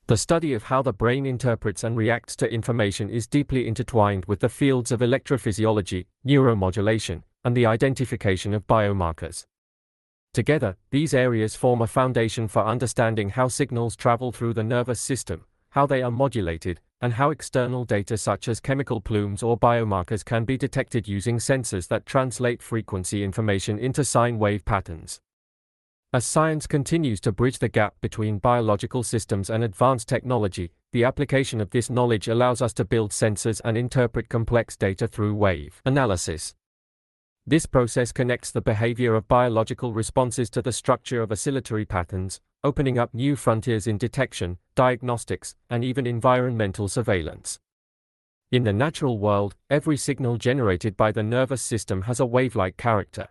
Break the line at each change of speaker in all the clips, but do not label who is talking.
The study of how the brain interprets and reacts to information is deeply intertwined with the fields of electrophysiology, neuromodulation, and the identification of biomarkers. Together, these areas form a foundation for understanding how signals travel through the nervous system, how they are modulated, and how external data such as chemical plumes or biomarkers can be detected using sensors that translate frequency information into sine wave patterns. As science continues to bridge the gap between biological systems and advanced technology, the application of this knowledge allows us to build sensors and interpret complex data through wave analysis. This process connects the behavior of biological responses to the structure of oscillatory patterns, opening up new frontiers in detection, diagnostics, and even environmental surveillance. In the natural world, every signal generated by the nervous system has a wave-like character.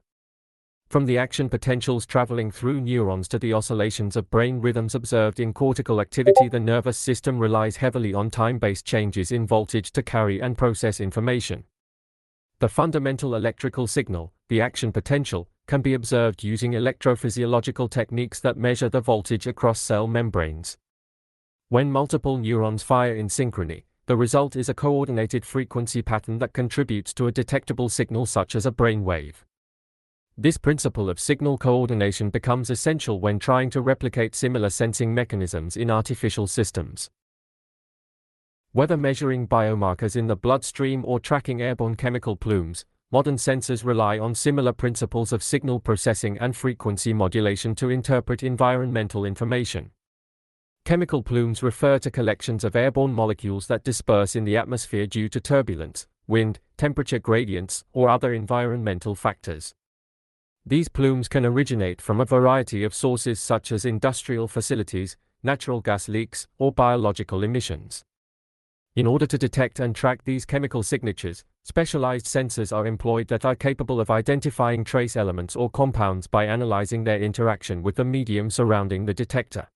From the action potentials traveling through neurons to the oscillations of brain rhythms observed in cortical activity, the nervous system relies heavily on time-based changes in voltage to carry and process information. The fundamental electrical signal, the action potential, can be observed using electrophysiological techniques that measure the voltage across cell membranes. When multiple neurons fire in synchrony, the result is a coordinated frequency pattern that contributes to a detectable signal such as a brain wave. This principle of signal coordination becomes essential when trying to replicate similar sensing mechanisms in artificial systems. Whether measuring biomarkers in the bloodstream or tracking airborne chemical plumes, modern sensors rely on similar principles of signal processing and frequency modulation to interpret environmental information. Chemical plumes refer to collections of airborne molecules that disperse in the atmosphere due to turbulence, wind, temperature gradients, or other environmental factors. These plumes can originate from a variety of sources such as industrial facilities, natural gas leaks, or biological emissions. In order to detect and track these chemical signatures, specialized sensors are employed that are capable of identifying trace elements or compounds by analyzing their interaction with the medium surrounding the detector.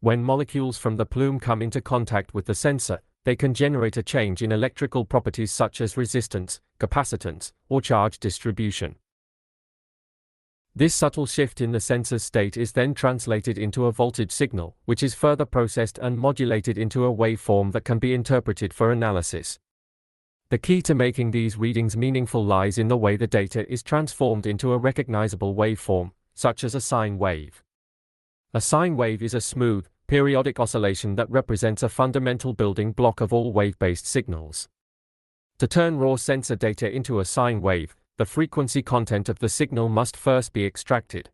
When molecules from the plume come into contact with the sensor, they can generate a change in electrical properties such as resistance, capacitance, or charge distribution. This subtle shift in the sensor's state is then translated into a voltage signal, which is further processed and modulated into a waveform that can be interpreted for analysis. The key to making these readings meaningful lies in the way the data is transformed into a recognizable waveform, such as a sine wave. A sine wave is a smooth, periodic oscillation that represents a fundamental building block of all wave-based signals. To turn raw sensor data into a sine wave, the frequency content of the signal must first be extracted.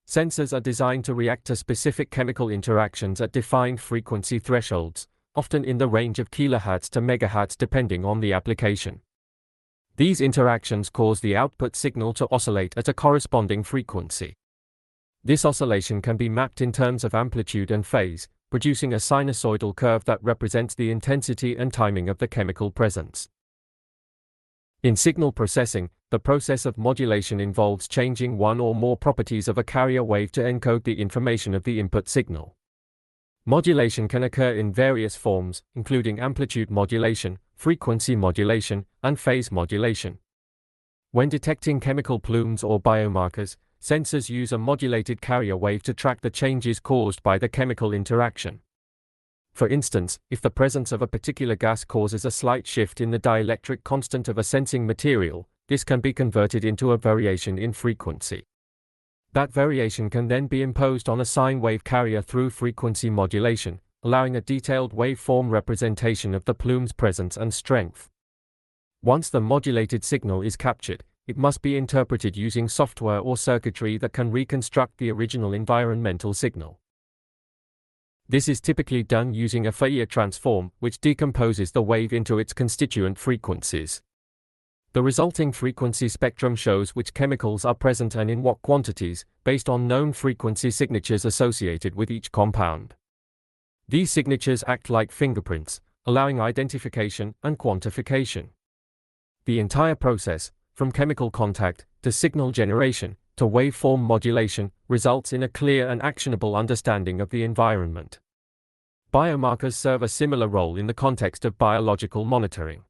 Sensors are designed to react to specific chemical interactions at defined frequency thresholds, often in the range of kilohertz to megahertz depending on the application. These interactions cause the output signal to oscillate at a corresponding frequency. This oscillation can be mapped in terms of amplitude and phase, producing a sinusoidal curve that represents the intensity and timing of the chemical presence. In signal processing, the process of modulation involves changing one or more properties of a carrier wave to encode the information of the input signal. Modulation can occur in various forms, including amplitude modulation, frequency modulation, and phase modulation. When detecting chemical plumes or biomarkers, sensors use a modulated carrier wave to track the changes caused by the chemical interaction. For instance, if the presence of a particular gas causes a slight shift in the dielectric constant of a sensing material, this can be converted into a variation in frequency. That variation can then be imposed on a sine wave carrier through frequency modulation, allowing a detailed waveform representation of the plume's presence and strength. Once the modulated signal is captured, it must be interpreted using software or circuitry that can reconstruct the original environmental signal. This is typically done using a Fourier transform, which decomposes the wave into its constituent frequencies. The resulting frequency spectrum shows which chemicals are present and in what quantities, based on known frequency signatures associated with each compound. These signatures act like fingerprints, allowing identification and quantification. The entire process, from chemical contact to signal generation to waveform modulation, results in a clear and actionable understanding of the environment. Biomarkers serve a similar role in the context of biological monitoring.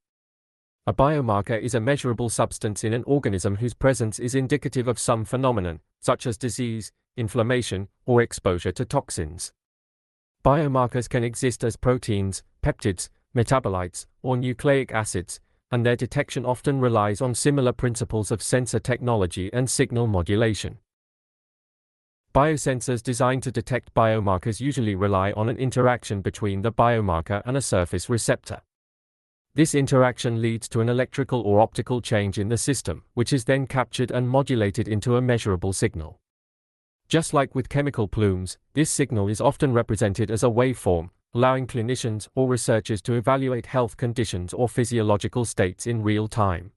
A biomarker is a measurable substance in an organism whose presence is indicative of some phenomenon, such as disease, inflammation, or exposure to toxins. Biomarkers can exist as proteins, peptids, metabolites, or nucleic acids, and their detection often relies on similar principles of sensor technology and signal modulation. Biosensors designed to detect biomarkers usually rely on an interaction between the biomarker and a surface receptor. This interaction leads to an electrical or optical change in the system, which is then captured and modulated into a measurable signal. Just like with chemical plumes, this signal is often represented as a waveform, allowing clinicians or researchers to evaluate health conditions or physiological states in real time.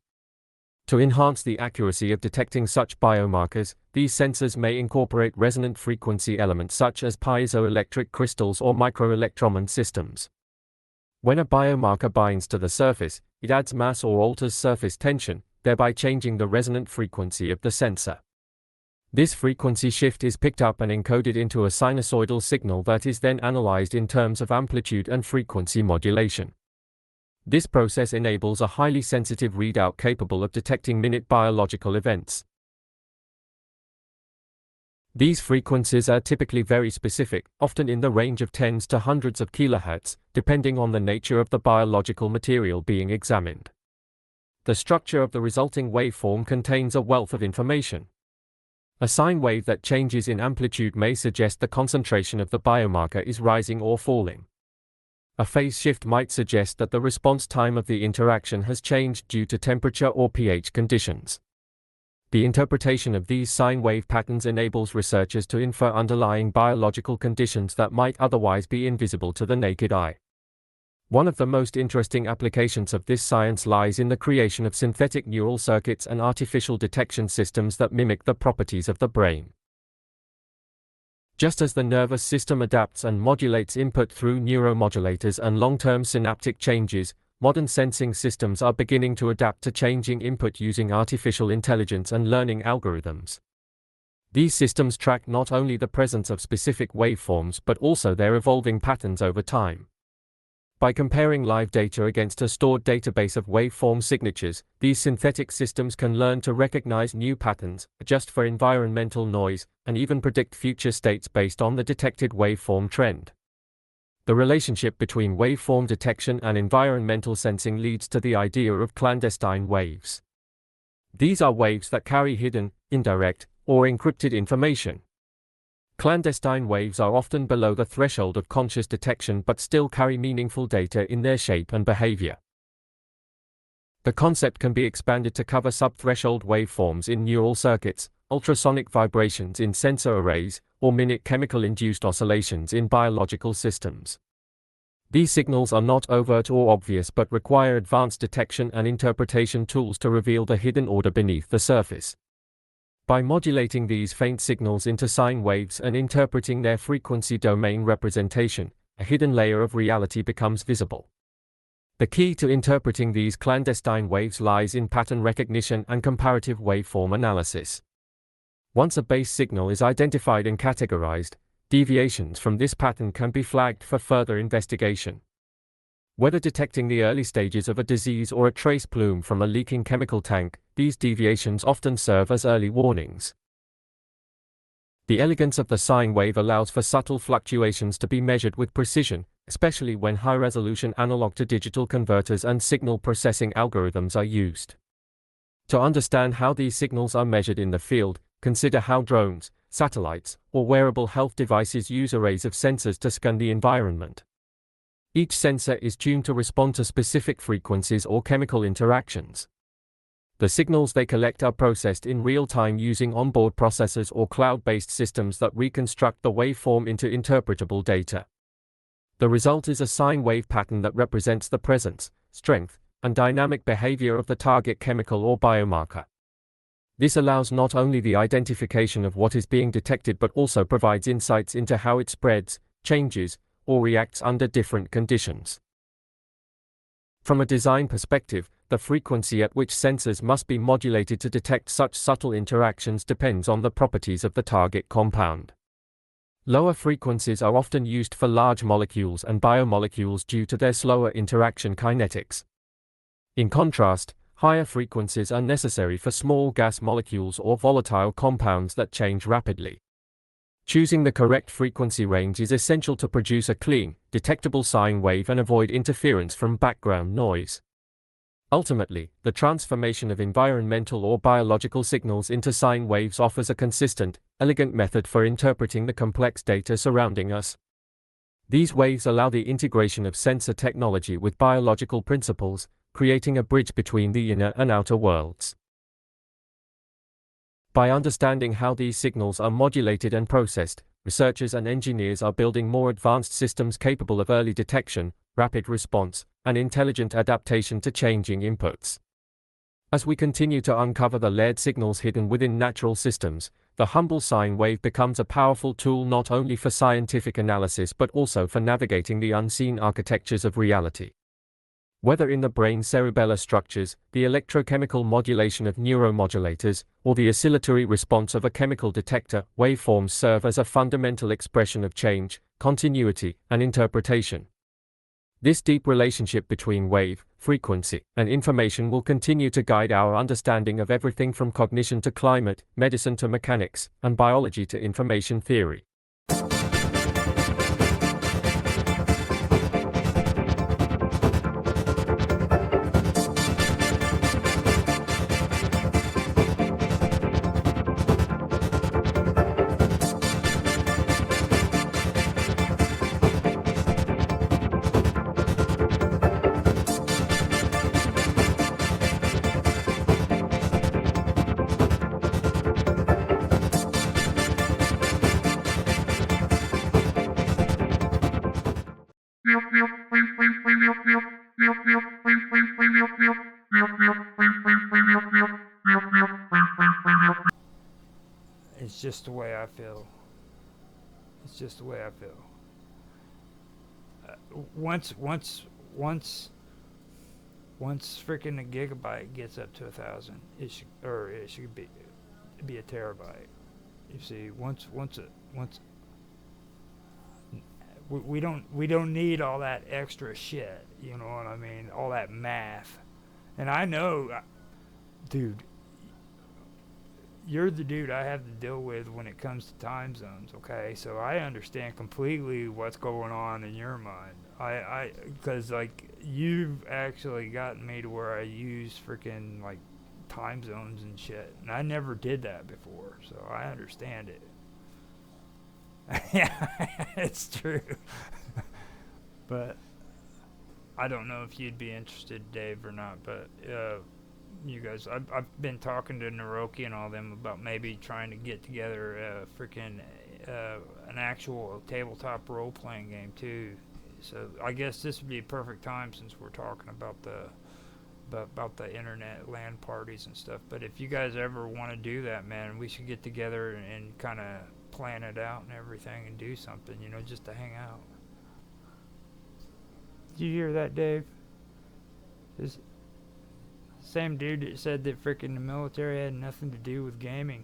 To enhance the accuracy of detecting such biomarkers, these sensors may incorporate resonant frequency elements such as piezoelectric crystals or microelectroman systems. When a biomarker binds to the surface, it adds mass or alters surface tension, thereby changing the resonant frequency of the sensor. This frequency shift is picked up and encoded into a sinusoidal signal that is then analyzed in terms of amplitude and frequency modulation. This process enables a highly sensitive readout capable of detecting minute biological events. These frequencies are typically very specific, often in the range of tens to hundreds of kilohertz, depending on the nature of the biological material being examined. The structure of the resulting waveform contains a wealth of information. A sine wave that changes in amplitude may suggest the concentration of the biomarker is rising or falling. A phase shift might suggest that the response time of the interaction has changed due to temperature or pH conditions. The interpretation of these sine wave patterns enables researchers to infer underlying biological conditions that might otherwise be invisible to the naked eye. One of the most interesting applications of this science lies in the creation of synthetic neural circuits and artificial detection systems that mimic the properties of the brain. Just as the nervous system adapts and modulates input through neuromodulators and long-term synaptic changes, modern sensing systems are beginning to adapt to changing input using artificial intelligence and learning algorithms. These systems track not only the presence of specific waveforms but also their evolving patterns over time. By comparing live data against a stored database of waveform signatures, these synthetic systems can learn to recognize new patterns, adjust for environmental noise, and even predict future states based on the detected waveform trend. The relationship between waveform detection and environmental sensing leads to the idea of clandestine waves. These are waves that carry hidden, indirect, or encrypted information. Clandestine waves are often below the threshold of conscious detection but still carry meaningful data in their shape and behavior. The concept can be expanded to cover subthreshold waveforms in neural circuits, ultrasonic vibrations in sensor arrays, or minute chemical-induced oscillations in biological systems. These signals are not overt or obvious but require advanced detection and interpretation tools to reveal the hidden order beneath the surface. By modulating these faint signals into sine waves and interpreting their frequency domain representation, a hidden layer of reality becomes visible. The key to interpreting these clandestine waves lies in pattern recognition and comparative waveform analysis. Once a base signal is identified and categorized, deviations from this pattern can be flagged for further investigation. Whether detecting the early stages of a disease or a trace plume from a leaking chemical tank, these deviations often serve as early warnings. The elegance of the sine wave allows for subtle fluctuations to be measured with precision, especially when high-resolution analog-to-digital converters and signal processing algorithms are used. To understand how these signals are measured in the field, consider how drones, satellites, or wearable health devices use arrays of sensors to scan the environment. Each sensor is tuned to respond to specific frequencies or chemical interactions. The signals they collect are processed in real time using onboard processors or cloud-based systems that reconstruct the waveform into interpretable data. The result is a sine wave pattern that represents the presence, strength, and dynamic behavior of the target chemical or biomarker. This allows not only the identification of what is being detected but also provides insights into how it spreads, changes, or reacts under different conditions. From a design perspective, the frequency at which sensors must be modulated to detect such subtle interactions depends on the properties of the target compound. Lower frequencies are often used for large molecules and biomolecules due to their slower interaction kinetics. In contrast, higher frequencies are necessary for small gas molecules or volatile compounds that change rapidly. Choosing the correct frequency range is essential to produce a clean, detectable sine wave and avoid interference from background noise. Ultimately, the transformation of environmental or biological signals into sine waves offers a consistent, elegant method for interpreting the complex data surrounding us. These waves allow the integration of sensor technology with biological principles, creating a bridge between the inner and outer worlds. By understanding how these signals are modulated and processed, researchers and engineers are building more advanced systems capable of early detection, rapid response, and intelligent adaptation to changing inputs. As we continue to uncover the layered signals hidden within natural systems, the humble sine wave becomes a powerful tool not only for scientific analysis but also for navigating the unseen architectures of reality. Whether in the brain's cerebellar structures, the electrochemical modulation of neuromodulators, or the oscillatory response of a chemical detector, waveforms serve as a fundamental expression of change, continuity, and interpretation. This deep relationship between wave, frequency, and information will continue to guide our understanding of everything from cognition to climate, medicine to mechanics, and biology to information theory.
It's just the way I feel. It's just the way I feel. Once freaking a gigabyte gets up to 1,000, it should be a terabyte. You see, once we don't need all that extra shit. You know what I mean? All that math. And I know, dude, you're the dude I have to deal with when it comes to time zones, okay? So I understand completely what's going on in your mind. Because, like, you've actually gotten me to where I use freaking, like, time zones and shit. And I never did that before, so I understand it. Yeah, it's true. But I don't know if you'd be interested, Dave, or not, but you guys, I've been talking to Naroki and all them about maybe trying to get together an actual tabletop role playing game too. So I guess this would be a perfect time since we're talking about the internet LAN parties and stuff. But if you guys ever want to do that, man, we should get together and kind of plan it out and everything and do something, just to hang out. Did you hear that, Dave? This same dude that said that freaking the military had nothing to do with gaming.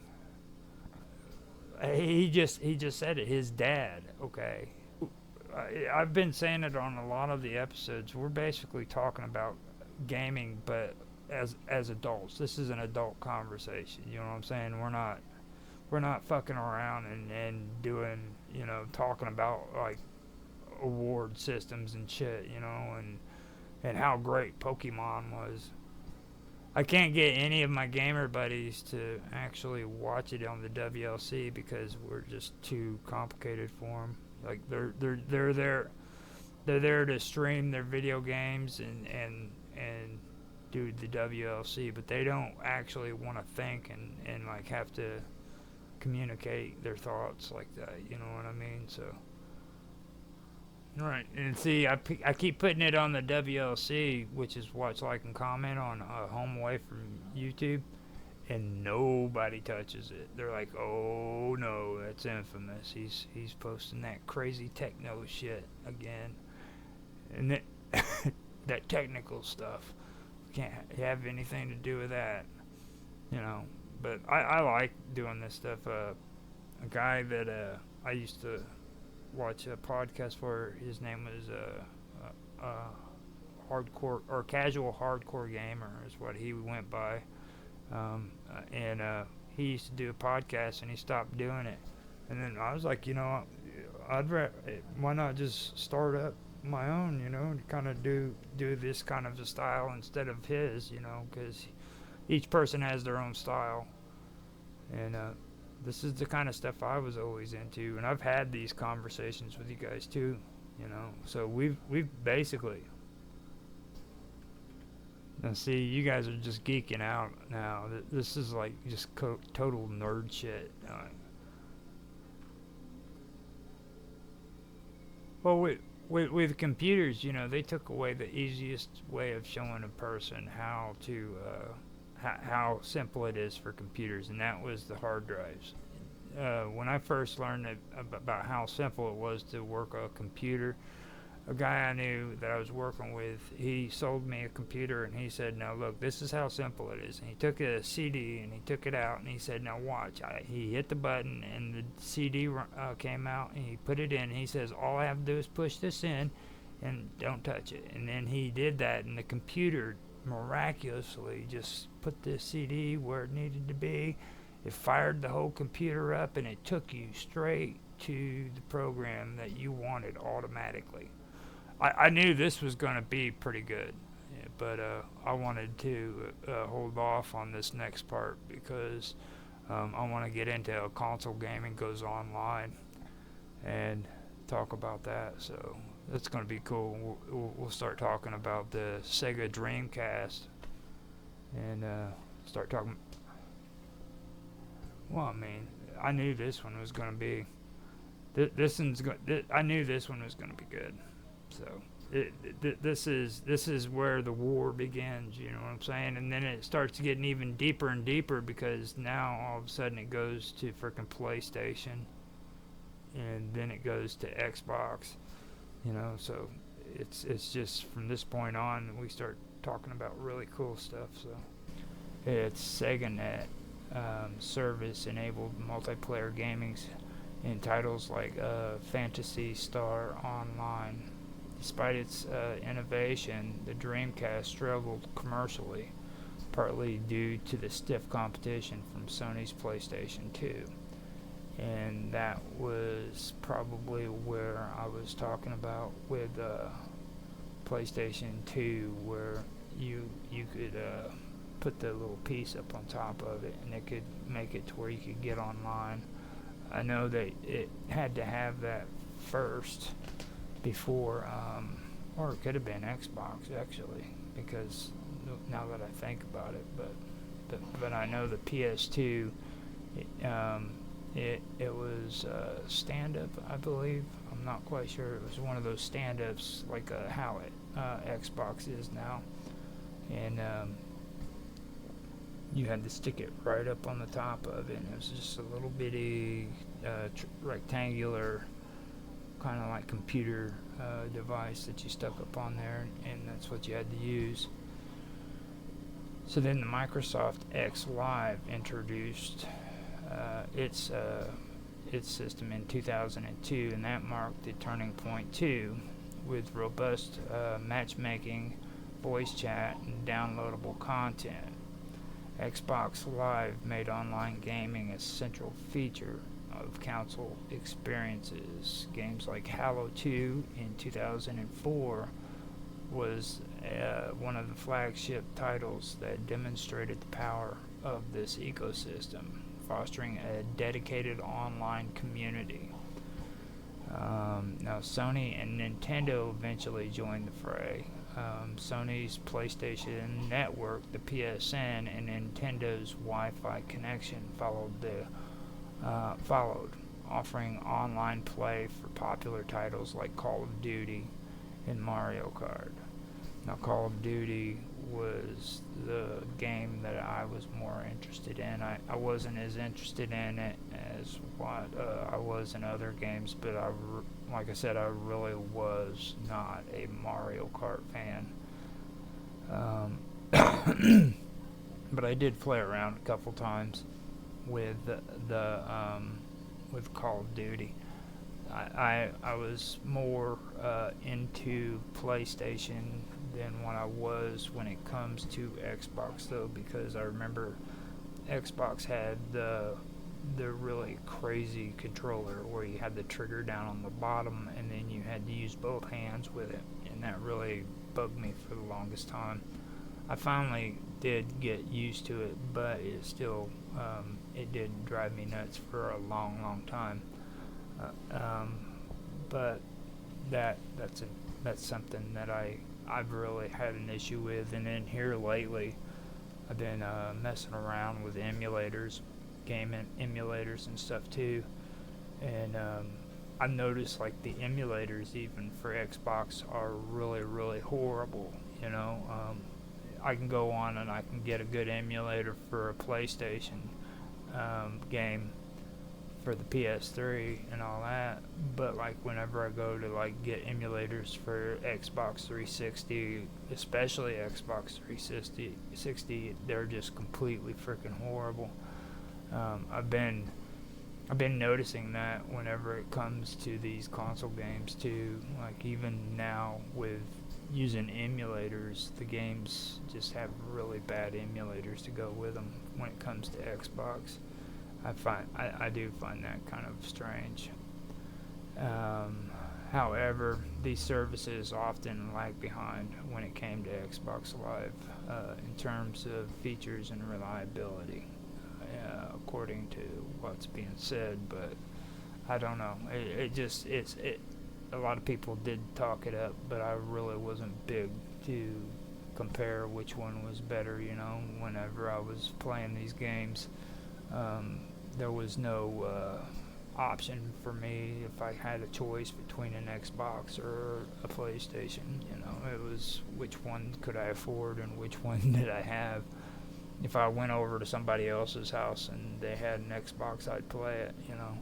He just said it. His dad. Okay. I've been saying it on a lot of the episodes. We're basically talking about gaming, but as adults. This is an adult conversation. You know what I'm saying? We're not fucking around and doing, talking about like award systems and shit, and how great Pokemon was. I can't get any of my gamer buddies to actually watch it on the WLC because we're just too complicated for them. Like they're there to stream their video games and do the WLC, but they don't actually want to think and like have to communicate their thoughts like that. You know what I mean? So. Right, and see, I keep putting it on the WLC, which is watch, like, and comment on Home Away from YouTube, and nobody touches it. They're like, "Oh no, that's infamous. He's posting that crazy techno shit again, and that technical stuff can't have anything to do with that, But I like doing this stuff. A guy that I used to watch a podcast for. His name was hardcore or casual hardcore gamer is what he went by, and he used to do a podcast and he stopped doing it And then I was like, why not just start up my own, and kind of do this kind of a style instead of his, because each person has their own style. And this is the kind of stuff I was always into, and I've had these conversations with you guys too, So we've basically. Now see, you guys are just geeking out now. This is like just total nerd shit. Well, with computers, they took away the easiest way of showing a person how to how simple it is for computers, and that was the hard drives. When I first learned about how simple it was to work a computer, a guy I knew that I was working with, he sold me a computer, and he said, "Now look, this is how simple it is." And he took a CD and he took it out, and he said, "Now watch." He hit the button, and the CD came out, and he put it in. And he says, "All I have to do is push this in, and don't touch it." And then he did that, and the computer miraculously just put the CD where it needed to be. It fired the whole computer up, and it took you straight to the program that you wanted automatically. I knew this was going to be pretty good, but I wanted to hold off on this next part because I want to get into how console gaming goes online and talk about that. So that's going to be cool. We'll start talking about the Sega Dreamcast and start talking. Well, I mean, I knew this one was going to be. I knew this one was going to be good. So this is where the war begins. You know what I'm saying? And then it starts getting even deeper and deeper because now all of a sudden it goes to frickin' PlayStation, and then it goes to Xbox. So it's just from this point on we start talking about really cool stuff. So it's SegaNet service-enabled multiplayer gaming in titles like Phantasy Star Online. Despite its innovation, the Dreamcast struggled commercially, partly due to the stiff competition from Sony's PlayStation 2. And that was probably where I was talking about with PlayStation 2, where you could put the little piece up on top of it, and it could make it to where you could get online. I know that it had to have that first before, or it could have been Xbox actually, because now that I think about it, but I know the PS2, it was stand-up, I believe. I'm not quite sure. It was one of those stand-ups like how Xbox is now, and you had to stick it right up on the top of it, and it was just a little bitty rectangular kind of like computer device that you stuck up on there, and that's what you had to use. So then the Microsoft X Live introduced its system in 2002, and that marked the turning point too, with robust matchmaking, voice chat, and downloadable content. Xbox Live made online gaming a central feature of console experiences. Games like Halo 2 in 2004 was one of the flagship titles that demonstrated the power of this ecosystem, fostering a dedicated online community. Now Sony and Nintendo eventually joined the fray. Sony's PlayStation Network, the PSN, and Nintendo's Wi-Fi connection followed, offering online play for popular titles like Call of Duty and Mario Kart. Now, Call of Duty was the game that I was more interested in. I wasn't as interested in it as what I was in other games, but like I said, I really was not a Mario Kart fan. But I did play around a couple times with with Call of Duty. I was more into PlayStation than what I was when it comes to Xbox, though, because I remember Xbox had the the really crazy controller where you had the trigger down on the bottom and then you had to use both hands with it, and that really bugged me for the longest time. I finally did get used to it, but it still it did drive me nuts for a long time. Um, but that's something that I've really had an issue with, and then here lately I've been messing around with emulators, emulators and stuff too, and I've noticed like the emulators even for Xbox are really horrible. You know, I can go on and I can get a good emulator for a PlayStation game for the PS3 and all that, but like whenever I go to like get emulators for Xbox 360, especially Xbox 360, they're just completely freaking horrible. I've been noticing that whenever it comes to these console games too. Like even now with using emulators, the games just have really bad emulators to go with them when it comes to Xbox. I do find that kind of strange. However, these services often lag behind when it came to Xbox Live in terms of features and reliability, according to what's being said. But I don't know. A lot of people did talk it up, but I really wasn't big to compare which one was better. You know, whenever I was playing these games. There was no option for me if I had a choice between an Xbox or a PlayStation. You know, it was which one could I afford and which one did I have. If I went over to somebody else's house and they had an Xbox, I'd play it. You know,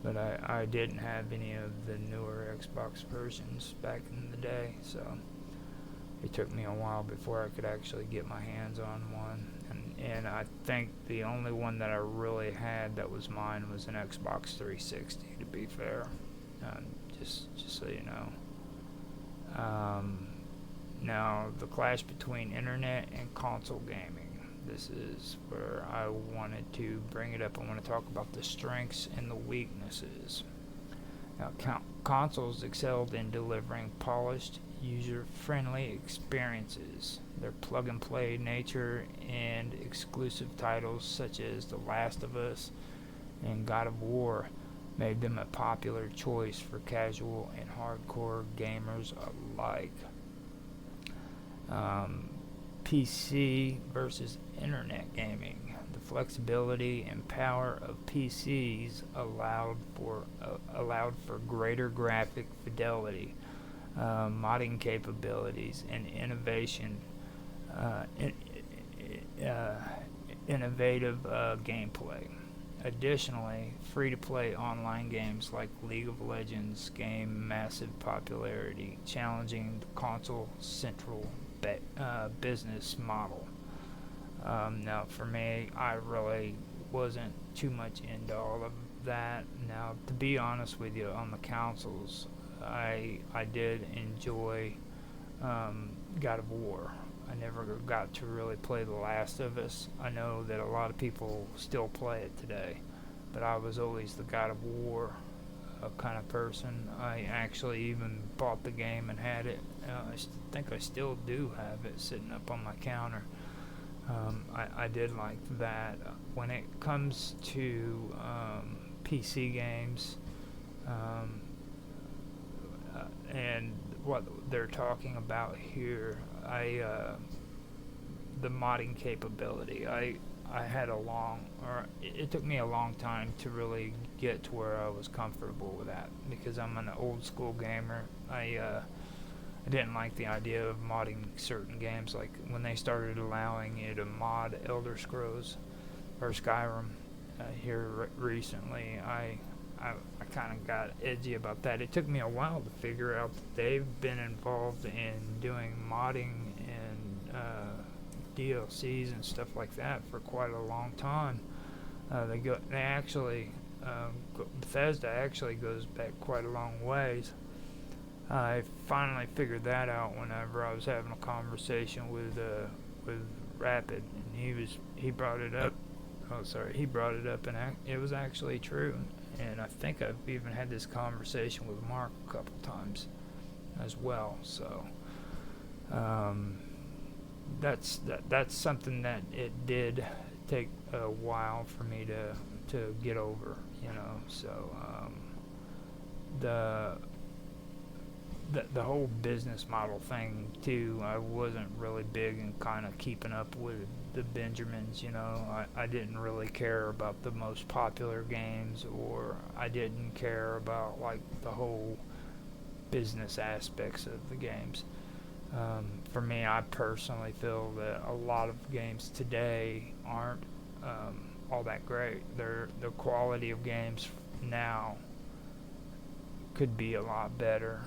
but I didn't have any of the newer Xbox versions back in the day, so it took me a while before I could actually get my hands on one. And I think the only one that I really had that was mine was an Xbox 360, to be fair. Just so you know. Now, the clash between internet and console gaming. This is where I wanted to bring it up. I want to talk about the strengths and the weaknesses. Now, consoles excelled in delivering polished, user-friendly experiences. Their plug-and-play nature and exclusive titles such as The Last of Us and God of War made them a popular choice for casual and hardcore gamers alike. PC versus internet gaming. The flexibility and power of PCs allowed for greater graphic fidelity, modding capabilities, and innovative gameplay. Additionally, free-to-play online games like League of Legends gained massive popularity, challenging the console central business model. Now, for me, I really wasn't too much into all of that. Now, to be honest with you, on the consoles, I did enjoy God of War. I never got to really play The Last of Us. I know that a lot of people still play it today, but I was always the God of War kind of person. I actually even bought the game and had it. I think I still do have it sitting up on my counter. I did like that. When it comes to PC games and what they're talking about here, the modding capability. It took me a long time to really get to where I was comfortable with that because I'm an old school gamer. I didn't like the idea of modding certain games, like when they started allowing you to mod Elder Scrolls or Skyrim here recently. I kind of got edgy about that. It took me a while to figure out that they've been involved in doing modding and DLCs and stuff like that for quite a long time. Bethesda actually goes back quite a long ways. I finally figured that out whenever I was having a conversation with Rapid, and he brought it up oh, sorry, he brought it up, and it was actually true. And I think I've even had this conversation with Mark a couple times as well. So um, that's something that it did take a while for me to get over. So the the whole business model thing too, I wasn't really big in kind of keeping up with the Benjamins. I didn't really care about the most popular games, or I didn't care about like the whole business aspects of the games. For me, I personally feel that a lot of games today aren't all that great. The quality of games now could be a lot better.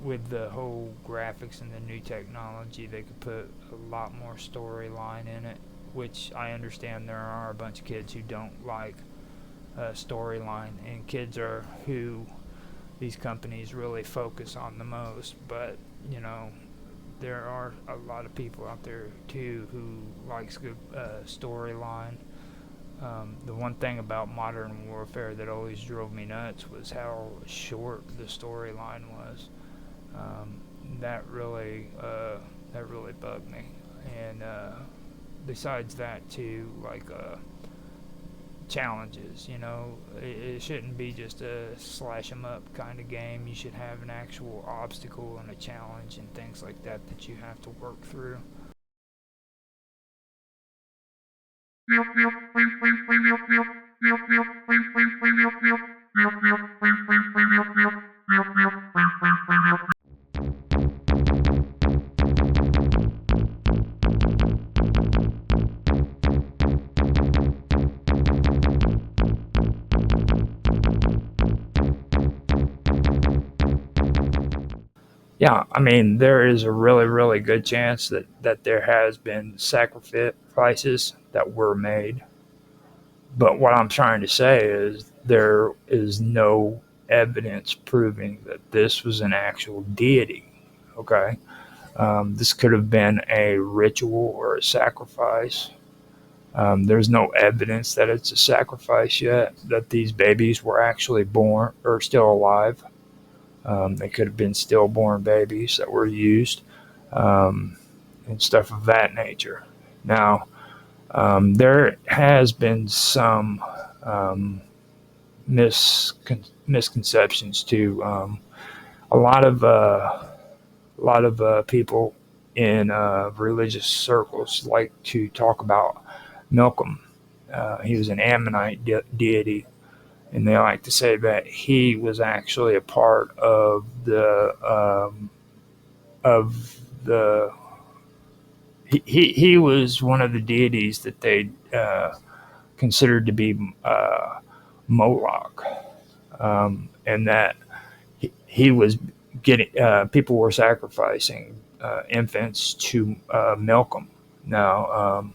With the whole graphics and the new technology, they could put a lot more storyline in it, which I understand there are a bunch of kids who don't like storyline, and kids are who these companies really focus on the most. But there are a lot of people out there too who likes good storyline. The one thing about Modern Warfare that always drove me nuts was how short the storyline was. Um, that really bugged me. And besides that, too, like challenges. It shouldn't be just a slash 'em up kind of game. You should have an actual obstacle and a challenge and things like that that you have to work through. Yeah, I mean, there is a really, really good chance that there has been sacrifices that were made. But what I'm trying to say is there is no evidence proving that this was an actual deity. Okay. This could have been a ritual or a sacrifice. There's no evidence that it's a sacrifice yet, that these babies were actually born or still alive. They could have been stillborn babies that were used, um, and stuff of that nature. Now, there has been some um, misconceptions too. A lot of people in religious circles like to talk about Milcom. He was an Ammonite deity, and they like to say that he was actually a part of the he was one of the deities that they considered to be Moloch, and that he was getting people were sacrificing infants to Milcom. Now,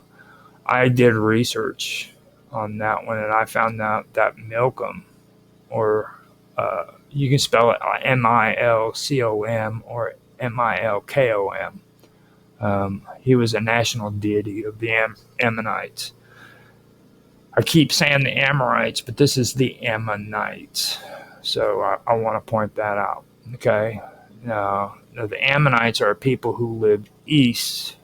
I did research on that one, and I found out that Milcom, or you can spell it Milcom or Milkom. He was a national deity of the Ammonites. I keep saying the Amorites, but this is the Ammonites. So I want to point that out. Okay. Now, the Ammonites are people who lived east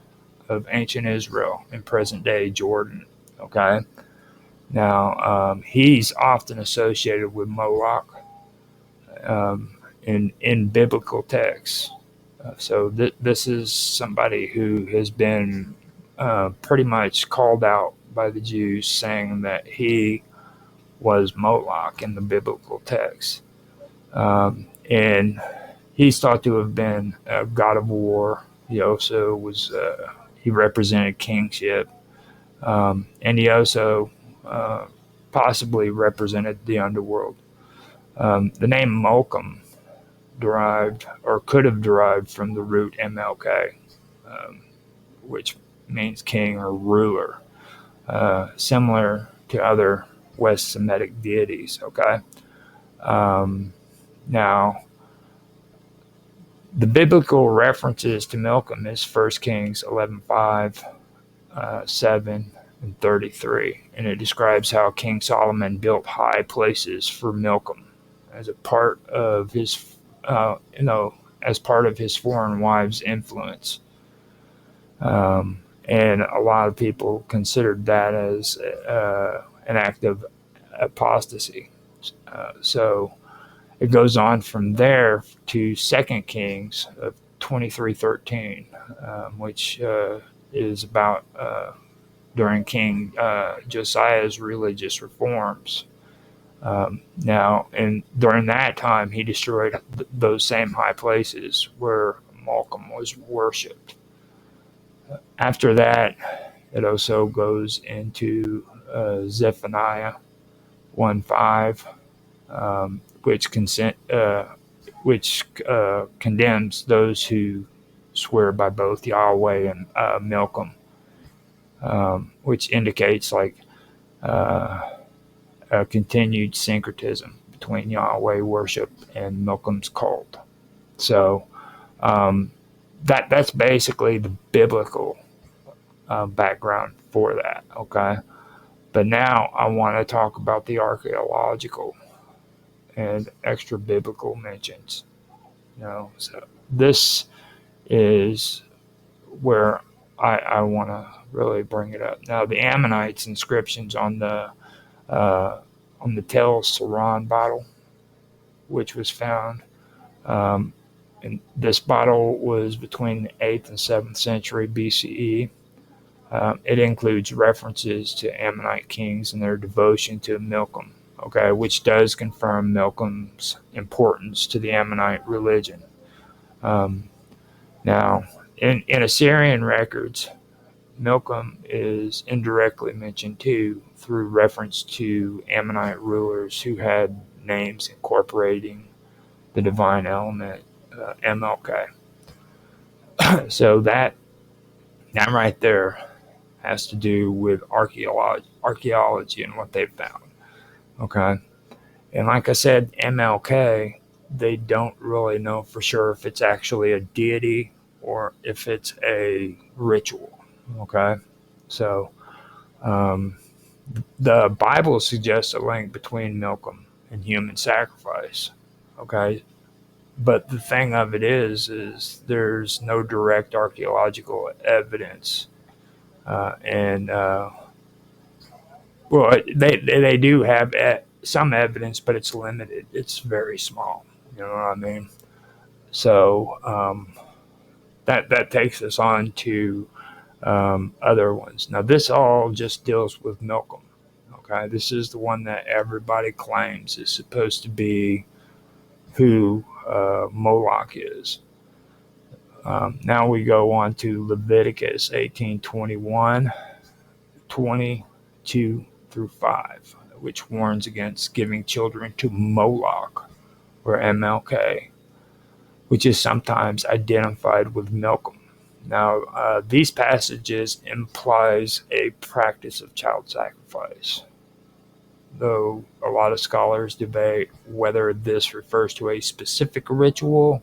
of ancient Israel in present day Jordan. Okay. Now, he's often associated with Moloch in biblical texts. So this is somebody who has been pretty much called out by the Jews, saying that he was Moloch in the biblical text. And he's thought to have been a god of war. He also was, he represented kingship. And he also possibly represented the underworld. The name Molcom derived or could have derived from the root MLK, um, which means king or ruler, similar to other West Semitic deities. Okay. Now, the biblical references to Milcom is 1 Kings 11:5, 7, and 33, and it describes how King Solomon built high places for Milcom as a part of his, as part of his foreign wives' influence. And a lot of people considered that as an act of apostasy. So it goes on from there to Second Kings of 23:13, which is about during King Josiah's religious reforms. Now, and during that time, he destroyed those same high places where Malcolm was worshipped. After that, it also goes into Zephaniah 1:5, which condemns those who swear by both Yahweh and Milcom, which indicates like a continued syncretism between Yahweh worship and Milcom's cult. So that's basically the biblical background for that. Okay, but now I want to talk about the archaeological and extra biblical mentions. So this is where I want to really bring it up. Now, the Ammonites inscriptions on the Tel Saran bottle, which was found, and this bottle was between the 8th and 7th century BCE. It includes references to Ammonite kings and their devotion to Milcom, okay, which does confirm Milcom's importance to the Ammonite religion. Now, in Assyrian records, Milcom is indirectly mentioned too through reference to Ammonite rulers who had names incorporating the divine element MLK. So that right there has to do with archaeology and what they've found. Okay. And like I said, MLK, they don't really know for sure if it's actually a deity or if it's a ritual. Okay. So the Bible suggests a link between Milcom and human sacrifice. Okay. But the thing of it is there's no direct archaeological evidence. Well, they do have some evidence, but it's limited. It's very small. You know what I mean? So that takes us on to other ones. Now, this all just deals with Milcom. Okay, this is the one that everybody claims is supposed to be who Moloch is. Now we go on to Leviticus 18:21, 22 through 5, which warns against giving children to Moloch, or MLK, which is sometimes identified with Milcom. Now, these passages implies a practice of child sacrifice, though a lot of scholars debate whether this refers to a specific ritual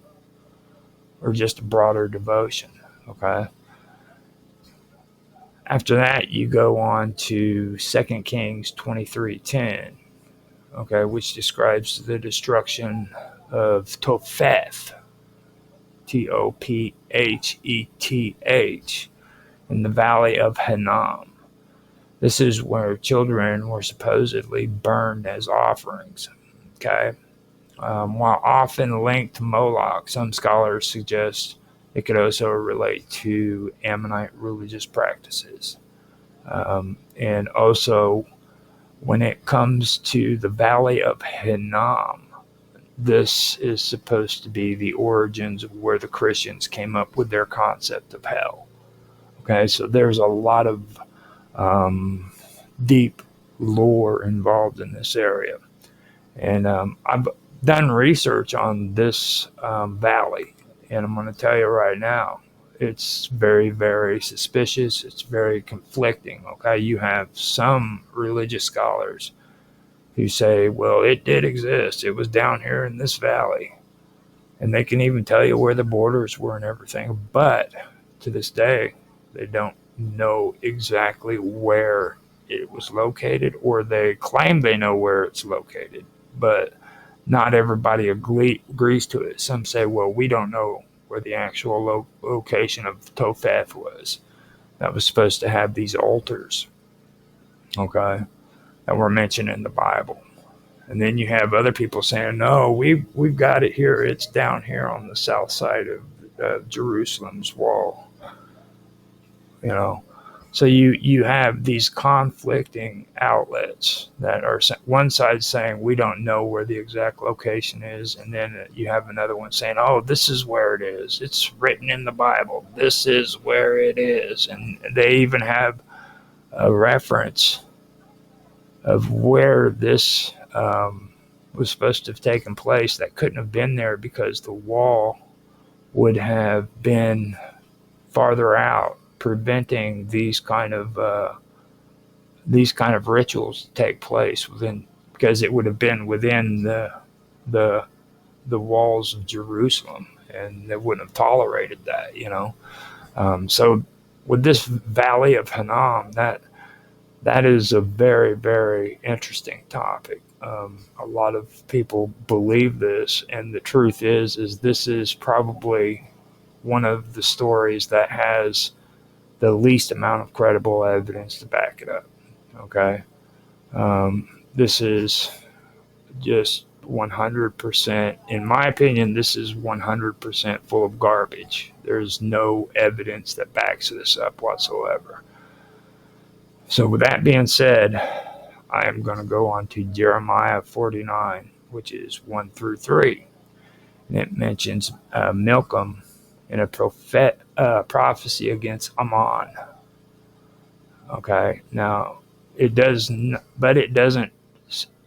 or just a broader devotion. Okay. After that, you go on to 2 Kings 23:10, okay, which describes the destruction of Topheth, Topheth, in the valley of Hinnom. This is where children were supposedly burned as offerings. Okay. While often linked to Moloch, some scholars suggest it could also relate to Ammonite religious practices. And also, when it comes to the Valley of Hinnom, this is supposed to be the origins of where the Christians came up with their concept of hell. Okay, so there's a lot of deep lore involved in this area. And I've done research on this valley, and I'm going to tell you right now, it's very, very suspicious. It's very conflicting. Okay, you have some religious scholars who say, well, it did exist. It was down here in this valley. And they can even tell you where the borders were and everything. But to this day, they don't know exactly where it was located, or they claim they know where it's located, but not everybody agrees to it. Some say, well, we don't know where the actual location of Topheth was. That was supposed to have these altars, okay, that were mentioned in the Bible. And then you have other people saying, no, we've got it here. It's down here on the south side of Jerusalem's wall, you know. So you have these conflicting outlets that are one side saying we don't know where the exact location is, and then you have another one saying, oh, this is where it is. It's written in the Bible. This is where it is, and they even have a reference of where this was supposed to have taken place that couldn't have been there because the wall would have been farther out, preventing these kind of rituals to take place within, because it would have been within the the walls of Jerusalem, and they wouldn't have tolerated that, you know. So with this Valley of Hinnom, that is a very, very interesting topic. A lot of people believe this, and the truth is this is probably one of the stories that has the least amount of credible evidence to back it up. Okay, this is just 100%, in my opinion, this is 100% full of garbage. There's no evidence that backs this up whatsoever. So, with that being said, I am going to go on to Jeremiah 49, which is 1 through 3. And it mentions Milcom in a prophecy against Ammon. Okay, now it does, but it doesn't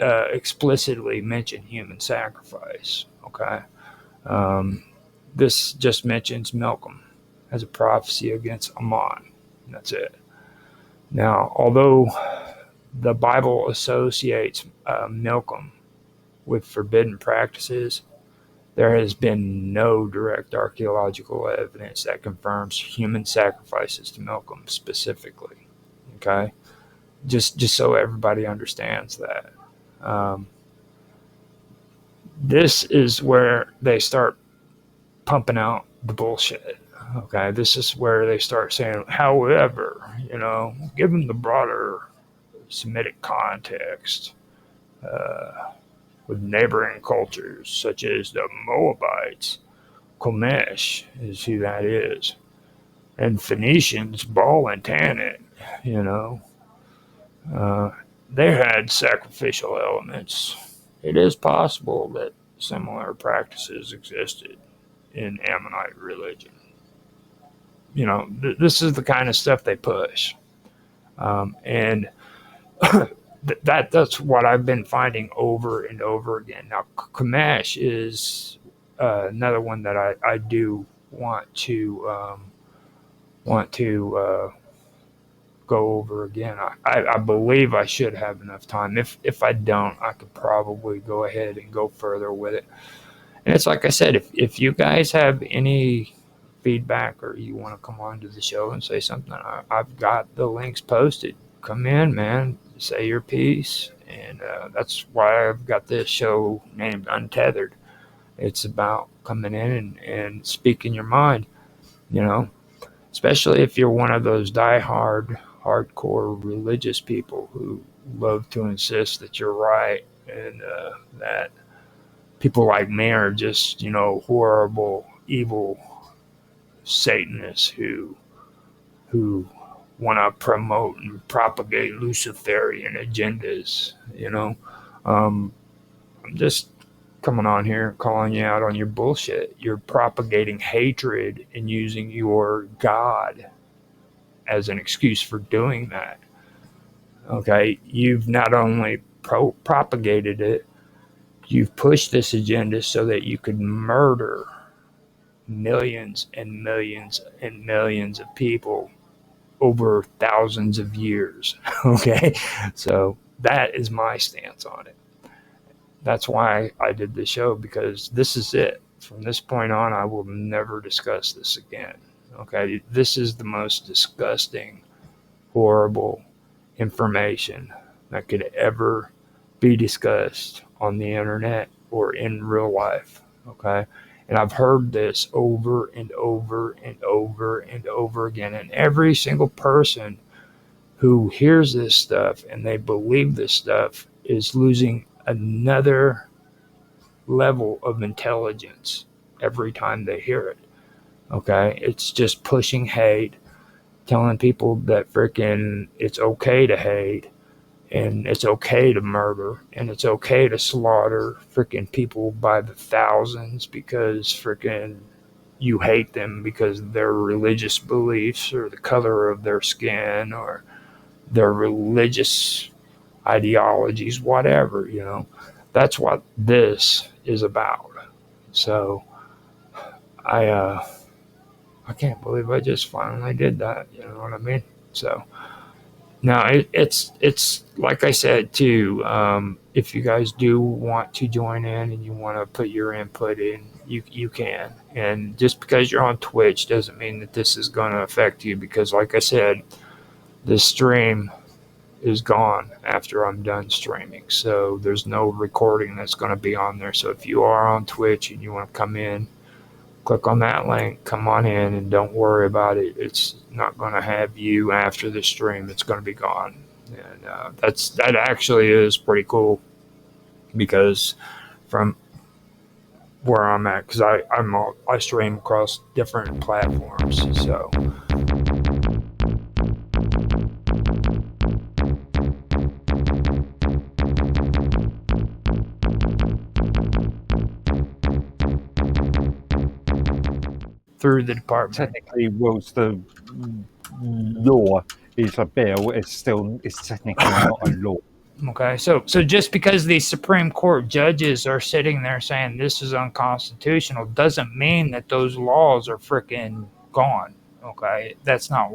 explicitly mention human sacrifice. Okay, um, this just mentions Milcom as a prophecy against Ammon. That's it. Now, although the Bible associates Milcom with forbidden practices, there has been no direct archaeological evidence that confirms human sacrifices to Milcom specifically. Okay, just so everybody understands that. Um, this is where they start pumping out the bullshit. Okay, this is where they start saying, however, given the broader Semitic context, with neighboring cultures such as the Moabites, Komesh is who that is, and Phoenicians, Baal and Tanit, you know, uh, they had sacrificial elements. It is possible that similar practices existed in Ammonite religion. This is the kind of stuff they push. And that's what I've been finding over and over again. Now, Kamash is another one that I do want to go over again. I believe I should have enough time. If I don't, I could probably go ahead and go further with it. And it's like I said, if you guys have any feedback or you want to come on to the show and say something, I've got the links posted. Come in, man. Say your piece. And that's why I've got this show named Untethered. It's about coming in and speaking your mind, especially if you're one of those diehard, hardcore religious people who love to insist that you're right and that people like me are just, horrible, evil Satanists who want to promote and propagate Luciferian agendas. I'm just coming on here and calling you out on your bullshit. You're propagating hatred and using your God as an excuse for doing that. Okay, you've not only propagated it, you've pushed this agenda so that you could murder millions and millions and millions of people over thousands of years. Okay, so that is my stance on it. That's why I did the show, because this is it. From this point on, I will never discuss this again. Okay, this is the most disgusting horrible information that could ever be discussed on the internet or in real life. Okay. And I've heard this over and over and over and over again. And every single person who hears this stuff and they believe this stuff is losing another level of intelligence every time they hear it. Okay. It's just pushing hate, telling people that freaking it's okay to hate and it's okay to murder and it's okay to slaughter freaking people by the thousands because freaking you hate them because of their religious beliefs or the color of their skin or their religious ideologies, whatever, you know. That's what this is about. So I can't believe I just finally did that. You know what I mean? So now it's like I said too. If you guys do want to join in and you want to put your input in, you can. And just because you're on Twitch doesn't mean that this is going to affect you. Because like I said, this stream is gone after I'm done streaming. So there's no recording that's going to be on there. So if you are on Twitch and you want to come in, click on that link, come on in, and don't worry about it. It's not going to have you after the stream. It's going to be gone. And that actually is pretty cool because from where I'm at, because I stream across different platforms. So through the department.
Technically, whilst the law is a bill, it's technically not a law.
Okay, so just because the Supreme Court judges are sitting there saying this is unconstitutional doesn't mean that those laws are freaking gone. Okay, that's not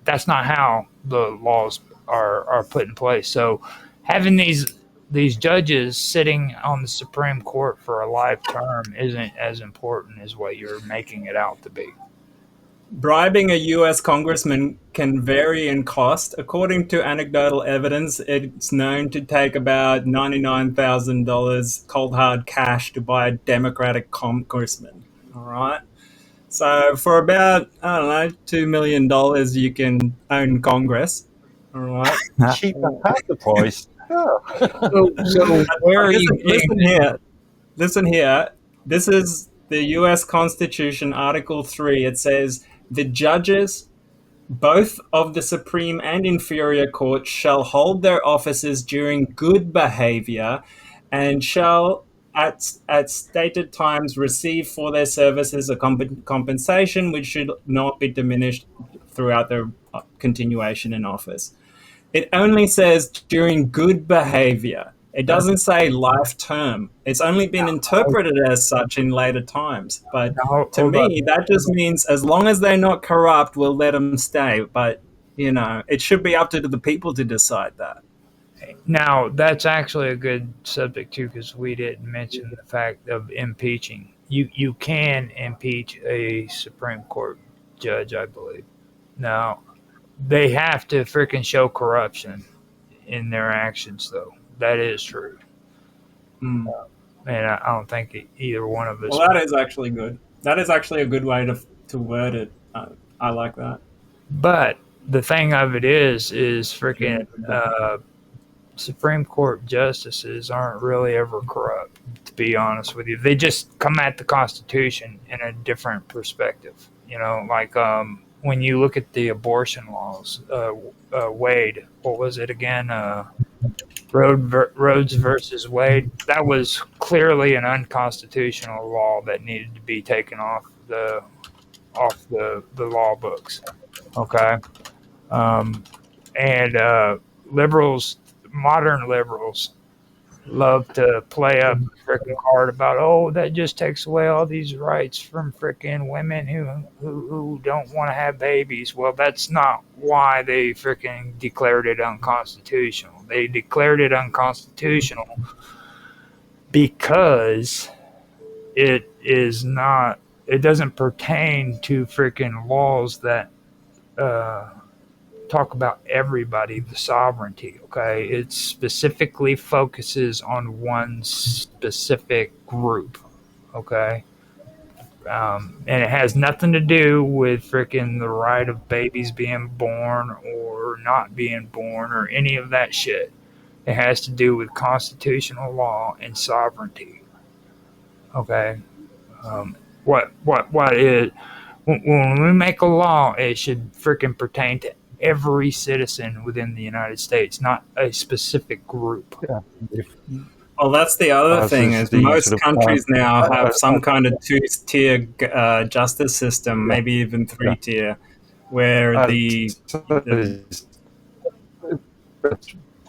that's not how the laws are put in place. So having these judges sitting on the Supreme Court for a life term isn't as important as what you're making it out to be.
Bribing a U.S. congressman can vary in cost. According to anecdotal evidence, it's known to take about $99,000 cold hard cash to buy a Democratic congressman. All right. So for about, I don't know, $2 million, you can own Congress. All right.
Cheap at the price.
So where are you?
Listen here. This is the U.S. Constitution, Article 3. It says, the judges, both of the Supreme and inferior courts, shall hold their offices during good behavior and shall, at stated times, receive for their services a compensation which should not be diminished throughout their continuation in office. It only says during good behavior. It doesn't say life term. It's only been interpreted as such in later times. But to me, that just means as long as they're not corrupt, we'll let them stay. But, you know, it should be up to the people to decide that.
Now, that's actually a good subject, too, because we didn't mention the fact of impeaching. You can impeach a Supreme Court judge, I believe. Now, they have to freaking show corruption in their actions, though. That is true. And I don't think either one of us...
Well, that is actually good. That is actually a good way to word it. I like that.
But the thing of it is freaking Supreme Court justices aren't really ever corrupt, to be honest with you. They just come at the Constitution in a different perspective. You know, like when you look at the abortion laws, Wade, what was it again? Rhodes versus Wade. That was clearly an unconstitutional law that needed to be taken off the law books. Okay, and liberals, modern liberals, love to play up freaking hard about, oh, that just takes away all these rights from freaking women who don't want to have babies. Well, that's not why they freaking declared it unconstitutional. They declared it unconstitutional because it doesn't pertain to freaking laws that talk about everybody, the sovereignty, okay? It specifically focuses on one specific group, okay? And it has nothing to do with freaking the right of babies being born or not being born or any of that shit. It has to do with constitutional law and sovereignty, okay? What is when we make a law, it should freaking pertain to every citizen within the United States, not a specific group.
Yeah. If,
Well, that's the other
as
thing
is
is
the
most
sort of,
countries now have some kind of
uh,
two-tier justice system,
yeah,
maybe even
yeah.
three-tier, where the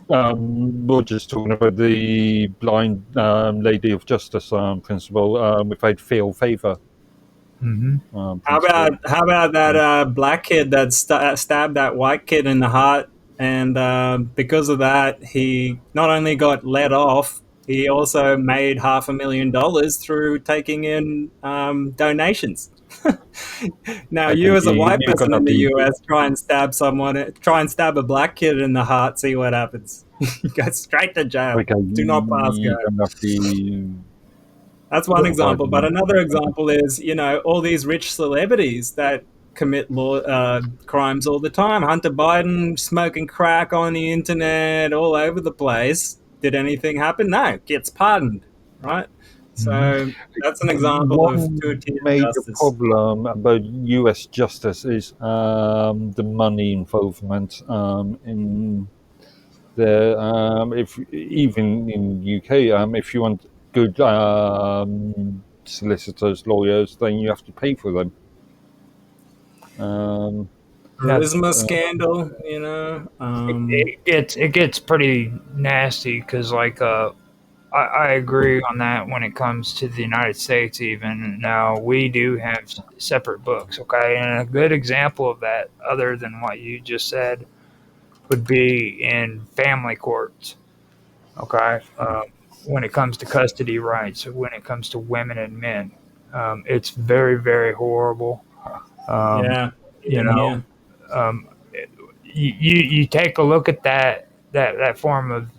Roger's talking about the blind lady of justice principle without fear or favour.
Mm-hmm.
how about that black kid that stabbed that white kid in the heart, and because of that, he not only got let off, he also made $500,000 through taking in donations. Now, you
Okay,
as a white
you're
person
gonna
in the
be
US try and stab a black kid in the heart, see what happens. You go straight to jail.
okay.
Do not pass go.
You're gonna be
That's one
Well,
example. But
pardon.
another example is, all these rich celebrities that commit crimes all the time. Hunter Biden smoking crack on the internet all over the place. Did anything happen? No, gets pardoned, right? So that's an example of
One
two-tier
major
justice.
problem about US justice is the money involvement in the if even in UK if you want good solicitors, lawyers, then you have to pay for them.
Charisma scandal,
It gets pretty nasty because I agree on that when it comes to the United States. Even now, we do have separate books, okay. And a good example of that, other than what you just said, would be in family courts, okay. When it comes to custody rights, when it comes to women and men, it's very very horrible. Um,
Yeah,
you
even
know,
here.
um, you take a look at that form of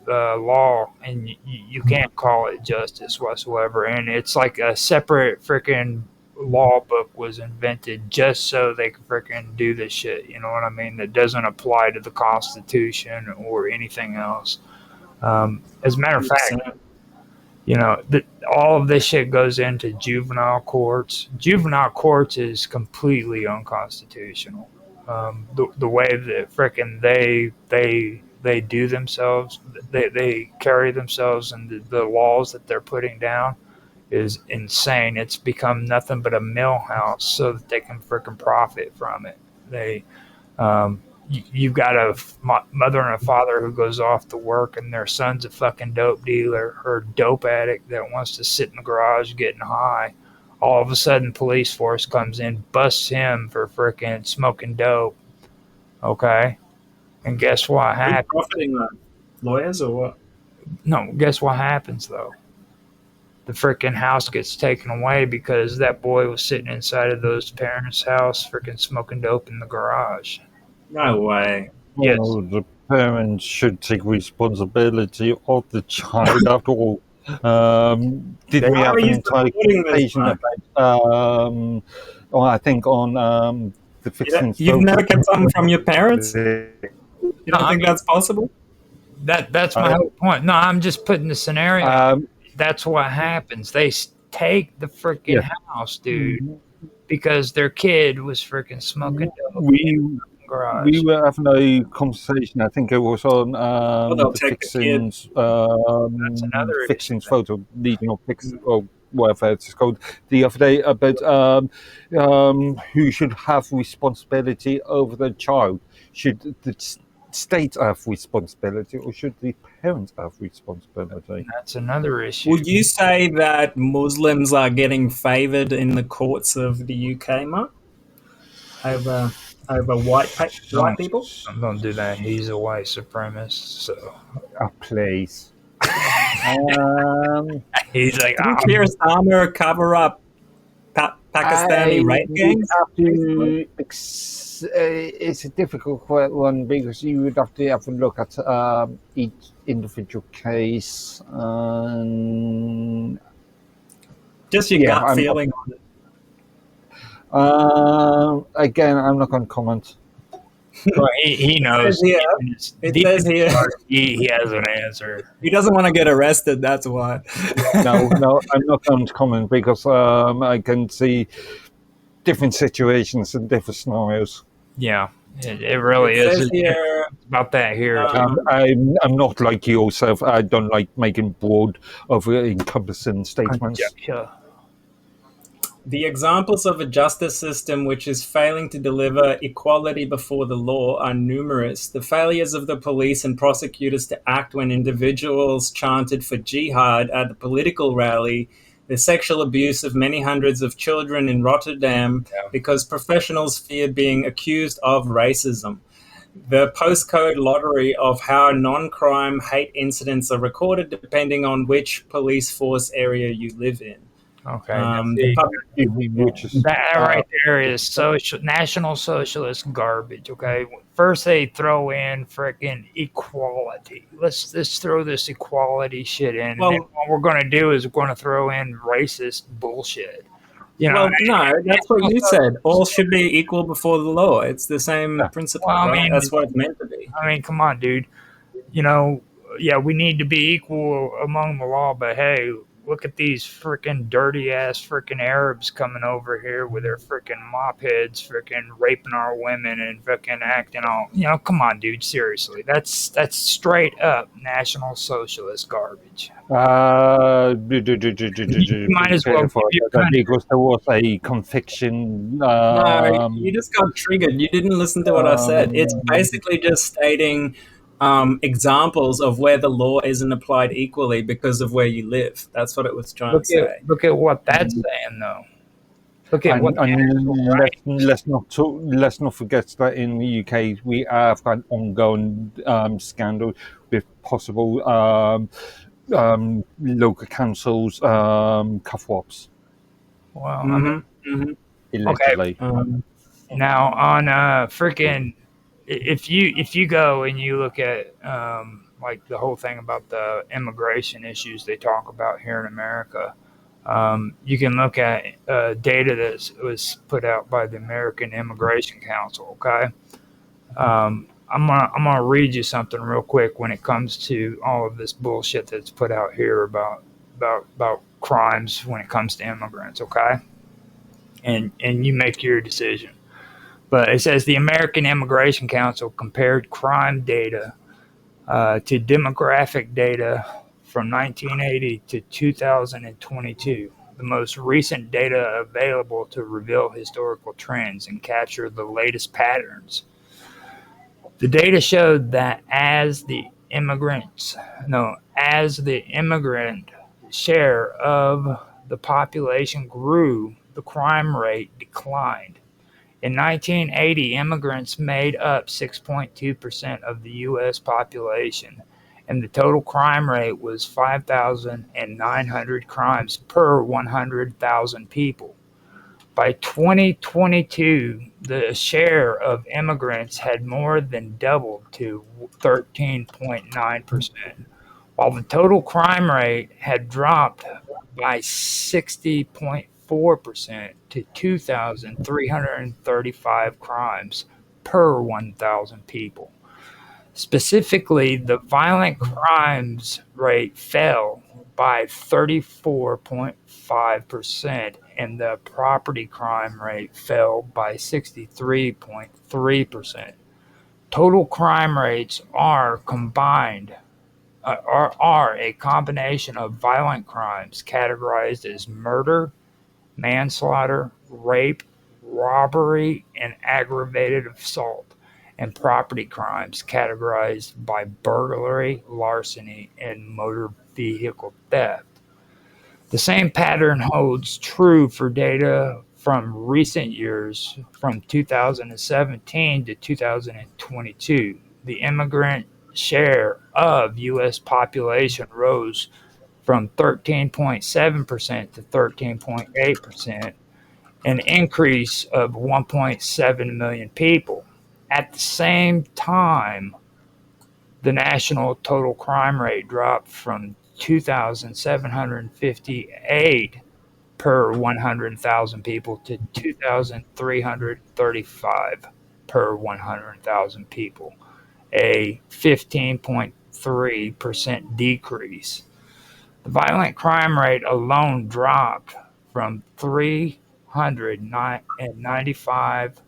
law, and you can't call it justice whatsoever. And it's like a separate freaking law book was invented just so they could freaking do this shit. You know what I mean? That doesn't apply to the Constitution or anything else. As a matter of fact,
100%.
all of this shit goes into juvenile courts. Juvenile courts is completely unconstitutional. The way that frickin' they do themselves, they carry themselves, and the laws that they're putting down is insane. It's become nothing but a mill house so that they can frickin' profit from it. You've got a mother and a father who goes off to work, and their son's a fucking dope dealer or dope addict that wants to sit in the garage getting high. All of a sudden, police force comes in, busts him for freaking smoking dope. Okay, and guess what
Who's
happens?
profiting that? Lawyers or what?
No, guess what happens though? The freaking house gets taken away because that boy was sitting inside of those parents' house, freaking smoking dope in the garage.
No way.
Yes.
Well, the parents should take responsibility of the child. After all, did we
How
have
are
an
you
entire
supporting this,
conversation
Mark?
about? I think on the fixing.
You've never kept something from your parents?
Yeah.
You don't think that's possible?
That's my whole point. No, I'm just putting the scenario. That's what happens. They take the freaking house, dude, because their kid was freaking smoking dope in the garage.
We were having a conversation. I think it was on
they'll
the
take the kid.
Fixings,
That's another
Fixings
issue.
photo, leading or Fix or whatever it's called, the other day about who should have responsibility over the child. Should the state have responsibility, or should the parents have responsibility?
That's another issue.
Would you say that Muslims are getting favoured in the courts of the UK, Mark? Over white people?
Don't do that. He's a white supremacist, so
Please.
he's like,
Didn't Keir Starmer cover up Pakistani rape
would
gangs?
have to. It's a difficult one because you would have to have a look at each individual case.
Just your
Yeah,
gut
I'm
feeling on it.
Again, I'm not going to comment.
Well, he knows.
Yeah,
Deep
it says
in his
here.
heart, he has an answer.
He doesn't want to get arrested, that's why.
No, I'm not going to comment because I can see different situations and different scenarios.
Yeah, it really
It
is.
says here,
It's about that here. Too.
I'm not like yourself. I don't like making broad, over encompassing statements.
Conjecture.
the examples of a justice system which is failing to deliver equality before the law are numerous. The failures of the police and prosecutors to act when individuals chanted for jihad at the political rally, the sexual abuse of many hundreds of children in Rotterdam because professionals feared being accused of racism. The postcode lottery of how non-crime hate incidents are recorded depending on which police force area you live in.
Okay.
Which is
That right there is National Socialist garbage. Okay, first they throw in freaking equality. Let's throw this equality shit in.
Well,
and then what we're going to do is we're going to throw in racist bullshit. You know,
well, no, that's what you said. All should be equal before the law. It's the same principle,
Well, I
right?
mean-
That's what it's meant to be.
I mean, come on, dude. You know, yeah, we need to be equal among the law, but hey, look at these freaking dirty ass freaking Arabs coming over here with their freaking mop heads, freaking raping our women and freaking acting all. You know, come on, dude. Seriously, that's straight up National Socialist garbage.
you
might as well give your country-
because there was a conviction.
No, you just got triggered. You didn't listen to what I said. It's basically just stating examples of where the law isn't applied equally because of where you live. That's what it was trying to say.
Look at what that's saying, though. Look at what.
Let's not forget that in the UK we have an ongoing scandal with possible local councils cover-ups.
Well,
Allegedly.
now on freaking, if you go and you look at like the whole thing about the immigration issues they talk about here in America, you can look at data that was put out by the American Immigration Council. Okay, I'm gonna read you something real quick when it comes to all of this bullshit that's put out here about crimes when it comes to immigrants. Okay, and you make your decision. But it says the American Immigration Council compared crime data to demographic data from 1980 to 2022, the most recent data available to reveal historical trends and capture the latest patterns. The data showed that as the immigrant share of the population grew, the crime rate declined. In 1980, immigrants made up 6.2% of the U.S. population, and the total crime rate was 5,900 crimes per 100,000 people. By 2022, the share of immigrants had more than doubled to 13.9%, while the total crime rate had dropped by 60.4% to 2,335 crimes per 1,000 people. Specifically, the violent crimes rate fell by 34.5%, and the property crime rate fell by 63.3%. Total crime rates are a combination of violent crimes categorized as murder, manslaughter, rape, robbery, and aggravated assault, and property crimes categorized by burglary, larceny, and motor vehicle theft. The same pattern holds true for data from recent years, from 2017 to 2022. The immigrant share of U.S. population rose from 13.7% to 13.8%, an increase of 1.7 million people. At the same time, the national total crime rate dropped from 2,758 per 100,000 people to 2,335 per 100,000 people, a 15.3% decrease. The violent crime rate alone dropped from 395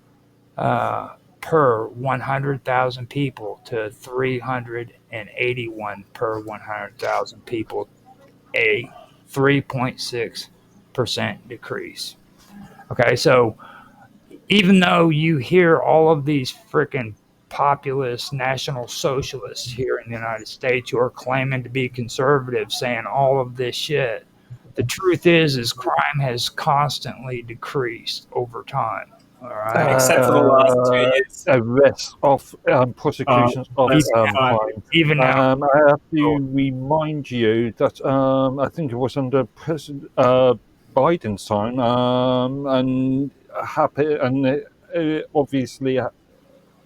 per 100,000 people to 381 per 100,000 people, a 3.6% decrease. Okay, so even though you hear all of these freaking populist national socialists here in the United States who are claiming to be conservative saying all of this shit, the truth is crime has constantly decreased over time. All right.
Except for the last 2 years.
Arrests of prosecutions of
That's fine.
crime.
Even now,
I have to remind you that I think it was under President Biden's time, and obviously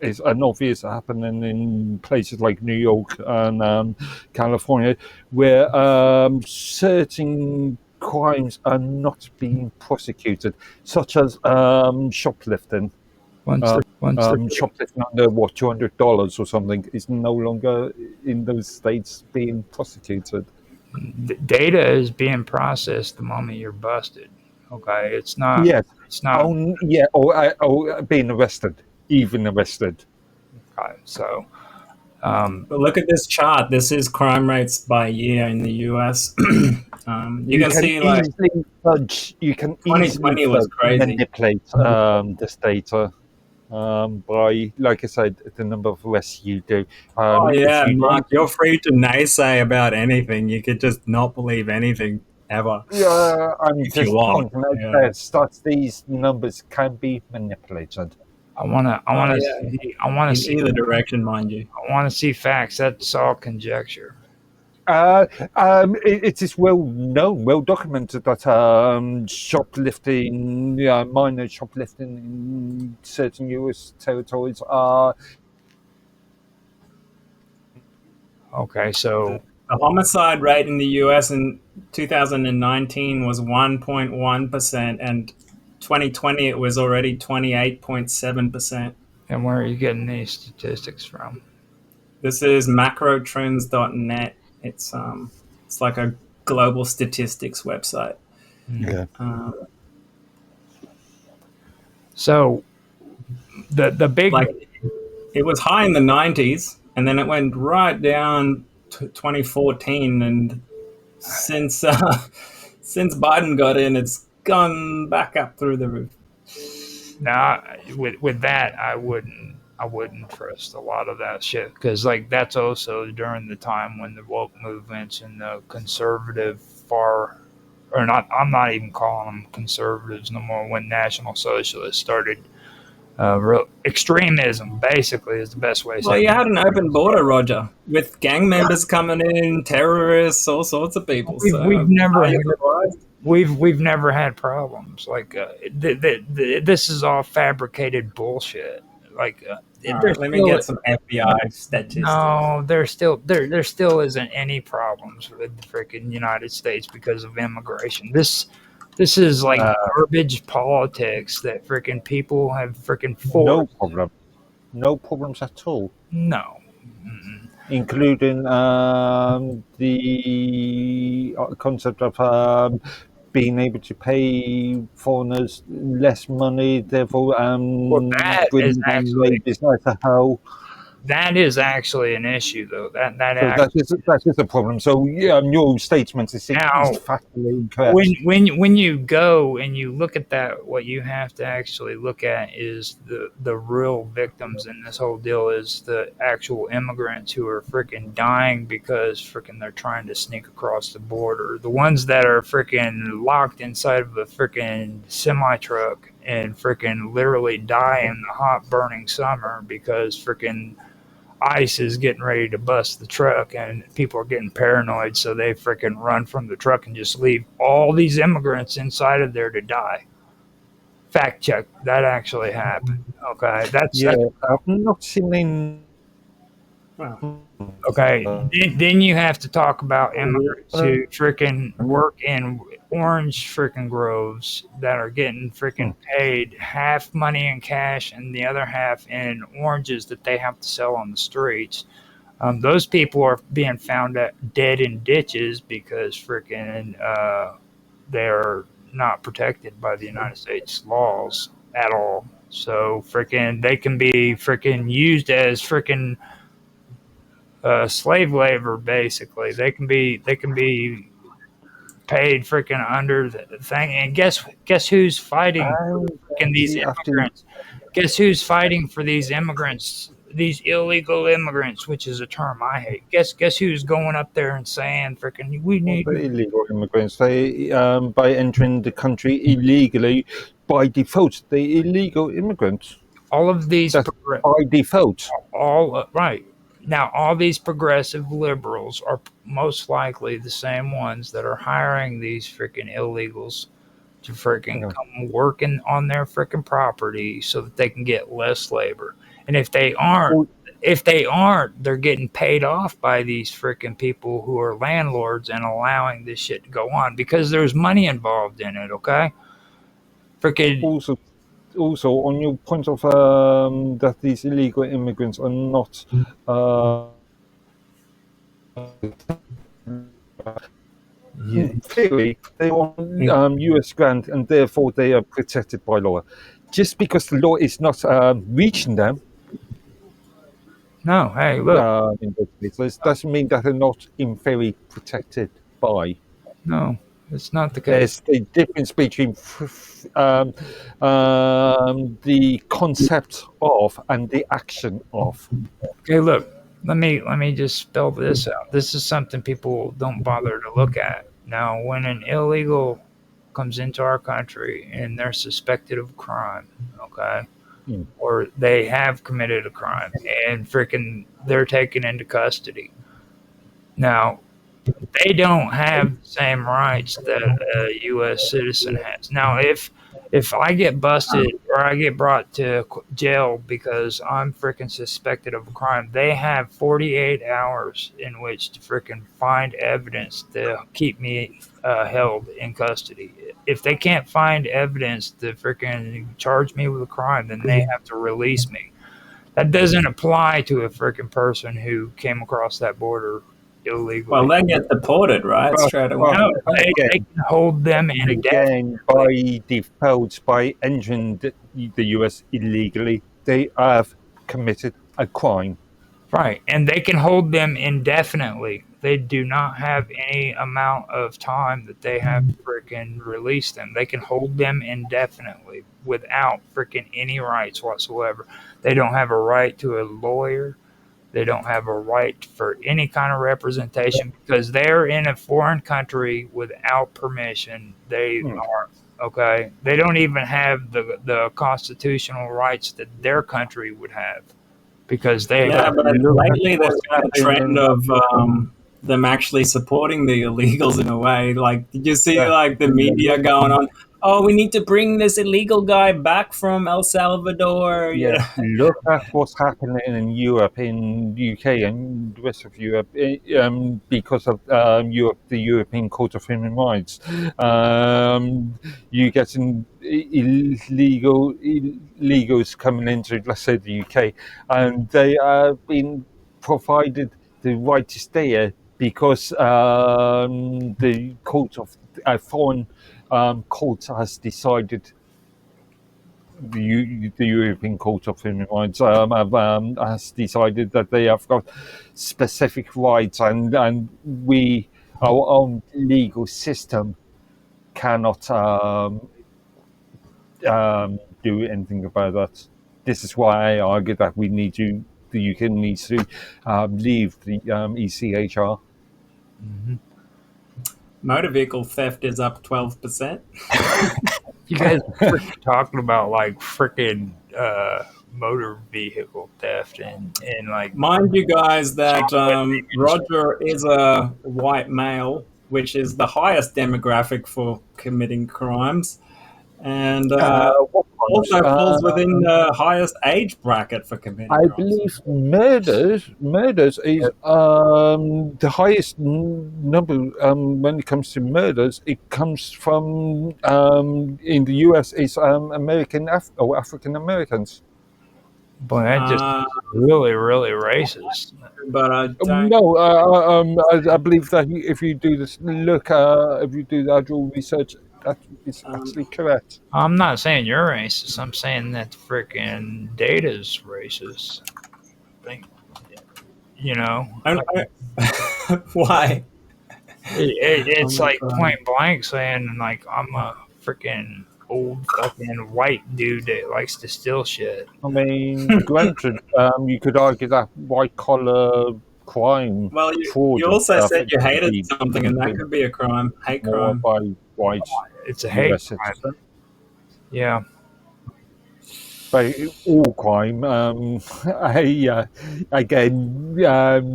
is an obvious happening in places like New York and California, where certain crimes are not being prosecuted, such as shoplifting. Shoplifting under $200 or something is no longer in those states being prosecuted.
data is being processed the moment you're busted. Okay, it's not.
Yes.
It's not.
Or being arrested, even arrested.
Okay, so.
But look at this chart. This is crime rates by year in the US. You can see like
easily fudge. You can
2020 was crazy.
Manipulate this data by, like I said, the number of arrests you do.
Mark, you're free to naysay about anything. You could just not believe anything ever.
Yeah, I'm
if
just
you want.
pointing out that these numbers can be manipulated.
I want to see
either direction, mind you.
I want to see facts. That's all conjecture.
It is well known, well documented that shoplifting, minor shoplifting in certain U.S. territories are.
Okay, so
the homicide rate in the U.S. in 2019 was 1.1%, and 2020 it was already 28.7%.
And where are you getting these statistics from?
This is macrotrends.net. It's like a global statistics website.
Yeah.
So the big,
it was high in the 90s, and then it went right down to 2014, and since Biden got in, it's gone back up through the roof.
Now, with that, I wouldn't trust a lot of that shit, because like that's also during the time when the woke movements and the conservative I'm not even calling them conservatives no more, when National Socialists started. Real extremism, basically, is the best way to say it.
Well, you had an open border, Roger, with gang members coming in, terrorists, all sorts of people.
We've never had problems. Like this is all fabricated bullshit. Like,
right, let me get some FBI statistics.
No, there still isn't any problems with the freaking United States because of immigration. This is like garbage politics that freaking people have freaking forced.
No problems at all.
No.
Including the concept of being able to pay foreigners less money, therefore bringing down wages like a hell.
That is actually an issue, though.
That is a problem. So your statement is factually incorrect.
When you go and you look at that, what you have to actually look at is the real victims in this whole deal is the actual immigrants who are freaking dying because freaking they're trying to sneak across the border. The ones that are freaking locked inside of a freaking semi truck and freaking literally die in the hot burning summer because freaking ICE is getting ready to bust the truck and people are getting paranoid, so they freaking run from the truck and just leave all these immigrants inside of there to die. Fact check. That actually happened. Okay,
Yeah, I've not seen any.
okay. Then you have to talk about immigrants who freaking work in orange freaking groves that are getting freaking paid half money in cash and the other half in oranges that they have to sell on the streets. Those people are being found dead in ditches because freaking they're not protected by the United States laws at all. So freaking they can be freaking used as freaking slave labor. Basically, they can be paid freaking under the thing. And guess who's fighting for freaking these
You have to.
immigrants? Guess who's fighting for these immigrants? These illegal immigrants, which is a term I hate. Guess who's going up there and saying, "Freaking, we need
The illegal immigrants, they by entering the country illegally, by default, the illegal immigrants.
all of these
That's by default.
all right now. All these progressive liberals are most likely the same ones that are hiring these freaking illegals to freaking come working on their freaking property so that they can get less labor. And if they aren't, they're getting paid off by these freaking people who are landlords and allowing this shit to go on because there's money involved in it. Okay, freaking
Also, on your point of that these illegal immigrants are not in theory, they are on U.S. grant and therefore they are protected by law. Just because the law is not reaching them
no. Hey, look,
in those places doesn't mean that they're not in theory protected by.
no, it's not the case.
There's the difference between the concept of and the action of.
Okay, look, let me just spell this out. This is something people don't bother to look at. Now, when an illegal comes into our country and they're suspected of crime, okay, or they have committed a crime and freaking they're taken into custody. Now, they don't have the same rights that a U.S. citizen has. Now, if I get busted or I get brought to jail because I'm freaking suspected of a crime, they have 48 hours in which to freaking find evidence to keep me held in custody. If they can't find evidence to freaking charge me with a crime, then they have to release me. That doesn't apply to a freaking person who came across that border illegally.
Well, they get deported, right? Straight away.
No, they can hold them in a
Again, by default, by entering the US illegally, they have committed a crime.
right, and they can hold them indefinitely. They do not have any amount of time that they have to freaking release them. They can hold them indefinitely without freaking any rights whatsoever. They don't have a right to a lawyer. They don't have a right for any kind of representation because they're in a foreign country without permission. They are, okay? They don't even have the constitutional rights that their country would have because they
Yeah, but lately there's been a trend of them actually supporting the illegals in a way. Like, did you see like the media going on? Oh, we need to bring this illegal guy back from El Salvador. You know?
Look at what's happening in Europe, in UK, and the rest of Europe, because of Europe, the European Court of Human Rights. You get illegals coming into, let's say, the UK, and they are being provided the right to stay here because the court of foreign court has decided, the European Court of Human Rights has decided that they have got specific rights, and our own legal system cannot do anything about that. This is why I argue that the UK needs to leave the ECHR.
Mm-hmm.
Motor vehicle theft is up 12%.
You guys are talking about like freaking motor vehicle theft and like.
Mind you guys that Roger is a white male, which is the highest demographic for committing crimes. and
What
also
crimes?
falls within the highest age bracket for committing
I
crimes.
believe murders is the highest number when it comes to murders. It comes from in the US is or African Americans.
Boy, that just
Uh,
really, really racist.
but I don't.
No, I believe that if you do this, if you do the actual research, that is actually correct.
I'm not saying you're racist. I'm saying that the freaking data's racist. Think, you know,
Why?
it's
Oh my
like
God.
point blank saying like I'm a freaking old fucking white dude that likes to steal shit.
I mean, granted, you could argue that white collar crime,
Well,
fraud,
you
and
also
stuff
said
it
you
could
hated
be
something, and that
committed
could be a crime, hate
more
crime.
by white
It's a hate
US
crime.
citizens.
Yeah.
But all crime, again,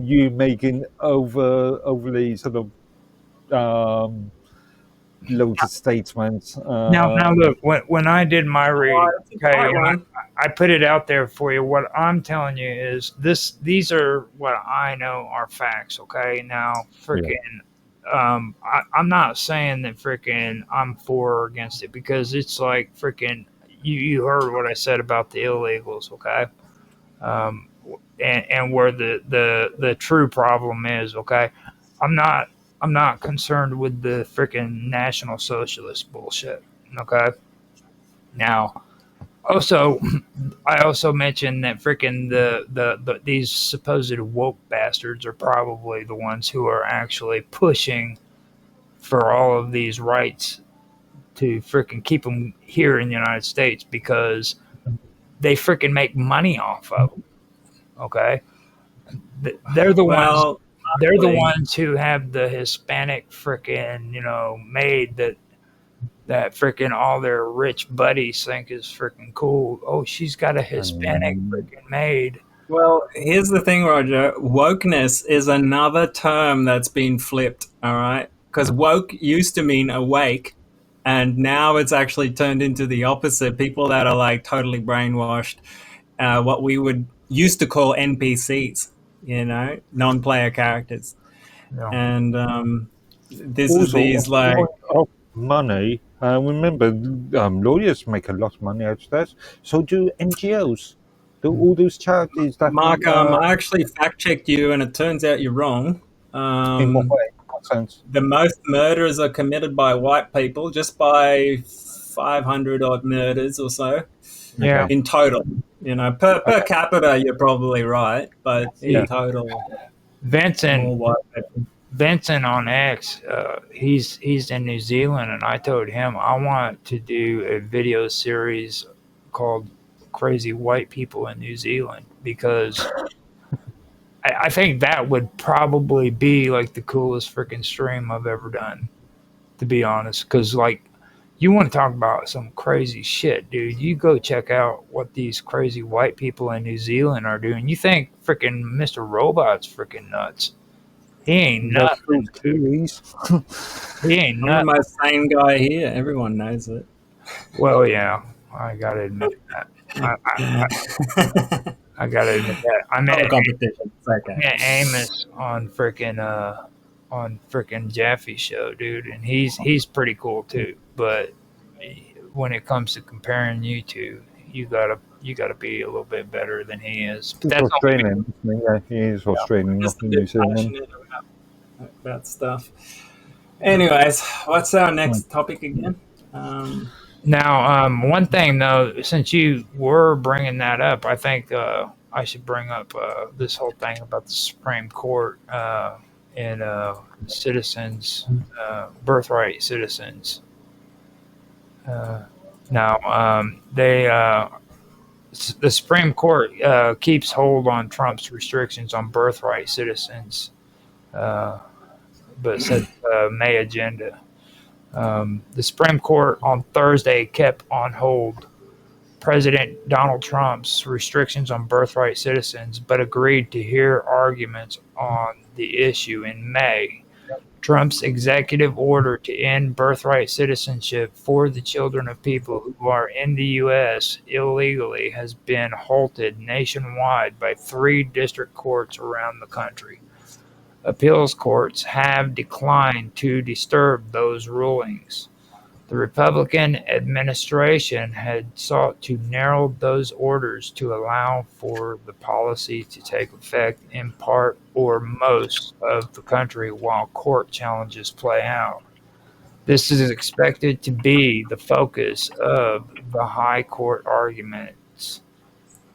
you making overly sort of loaded statements.
Now look, when I did my reading,
It's a
okay,
tight one.
I put it out there for you. What I'm telling you is these are what I know are facts, okay? Now, freaking, I'm not saying that freaking I'm for or against it because it's like freaking, you heard what I said about the illegals, okay? Um, and where the true problem is, okay? I'm not I'm not concerned with the freaking National Socialist bullshit, okay? Now, also, I also mentioned that freaking these supposed woke bastards are probably the ones who are actually pushing for all of these rights to freaking keep them here in the United States because they freaking make money off of them. Okay, they're the ones.
Well,
They're the
actually,
ones who have the Hispanic freaking maid that freaking all their rich buddies think is freaking cool. Oh, she's got a Hispanic
And
freaking maid.
well, here's the thing, Roger. Wokeness is another term that's been flipped. All right, because woke used to mean awake, and now it's actually turned into the opposite. People that are like totally brainwashed, what we would used to call NPCs, non-player characters,
You know.
and this is
also,
these
on the
like
point of money, remember, lawyers make a lot of money out of that. So do NGOs. Do all those charities that
Mark. I actually fact checked you, and it turns out you're wrong.
in what way? In what sense?
The most murders are committed by white people, just by 500 odd murders or so
Yeah,
Okay.
in total. Per capita, you're probably right, but in
Yeah.
total,
Vincent
more white people.
Vincent on X, he's in New Zealand, and I told him I want to do a video series called "Crazy White People in New Zealand" because I think that would probably be like the coolest freaking stream I've ever done, to be honest. Because like, you want to talk about some crazy shit, dude? You go check out what these crazy white people in New Zealand are doing. You think freaking Mr. Robot's freaking nuts? He ain't
That's
nothing,
those Kiwis.
He ain't
I'm the
nothing.
most sane guy here. Everyone knows it.
Well, yeah, I gotta admit that. I gotta admit that. I
Not a
met,
competition. It's
I
okay.
met Amos on freaking Jaffe's show, dude, and he's pretty cool too. But when it comes to comparing you two, you gotta be a little bit better than he is. But
He's
that's only
Australian, isn't he? Yeah, he is Australian, not
Just a
New
bit
Zealand.
passionate about stuff. Anyways, what's our next topic again?
Now, one thing though, since you were bringing that up, I think I should bring up this whole thing about the Supreme Court and citizens, birthright citizens. Now, the Supreme Court keeps hold on Trump's restrictions on birthright citizens, but said May agenda. The Supreme Court on Thursday kept on hold President Donald Trump's restrictions on birthright citizens, but agreed to hear arguments on the issue in May. Trump's executive order to end birthright citizenship for the children of people who are in the U.S. illegally has been halted nationwide by 3 district courts around the country. Appeals courts have declined to disturb those rulings. The Republican administration had sought to narrow those orders to allow for the policy to take effect in part or most of the country while court challenges play out. This is expected to be the focus of the High Court arguments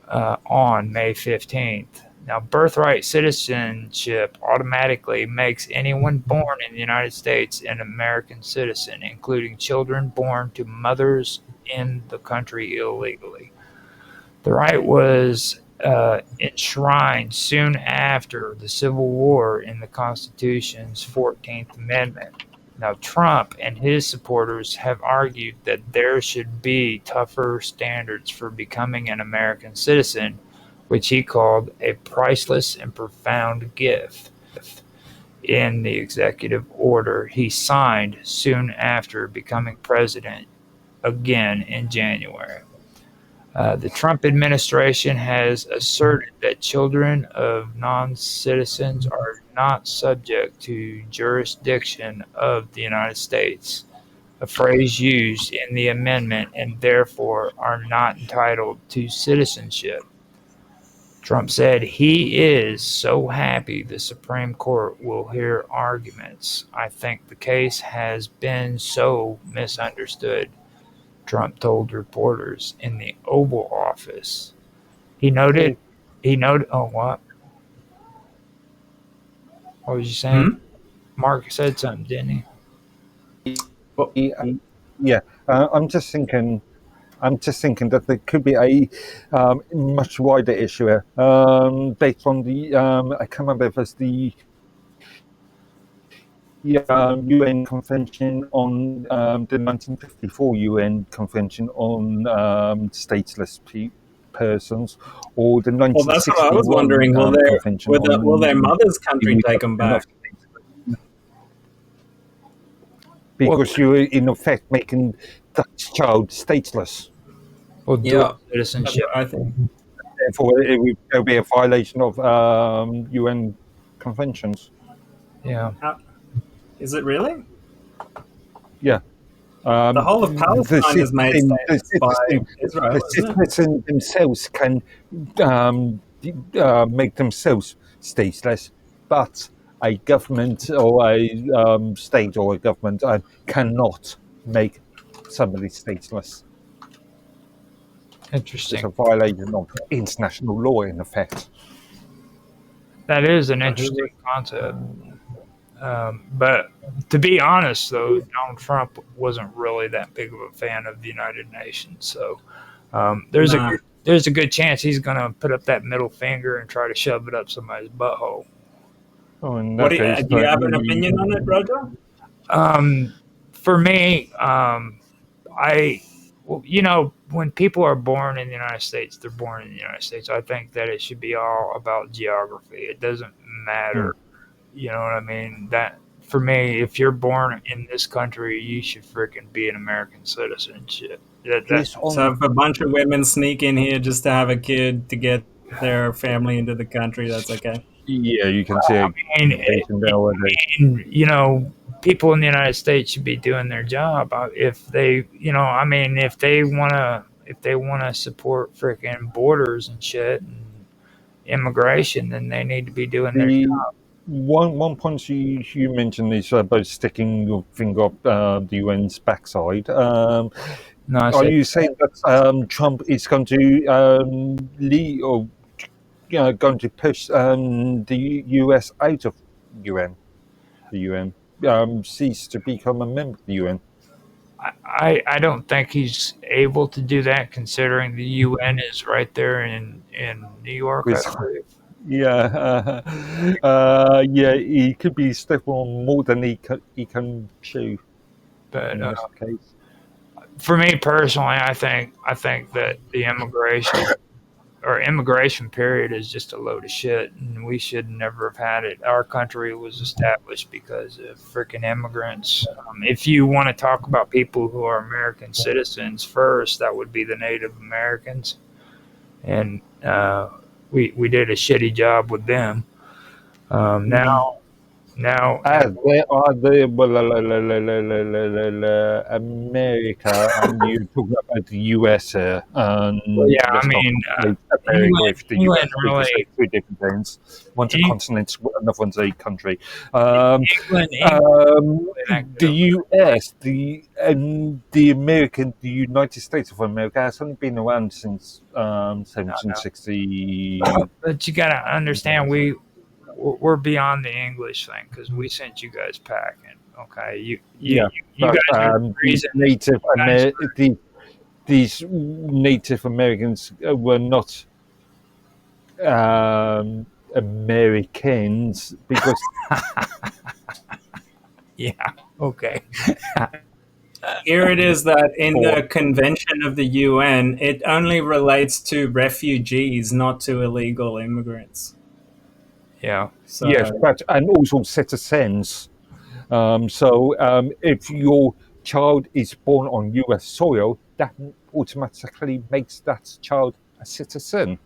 on May 15th. Now, birthright citizenship automatically makes anyone born in the United States an American citizen, including children born to mothers in the country illegally. The right was enshrined soon after the Civil War in the Constitution's 14th Amendment. Now, Trump and his supporters have argued that there should be tougher standards for becoming an American citizen, which he called a priceless and profound gift, in the executive order he signed soon after becoming president again in January. The Trump administration has asserted that children of non-citizens are not subject to jurisdiction of the United States, a phrase used in the amendment, and therefore are not entitled to citizenship. Trump said he is so happy the Supreme Court will hear arguments. I think the case has been so misunderstood, Trump told reporters in the Oval Office. He noted, oh, what? What was you saying? Mark said something, didn't he?
Yeah, I'm just thinking that there could be a much wider issue here, based on the I can't remember if it's the UN Convention on the 1954 UN Convention on stateless persons, or the 1961
Well, that's what I was wondering. Will their mother's country take them back?
Because you're in effect making that child stateless.
Well,
Yeah,
citizenship.
I think.
Therefore, there'll be a violation of UN conventions.
Yeah.
Is it really?
Yeah.
The whole of Palestine is made stateless by Israel.
The citizens themselves can make themselves stateless, but a government or a state or a government cannot make somebody stateless.
Interesting.
It's a violation of international law, in effect.
That is an interesting concept. But to be honest, though, Donald Trump wasn't really that big of a fan of the United Nations. So there's a good chance he's going to put up that middle finger and try to shove it up somebody's butthole.
Oh,
Do you have an opinion on it, Roger?
For me, when people are born in the United States, they're born in the United States. I think that it should be all about geography. It doesn't matter. You know what I mean? That for me, if you're born in this country, you should freaking be an American citizen. Shit.
So if a bunch of women sneak in here just to have a kid to get their family into the country, that's okay.
Yeah, you can see
people in the United States should be doing their job. If they want to support freaking borders and shit and immigration, then they need to be doing their job.
One point you mentioned is about sticking your finger up the UN's backside. Are you saying that Trump is going to lead or going to push the US out of UN? The UN cease to become a member of the UN.
I don't think he's able to do that, considering the UN is right there in New York.
Yeah, he could be stepping on more than he can chew.
But for me personally, I think that the immigration our immigration period is just a load of shit, and we should never have had it. Our country was established because of freaking immigrants. If you want to talk about people who are American citizens first, that would be the Native Americans, and we did a shitty job with them. Now
There are the America, and you talk about the US here, and
yeah, I
let's not
mean,
conflate America with the US
England
because
really,
they're two different things. One's a
Eng-
continent, another one's a country.
England
The US, the United States of America has only been around since 1760.
but you gotta understand we're beyond the English thing because we sent you guys packing. Okay, you
But
guys are the reason.
these Native Americans were not Americans because
Yeah. Okay.
Here it is that in the Convention of the UN, it only relates to refugees, not to illegal immigrants.
Yeah.
So,
yes, but and also citizens. If your child is born on US soil, that automatically makes that child a citizen.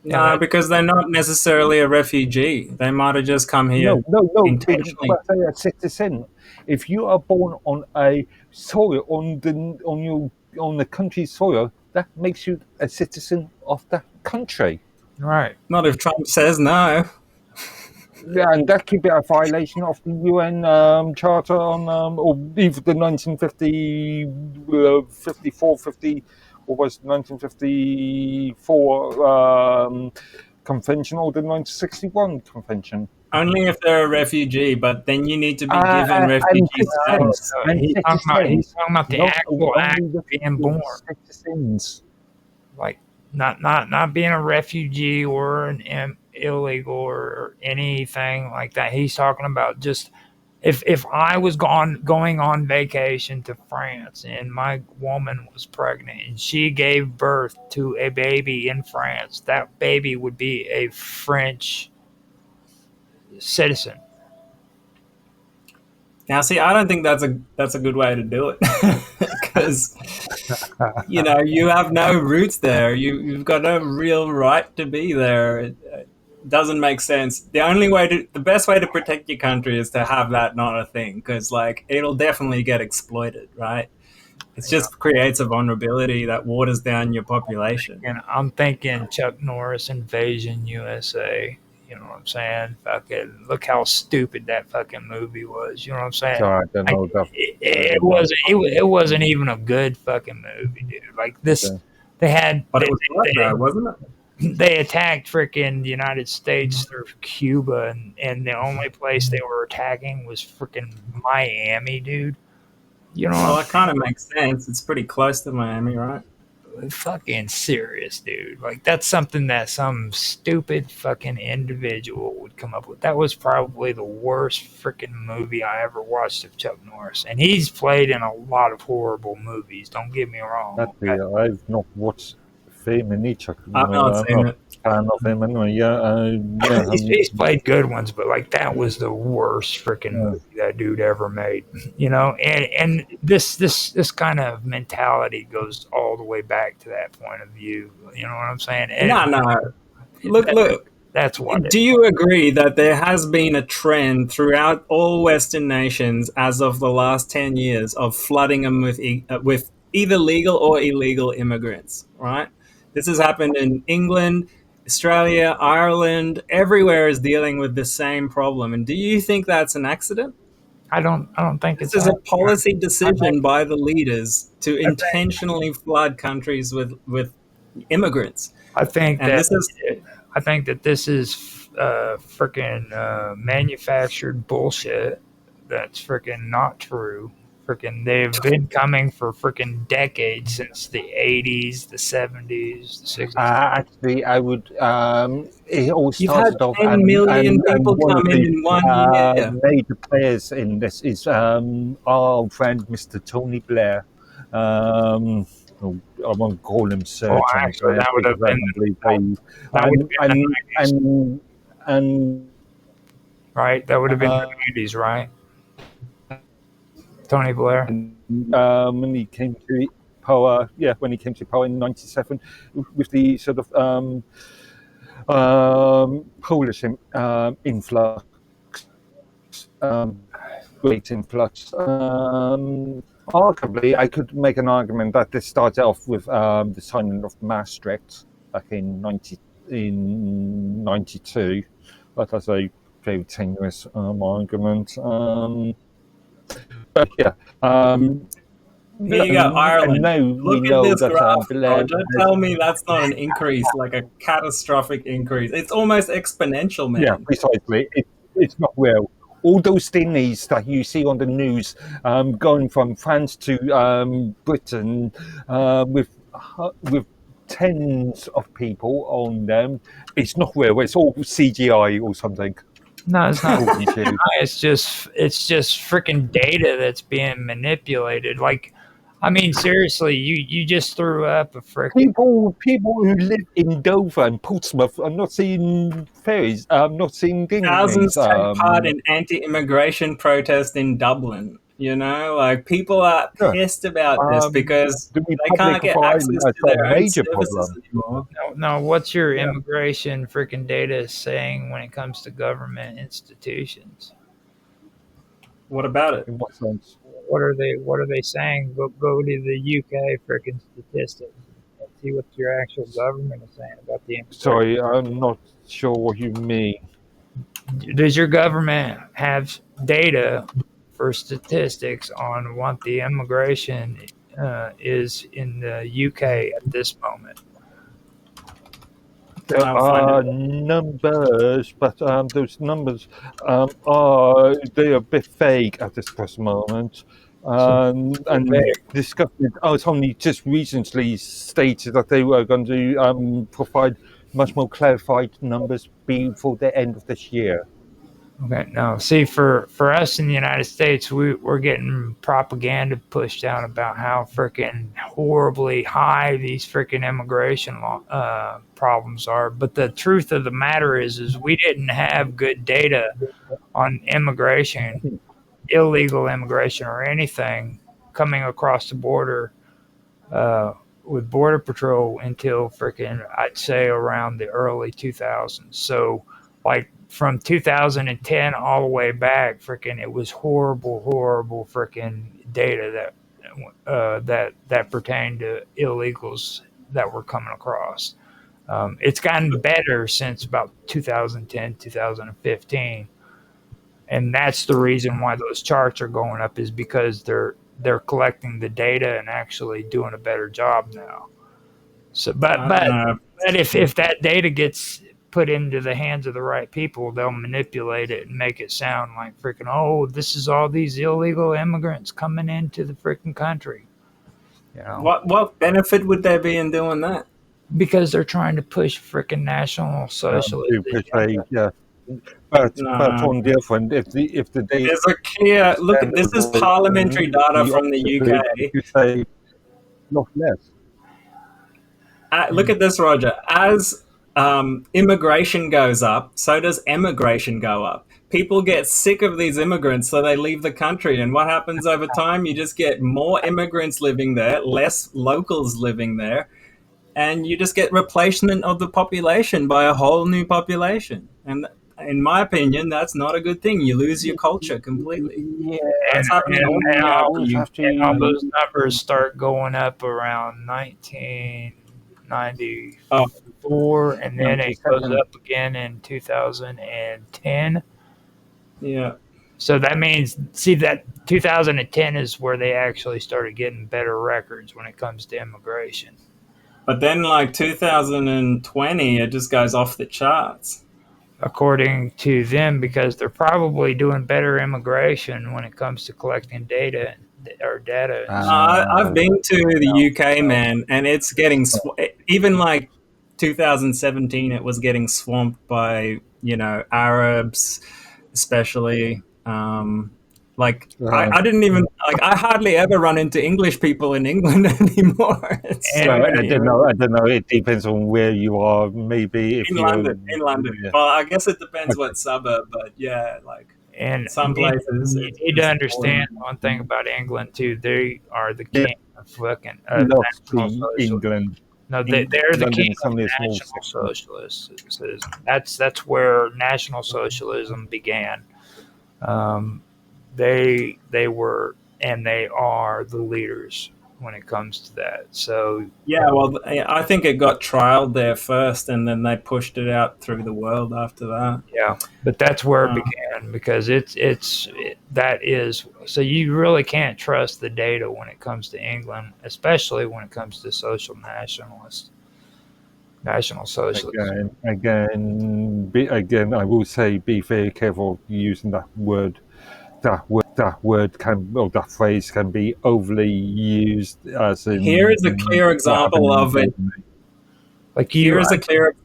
no, because they're not necessarily a refugee. They might have just come here
No.
intentionally.
But they are a citizen. If you are born on a soil on the country's soil, that makes you a citizen of that country.
Right.
Not if Trump says no.
Yeah, and that could be a violation of the UN Charter on, or even the 1950, 54, 50, or was it 1954 convention or the 1961 convention.
Only if they're a refugee, but then you need to be given refugee status.
He's talking about the actual act of being born,
Citizens.
like not being a refugee or an illegal or anything like that. He's talking about just if I was going on vacation to France and my woman was pregnant and she gave birth to a baby in France, that baby would be a French citizen.
Now, see, I don't think that's a good way to do it, because you have no roots there. You've got no real right to be there. It doesn't make sense. The best way to protect your country is to have that not a thing, because it'll definitely get exploited, right? It just creates a vulnerability that waters down your population.
And I'm thinking Chuck Norris Invasion USA. You know what I'm saying? Fucking look how stupid that fucking movie was. You know what I'm saying?
So I don't know.
It wasn't even a good fucking movie, dude. Like this, they had.
But it was though, wasn't it?
They attacked freaking the United States through Cuba, and the only place they were attacking was freaking Miami, dude. You know,
Well, that kind of makes sense. It's pretty close to Miami, right?
fucking serious, dude. Like that's something that some stupid fucking individual would come up with. That was probably the worst freaking movie I ever watched of Chuck Norris, and he's played in a lot of horrible movies. Don't get me wrong.
I've not watched film in Chuck.
I've not seen it.
Fan of him anyway.
He's played good ones, but like that was the worst freaking movie that dude ever made. And this kind of mentality goes all the way back to that point of view. You know what I'm saying? And
No. Look.
That's what.
Do you agree that there has been a trend throughout all Western nations as of the last 10 years of flooding them with either legal or illegal immigrants, right? This has happened in England, Australia, Ireland. Everywhere is dealing with the same problem. And do you think that's an accident?
I don't think
This is a policy decision by the leaders to intentionally flood countries with immigrants.
I think
And
that this is freaking manufactured bullshit. That's freaking not true. Freaking, they've been coming for freaking decades, since the 80s, the 70s, the 60s.
Actually, I would. It all
You've had
started off.
10 million people
one
come
of
in 1 year.
Major players in this is our friend Mr. Tony Blair. national, I won't call them
Well,
surgeons,
actually, that would have
because I
been
don't believe
that would have been the
they,
90s,
and
right? That would have been the 90s, right? Tony Blair.
when he came to power, when he came to power in '97, with the sort of Polish influx, great influx. Arguably, I could make an argument that this started off with the signing of Maastricht back in '92, but that's a very tenuous argument. But yeah.
Here you go,
And
Ireland.
now we
Look at
know
this
that
graph,
Blair
Roger. Tell me that's not an increase, like a catastrophic increase. It's almost exponential, man.
Yeah, precisely. It's not real. All those thingies that you see on the news, going from France to Britain, with tens of people on them, it's not real. It's all CGI or something.
No, it's not.
All YouTube.
It's just freaking data that's being manipulated. Like, I mean, seriously, you just threw up a freaking.
People who live in Dover and Portsmouth are not seeing ferries, not seeing
Thousands
thingies.
take part in anti-immigration protest in Dublin. You know, like people are
Sure.
pissed about this because
the
they
Republic
can't get
of
access
Ireland
to
has got
their
a
own
major
services
problem.
anymore.
No, what's your immigration freaking data saying when it comes to government institutions?
What about it?
In what sense?
What are they saying? Go to the UK freaking statistics and see what your actual government is saying about the immigration.
Sorry, I'm not sure what you mean.
Does your government have data for statistics on what the immigration is in the UK at this moment?
There are numbers, but those numbers are a bit vague at this present moment. And this government it's only just recently stated that they were going to provide much more clarified numbers before the end of this year.
Okay, no. See, for us in the United States, we're getting propaganda pushed out about how freaking horribly high these freaking immigration problems are. But the truth of the matter is we didn't have good data on immigration, illegal immigration, or anything coming across the border with Border Patrol until freaking, I'd say, around the early 2000s. So, like, from 2010 all the way back, freaking, it was horrible freaking data that pertained to illegals that were coming across. It's gotten better since about 2010, 2015, and that's the reason why those charts are going up, is because they're collecting the data and actually doing a better job now. So, but if that data gets put into the hands of the right people, they'll manipulate it and make it sound like freaking, oh, this is all these illegal immigrants coming into the freaking country. You know,
what benefit would there be in doing that?
Because they're trying to push freaking national socialism.
But on the other hand, if the data
There's a clear look. This is parliamentary data from the UK.
You say not less.
Look at this, Roger. As immigration goes up, so does emigration go up. People get sick of these immigrants, so they leave the country. And what happens over time? You just get more immigrants living there, less locals living there, and you just get replacement of the population by a whole new population. And in my opinion, that's not a good thing. You lose your culture completely.
Yeah,
And all those numbers start going up around 1994, and then it goes up again in 2010.
Yeah.
So that means, see, that 2010 is where they actually started getting better records when it comes to immigration.
But then, like 2020, it just goes off the charts.
According to them, because they're probably doing better immigration when it comes to collecting data.
I've been to the UK, man, and it's getting even like 2017. It was getting swamped by Arabs, especially, Like
Uh,
I didn't even like I hardly ever run into English people in England anymore. It's so
And-
I
many
don't know. I don't know. It depends on where you are. Maybe if
in
you're
London. In London.
yeah.
Well, I guess it depends
Okay.
what suburb, but yeah, like
And
some places
you
it's
need to
just
understand
boring.
one thing about England too. They are the
Yeah,
king of fucking
loves
national
the
socialism.
England.
No, they're the king
London's
of
only a small
national
section.
socialism. That's where national socialism began. Um, they were and they are the leaders when it comes to that. So
Yeah, well, I think it got trialed there first, and then they pushed it out through the world after that.
yeah, but that's where it
Uh,
began because that is so you really can't trust the data when it comes to England, especially when it comes to national socialism.
Again, I will say, be very careful using that word. That word can, or that phrase can be overly used, as
here is a
in
clear
what happened
example
in
of it.
Germany.
Like
Here
you,
is a clear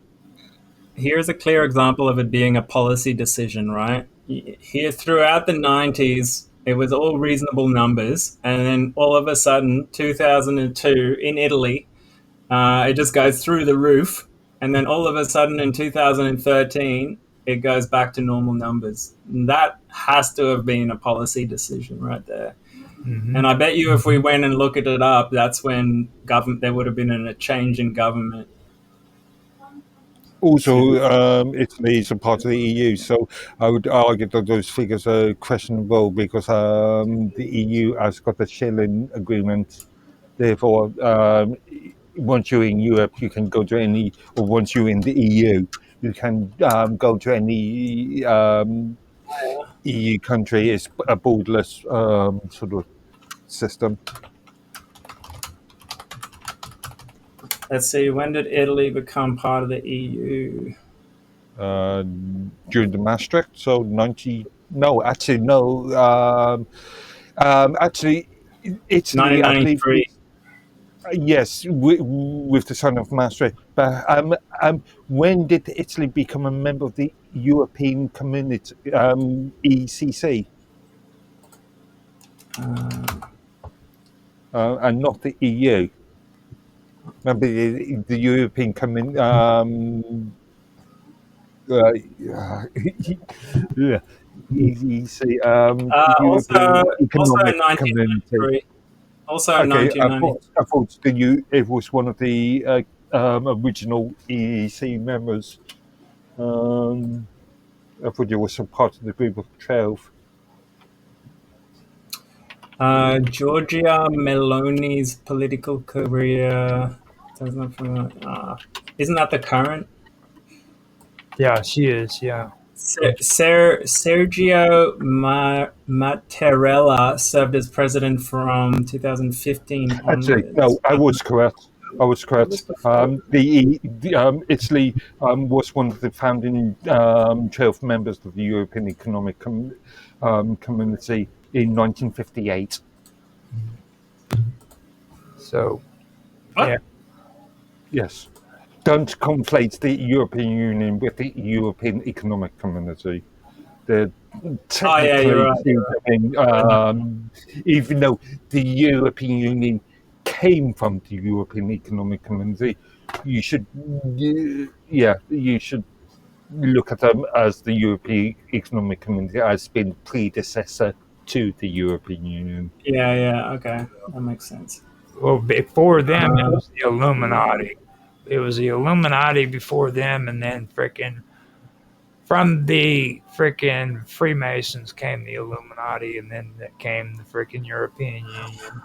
Here's a clear example of it being a policy decision, right? Here throughout the 90s, it was all reasonable numbers. And then all of a sudden, 2002 in Italy, it just goes through the roof. And then all of a sudden in 2013, it goes back to normal numbers. And that has to have been a policy decision right there.
Mhm.
And I bet you if we went and looked it up, that's when there would have been a change in government.
Also, Italy is a part of the EU, so I would argue that those figures are questionable because the EU has got a Schengen agreement. Therefore, once you're in Europe, you can go to any, or once you're in the EU, you can go to any EU country. It's a borderless sort of system.
Let's see, when did Italy become part of the EU?
During the Maastricht, so 90. No, actually, no. Actually, Italy, I believe,
1993.
yes, with the sign of Maastricht. But when did Italy become a member of the European Community, ECC, and not the EU? Remember the European Community. Yeah, ECC,
Also,
European
also
Economic
in
Community.
1993. Also in
Okay,
1990.
I thought it was one of the original EEC members. I thought it was some part of the group of 12.
Giorgia Meloni's political career. Isn't that the current?
Yeah, she is. Yeah.
Sergio Mattarella served as president from 2015
Actually,
onwards.
no, I was correct. Italy was one of the founding 12 members of the European Economic Community in 1958.
So
What?
yeah,
Yes. Don't conflate the European Union with the European Economic Community. They're technically,
you're right.
even though the European Union came from the European Economic Community, you should look at them as the European Economic Community as being predecessor to the European Union.
Yeah, okay. That makes sense.
well, before them it was the Illuminati. It was the Illuminati before them, and then freaking from the freaking Freemasons came the Illuminati, and then that came the freaking European Union.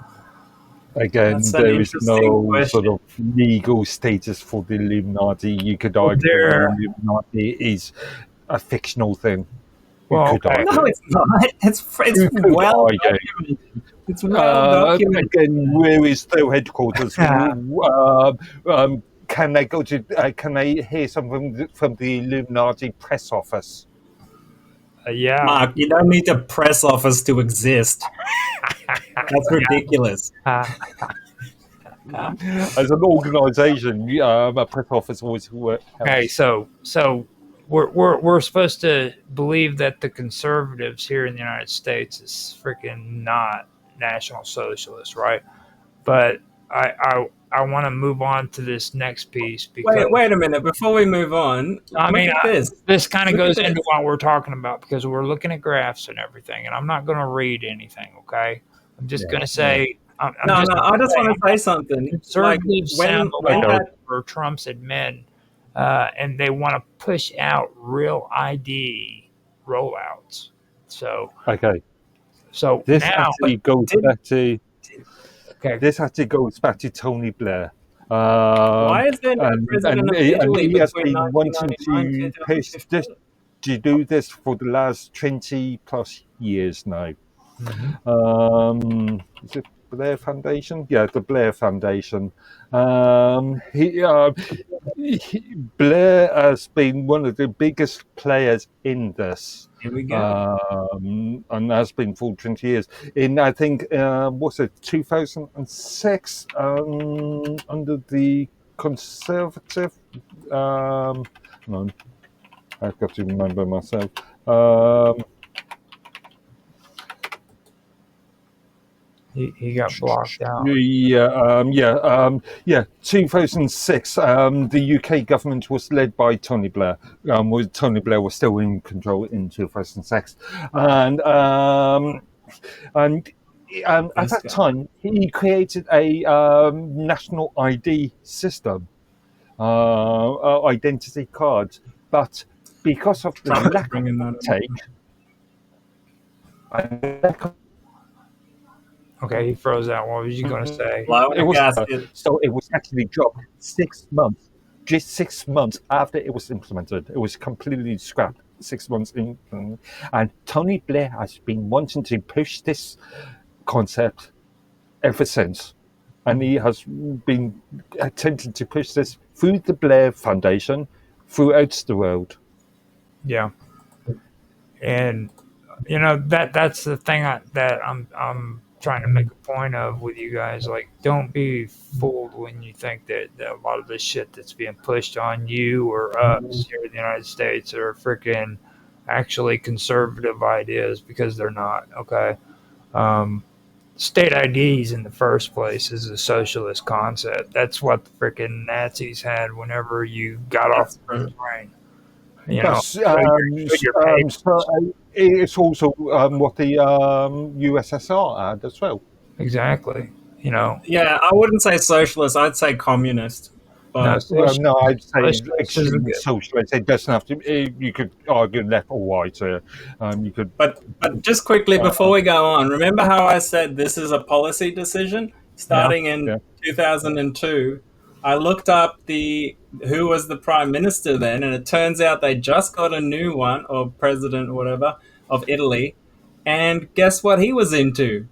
Again,
That's an
there is
interesting
no
question.
sort of legal status for the Illuminati. You could argue that
There-
the Illuminati is a fictional thing.
Well,
You could
okay.
argue.
No, it's not. It's
You could
well
argue.
documented. It's well documented.
Again, where is their headquarters? Can they go to? Can they hear something from the Illuminati press office?
Yeah,
Mark, you don't need a press office to exist. That's ridiculous.
As an organisation, a press office always works.
okay. So we're supposed to believe that the conservatives here in the United States is freaking not National Socialists, right? But I want to move on to this next piece because
Wait a minute. Before we move on,
I mean
look at this.
this kind of
Look at
goes
this.
into what we're talking about because we're looking at graphs and everything, and I'm not going to read anything. Okay, I'm just going to say. I'm
No,
just
no. I just want to say something. Like
conservatives sound a lot
Okay.
for Trump's admin, and they want to push out real ID rollouts. So
Okay.
so
This
now,
actually goes back to
okay,
this actually goes back to Tony Blair.
why is there no president of Italy
he has
between
been wanting
1999
to push this,
2015?
to do this for the last 20 plus years now. Is it Blair Foundation? Yeah, the Blair Foundation. Blair has been one of the biggest players in this.
Here we go.
And has been for 20 years. In, I think, what's it, 2006, under the Conservative, no, I've got to remember myself.
he got blocked out.
Yeah, 2006. The UK government was led by Tony Blair. Tony Blair was still in control in 2006, and at that time he created a national ID system, identity card, but because of the lack of take.
Okay, he froze out. What was you going to say?
It was actually dropped 6 months, just 6 months after it was implemented. It was completely scrapped 6 months in, and Tony Blair has been wanting to push this concept ever since, and he has been attempting to push this through the Blair Foundation throughout the world.
Yeah, and you know that's the thing that I'm trying to make a point of with you guys. Like, don't be fooled when you think that a lot of the shit that's being pushed on you or us here in the United States are freaking actually conservative ideas, because they're not. Okay, state IDs in the first place is a socialist concept. That's what the freaking Nazis had whenever you got off the train. You know,
it's also what the USSR had as well.
Exactly. You know.
Yeah, I wouldn't say socialist. I'd say communist. But
No, I'd say extreme socialist. It doesn't have to. You could argue left or right. You could.
But just quickly before we go on, remember how I said this is a policy decision starting in 2002. I looked up who was the prime minister then, and it turns out they just got a new one, or president, or whatever, of Italy. And guess what he was into?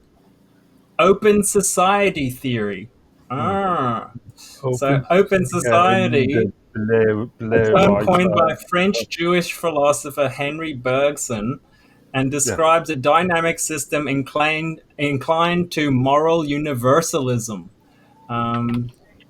Open society theory. So open society, a term coined by French Jewish philosopher Henry Bergson, and describes a dynamic system inclined to moral universalism.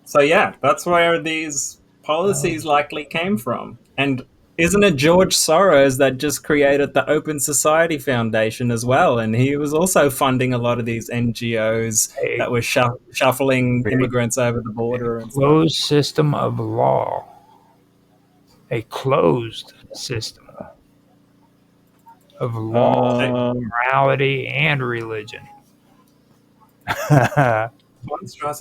So yeah, that's where these policies likely came from. And isn't it George Soros that just created the Open Society Foundation as well? And he was also funding a lot of these NGOs that were shuffling immigrants over the border. And
closed system of law. A closed system of law, morality, and religion.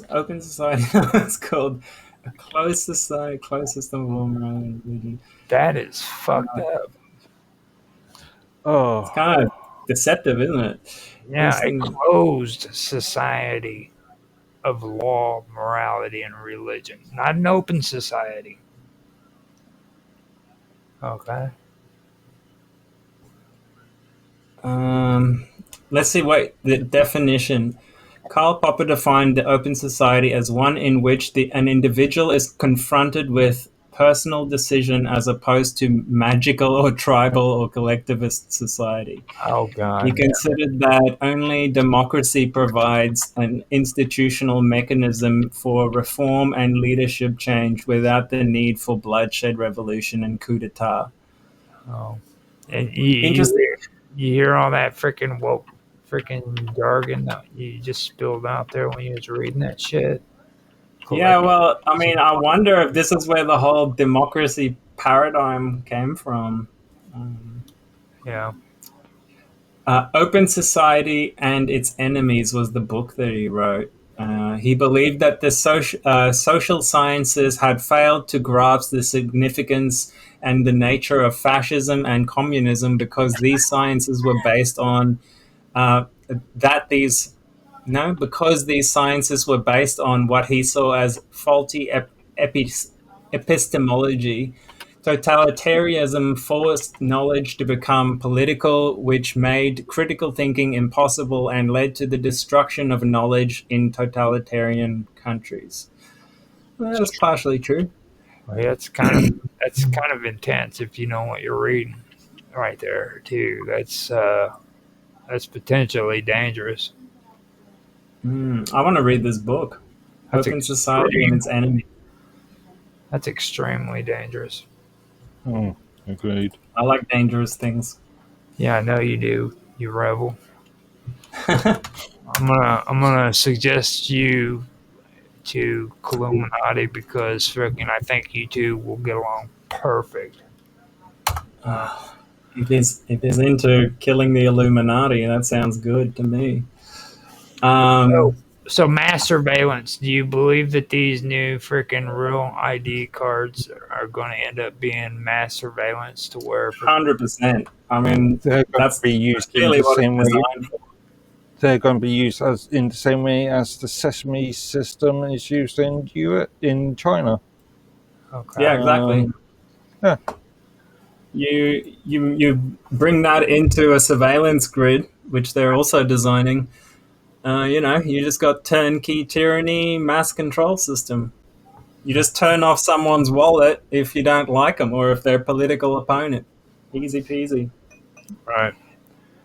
Open society. It's called a closed society, closed system of law, morality, and religion.
That is fucked up.
Oh,
it's kind of deceptive, isn't it?
Yeah, a closed society of law, morality, and religion, not an open society. Okay.
Let's see. Wait, the definition. Karl Popper defined the open society as one in which an individual is confronted with personal decision as opposed to magical or tribal or collectivist society.
Oh, God.
He considered that only democracy provides an institutional mechanism for reform and leadership change without the need for bloodshed, revolution, and coup d'etat.
Oh, and you
Interesting.
you hear all that freaking woke freaking jargon that you just spilled out there when you was reading that shit.
Yeah,
Collect.
well, I mean, I wonder if this is where the whole democracy paradigm came from. Um,
Yeah.
Open Society and Its Enemies was the book that he wrote. He believed that the social sciences had failed to grasp the significance and the nature of fascism and communism because these sciences were based on uh, that these no, because these sciences were based on what he saw as faulty epistemology. Totalitarianism forced knowledge to become political, which made critical thinking impossible and led to the destruction of knowledge in totalitarian countries. Well, that's partially true.
Well, yeah, that's kind of intense if you know what you're reading right there too. That's potentially dangerous.
I want to read this book,
That's
Open Society and
extreme.
Its Enemy.
That's extremely dangerous.
Agreed.
I like dangerous things.
Yeah, I know you do. You rebel. I'm gonna suggest you to Illuminati because freaking I think you two will get along perfect. Uh,
If he's into killing the Illuminati, that sounds good to me.
so,
Um,
so mass surveillance. Do you believe that these new freaking real ID cards are going to end up being mass surveillance to where?
100%. I mean,
They're going to
that's
be used in
clearly
the
what
same
it's
way.
designed for.
They're going to be used as in the same way as the Sesame system is used in China.
Okay.
Yeah, exactly.
Yeah.
You bring that into a surveillance grid, which they're also designing. You just got turnkey tyranny, mass control system. You just turn off someone's wallet if you don't like them or if they're a political opponent. Easy peasy.
Right.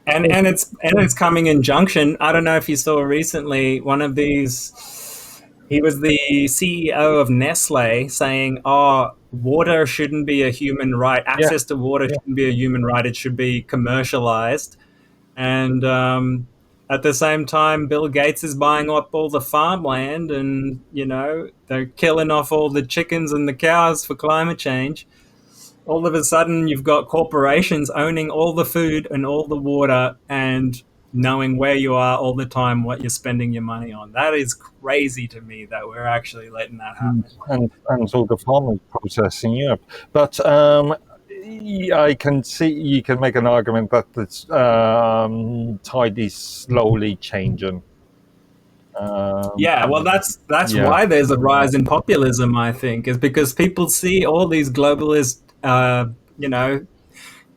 And it's coming in junction. I don't know if you saw recently one of these. He was the CEO of Nestle saying, "Oh, water shouldn't be a human right.
Yeah.
Access to water shouldn't be a human right. It should be commercialized." And at the same time, Bill Gates is buying up all the farmland, and they're killing off all the chickens and the cows for climate change. All of a sudden you've got corporations owning all the food and all the water and knowing where you are all the time, what you're spending your money on. That is crazy to me that we're actually letting that happen.
And all the farming process in Europe. But I can see you can make an argument that the tide is slowly changing.
Yeah, well, that's
Yeah.
why there's a rise in populism. I think is because people see all these globalist,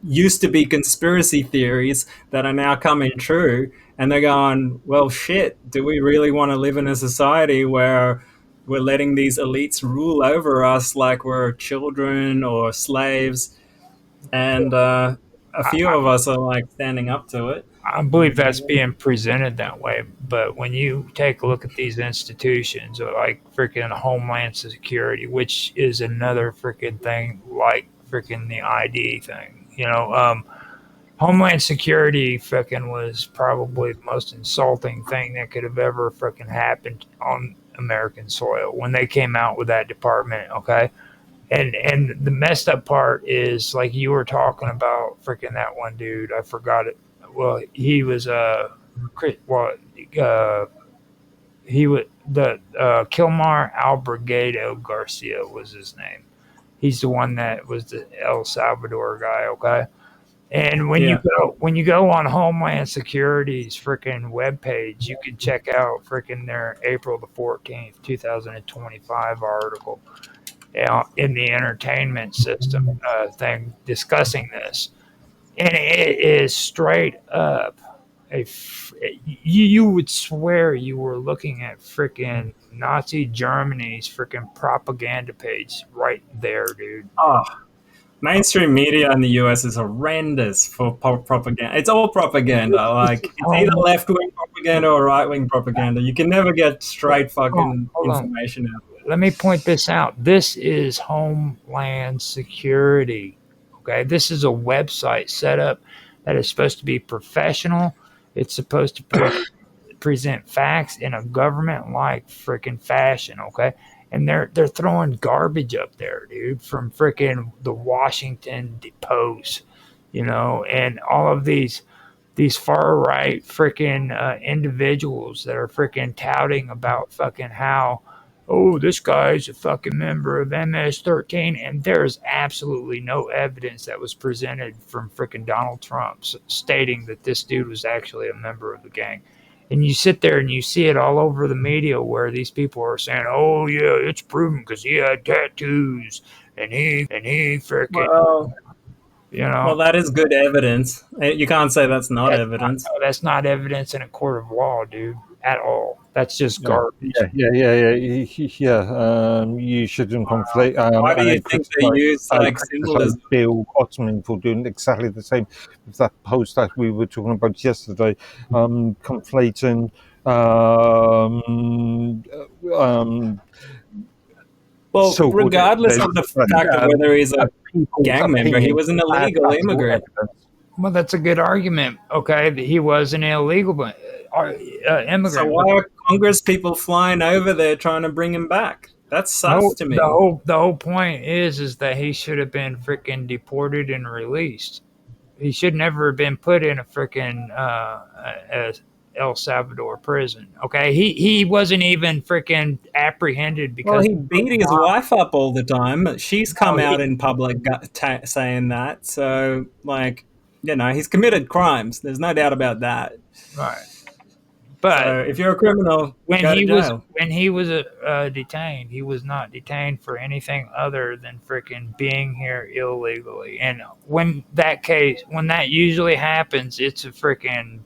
used to be conspiracy theories that are now coming true, and they're going, well, shit. Do we really want to live in a society where we're letting these elites rule over us like we're children or slaves? And a few of us are like standing up to it.
I believe that's being presented that way, but when you take a look at these institutions, like freaking Homeland Security, which is another freaking thing, like freaking the ID thing, Homeland Security freaking was probably the most insulting thing that could have ever freaking happened on American soil when they came out with that department. Okay, and the messed up part is like you were talking about freaking that one dude. I forgot it. Well, he was he was the Kilmar Albrigado Garcia was his name. He's the one that was the El Salvador guy. Okay. And when you go on Homeland Security's freaking webpage, you can check out freaking their April the 14th, 2025 article in the entertainment system thing discussing this, and it is straight up you would swear you were looking at freaking Nazi Germany's freaking propaganda page right there, dude.
Oh, mainstream media in the US is horrendous for propaganda. It's all propaganda. Like, it's either left wing propaganda or right wing propaganda. You can never get straight fucking
Hold on.
information out of it.
Let me point this out. This is Homeland Security. Okay, this is a website set up that is supposed to be professional. It's supposed to present facts in a government-like freaking fashion. Okay, and they're throwing garbage up there, dude, from freaking the Washington Post, and all of these far right freaking individuals that are freaking touting about fucking how, oh, this guy's a fucking member of MS-13, and there's absolutely no evidence that was presented from freaking Donald Trump stating that this dude was actually a member of the gang. And you sit there and you see it all over the media where these people are saying, "Oh yeah, it's proven because he had tattoos and he freaking."
Well,
You know,
well, that is good evidence. You can't say that's not evidence.
That's not evidence in a court of law, dude, at all. That's just garbage.
Yeah. You shouldn't conflate.
Why do you think they use like symbolism?
Bill Ottman for doing exactly the same with that post that we were talking about yesterday, conflating.
Well,
So
regardless of the fact of whether he's a gang member, he was an illegal immigrant.
Well, that's a good argument. Okay, that he was an illegal immigrant.
So why are Congress people flying over there trying to bring him back? That's sus to me.
The whole point is that he should have been freaking deported and released. He should never have been put in a freaking El Salvador prison. Okay, he wasn't even freaking apprehended because.
Well, he beat his wife up all the time. She's come out in public saying that. So, like, he's committed crimes. There's no doubt about that.
Right. But
so if you're a criminal,
when he was detained, he was not detained for anything other than freaking being here illegally. And when that usually happens, it's a freaking.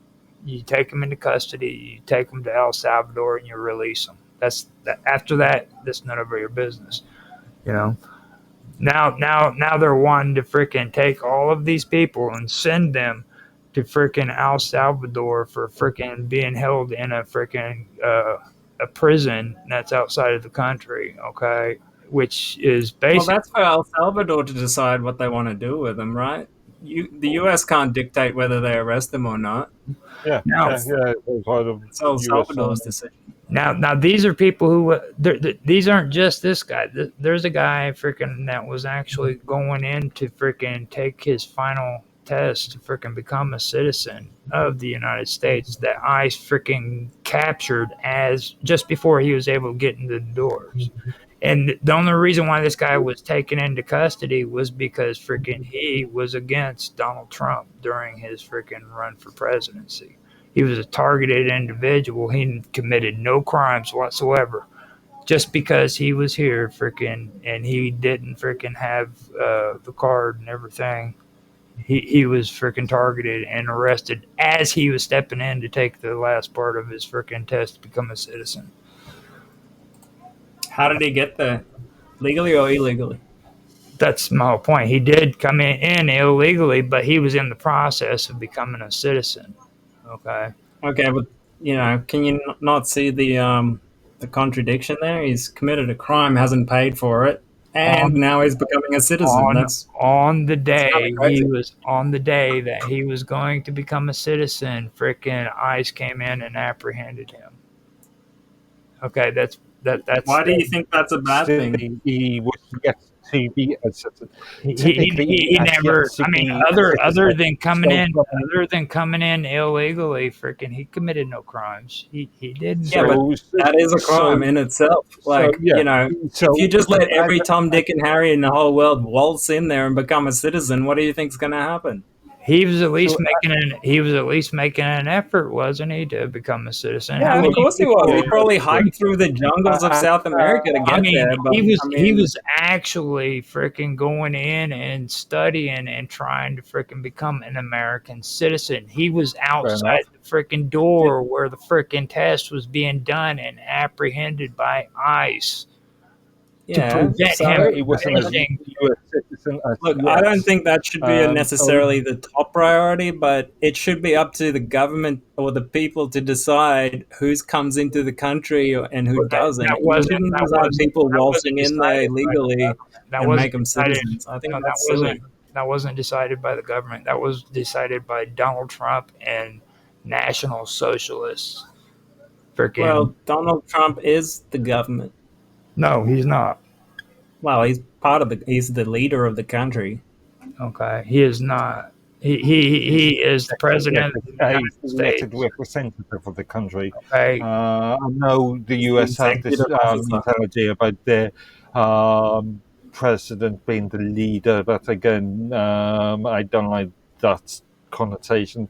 You take them into custody, you take them to El Salvador, and you release them. After that, that's none of your business. Now they're wanting to freaking take all of these people and send them to freaking El Salvador for freaking being held in a freaking a prison that's outside of the country. Okay, which is basically.
Well, that's for El Salvador to decide what they want to do with them, right? The U.S. can't dictate whether they arrest them or not.
It's
El Salvador's decision.
Now these are people who these aren't just this guy. There's a guy freaking that was actually going in to freaking take his final test to freaking become a citizen of the United States that ICE freaking captured as just before he was able to get into the doors. And the only reason why this guy was taken into custody was because freaking he was against Donald Trump during his freaking run for presidency. He was a targeted individual. He committed no crimes whatsoever. Just because he was here freaking and he didn't freaking have the card and everything, he was freaking targeted and arrested as he was stepping in to take the last part of his freaking test to become a citizen.
How did he get there? Legally or illegally?
That's my whole point. He did come in illegally, but he was in the process of becoming a citizen. Okay, but can you not see the contradiction there? He's committed a crime, hasn't paid for it, and now he's becoming a citizen. On the day that he was going to become a citizen, freaking ICE came in and apprehended him. Okay, that's.
Why do you think that's a bad thing?
He was yet to be a citizen.
He never. I mean, other than coming in illegally, freaking, he committed no crimes. He didn't.
Yeah, but that is a crime in itself. Like, if you just let every Tom, Dick, and Harry in the whole world waltz in there and become a citizen, what do you think's going to happen?
He was at least making an effort, wasn't he, to become a citizen?
Yeah, of course he was. He probably hiked through the jungles of South America to get there. But,
he was actually freaking going in and studying and trying to freaking become an American citizen. He was outside the freaking door where the freaking test was being done and apprehended by ICE. To prevent him
he wasn't a U.S. citizen.
Look, I don't think that should be necessarily the top priority, but it should be up to the government or the people to decide who comes into the country and who doesn't. People waltzing in there legally and make them citizens. I think that's silly.
That wasn't decided by the government. That was decided by Donald Trump and National Socialists. Freaking
Well, Donald Trump is the government.
no, he's not.
Well, he's the leader of the country.
Okay, he is not. He is the president of the United
He's elected
States.
representative of the country.
Okay,
I know the US have this
Executive officer.
mentality about their president being the leader, but again, I don't like that connotation.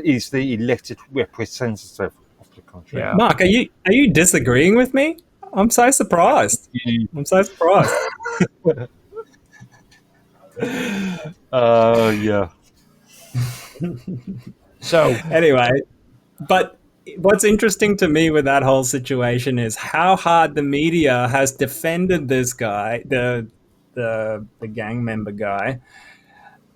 He's the elected representative of the country.
yeah.
Mark, are you disagreeing with me? I'm so surprised. I'm so surprised.
Yeah.
So
Anyway, but what's interesting to me with that whole situation is how hard the media has defended this guy, the gang member guy,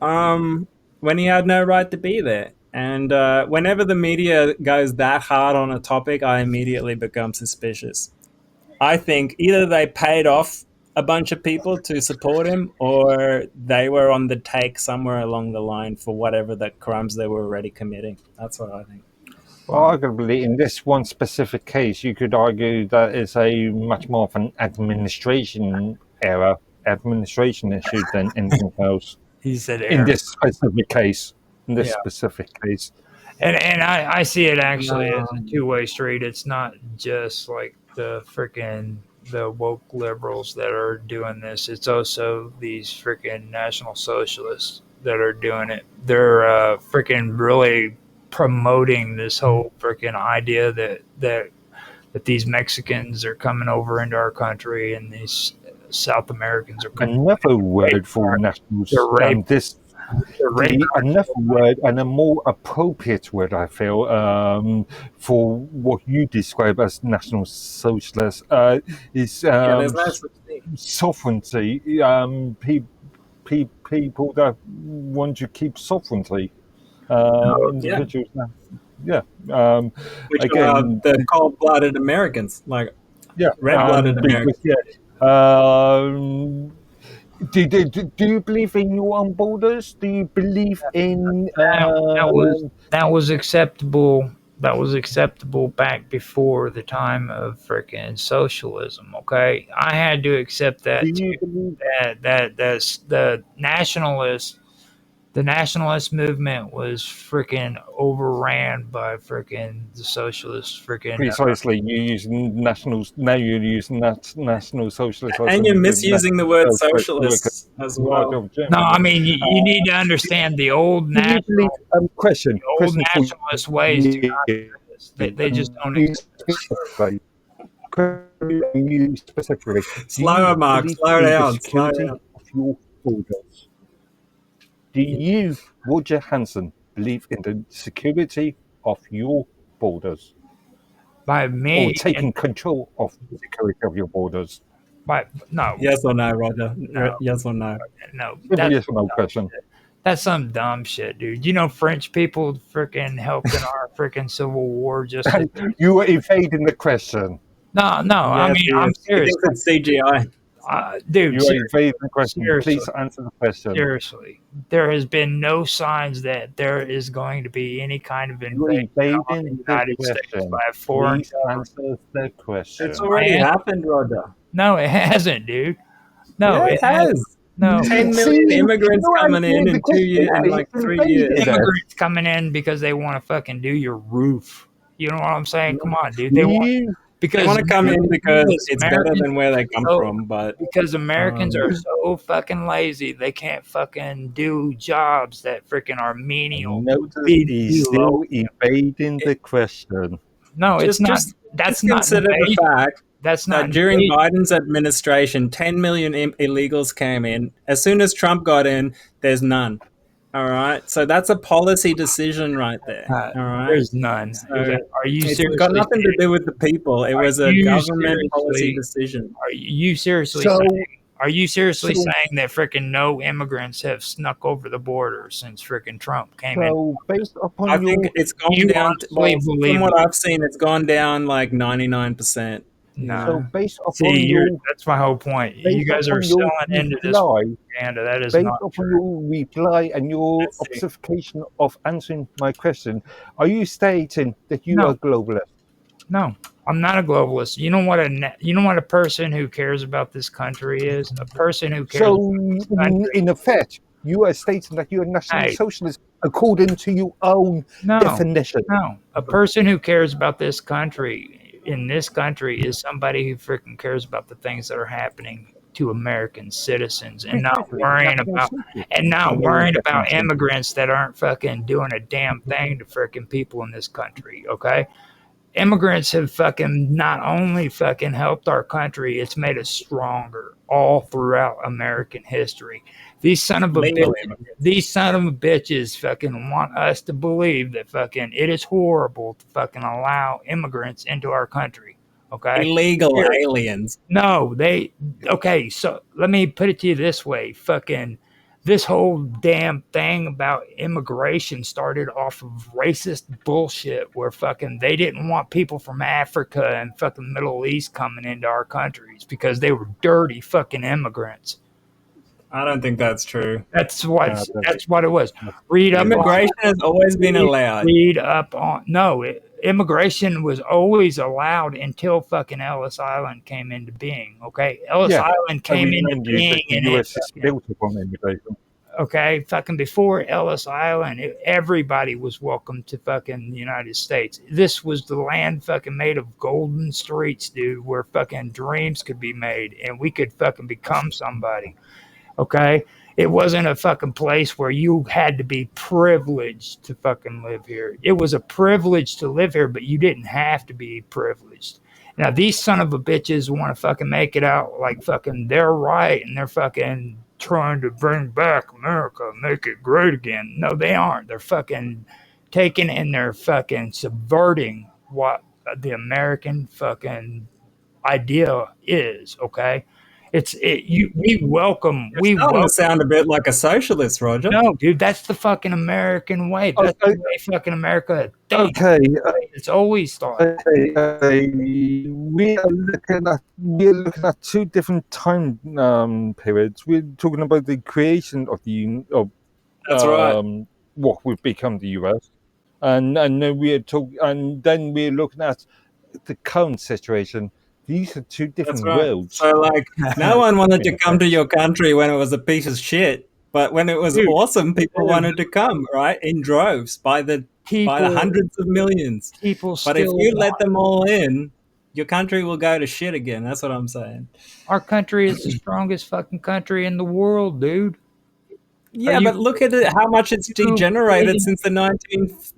when he had no right to be there. And whenever the media goes that hard on a topic, I immediately become suspicious. I think either they paid off a bunch of people to support him, or they were on the take somewhere along the line for whatever the crimes they were already committing. That's what I think.
Well, arguably, in this one specific case, you could argue that it's a much more of an administration issue than anything else.
he said,
In this specific case,
and I see it actually as a two-way street. It's not just like the woke liberals that are doing this. It's also these freaking National Socialists that are doing it. They're freaking really promoting this whole freaking idea that these Mexicans are coming over into our country and these South Americans are coming.
another word for nationals.
They're rape.
Another word, and a more appropriate word, I feel, for what you describe as National Socialist, is
There's no such thing.
sovereignty. People that want to keep sovereignty. Individuals.
Which
again,
are the cold-blooded Americans, like red-blooded Americans.
Do you believe in your own borders? Do you believe in
that was acceptable. That was acceptable back before the time of freaking socialism. Okay, I had to accept that.
do you believe
That's the nationalist movement was freaking overran by freaking the socialist freaking.
precisely? You're using nationals now. You're using National Socialist,
And you're misusing the word socialist as well.
No, I mean you need to understand the old
Do you believe? Question.
old
Question for you.
nationalist ways. Do not exist. They just don't exist.
You specifically.
Slower, Mark. Slow down. Slow down.
Of your borders. Do you, Roger Hanson, believe in the security of your borders,
By
or
me,
taking control of the security of your borders?
no,
Yes or no, Roger?
No.
Yes or no?
no.
Yes or no question.
That's some dumb shit, dude. You know, French people freaking helped in our freaking Civil War. Just
You are evading the question.
no. I mean, I'm serious,
It's CGI.
dude.
You are
Seriously,
evading the question.
Seriously.
Please answer the question.
seriously, there has been no signs that there is going to be any kind of
You are
invasion of
evading
the
the
United States
question.
by a foreign
Please
government.
answer the question.
It's already happened, Roger.
No, it hasn't, dude. No,
Yeah, it has.
No,
10 million
See,
immigrants
you know,
coming in
the
2 years, in
question
like
is
3
invaded.
years.
immigrants coming in because they want to fucking do your roof. You know what I'm saying? Come on, dude. They want
You
because
They want to come in because it's better
Americans-
than where they come
Oh.
from, but
because Americans are so fucking lazy, they can't fucking do jobs that freaking are menial.
notice
Be
he's
below.
still evading the question.
No, it's not.
just
That's not.
consider the
invasion.
fact
That's
that
not
during
invasion.
Biden's administration, 10 million illegals came in. As soon as Trump got in, there's none. All right. So that's a policy decision right there. All right.
There's none.
So
Are you
It's
seriously?
got nothing to do with the people. It was a
you
government policy
seriously-
decision.
Are you seriously
So-
saying? Are you seriously
so-
saying that freaking no immigrants have snuck over the border since freaking Trump came in?
So, based upon
I
your
think it's gone
You
down.
honestly believe
From what
it?
I've seen, it's gone down like 99%.
No.
So based
See,
upon your
that's my whole point. You
based
guys are
upon your
selling into this
reply,
propaganda. That is
based
not
upon
true.
your reply and your
Let's see.
observation of answering my question, are you stating that you
No.
are globalist?
No, I'm not a globalist. You know what a person who cares about this country is? A person who cares
So,
about this country.
in effect, you are stating that you are national
Hey,
socialist according to your own
no,
definition.
no. A person who cares about this country in this country is somebody who freaking cares about the things that are happening to American citizens and not
Exactly.
worrying
National
about
socialist.
and not
In your
worrying about
definition.
immigrants that aren't fucking doing a damn thing to freaking people in this country, okay? Immigrants have fucking not only fucking helped our country, it's made us stronger all throughout American history. These son of a
Legal
bitches,
immigrants.
these son of a bitches fucking want us to believe that fucking it is horrible to fucking allow immigrants into our country. Okay?
Illegal
Here.
aliens.
No, okay, so let me put it to you this way. Fucking this whole damn thing about immigration started off of racist bullshit where fucking they didn't want people from Africa and fucking Middle East coming into our countries because they were dirty fucking immigrants.
I don't think that's true.
That's what
Yeah,
that's what it was. Read up on
Immigration has always been allowed.
read up on immigration was always allowed until fucking Ellis Island came into being. Okay, Ellis
Yeah.
Island came into
Remind you that
being
the
and
US is built upon immigration.
okay, fucking before Ellis Island, everybody was welcome to fucking the United States. This was the land fucking made of golden streets, dude, where fucking dreams could be made and we could fucking become somebody. Okay, it wasn't a fucking place where you had to be privileged to fucking live here. It was a privilege to live here, but you didn't have to be privileged. Now these son of a bitches want to fucking make it out like fucking they're right and they're fucking trying to bring back America, make it great again. No, they aren't. They're fucking taking and they're fucking subverting what the American fucking idea is. Okay, we welcome
You're starting to sound a bit like a socialist, Roger.
no, dude, that's the fucking American way. That's the way fucking America thinks.
Okay,
It's always thought.
we're looking at two different time periods. We're talking about the creation of
That's right.
what would become the US, and then we're looking at the current situation. These are two different
That's right.
worlds.
So, like, no one wanted to come to your country when it was a piece of shit, but when it was
Dude,
awesome, people wanted to come, right, in droves by the hundreds of millions.
People
But if
still
you let
want-
them all in, your country will go to shit again. That's what I'm saying.
our country is the strongest fucking country in the world, dude.
Yeah,
you-
but look at it, how much it's
you
degenerated
kidding?
since the 90s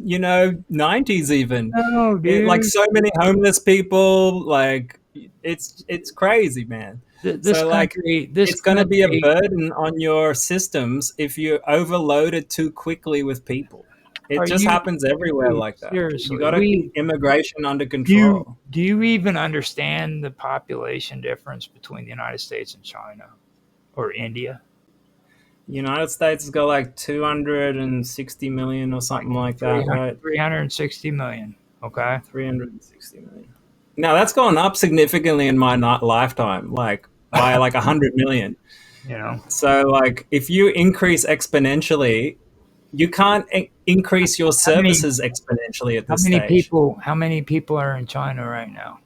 even.
No, dude.
Like so many homeless people, like it's crazy, man.
This
so, like,
country, this
it's going to be a
country-
burden on your systems if you overload it too quickly with people. It
Are
just
you-
happens everywhere
dude,
like that.
seriously,
You got to keep immigration under
Do
control.
you even understand the population difference between the United States and China or India?
United States has got like 260 million or something like that, right?
360 million. Okay.
360 million. Now that's gone up significantly in my lifetime, like by like 100 million.
You know.
So, like, if you increase exponentially, you can't increase your services exponentially at this stage.
How many people are in China right now?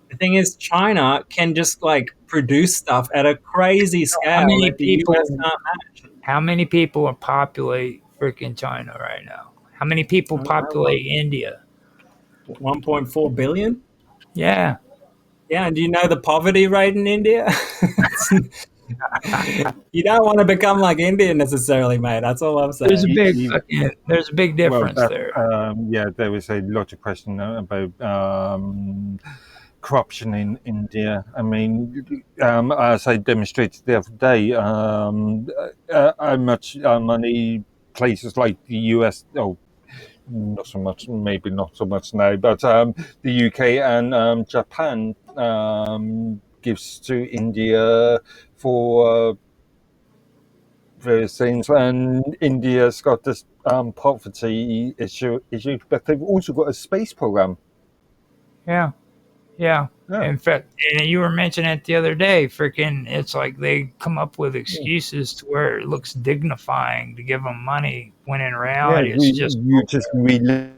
The thing is, China can just like produce stuff at a crazy scale
many
that the
people-
US can't match.
How many people populate freaking China right now? How many people
I don't know.
populate India?
1.4 billion?
Yeah.
Yeah, and do you know the poverty rate in India? You don't want to become like India necessarily, mate. That's all I'm saying.
There's a big difference there.
Yeah, there was a lot of question about corruption in India. I mean, as I demonstrated the other day, how much money places like the US, not so much, maybe not so much now, but the UK and Japan gives to India for various things, and India's got this poverty issue, but they've also got a space program.
Yeah. Yeah.
Yeah.
In fact, and you were mentioning it the other day, freaking, it's like they come up with excuses to where it looks dignifying to give them money, when in
Yeah,
reality it's just,
you just relate.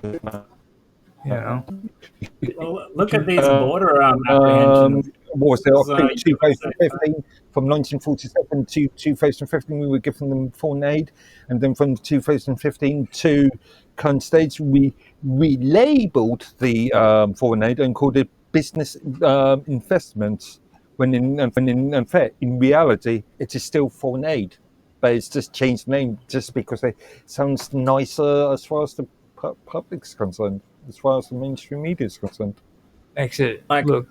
you know.
Well, look at these border apprehensions.
What was it?
This is,
I think
USA.
2015, from 1947 to 2015, we were giving them foreign aid, and then from 2015 to current stage, we relabeled the foreign aid and called it business investments. In fact, in reality, it is still foreign aid, but it's just changed name just because it sounds nicer as far as the public's concerned, as far as the mainstream media is concerned.
Makes it
Like,
look.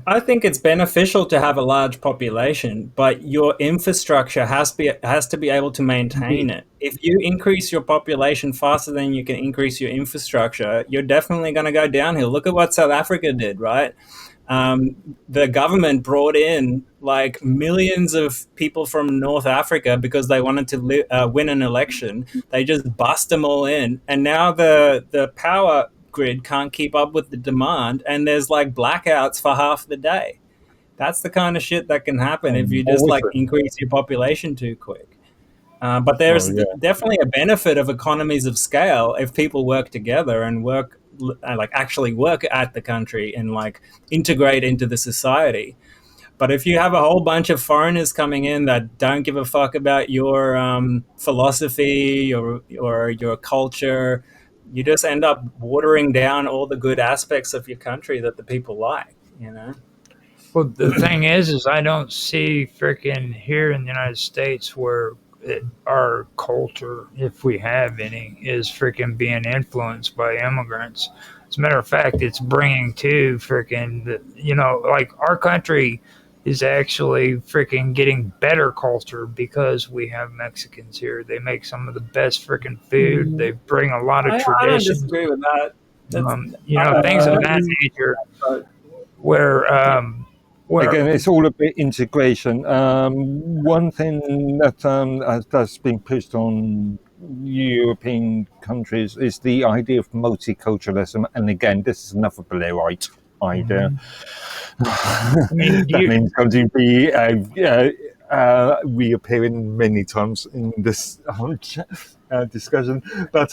I think it's beneficial to have a large population, but your infrastructure has to be able to maintain it. If you increase your population faster than you can increase your infrastructure, you're definitely going to go downhill. Look at what South Africa did, right? The government brought in like millions of people from North Africa because they wanted to win an election. They just bust them all in, and now the power grid can't keep up with the demand, and there's like blackouts for half the day. That's the kind of shit that can happen if you just like increase your population too quick. But there's definitely a benefit of economies of scale if people work together and like actually work at the country and like integrate into the society. But if you have a whole bunch of foreigners coming in that don't give a fuck about your philosophy or your culture, you just end up watering down all the good aspects of your country that the people like, you know?
Well, the thing is I don't see freaking here in the United States where our culture, if we have any, is freaking being influenced by immigrants. As a matter of fact, it's bringing to freaking, like our country is actually freaking getting better culture because we have Mexicans here. They make some of the best freaking food. They bring a lot of
I don't
traditions,
disagree with that.
things of that nature. Where
Again, it's all a bit integration. One thing that's been pushed on European countries is the idea of multiculturalism, and again, this is another Blairite idea.
I mean,
That means going to be reappearing many times in this discussion. But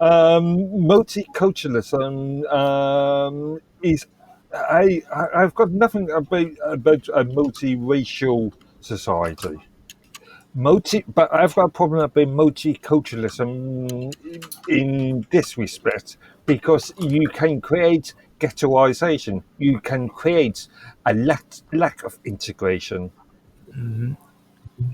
multiculturalism is. I've got nothing about a multiracial society. But I've got a problem about multiculturalism in this respect, because you can create ghettoization. You can create a lack of integration.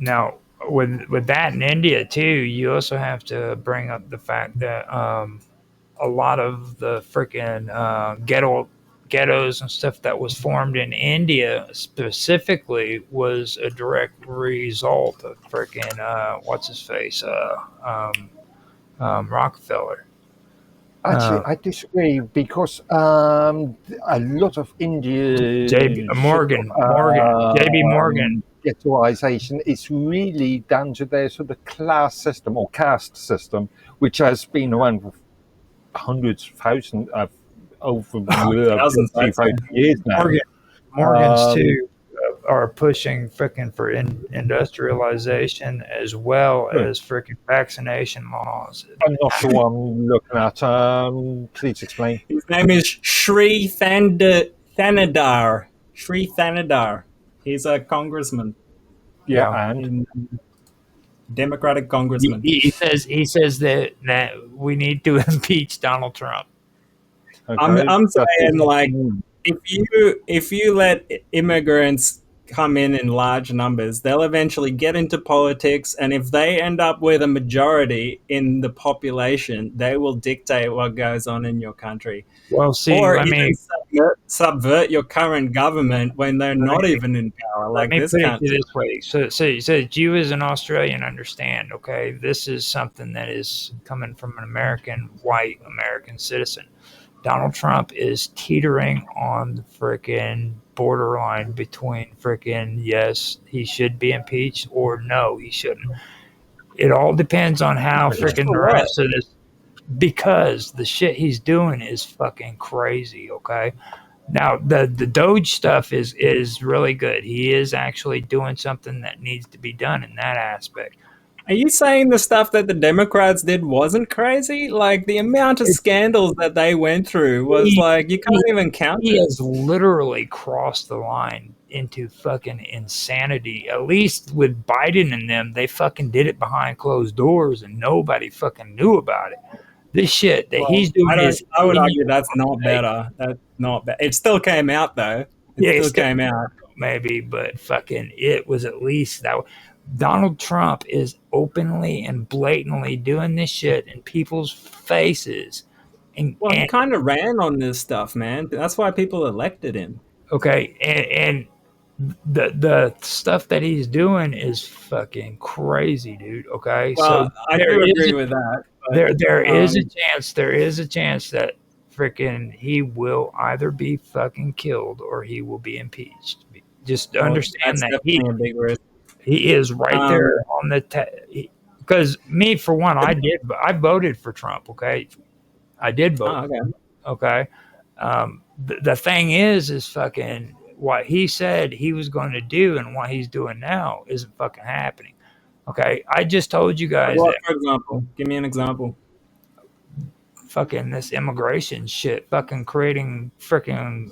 now with that in India too, you also have to bring up the fact that a lot of the freaking ghettos and stuff that was formed in India specifically was a direct result of freaking what's his face Rockefeller.
Actually, I disagree, because a lot of Indian
JB Morgan
ghettoization is really down to their sort of class system or caste system, which has been around for hundreds, thousands of over
Thousands,
3,000 years now.
Morgans too are pushing freaking for industrialization as well as freaking vaccination laws.
I'm not sure what I'm looking at. Please explain.
His name is Sri Thanadar. Sri Thanadar. He's a congressman.
Yeah, and
Democratic congressman.
He says that we need to impeach Donald Trump.
okay,
I'm
that's
saying,
it.
like, if you let immigrants come in large numbers, they'll eventually get into politics, and if they end up with a majority in the population, they will dictate what goes on in your country.
Well, see,
Or
I mean,
subvert your current government when they're not even in power, like
let me
this
put it
country.
this way. So you as an Australian understand, okay, this is something that is coming from an white American citizen. Donald Trump is teetering on the freaking borderline between freaking yes, he should be impeached, or no, he shouldn't. It all depends on how freaking the rest of this. because the shit he's doing is fucking crazy. Okay. Now the Doge stuff is really good. He is actually doing something that needs to be done in that aspect.
Are you saying the stuff that the Democrats did wasn't crazy? Like the amount of scandals that they went through was like you can't even count
He
it.
has literally crossed the line into fucking insanity. At least with Biden and them, they fucking did it behind closed doors and nobody fucking knew about it. This shit that he's doing is.
I would argue that's not better. That's not bad. It still came out though. It still came out.
Maybe, but fucking it was at least that. Donald Trump is openly and blatantly doing this shit in people's faces.
Well, he kind of ran on this stuff, man. That's why people elected him.
Okay, and the stuff that he's doing is fucking crazy, dude. Okay,
well,
so
I do agree with that.
But, there is a chance that freaking he will either be fucking killed or he will be impeached. Just understand that
he a big risk.
He is right there on the because me for one, I voted for Trump. Okay, I did vote. Okay. The thing is fucking what he said he was going to do and what he's doing now isn't fucking happening. Okay, I just told you guys.
What, for example? Give me an example.
Fucking this immigration shit. Fucking creating freaking.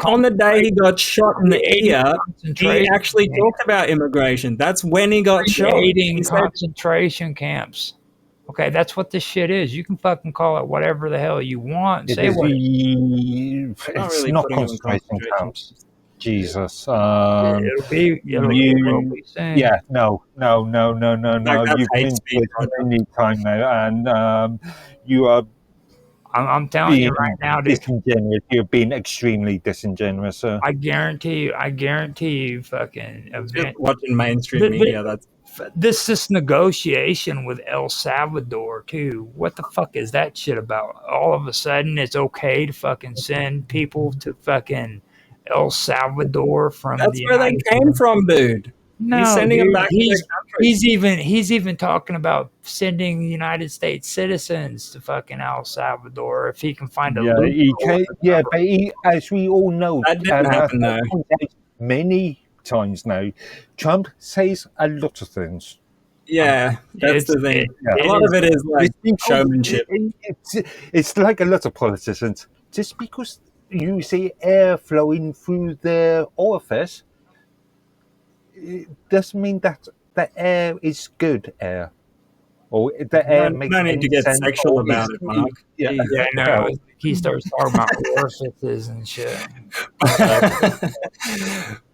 On the day he got shot in the ear, he actually talked about immigration. That's when he got shot.
Creating concentration camps. Okay, that's what this shit is. You can fucking call it whatever the hell you want.
It's not concentration camps. Jesus.
It'll be
yeah, no. You've been to it many times now, and you are.
I'm telling you right now, dude.
Disingenuous. You've been extremely disingenuous, sir.
I guarantee you, fucking.
Just watching mainstream media.
This negotiation with El Salvador too. What the fuck is that shit about? All of a sudden, it's okay to fucking send people to fucking El Salvador from.
That's where they came from, dude.
No,
he's sending them back to their country.
He's even talking about sending United States citizens to fucking El Salvador if he can find a loophole.
But as we all know,
that didn't happen though.
Many times now, Trump says a lot of things.
Yeah, that's the thing. A lot of it is like showmanship.
It's like a lot of politicians. Just because you see air flowing through their orifice, it doesn't mean that the air is good air. Or the air makes
no need to get sexual about it, Mark.
No. He starts talking about orifices and shit.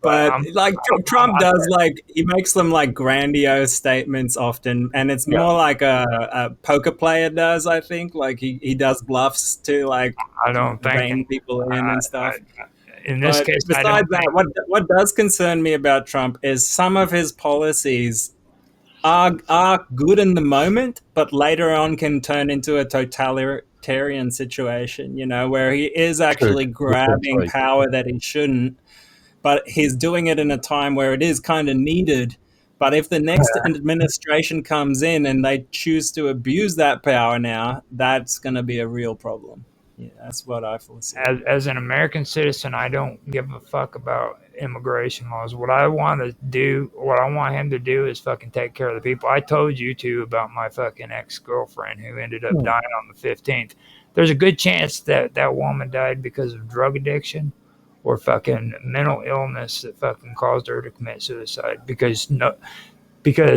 But like Trump does, like he makes them like grandiose statements often, and it's more like a poker player does. I think like he does bluffs to like
I don't think
rein people in and stuff.
In this case,
besides that, what does concern me about Trump is some of his policies are good in the moment, but later on can turn into a totalitarian situation, you know, where he is actually grabbing power that he shouldn't, but he's doing it in a time where it is kind of needed. But if the next administration comes in and they choose to abuse that power now, that's going to be a real problem. Yeah, that's what I foresee.
As an American citizen, I don't give a fuck about immigration laws. What I want him to do is fucking take care of the people. I told you too about my fucking ex-girlfriend who ended up dying on the 15th. There's a good chance that woman died because of drug addiction or fucking mental illness that fucking caused her to commit suicide because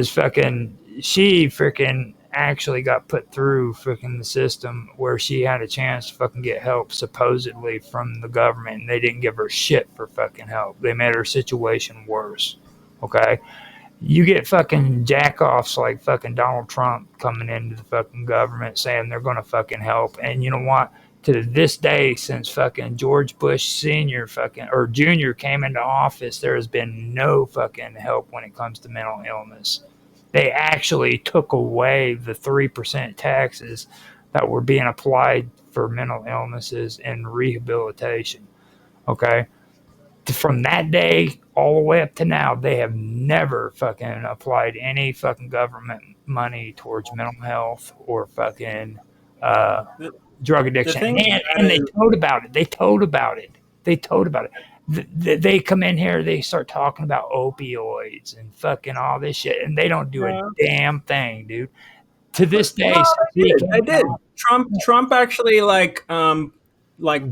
fucking she freaking actually got put through freaking the system where she had a chance to fucking get help supposedly from the government, and they didn't give her shit for fucking help. They made her situation worse. Okay, you get fucking jackoffs like fucking Donald Trump coming into the fucking government saying they're gonna fucking help, and you know what? To this day, since fucking George Bush Senior or Junior came into office, there has been no fucking help when it comes to mental illness. They actually took away the 3% taxes that were being applied for mental illnesses and rehabilitation. Okay. From that day all the way up to now, they have never fucking applied any fucking government money towards mental health or fucking
The,
drug
the
addiction.
thing
And they told about it. They told about it. They told about it. They come in here, they start talking about opioids and fucking all this shit, and they don't do a damn thing, dude. To this day,
No,
since
they
he
did.
came
They did.
out,
Trump actually like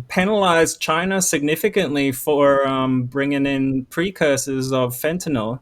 penalized China significantly for bringing in precursors of fentanyl.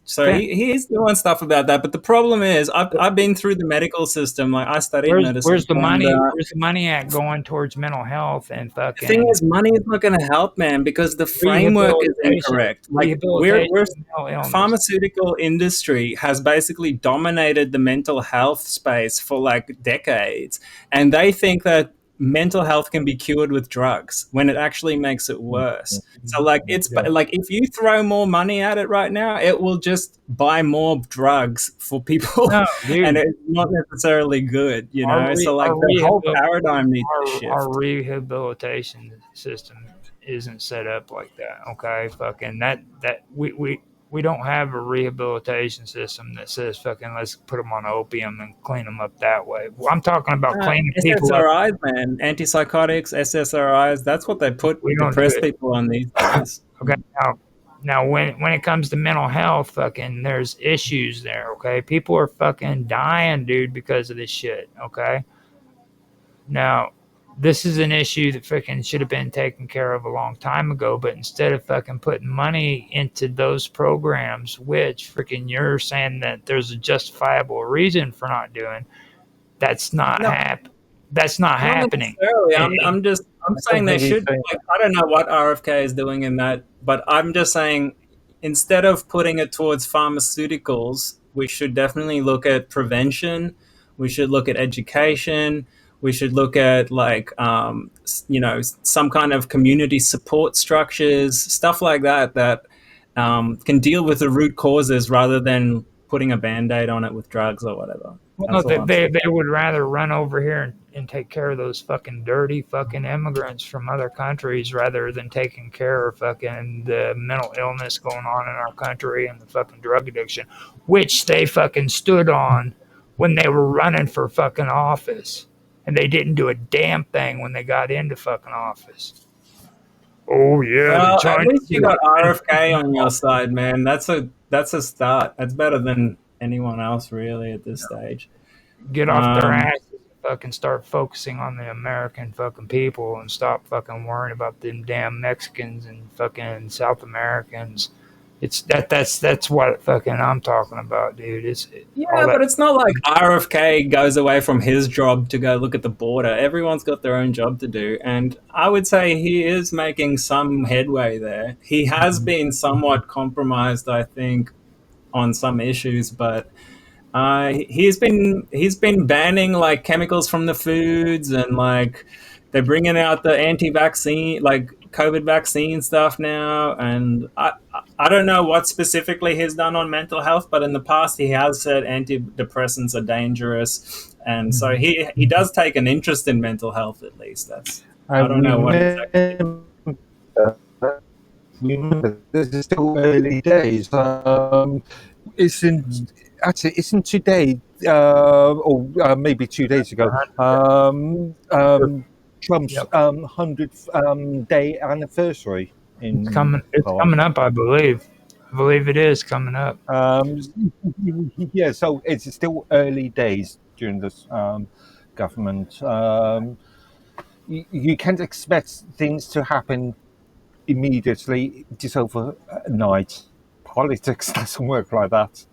So
okay,
he's doing stuff about that. But the problem is, I've been through the medical system. Like I studied medicine.
where's the
And,
money? Where's the money at going towards mental health and
the thing
fucking
is, money is not going to help, man, because the framework is
rehabilitation?
incorrect. Like
Rehabilitation
we're
of mental illness.
pharmaceutical industry has basically dominated the mental health space for like decades, and they think that mental health can be cured with drugs when it actually makes it worse. So like it's
Yeah.
like if you throw more money at it right now, it will just buy more drugs for people,
No, dude.
and it's not necessarily good, you know. So like the whole paradigm needs to shift.
Our rehabilitation system isn't set up like that. Okay, fucking that we don't have a rehabilitation system that says fucking let's put them on opium and clean them up that way. Well, I'm talking about cleaning people up.
SSRIs, man, antipsychotics, SSRIs. That's what they put
We don't do
depressed
it.
people on these days.
Okay, now when it comes to mental health, fucking there's issues there. Okay, people are fucking dying, dude, because of this shit. Okay, now this is an issue that freaking should have been taken care of a long time ago, but instead of fucking putting money into those programs, which freaking you're saying that there's a justifiable reason for not doing, that's not
No.
that's not
Not
happening.
necessarily. I'm saying they should. Like, I don't know what RFK is doing in that, but I'm just saying instead of putting it towards pharmaceuticals, we should definitely look at prevention. We should look at education. We should look at like some kind of community support structures, stuff like that that can deal with the root causes rather than putting a band-aid on it with drugs or whatever.
Well, no, they would rather run over here and take care of those fucking dirty fucking immigrants from other countries rather than taking care of fucking the mental illness going on in our country and the fucking drug addiction, which they fucking stood on when they were running for fucking office. And they didn't do a damn thing when they got into fucking office. Oh yeah,
well, at least you got RFK on your side, man. That's a start. That's better than anyone else really at this stage.
Get off their asses and fucking start focusing on the American fucking people and stop fucking worrying about them damn Mexicans and fucking South Americans. It's that's what fucking I'm talking about, dude.
But it's not like RFK goes away from his job to go look at the border. Everyone's got their own job to do, and I would say he is making some headway there. He has been somewhat compromised, I think, on some issues, but he's been banning like chemicals from the foods, and like they're bringing out the anti-vaccine, like COVID vaccine stuff now, and I don't know what specifically he's done on mental health, but in the past he has said antidepressants are dangerous, and so he does take an interest in mental health at least. I don't know what exactly.
Remember, this is still early days. Isn't today, or maybe 2 days ago, Trump's 100th day anniversary.
It's coming up, I believe. I believe it is coming up.
Yeah, so it's still early days during this government. You can't expect things to happen immediately, just overnight. Politics doesn't work like that.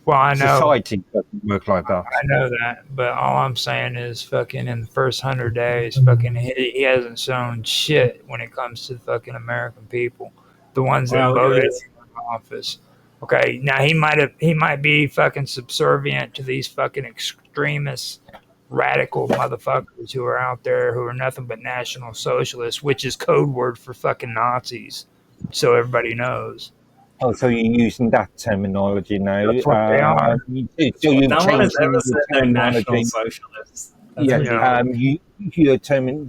Well, I know.
Society doesn't work like that.
I know that, but all I'm saying is fucking in the first 100 days, fucking he hasn't shown shit when it comes to the fucking American people, the ones that voted in office. Okay, now he might be fucking subservient to these fucking extremists, radical motherfuckers who are out there who are nothing but National Socialists, which is code word for fucking Nazis, so everybody knows.
Oh, so you're using that terminology now?
That's what they are.
No one has ever said they're National Socialists. That's
Yeah,
for sure.
Yeah.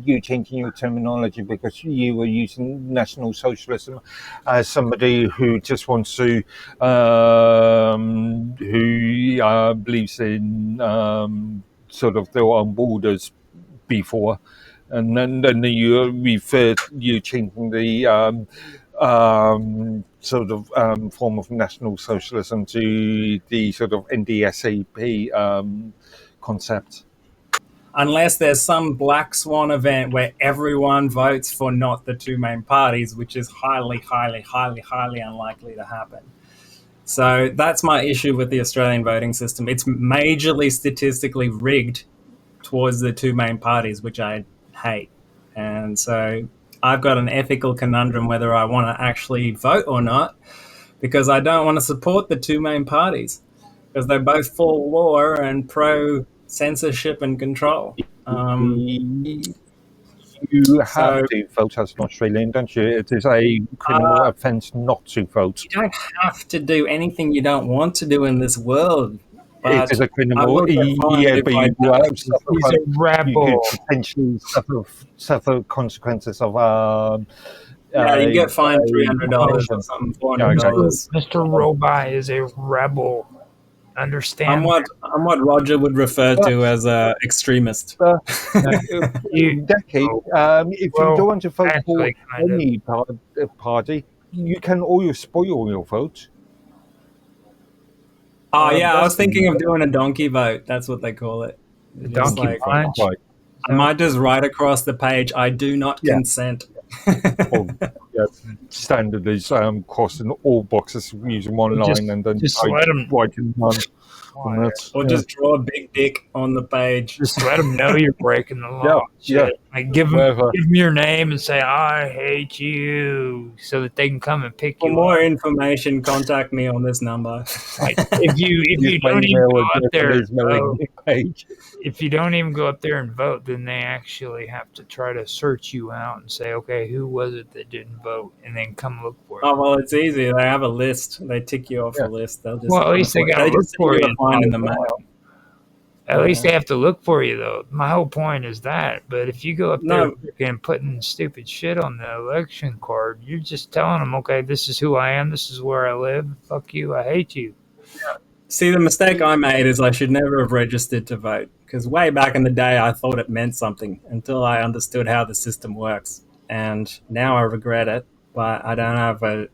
you changing your terminology because you were using National Socialism as somebody who just wants to, who believes in sort of their own borders before, and then you changing the sort of form of National Socialism to the sort of NDSAP concept.
Unless there's some black swan event where everyone votes for not the two main parties, which is highly, highly, highly, highly unlikely to happen. So that's my issue with the Australian voting system. It's majorly statistically rigged towards the two main parties, which I hate. And so I've got an ethical conundrum whether I want to actually vote or not, because I don't want to support the two main parties because they're both full war and pro censorship and control.
You have
So-
to vote as an Australian, don't you? It is a criminal offence not to vote.
You don't have to do anything you don't want to do in this world. But
It is a
I
criminal.
will get fined
Yeah,
if
but
I
you
don't.
He's a
you
rebel.
could potentially suffer consequences of.
Yeah, you get fined $300 or
conviction.
something, $400.
Mr. Robot is a rebel. Understand?
I'm what Roger would refer to as a extremist.
In that case, if you don't want to vote for
actually, kind of.
any party, you can always spoil your vote.
Oh yeah, I
that's
was thinking of doing a donkey vote. That's what they call it. Just
Donkey
like,
punch.
Right.
I might just write across the page, I do not
Yeah.
consent.
Or, yeah, standard is crossing all boxes using one
Just-
line and then
just let 'em-
writing none. And that's,
Or just draw a big dick on the page.
Just let them know you're breaking the law.
Yeah, yeah.
Shit. Like give
Whatever.
them your name and say I hate you, so that they can come and pick
For
you
more
up.
information, contact me on this number.
Like, if you
Use my
don't even
email
go up
address
there
on
and
his mailing
vote,
page.
if you don't even go up there and vote, then they actually have to try to search you out and say, okay, who was it that didn't vote, and then come look for it.
Oh well, it's easy. They have a list. They tick you off
Yeah.
a list. They'll just
Well, at least they gotta look
just
for
send you
you.
a fine in the mail.
At least they have to look for you, though. My whole point is that. But if you go up
No.
there and putting stupid shit on the election card, you're just telling them, okay, this is who I am, this is where I live. Fuck you, I hate you.
See, the mistake I made is I should never have registered to vote, because way back in the day I thought it meant something until I understood how the system works, and now I regret it. But I don't have a.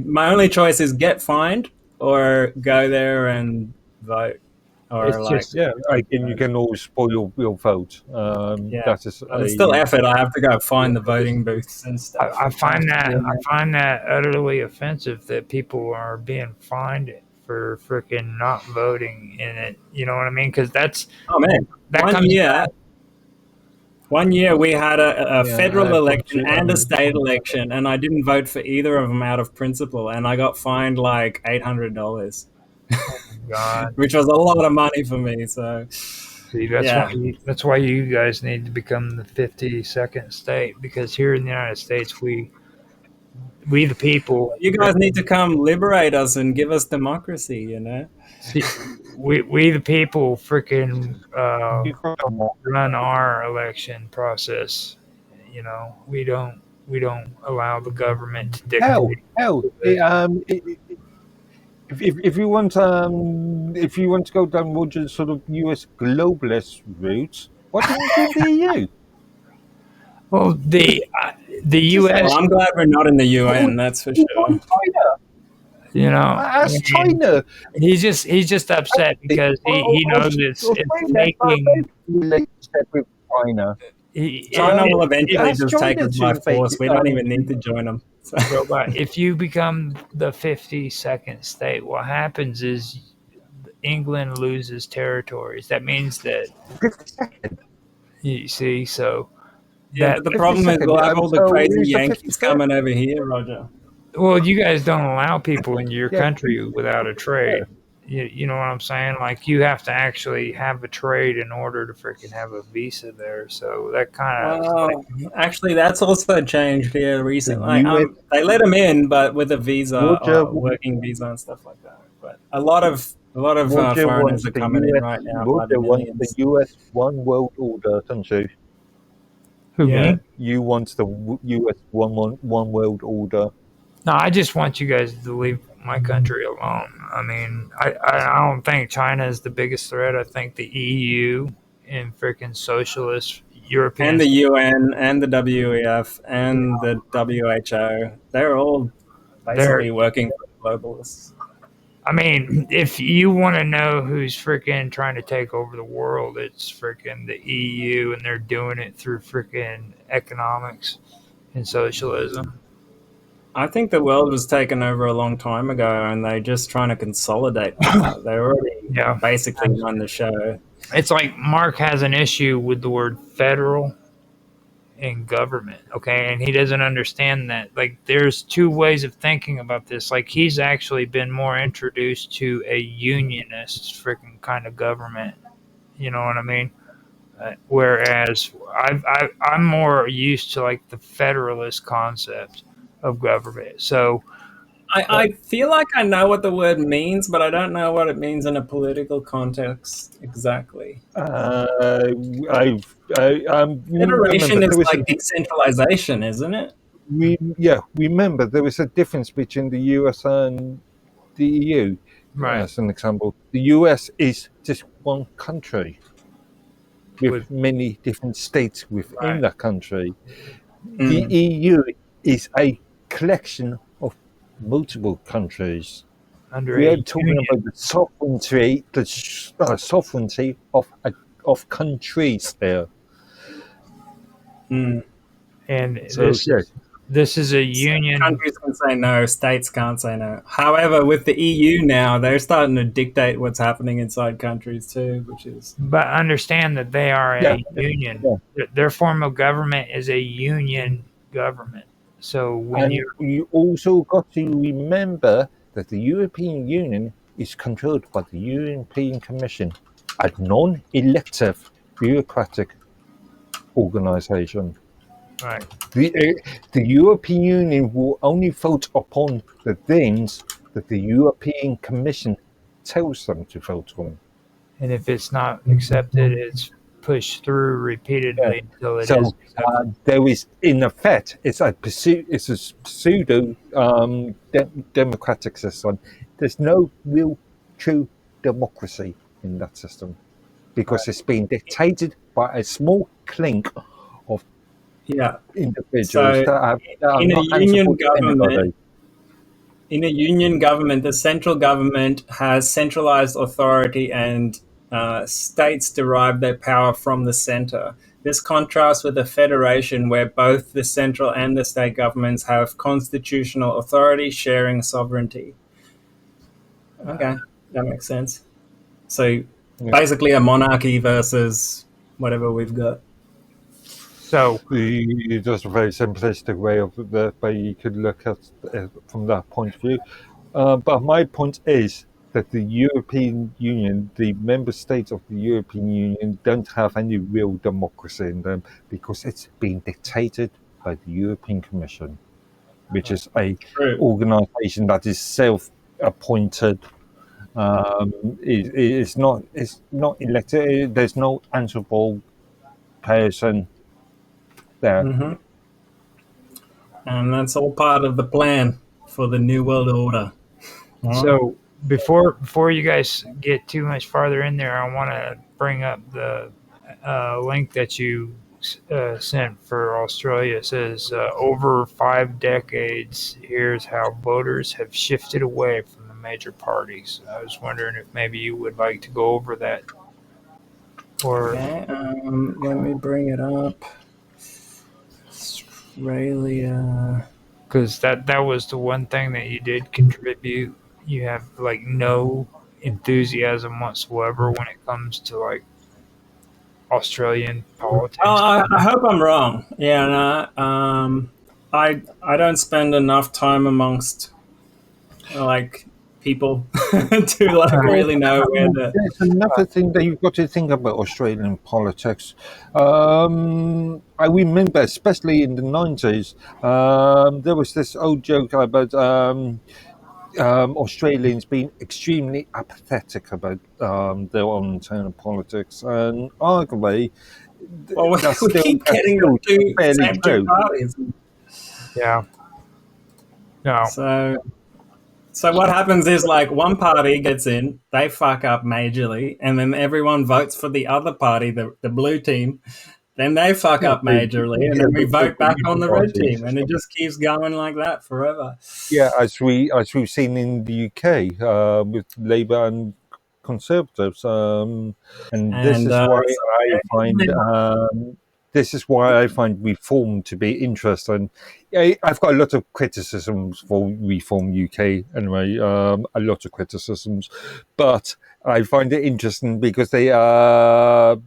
My only choice is get fined or go there and vote, or
It's
like.
just-
Yeah, again, you can always spoil your vote.
Yeah.
That is
But it's still effort. I have to go find the voting booths and stuff.
I find that utterly offensive that people are being fined for freaking not voting in it. You know what I mean? Because that's
Oh man,
that
one
comes
year. One year we had a
Yeah,
federal election
unfortunately.
and a state election, and I didn't vote for either of them out of principle, and I got fined like $800,
God.
which was a lot of money for me. So
See,
Yeah.
that's why you guys need to become the 52nd state, because here in the United States we the people,
you guys need to come liberate us and give us democracy. You know.
see, we the people freaking
You got more.
run our election process. You know, we don't allow the government to dictate.
Hell, if you want to go down Roger's sort of US globalist route, why don't you do the EU?
Well, the U.S.
Well, I'm glad we're not in the UN. That's for sure.
You know,
Ask China.
he's just upset because he knows it's making.
Relationship with China.
China will eventually
Ask
just take
China
us by
to
force.
make-
We don't even need to join them.
Robot. If you become the 52nd state, what happens is England loses territories. That means that
52nd.
you see. So
Yeah,
that
but the problem is we'll have all the
So
crazy
who's the
Yankees
53rd?
coming over here, Roger.
well, you guys don't allow people in your
Yeah.
country without a trade. You know what I'm saying? Like you have to actually have a trade in order to freaking have a visa there. So that kind of
Actually, that's also changed here recently.
The US
They let them in, but with a visa,
Roger-
or working visa and stuff like that. But a lot of A lot of
Roger
foreigners
wants
are
the
coming in
US.
right now by the
Roger wants the
millions.
US one world order, don't you?
Who,
Yeah.
me?
You want the US one world order.
No, I just want you guys to leave my country alone. I mean, I don't think China is the biggest threat. I think the EU and freaking socialist
And
Europeans.
the UN and the WEF and the WHO, they're all
They're,
basically working for the globalists.
I mean, if you want to know who's freaking trying to take over the world, it's freaking the EU, and they're doing it through freaking economics and socialism.
I think the world was taken over a long time ago, and they're just trying to consolidate now. They already
Yeah.
basically run the show.
It's like Mark has an issue with the word federal and government, okay? And he doesn't understand that. Like, there's two ways of thinking about this. Like, he's actually been more introduced to a unionist freaking kind of government. You know what I mean? Whereas I'm more used to like the federalist concept of government. So
I feel like I know what the word means, but I don't know what it means in a political context exactly. Federation
Remember
is
there was
like decentralization, isn't it?
remember there was a difference between the US and the EU.
right,
As an example, the US is just one country with
with
many different states within
right
that country. The
Mm.
EU is a collection of multiple countries.
under
We
a
are talking
union,
about the sovereignty of countries here.
Mm.
and
So yes,
this is a union.
Countries can say no, states can't say no. However, with the EU now, they're starting to dictate what's happening inside countries too, which is
But understand that they are
yeah,
a union.
yeah.
Their form of government is a union government. So when
And
you
you also got to remember that the European Union is controlled by the European Commission, a non-elective bureaucratic organisation.
right,
The European Union will only vote upon the things that the European Commission tells them to vote on.
and if it's not accepted, it's pushed through
Yeah.
repeatedly until it is
So
accepted.
there is, in effect, it's a pseudo democratic system. There's no real true democracy in that system because it's being dictated by a small clink of
yeah.
individuals
So
that are
in a
not
union
answerable to anybody.
government, the central government has centralized authority, and states derive their power from the center. This contrasts with a federation where both the central and the state governments have constitutional authority sharing sovereignty. Okay, that makes sense. So
Yeah.
basically a monarchy versus whatever we've got.
So
Just a very simplistic way of the way you could look at it from that point of view. But my point is that the European Union, the member states of the European Union, don't have any real democracy in them because it's being dictated by the European Commission, which is a
True.
organisation that is self-appointed. It's not elected. There's no answerable person there.
Hmm. And that's all part of the plan for the New World Order.
So before you guys get too much farther in there, I want to bring up the link that you sent for Australia. It says over 5 decades, here's how voters have shifted away from the major parties. I was wondering if maybe you would like to go over that, or
Okay, let me bring it up. Australia.
because that was the one thing that you did contribute. You have like no enthusiasm whatsoever when it comes to like Australian politics.
Oh, I hope I'm wrong. Yeah, no, I don't spend enough time amongst like people to like really know where the.
There's another thing that you've got to think about Australian politics. I remember, especially in the 90s, there was this old joke about Australians been extremely apathetic about their own internal politics, and arguably
Well,
that's
we
still
keep getting the
fairly
same two
true.
parties.
Yeah. No.
So what happens is, like, one party gets in, they fuck up majorly, and then everyone votes for the other party, the blue team. Then they fuck
Yeah,
up majorly, and then we vote back on the red team, and it just keeps going like that forever.
yeah, as we've seen in the UK with Labour and Conservatives, and this
And
is why
so,
I find Reform to be interesting. I've got a lot of criticisms for Reform UK anyway, a lot of criticisms, but I find it interesting because they are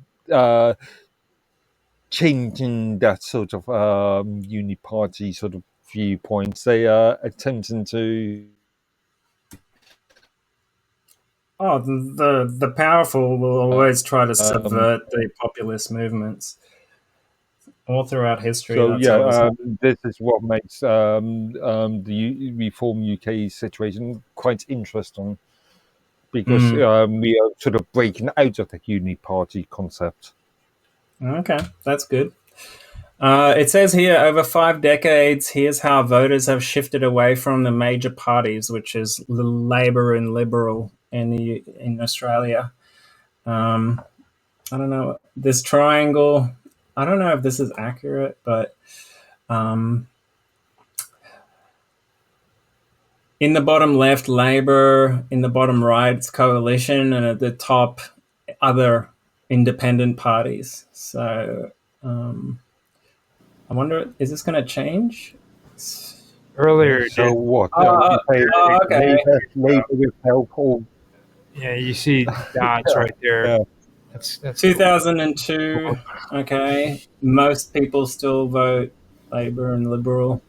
changing that sort of uni-party sort of viewpoints. They are attempting to.
the powerful will always try to subvert the populist movements. All throughout history,
So
that's always
yeah,
happened.
this is what makes the Reform UK situation quite interesting because we are sort of breaking out of the uni-party concept.
Okay, that's good. It says here, over 5 decades, here's how voters have shifted away from the major parties, which is Labor and Liberal in Australia. I don't know, this triangle. I don't know if this is accurate, but in the bottom left, Labor. In the bottom right, it's Coalition, and at the top, other independent parties. So I wonder, is this going to change?
Earlier it
So
did.
what?
Okay.
Labour with help or
Yeah, you see dots right there.
yeah.
That's
2002. Okay, most people still vote Labor and Liberal.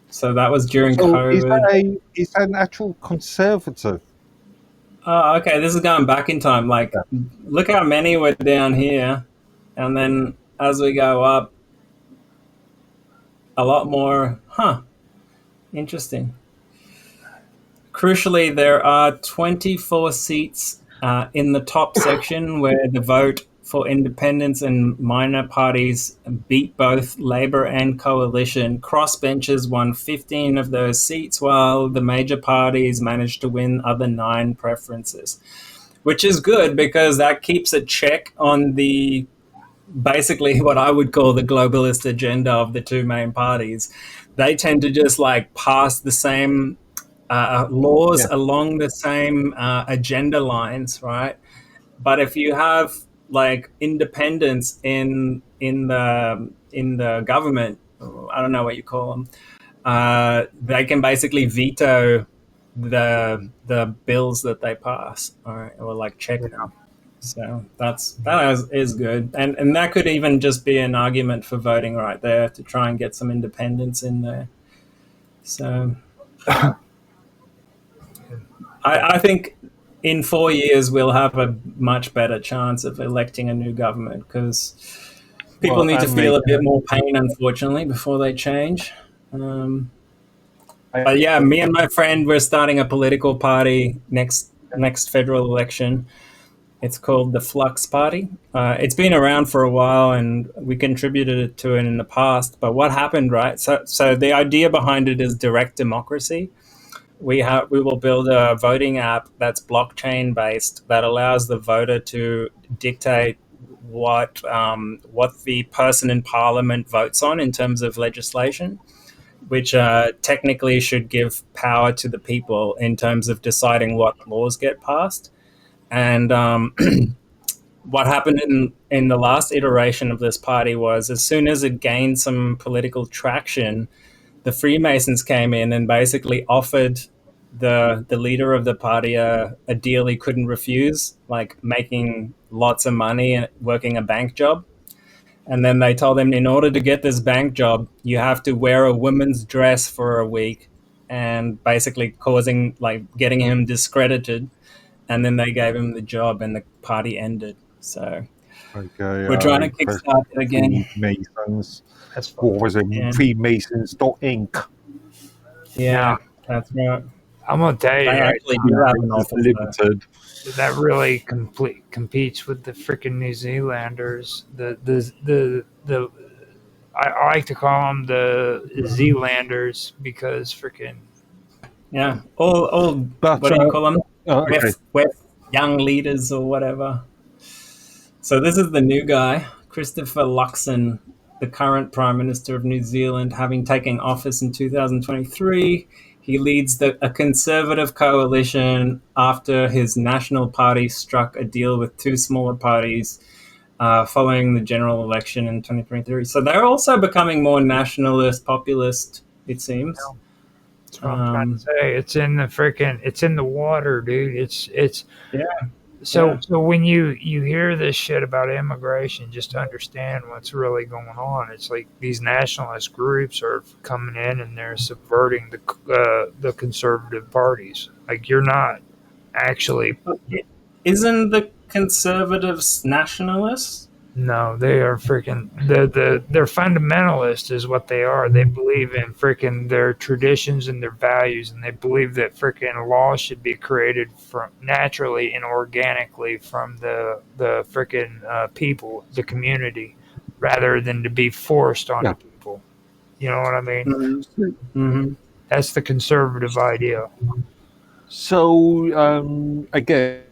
So that was during
So
COVID.
is that an actual conservative?
Oh, okay, this is going back in time. Like, look how many were down here, and then as we go up, a lot more. Huh. Interesting. Crucially, there are 24 seats in the top section where the vote for independents and minor parties beat both Labor and Coalition. Crossbenchers won 15 of those seats, while the major parties managed to win other 9 preferences, which is good because that keeps a check on the basically what I would call the globalist agenda of the two main parties. They tend to just like pass the same laws along the same agenda lines, right? But if you have like independents in the government, I don't know what you call them, they can basically veto the bills that they pass, or like check them. So that is good, and that could even just be an argument for voting right there to try and get some independence in there. So I think in 4 years we'll have a much better chance of electing a new government because people need to feel a bit more pain, unfortunately, before they change. But yeah, me and my friend, we're starting a political party next federal election. It's called the Flux Party. It's been around for a while, and we contributed to it in the past. But what happened, right? So the idea behind it is direct democracy. We will build a voting app that's blockchain based that allows the voter to dictate what the person in parliament votes on in terms of legislation, which technically should give power to the people in terms of deciding what laws get passed. And what happened in the last iteration of this party was, as soon as it gained some political traction, the Freemasons came in and basically offered the leader of the party a deal he couldn't refuse, like making lots of money and working a bank job. And then they told him, in order to get this bank job, you have to wear a woman's dress for a week, and basically causing, like, getting him discredited. And then they gave him the job, and the party ended. So we're trying to kickstart it again.
Freemasons.
That's
What was it?
Yeah.
Freemasons.inc.
Yeah, that's right.
I'm gonna tell you
They
right
actually do have an
It's
office there.
limited.
that really competes with the freaking New Zealanders. The I like to call them the Zealanders because freaking
Yeah, all
But
what do you call them?
okay,
With young leaders or whatever. So this is the new guy, Christopher Luxon, the current Prime Minister of New Zealand, having taken office in 2023. He leads a conservative coalition after his National Party struck a deal with two smaller parties following the general election in 2023. So they're also becoming more nationalist, populist, it seems.
that's what I'm trying to say. It's in the water, dude. It's
Yeah,
so
yeah.
so when you hear this shit about immigration, just understand what's really going on. It's like these nationalist groups are coming in and they're subverting the conservative parties. Like you're not actually.
Isn't the conservatives nationalists?
No, they are freaking they're fundamentalist is what they are. They believe in freaking their traditions and their values, and they believe that freaking laws should be created from naturally and organically from the freaking people, the community, rather than to be forced onto
yeah.
people. You know what I mean?
Mm-hmm.
That's the conservative idea.
So again,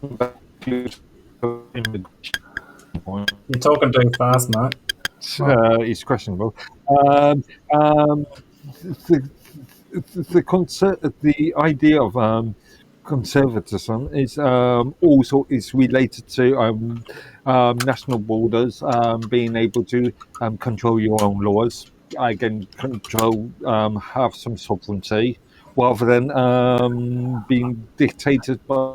back to immigration point,
You're talking too fast, mate.
is questionable. Um, um, the the idea of conservatism is also is related to national borders, being able to control your own laws, again control, have some sovereignty, rather than being dictated by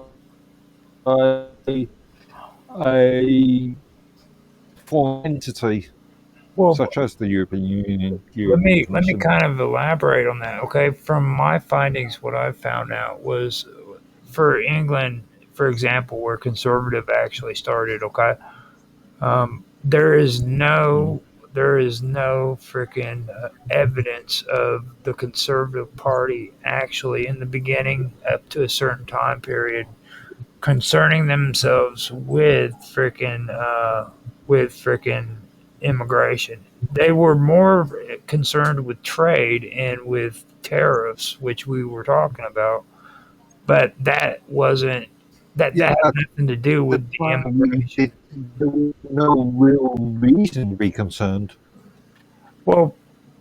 a foreign entity
Well,
such as the European Union, European
let me
Commission.
kind of elaborate on that. Okay, from my findings, what I found out was for England, for example, where conservative actually started. Okay, there is
Mm.
no freaking evidence of the conservative party actually in the beginning up to a certain time period concerning themselves with freaking immigration. They were more concerned with trade and with tariffs, which we were talking about, but that wasn't that
Yeah,
had nothing to do
at
with
the
the
time we
immigration.
did, there was no real reason to be concerned.
Well,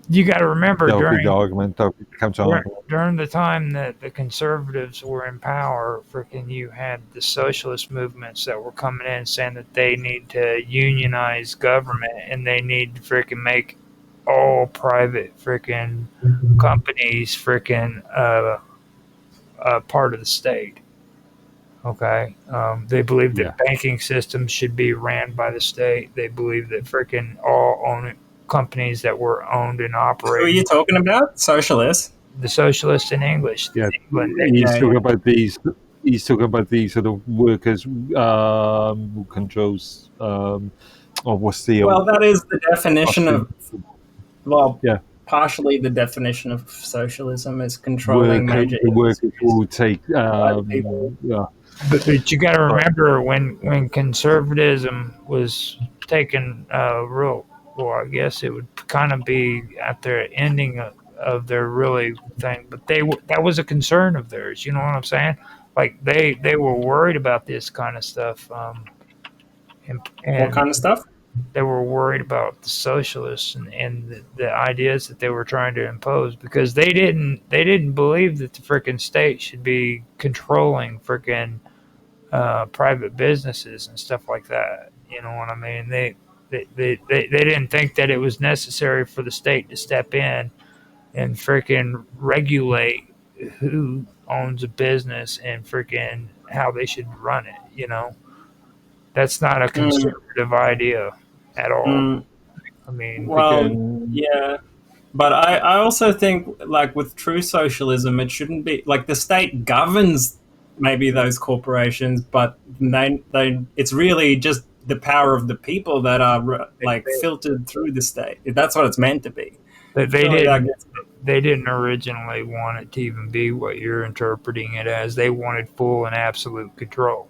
you got to remember
That would be the argument, that would be the counter argument.
during the time that the conservatives were in power, freaking you had the socialist movements that were coming in saying that they need to unionize government and they need to freaking make all private freaking companies freaking part of the state. Okay, they believe
Yeah.
that banking systems should be ran by the state. They believe that freaking all own companies that were owned and
Who are
operated
you talking about? Socialists?
the socialists in
Yeah,
England.
he's
Yeah,
talking
yeah.
about these. He's talking about these sort of workers who controls. Or what's the
Well, that is the definition
Austrian?
of, well,
Yeah,
partially the definition of socialism is controlling
worker.
major
The workers
industries
will take.
by the people.
Yeah,
But you got to
but
remember when conservatism was taken real. Well, I guess it would kind of be at the ending of their really thing. But that was a concern of theirs. You know what I'm saying? Like they were worried about this kind of stuff,
What
and
kind of stuff?
they were worried about the socialists and the ideas that they were trying to impose because they didn't believe that the freaking state should be controlling freaking private businesses and stuff like that. You know what I mean? They didn't think that it was necessary for the state to step in and freaking regulate who owns a business and freaking how they should run it. You know, that's not a
Mm,
conservative idea at all.
mm,
I mean,
well,
again,
yeah. But I also think, like, with true socialism, it shouldn't be like the state governs maybe those corporations, but it's really just the power of the people that are
they,
like
they,
filtered through the state. That's what it's meant to be.
they
Surely that
didn't
gets.
they didn't originally want it to even be what you're interpreting it as. They wanted full and absolute control.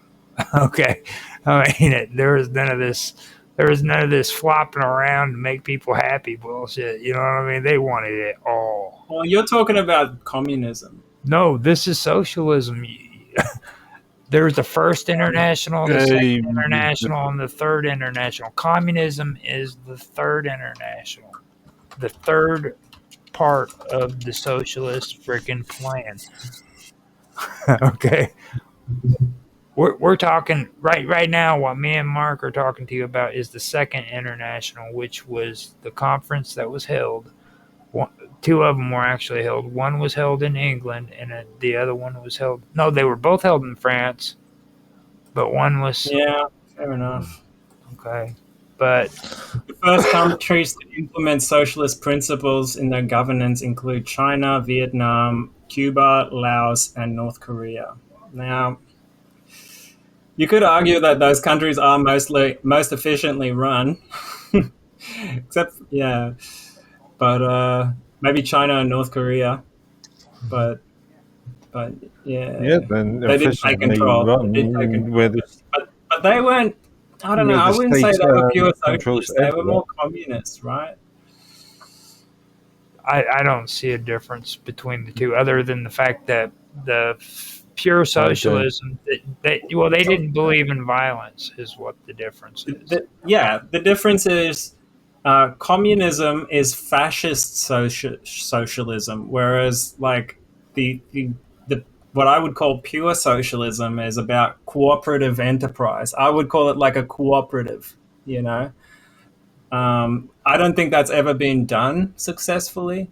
Okay, I mean, there was none of this. There was none of this flopping around to make people happy bullshit. You know what I mean? They wanted it all.
Well, you're talking about communism.
No, this is socialism. There's the first international, the second international, and the third international. Communism is the third international, the third part of the socialist freaking plan. Okay, we're talking right now. What me and Mark are talking to you about is the second international, which was the conference that was held. Two of them were actually held. One was held in England, and the other one was held. No, they were both held in France, but one was.
Yeah, fair enough.
Okay, but
the first countries to implement socialist principles in their governance include China, Vietnam, Cuba, Laos, and North Korea. Now, you could argue that those countries are most efficiently run, except but maybe China and North Korea, but yeah,
then
they didn't take control. But they weren't. I don't know. I wouldn't say they were pure socialists. They were more communists, right?
I don't see a difference between the two, other than the fact that the pure socialism, they didn't believe in violence, is what the difference is.
The difference is communism is fascist socialism, whereas like the what I would call pure socialism is about cooperative enterprise. I would call it like a cooperative, you know. I don't think that's ever been done successfully,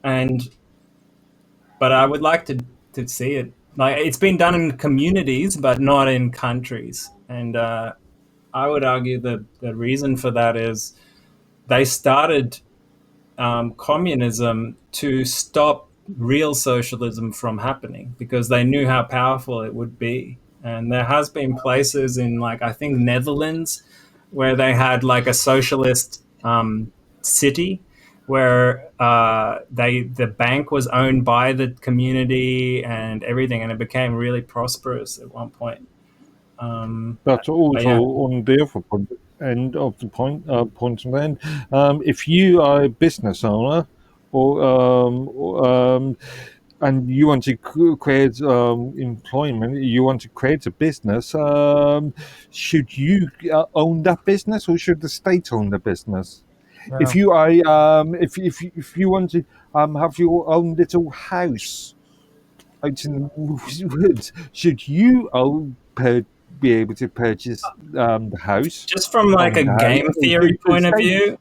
but I would like to see it. Like, it's been done in communities, but not in countries. And I would argue the reason for that is they started communism to stop real socialism from happening because they knew how powerful it would be. And there has been places in, like, I think Netherlands, where they had like a socialist city where the bank was owned by the community and everything, and it became really prosperous at one point.
That's also on the other end of the point of land. If you are a business owner and you want to create employment, you want to create a business, should you own that business or should the state own the business?
Yeah.
If you are, if you want to have your own little house out in the woods, should you be able to purchase the house?
Just from like a game theory point of view.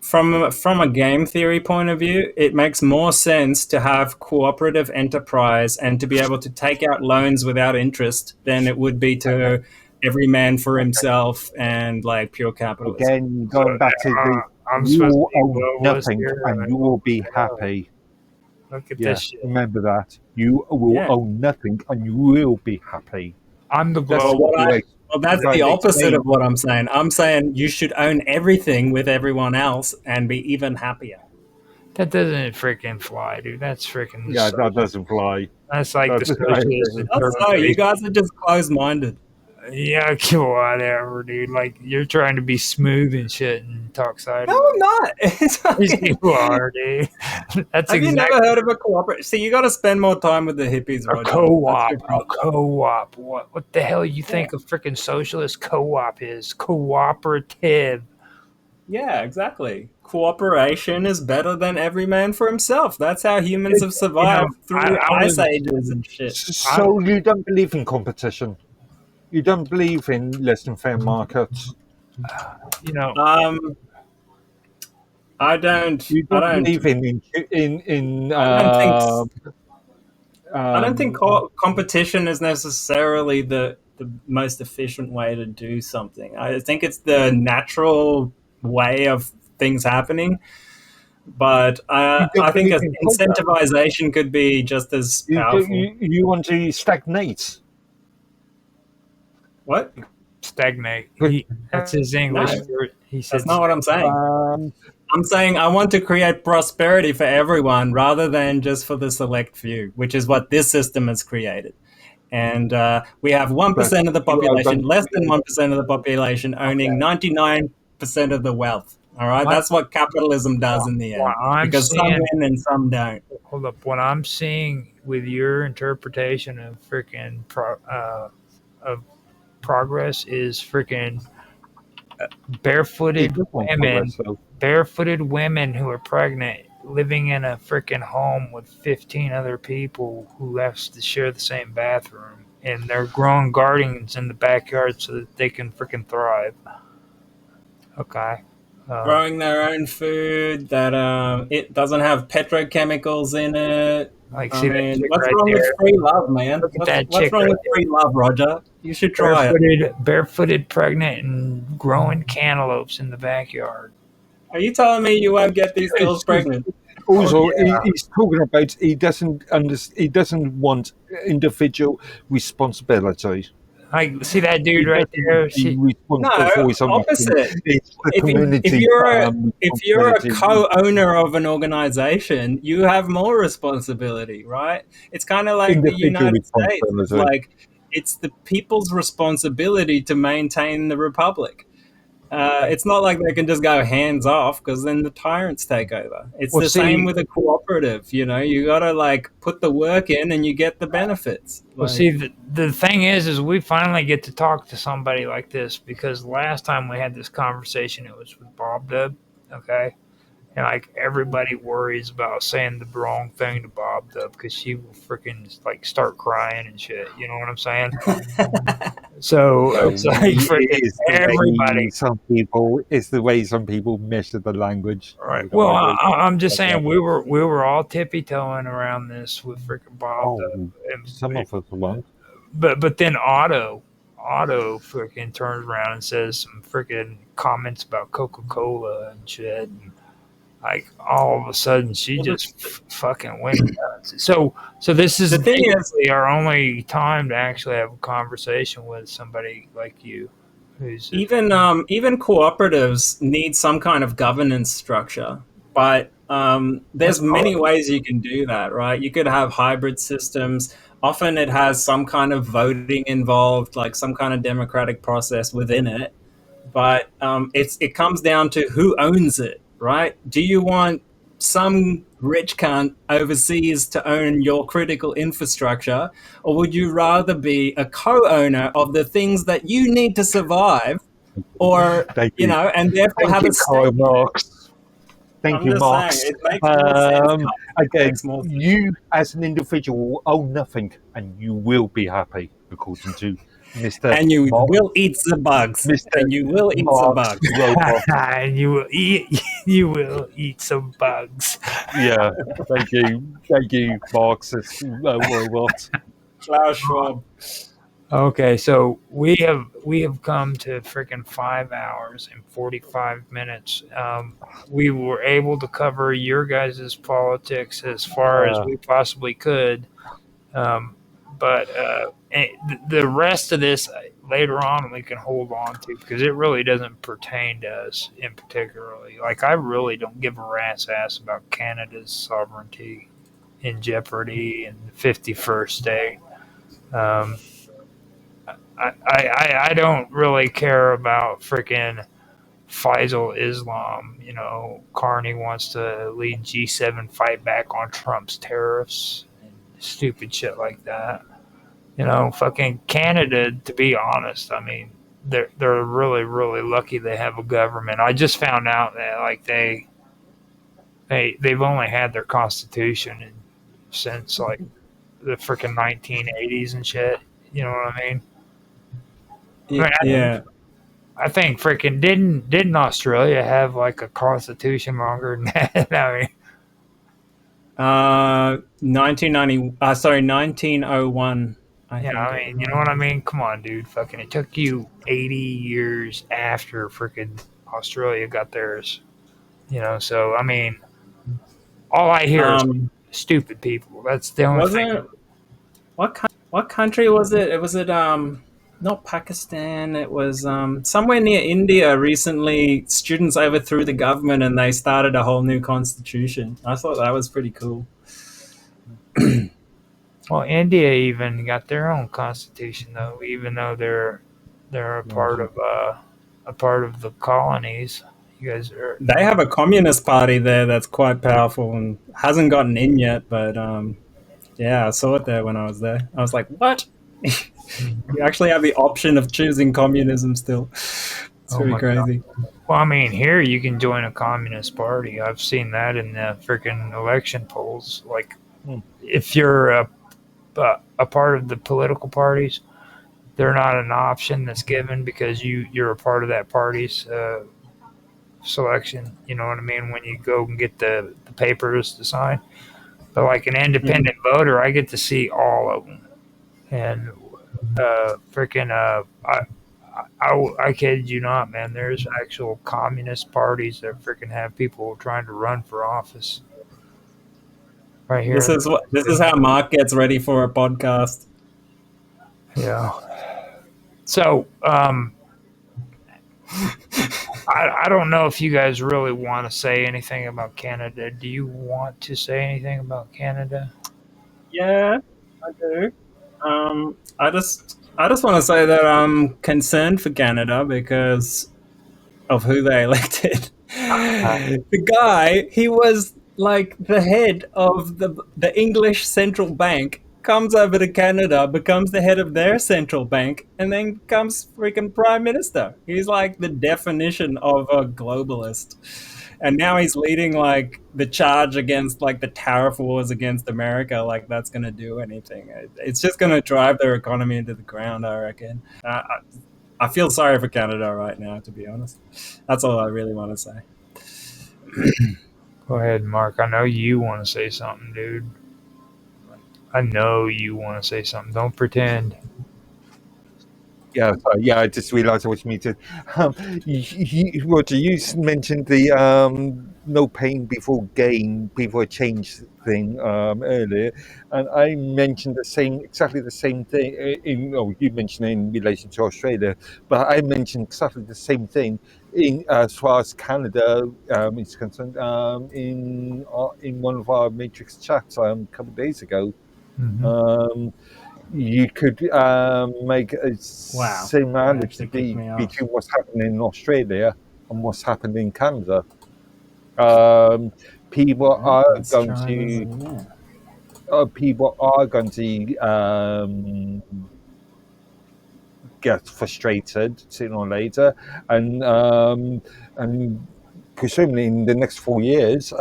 From a game theory point of view, it makes more sense to have cooperative enterprise and to be able to take out loans without interest than it would be to every man for himself and like pure capitalism.
Again, going back to you will own nothing and you will be happy.
Look at this shit.
Remember that. You will own nothing and you will be happy.
I'm the global.
Well, that's the opposite of what I'm saying. I'm saying you should own everything with everyone else and be even happier.
That doesn't freaking fly, dude. That's freaking.
Yeah, that doesn't fly.
That's like the socialist.
You guys are just closed-minded.
Yeah, whatever, dude. Like, you're trying to be smooth and shit and talk sideways.
No, I'm not.
You are, dude. That's
Have you never heard of a cooperative? See, you got to spend more time with the hippies, Roger.
A co-op. A co-op. What the hell you think a freaking socialist co-op is? Cooperative.
Yeah, exactly. Cooperation is better than every man for himself. That's how humans have survived through ice ages and shit.
So you don't believe in competition? You don't believe in less than fair markets?
You know,
I don't.
You don't believe in
I don't think competition is necessarily the most efficient way to do something. I think it's the natural way of things happening. But I think incentivization could be just as powerful.
You want to stagnate?
What?
Stagnate. That's his English.
No, he says, that's not what I'm saying. I'm saying I want to create prosperity for everyone rather than just for the select few, which is what this system has created. And we have 1% of the population, less than 1% of the population, owning 99% of the wealth. All right,
What?
that's what capitalism does in the
What
end,
I'm
because some
seeing,
win and some don't.
hold up. What I'm seeing with your interpretation of of progress is freaking
He
barefooted
does want
women,
progress, though.
barefooted women who are pregnant, living in a freaking home with 15 other people who have to share the same bathroom, and they're growing gardens in the backyard so that they can freaking thrive. Okay.
Growing their own food that it doesn't have petrochemicals in it.
Like,
I
see that
mean,
chick
what's
right
wrong with
there?
free love, man?
Look at that
What's
chick
wrong
right
with
there.
free love, Roger? You should try it.
Barefooted, pregnant, and growing cantaloupes in the backyard.
Are you telling me you won't get these girls pregnant?
Also,
Oh, yeah.
he's talking about he doesn't want individual responsibility.
Like, see that
He
dude right
doesn't want
there?
to be
No,
responsible for his own actions.
opposite.
It's the
If
community
you're a
responsibility.
co-owner of an organization, you have more responsibility, right? It's kind of like the
Individual
United States. It's
responsibility.
like it's the people's responsibility to maintain the republic. It's not like they can just go hands off because then the tyrants take over. It's
Well,
the same
see,
with a cooperative. You gotta like put the work in and you get the benefits.
Well,
Like,
see, the thing is we finally get to talk to somebody like this because last time we had this conversation, it was with Bob Dub, okay? And like everybody worries about saying the wrong thing to Bob Dub because she will freaking like start crying and shit. You know what I'm saying? So it's like freaking everybody.
It's the way some people measure the language.
Right. Well, I'm just saying we were all tippy toeing around this with freaking Bob
Oh,
Dub,
some of us won't.
but then Otto freaking turns around and says some freaking comments about Coca-Cola and shit. And like all of a sudden, she just fucking went nuts. So this is
the thing is,
basically our only time to actually have a conversation with somebody like you, who's
even cooperatives need some kind of governance structure, but there's many ways you can do that, right? You could have hybrid systems. Often it has some kind of voting involved, like some kind of democratic process within it. But it comes down to who owns it, right? Do you want some rich cunt overseas to own your critical infrastructure, or would you rather be a co-owner of the things that you need to survive, or
Thank you.
and therefore
Thank
have
you,
a
Karl
stake?
Marx. Thank
I'm
you,
just
Marx.
saying, it makes more sense. It
Again,
makes more sense.
you as an individual own nothing, and you will be happy, according to Mr.
And you
Marx.
will eat the bugs.
Mr.
And you will eat the
Marx
bugs.
robot.
and you will eat some bugs.
Yeah, thank you, Marxist robot.
Klaus Schwab.
Okay, so we have come to freaking 5 hours and 45 minutes. We were able to cover your guys' politics as far as we possibly could, but the rest of this later on we can hold on to because it really doesn't pertain to us in particularly. Like I really don't give a rat's ass about Canada's sovereignty in jeopardy in the 51st state. I don't really care about freaking Faisal Islam. You know, Carney wants to lead G7 fight back on Trump's tariffs and stupid shit like that. You know, fucking Canada, to be honest, I mean, they're really, really lucky they have a government. I just found out that like they've only had their constitution since like the freaking 1980s and shit. You know what I mean?
Yeah.
I think freaking didn't Australia have like a constitution longer than that? I mean,
1901.
I mean, you know what I mean? Come on, dude. Fucking, it took you 80 years after freaking Australia got theirs. You know, so I mean, all I hear is stupid people. That's the only thing.
What country was it? Was it not Pakistan. It was somewhere near India. Recently, students overthrew the government and they started a whole new constitution. I thought that was pretty cool.
Well, India even got their own constitution though, even though they're a part of the colonies. You guys are.
They have a communist party there that's quite powerful and hasn't gotten in yet. But yeah, I saw it there when I was there. I was like, what? You actually have the option of choosing communism still. It's
Oh
pretty
my
crazy.
Well, I mean, here you can join a communist party. I've seen that in the freaking election polls. Like, if you're a part of the political parties, they're not an option that's given because you're a part of that party's selection. You know what I mean? When you go and get the papers to sign. But like an independent voter, I get to see all of them. And freaking, I kid you not, man. There's actual communist parties that freaking have people trying to run for office. Right here.
This is how Mark gets ready for a podcast.
Yeah. So, I don't know if you guys really want to say anything about Canada. Do you want to say anything about Canada?
Yeah, I do. I just want to say that I'm concerned for Canada because of who they elected. The guy, he was like the head of the English central bank, comes over to Canada, becomes the head of their central bank, and then becomes freaking prime minister. He's like the definition of a globalist. And now he's leading like the charge against like the tariff wars against America. Like that's going to do anything. It's just going to drive their economy into the ground, I reckon. I feel sorry for Canada right now, to be honest. That's all I really want to say.
Go ahead, Mark. I know you want to say something, dude. I know you want to say something. Don't pretend.
Yeah, I just realised I was muted. Roger, you mentioned the no pain before gain, before change thing earlier, and I mentioned exactly the same thing. You mentioned it in relation to Australia, but I mentioned exactly the same thing as far as Canada is concerned in one of our Matrix chats a couple of days ago.
Mm-hmm.
You could make a similarity between what's happening in Australia and what's happening in Canada. People are going to get frustrated sooner or later, and presumably in the next 4 years.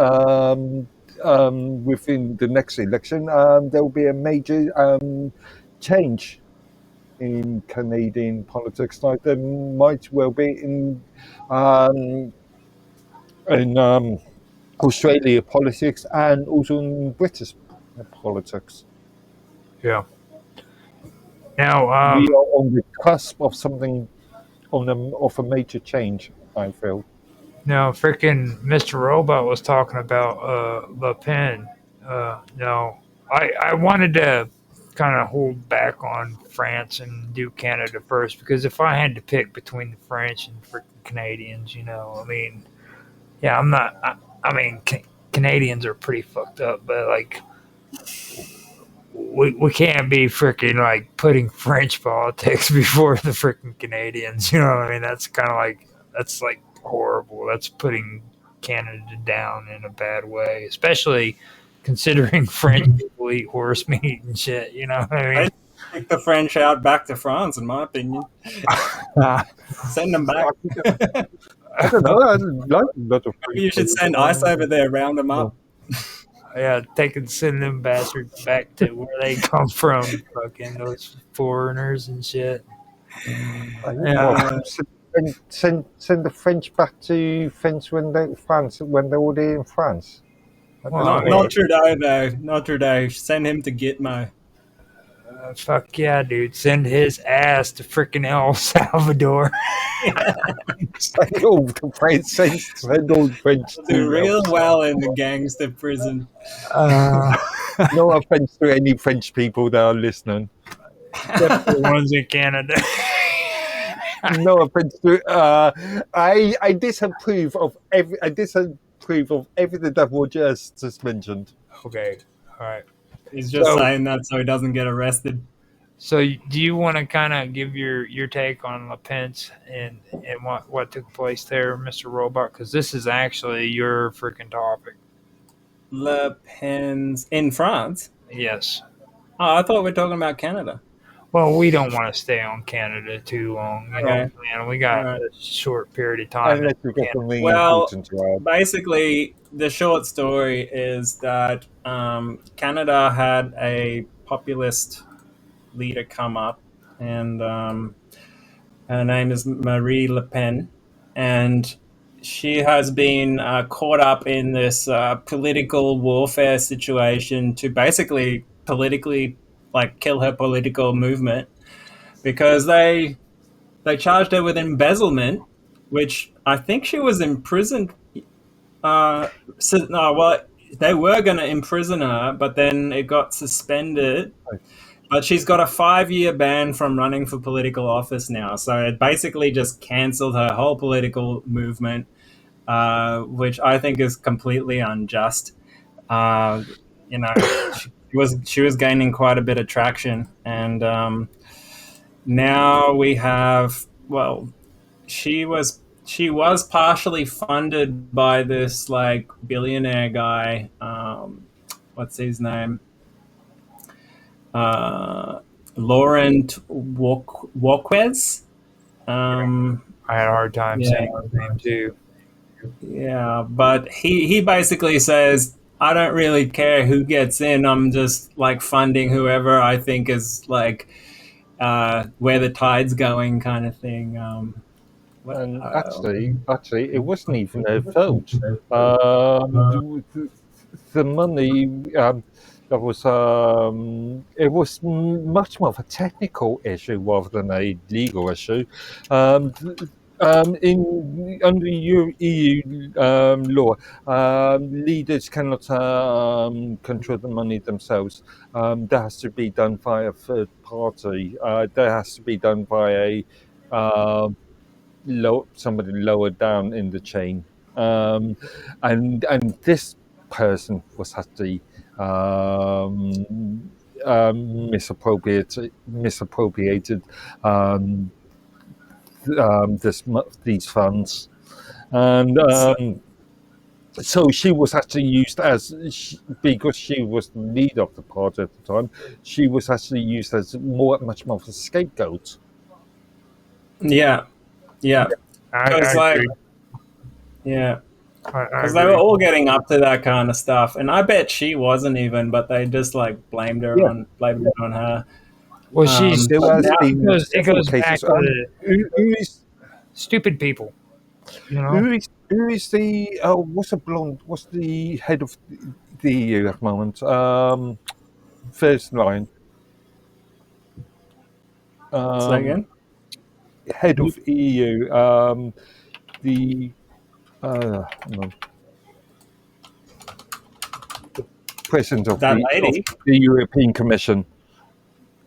Within the next election, there will be a major change in Canadian politics, like there might well be in Australia politics and also in British politics.
Yeah. Now
we are on the cusp of something, of a major change, I feel.
Now, freaking Mr. Robot was talking about Le Pen. Now, I wanted to kind of hold back on France and do Canada first because if I had to pick between the French and freaking Canadians, I mean, yeah, I'm not. I mean, Canadians are pretty fucked up, but like, we can't be freaking like putting French politics before the freaking Canadians. You know what I mean? That's kind of like horrible. That's putting Canada down in a bad way, especially considering French people eat horse meat and shit. You know what I mean?
I'd take the French out back to France, in my opinion. Send them back.
I don't know. I like a lot of
Maybe you should send ICE over there, round them up.
Yeah, send them bastards back to where they come from. Fucking those foreigners and shit.
Send the French back to France when they're already in France.
Not Trudeau though. Not Trudeau. Send him to Gitmo.
Fuck yeah, dude. Send his ass to freaking El Salvador.
Send all the French.
Do real well in the gangster prison.
No offense to any French people that are listening.
Except the ones in Canada.
no offense to I disapprove of everything that Roger has just mentioned.
Okay, all right.
He's just
So,
saying that so he doesn't get arrested.
so do you want to kind of give your take on Le Pen's and what took place there, Mr. Robot? Because this is actually your freaking topic.
Le Pen's in France.
Yes.
Oh, I thought we were talking about Canada.
Well, we don't want to stay on Canada too long, you know,
Okay.
man. We got
All right.
a short period of time.
Unless we get
Canada.
something
Well,
important to add.
basically, the short story is that Canada had a populist leader come up, and her name is Marie Le Pen, and she has been caught up in this political warfare situation to basically politically like kill her political movement because they charged her with embezzlement, which I think she was imprisoned. No, well, they were going to imprison her, but then it got suspended. But she's got a 5-year ban from running for political office now. So it basically just cancelled her whole political movement, which I think is completely unjust. You know, she was gaining quite a bit of traction, and now we have she was partially funded by this like billionaire guy. What's his name? Laurent Wauquiez.
I had a hard time
Yeah.
saying his name too.
Yeah, but he basically says, I don't really care who gets in. I'm just like funding whoever I think is like where the tide's going, kind of thing.
And actually, it wasn't even a vote. The money that was it was much more of a technical issue rather than a legal issue. In under EU law, leaders cannot control the money themselves. That has to be done by a third party. That has to be done by a somebody lower down in the chain, and this person was actually misappropriated these funds, and so she was actually used because she was the leader of the party at the time. She was actually used as much more of a scapegoat.
Yeah.
I
Because like,
agree.
yeah,
I
because they were all getting up to that kind of stuff, and I bet she wasn't even, but they just like blamed it on her.
Well, she's
There has been
it
several
goes back
cases.
to the
Who is
stupid people. You know,
who is the what's the head of the EU at the moment? First line.
Say again?
Head of EU. The hang on. President of
That lady?
the European Commission.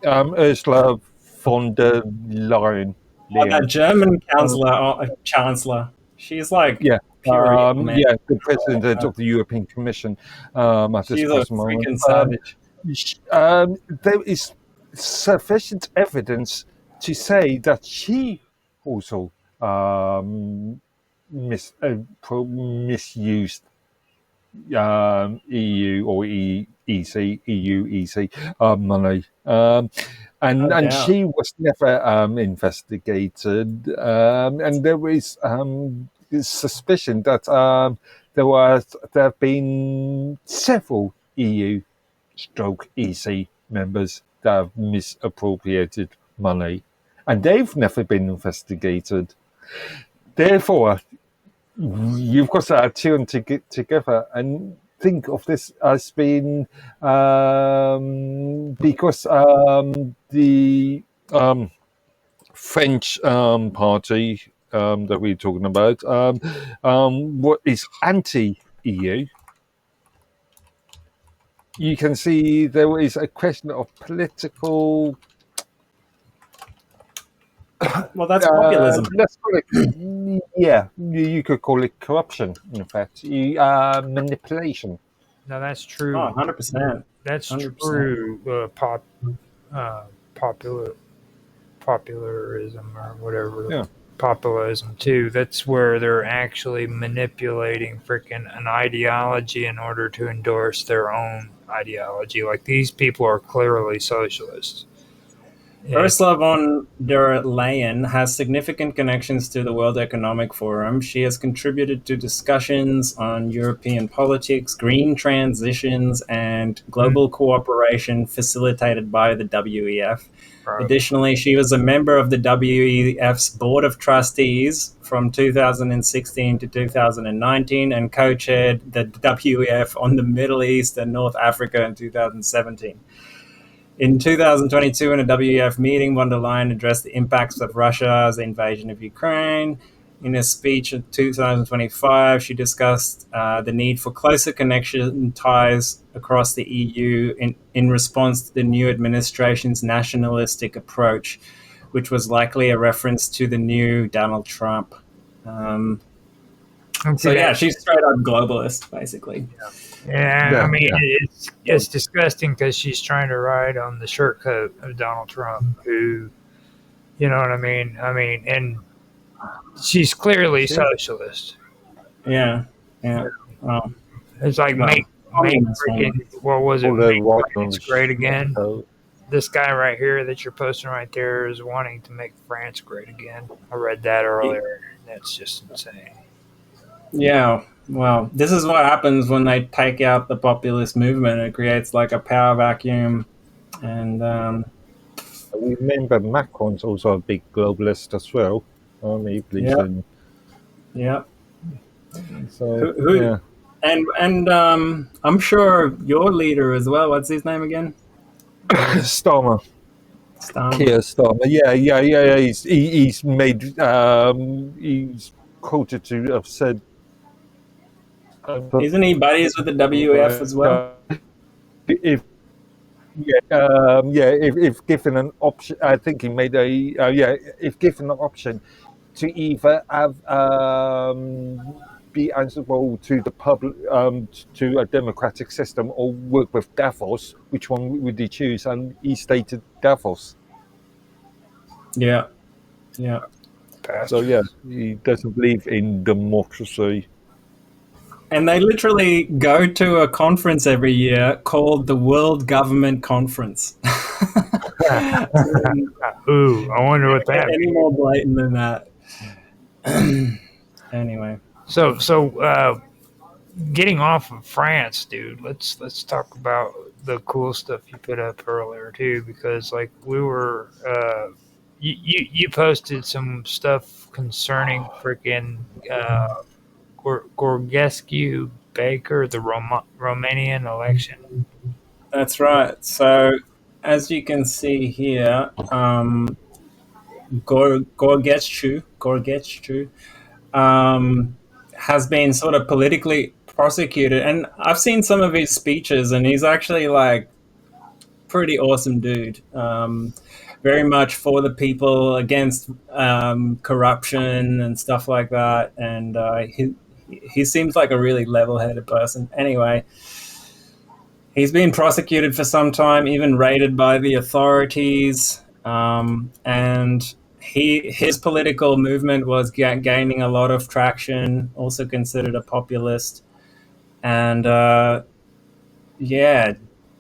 Ursula von der Leyen.
Oh, that German chancellor. She's like
Yeah.
pure evil, man.
Yeah, the president of the European Commission at this
She's a
present moment.
freaking savage.
There is sufficient evidence to say that she also misused EU or EU EC money, and
doubt.
she was never investigated, and there is suspicion that there have been several EU/EC members that have misappropriated money, and they've never been investigated. Therefore, you've got to add two and together and think of this as being because the French party that we're talking about, what is anti-EU. You can see there is a question of political
Well, that's populism.
Let's call it, yeah, you could call it corruption, in fact. Manipulation.
No, that's
Oh,
true.
100%.
That's
100%.
true. Popular popularism or whatever.
Yeah.
Populism too. That's where they're actually manipulating freaking an ideology in order to endorse their own ideology. Like these people are clearly socialists. And
Ursula von der Leyen has significant connections to the World Economic Forum. She has contributed to discussions on European politics, green transitions, and global cooperation facilitated by the WEF. Additionally, she was a member of the WEF's Board of Trustees from 2016 to 2019 and co-chaired the WEF on the Middle East and North Africa in 2017. In 2022, in a WEF meeting, von der Leyen addressed the impacts of Russia's invasion of Ukraine. In a speech in 2025, she discussed the need for closer connection ties across the EU in response to the new administration's nationalistic approach, which was likely a reference to the new Donald Trump. So yeah, she's straight up globalist, basically.
I mean, it's disgusting because she's trying to ride on the shirt coat of Donald Trump, who, you know what I mean? And she's clearly socialist.
Yeah.
It's like make freaking, what was it? Make France great again. This guy right here that you're posting right there is wanting to make France great again. I read that earlier. That's just insane.
Yeah. Well, this is what happens when they take out the populist movement. It creates like a power vacuum. And
remember, Macron's also a big globalist as well.
Yeah.
So,
yeah. And I'm sure your leader as well. What's his name again?
Starmer. Keir Starmer. Yeah. He's made. He's quoted to have said.
Isn't he buddies with the WF as well?
If given an option, I think he made if given an option to either have be answerable to the public, to a democratic system, or work with Davos, which one would he choose? And he stated Davos.
Yeah.
So yeah, he doesn't believe in democracy.
And they literally go to a conference every year called the World Government Conference.
Ooh, I wonder what that
any
means.
more blatant than that. Anyway.
So getting off of France, dude, let's talk about the cool stuff you put up earlier too, because like we were you posted some stuff concerning freaking Gorgescu Baker, the Romanian election.
That's right. So, as you can see here, Gorgescu has been sort of politically prosecuted, and I've seen some of his speeches, and he's actually like pretty awesome dude. Very much for the people, against corruption and stuff like that, and he seems like a really level-headed person. Anyway, he's been prosecuted for some time, even raided by the authorities, and his political movement was gaining a lot of traction, also considered a populist. And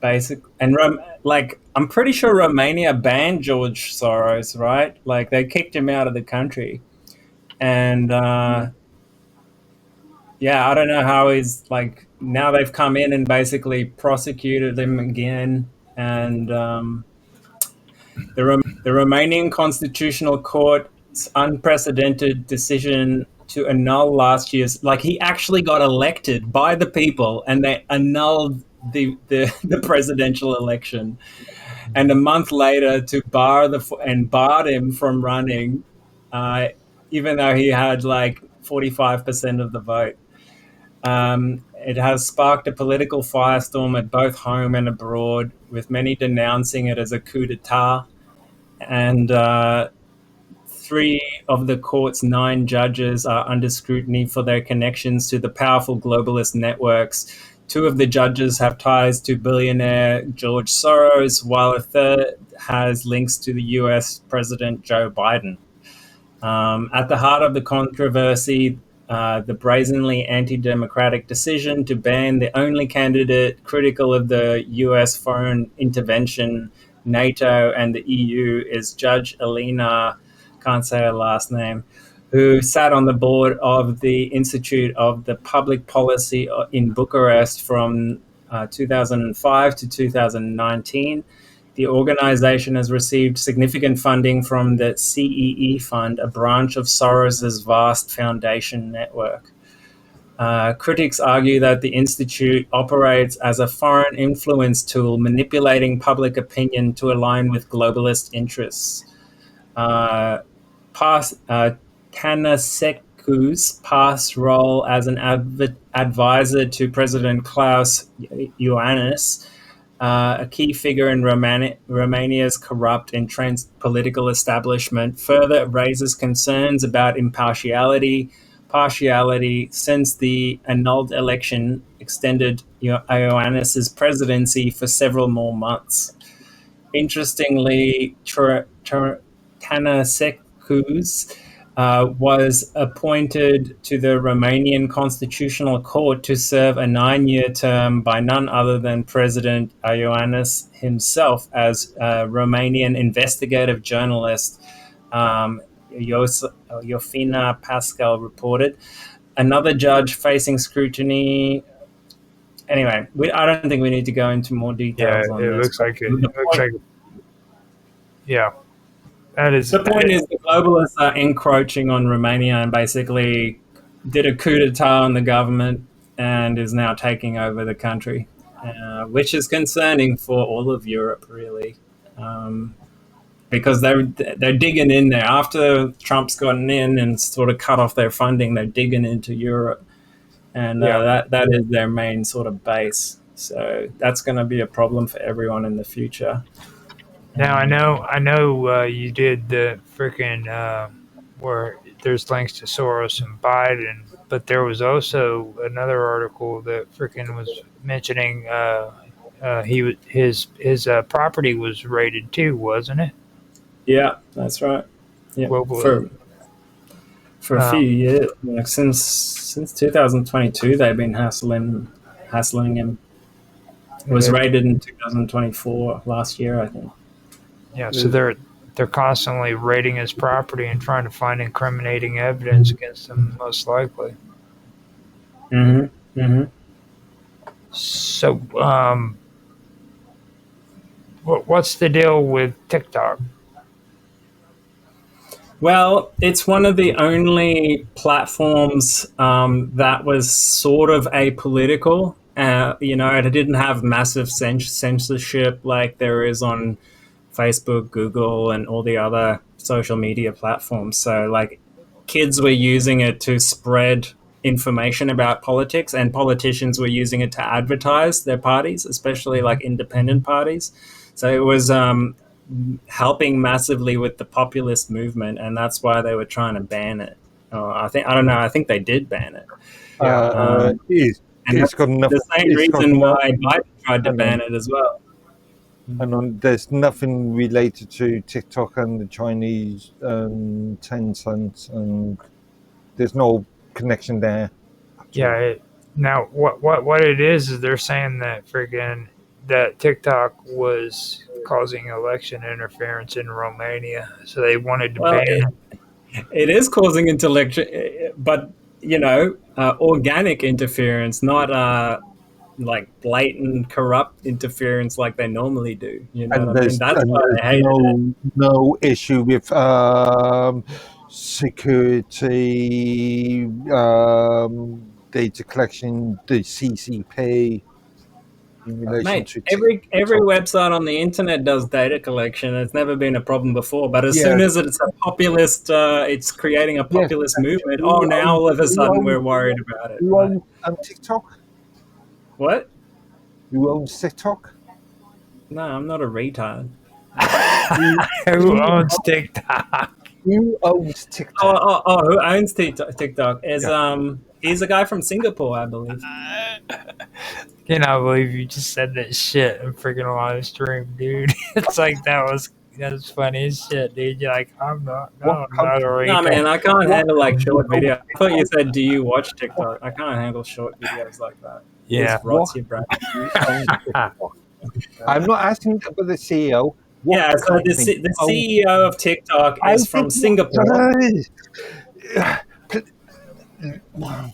basically, and I'm pretty sure Romania banned George Soros, right? Like they kicked him out of the country. And I don't know how he's like, now they've come in and basically prosecuted him again. And the Romanian Constitutional Court's unprecedented decision to annul last year's, like he actually got elected by the people and they annulled the presidential election. And a month later to barred him from running, even though he had like 45% of the vote. It has sparked a political firestorm at both home and abroad, with many denouncing it as a coup d'etat. And 3 of the court's 9 judges are under scrutiny for their connections to the powerful globalist networks. 2 of the judges have ties to billionaire George Soros, while a third has links to the US President Joe Biden. At the heart of the controversy, the brazenly anti-democratic decision to ban the only candidate critical of the US foreign intervention, NATO, and the EU is Judge Elena, can't say her last name, who sat on the board of the Institute of the Public Policy in Bucharest from 2005 to 2019. The organization has received significant funding from the CEE Fund, a branch of Soros's vast foundation network. Critics argue that the institute operates as a foreign influence tool, manipulating public opinion to align with globalist interests. Tanaseku's past role as an advisor to President Klaus Iohannis, a key figure in Romania's corrupt, entrenched political establishment, further raises concerns about partiality, since the annulled election extended Iohannis's presidency for several more months. Interestingly, Tanaseku's was appointed to the Romanian Constitutional Court to serve a 9-year term by none other than President Iohannis himself, as a Romanian investigative journalist Iofina Pascal reported. Another judge facing scrutiny. Anyway, I don't think we need to go into more details on this.
Looks like it. Yeah.
The point is the globalists are encroaching on Romania and basically did a coup d'etat on the government and is now taking over the country, which is concerning for all of Europe, really, because they're digging in there. After Trump's gotten in and sort of cut off their funding, they're digging into Europe, and that is their main sort of base. So that's going to be a problem for everyone in the future.
Now I know you did the freaking where there's links to Soros and Biden, but there was also another article that freaking was mentioning his property was raided too, wasn't it?
Yeah, that's right. Yeah, for a few years, like since 2022, they've been hassling him. It was raided in 2024, last year, I think.
Yeah, so they're constantly raiding his property and trying to find incriminating evidence against him, most likely.
Mm-hmm. Mm-hmm.
So, what's the deal with TikTok?
Well, it's one of the only platforms that was sort of apolitical. It didn't have massive censorship like there is on Facebook, Google, and all the other social media platforms. So, like, kids were using it to spread information about politics, and politicians were using it to advertise their parties, especially like independent parties. So it was helping massively with the populist movement, and that's why they were trying to ban it. I think they did ban it.
It's got enough.
The same reason why Biden tried to ban it as well.
And there's nothing related to TikTok and the Chinese Tencent, and there's no connection there.
Yeah. Now, what it is they're saying that that TikTok was causing election interference in Romania, so they wanted to ban it.
It is causing intellectual, but organic interference, not like blatant corrupt interference like they normally do. That's why I hate it.
No issue with security, data collection, the CCP.
Mate, every website on the internet does data collection. It's never been a problem before, but as soon as it's a populist, it's creating a populist movement. Now all of a sudden we're worried about it.
You own TikTok?
What?
You own TikTok?
No, I'm not a retard.
Who owns TikTok?
Who owns TikTok?
Who owns TikTok? He's a guy from Singapore, I believe.
Cannot believe you just said that shit in freaking live stream, dude. It's like that's funny as shit, dude. You're like, I'm not already.
No, man, I can't handle like short videos. I thought you said, "Do you watch TikTok?" I can't handle short videos like that.
Yeah.
It rots your brain.
Who owns TikTok? I'm not asking about the CEO. What
Yeah, so the CEO of TikTok is from Singapore,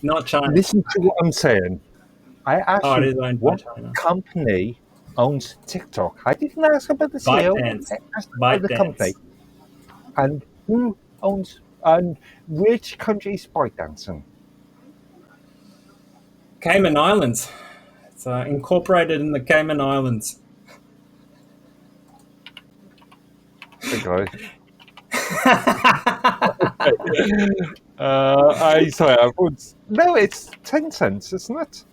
not China.
Listen to what I'm saying. I asked
Oh, it
you
is owned by
what
China.
company owns TikTok. I didn't ask about the CEO.
ByteDance.
I asked about the company. And who owns and which country is ByteDance in?
Cayman Islands. It's incorporated in the Cayman Islands.
Okay. No, it's 10 cents, isn't it?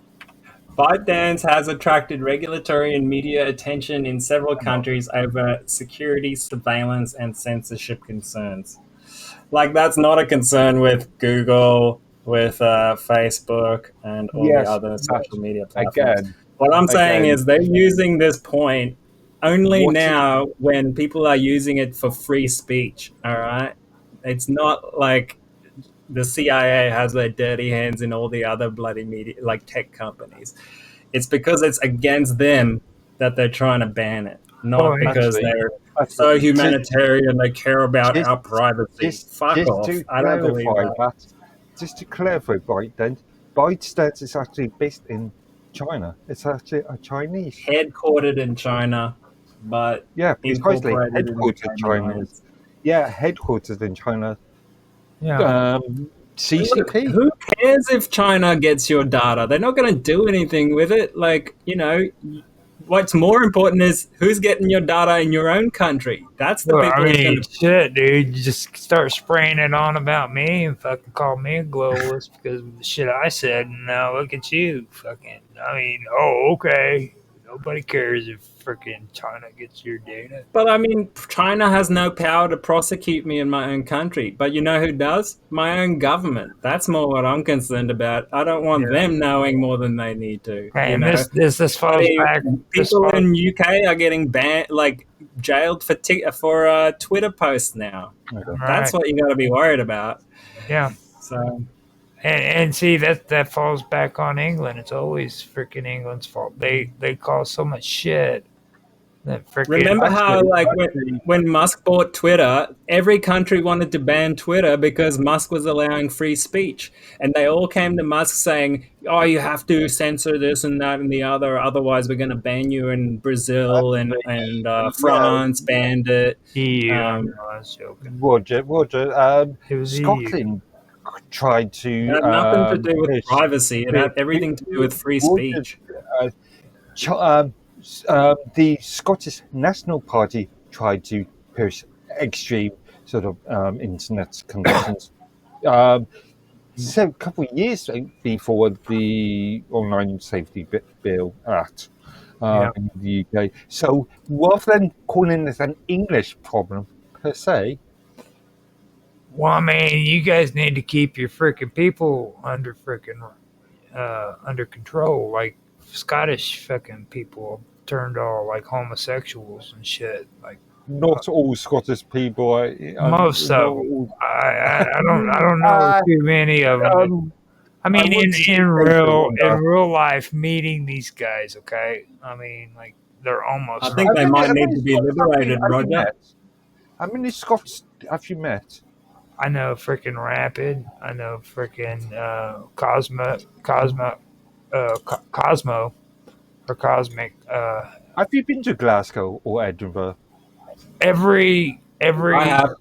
ByteDance has attracted regulatory and media attention in several countries over security, surveillance, and censorship concerns. Like, that's not a concern with Google, with Facebook, and all the other social media platforms.
Again,
what I'm saying is they're using this point only now when people are using it for free speech, all right? It's not like the CIA has their dirty hands in all the other bloody media, like tech companies. It's because it's against them that they're trying to ban it, not because they're so humanitarian, they care about our privacy. Fuck off. I don't believe that.
Just to clarify, ByteDance is actually based in China. It's actually a Chinese.
Headquartered in China, but
precisely.
Headquartered
in China. Yeah, headquartered in China.
Yeah.
CCP.
Look, who cares if China gets your data? They're not going to do anything with it. Like, what's more important is who's getting your data in your own country. That's the people.
Shit, dude. You just start spraying it on about me and fucking call me a globalist because of the shit I said. And now look at you. Fucking, okay. Nobody cares if freaking China gets your data.
But China has no power to prosecute me in my own country. But you know who does? My own government. That's more what I'm concerned about. I don't want them knowing more than they need to.
And this falls back.
People in UK are getting banned, like jailed for Twitter posts now. That's what you got to be worried about.
Yeah.
So.
And see that falls back on England. It's always freaking England's fault. They cause so much shit.
Remember how when Musk bought Twitter, every country wanted to ban Twitter because Musk was allowing free speech, and they all came to Musk saying, "Oh, you have to censor this and that and the other, otherwise we're going to ban you." In Brazil and France banned it.
I was joking.
Roger.
It was
Scotland. Tried to.
It had nothing to do with privacy. It had everything to do with free speech.
The Scottish National Party tried to push extreme sort of internet conditions. So a couple of years before the Online Safety Bill Act in the UK. So rather than calling this an English problem per se.
Well, you guys need to keep your freaking people under control. Like Scottish fucking people turned all like homosexuals and shit. Like
not all Scottish people.
Most of them. I don't know too many of them. In real life, meeting these guys. Okay, like they're almost.
I think they might need to be liberated, Roger.
How many Scots have you met?
I know freaking Rapid. I know freaking Cosmo or Cosmic.
Have you been to Glasgow or Edinburgh?
Every.
I have.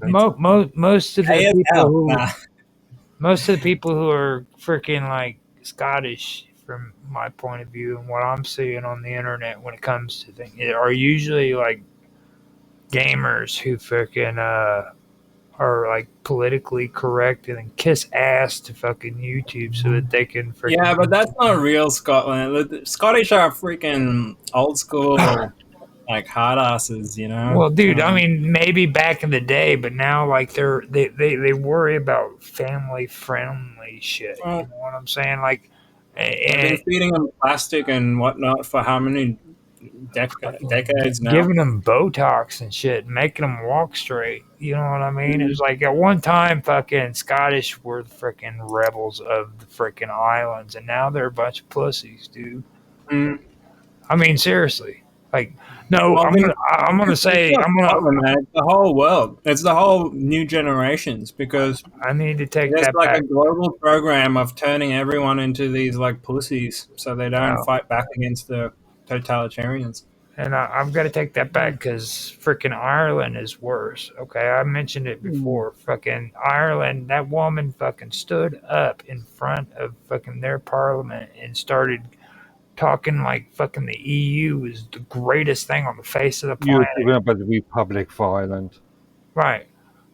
Most of the people who are freaking like Scottish, from my point of view, and what I'm seeing on the internet when it comes to things, are usually like gamers who freaking are like politically correct and then kiss ass to fucking YouTube so that they can freaking...
Yeah, but that's not real Scotland. The Scottish are freaking old school like hard asses, you know.
Well, dude, I mean, maybe back in the day, but now like they worry about family friendly shit. You
Well,
know what I'm saying? Like,
they've been
and
feeding them plastic and whatnot for how many decades now?
giving them Botox and shit, making them walk straight. You know what I mean? It
Mm.
was like at one time, fucking Scottish were the freaking rebels of the freaking islands, and now they're a bunch of pussies, dude.
Mm.
I mean, seriously. Like, no,
Well,
I'm gonna say,
it's not Scotland, man. It's the whole world. It's the whole new generations because
I need to take
there's
that
like
back.
a global program of turning everyone into these like pussies so they don't
Now,
fight back against the totalitarians.
and I've got to take that back because freaking Ireland is worse. Okay, I mentioned it before. Fucking Ireland, that woman fucking stood up in front of fucking their parliament and started talking like fucking the EU is the greatest thing on the face of the
You're
planet.
talking about the Republic of Ireland.
Right.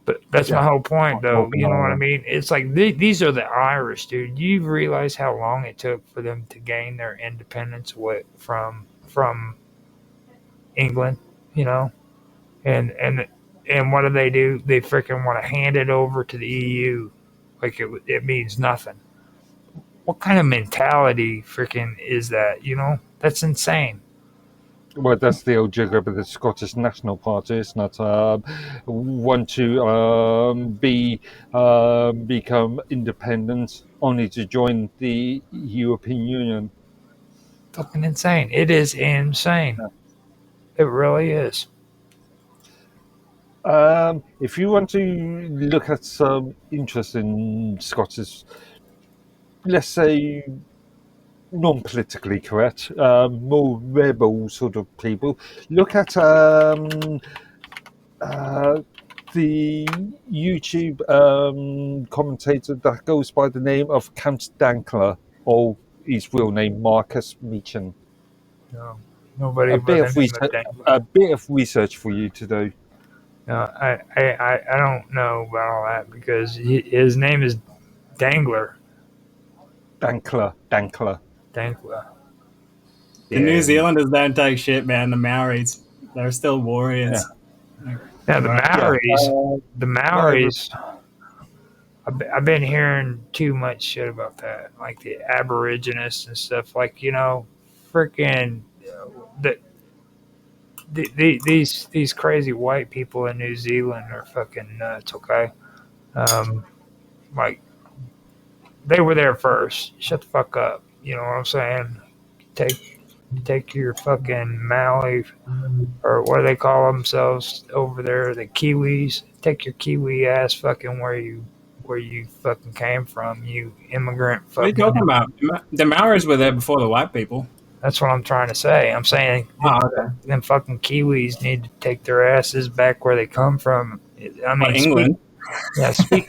But that's my
Yeah.
whole point, though.
Northern
You know what I
Ireland.
mean? It's like these are the Irish, dude. You realize how long it took for them to gain their independence from England, you know? And what do? They freaking want to hand it over to the EU like it means nothing. What kind of mentality freaking is that, you know? That's insane.
Well, that's the old joke about the Scottish National Party. It's not want to become independent only to join the European Union.
Fucking insane. It is insane. It really is.
If you want to look at some interesting Scottish, let's say, non-politically correct, more rebel sort of people, look at the YouTube commentator that goes by the name of Count Dankler, or his real name Marcus Meechan.
No, nobody
A
but
bit
the
of
name
research,
of Dan.
a bit of research for you to do.
No, I don't know about all that because his name is Dangler.
Dankler.
Dangler.
The New Zealanders don't take shit, man. The Maoris, they're still warriors.
Now the Maoris, the Maoris.
Maoris.
I've been hearing too much shit about that, like the Aborigines and stuff. Like freaking these crazy white people in New Zealand are fucking nuts. Okay, like they were there first. Shut the fuck up. You know what I'm saying? Take your fucking Maui, or what do they call themselves over there, the Kiwis. Take your Kiwi ass fucking where you fucking came from, you immigrant
What are you
fucking.
talking about? The Maoris were there before the white people.
That's what I'm trying to say. I'm saying them fucking Kiwis need to take their asses back where they come from. I mean,
England.